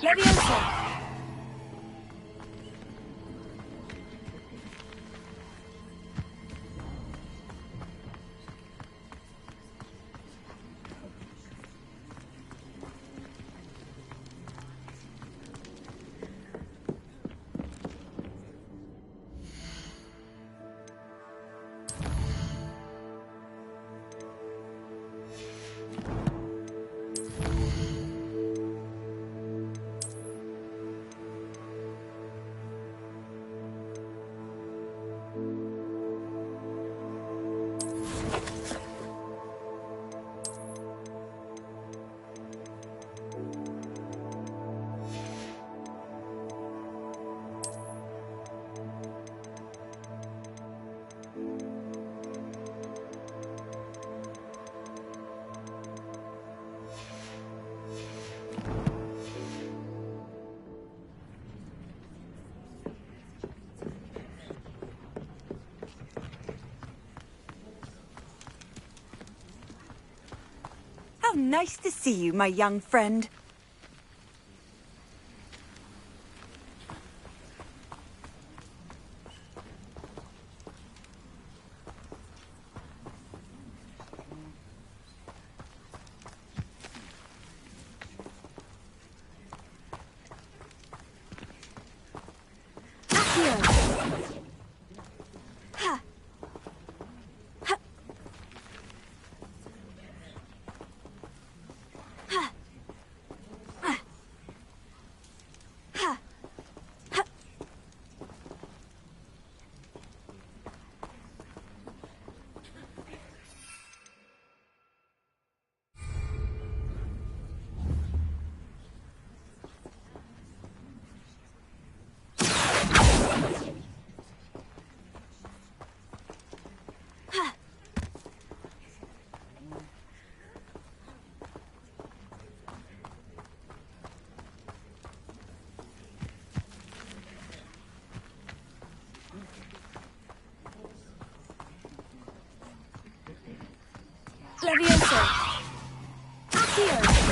Levioso. How nice to see you, my young friend. Levioso! Accio!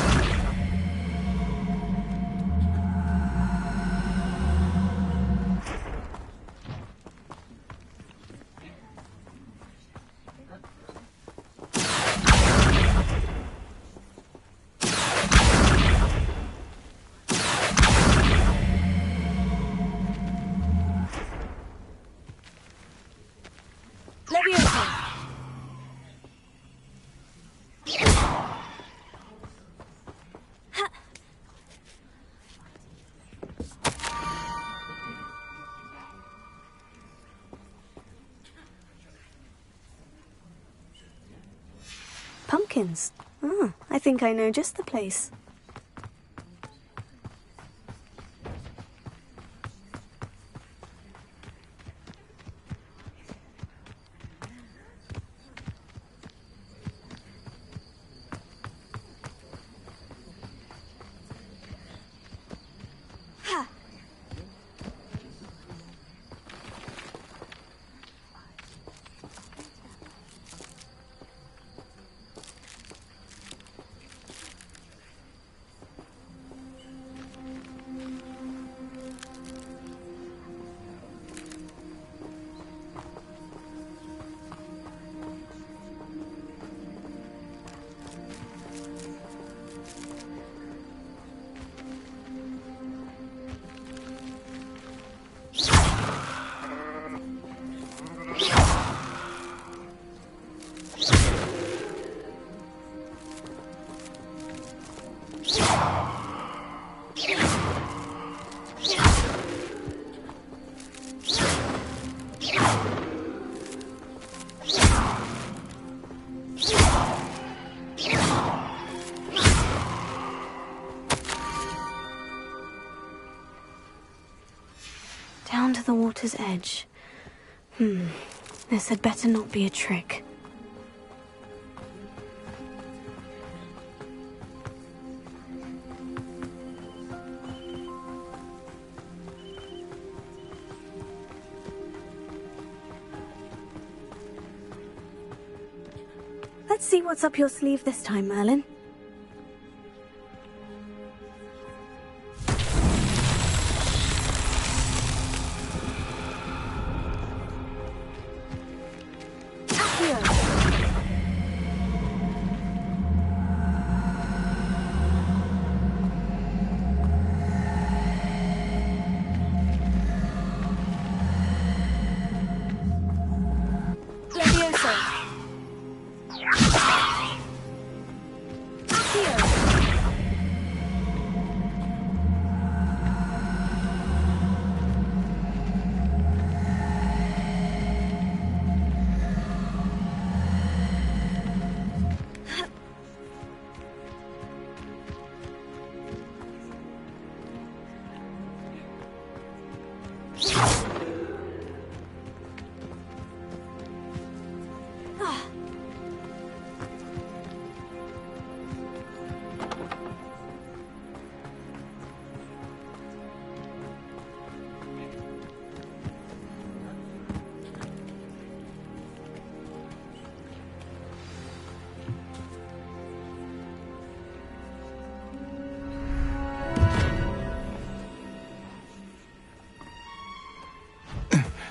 Pumpkins. Ah, I think I know just the place. Down to the water's edge. This had better not be a trick. Let's see what's up your sleeve this time, Merlin.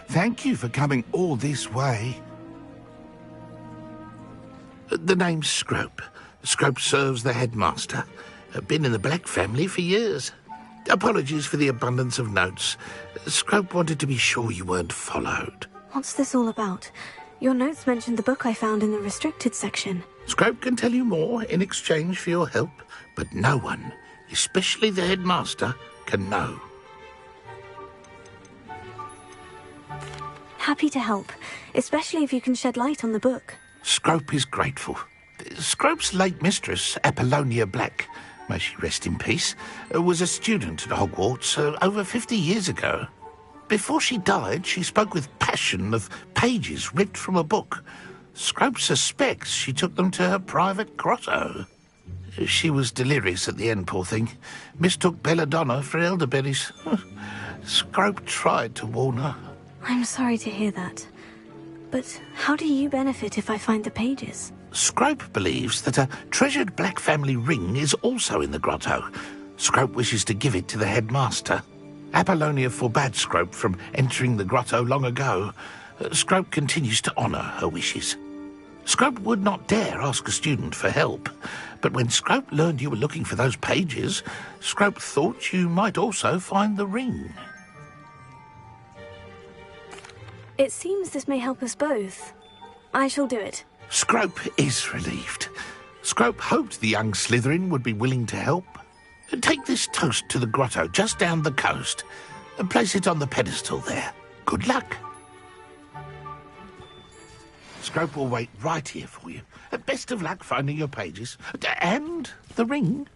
Thank you for coming all this way. The name's Scrope. Scrope serves the headmaster. Been in the Black family for years. Apologies for the abundance of notes. Scrope wanted to be sure you weren't followed. What's this all about? Your notes mentioned the book I found in the restricted section. Scrope can tell you more in exchange for your help, but no one, especially the headmaster, can know. Happy to help, especially if you can shed light on the book. Scrope is grateful. Scrope's late mistress, Apollonia Black, may she rest in peace, was a student at Hogwarts over 50 years ago. Before she died, she spoke with passion of pages ripped from a book. Scrope suspects she took them to her private grotto. She was delirious at the end, poor thing. Mistook belladonna for elderberries. Scrope tried to warn her. I'm sorry to hear that. But how do you benefit if I find the pages? Scrope believes that a treasured Black family ring is also in the grotto. Scrope wishes to give it to the headmaster. Apollonia forbade Scrope from entering the grotto long ago. Scrope continues to honour her wishes. Scrope would not dare ask a student for help, but when Scrope learned you were looking for those pages, Scrope thought you might also find the ring. It seems this may help us both. I shall do it. Scrope is relieved. Scrope hoped the young Slytherin would be willing to help. Take this toast to the grotto just down the coast and place it on the pedestal there. Good luck. Scrope will wait right here for you. Best of luck finding your pages. And the ring.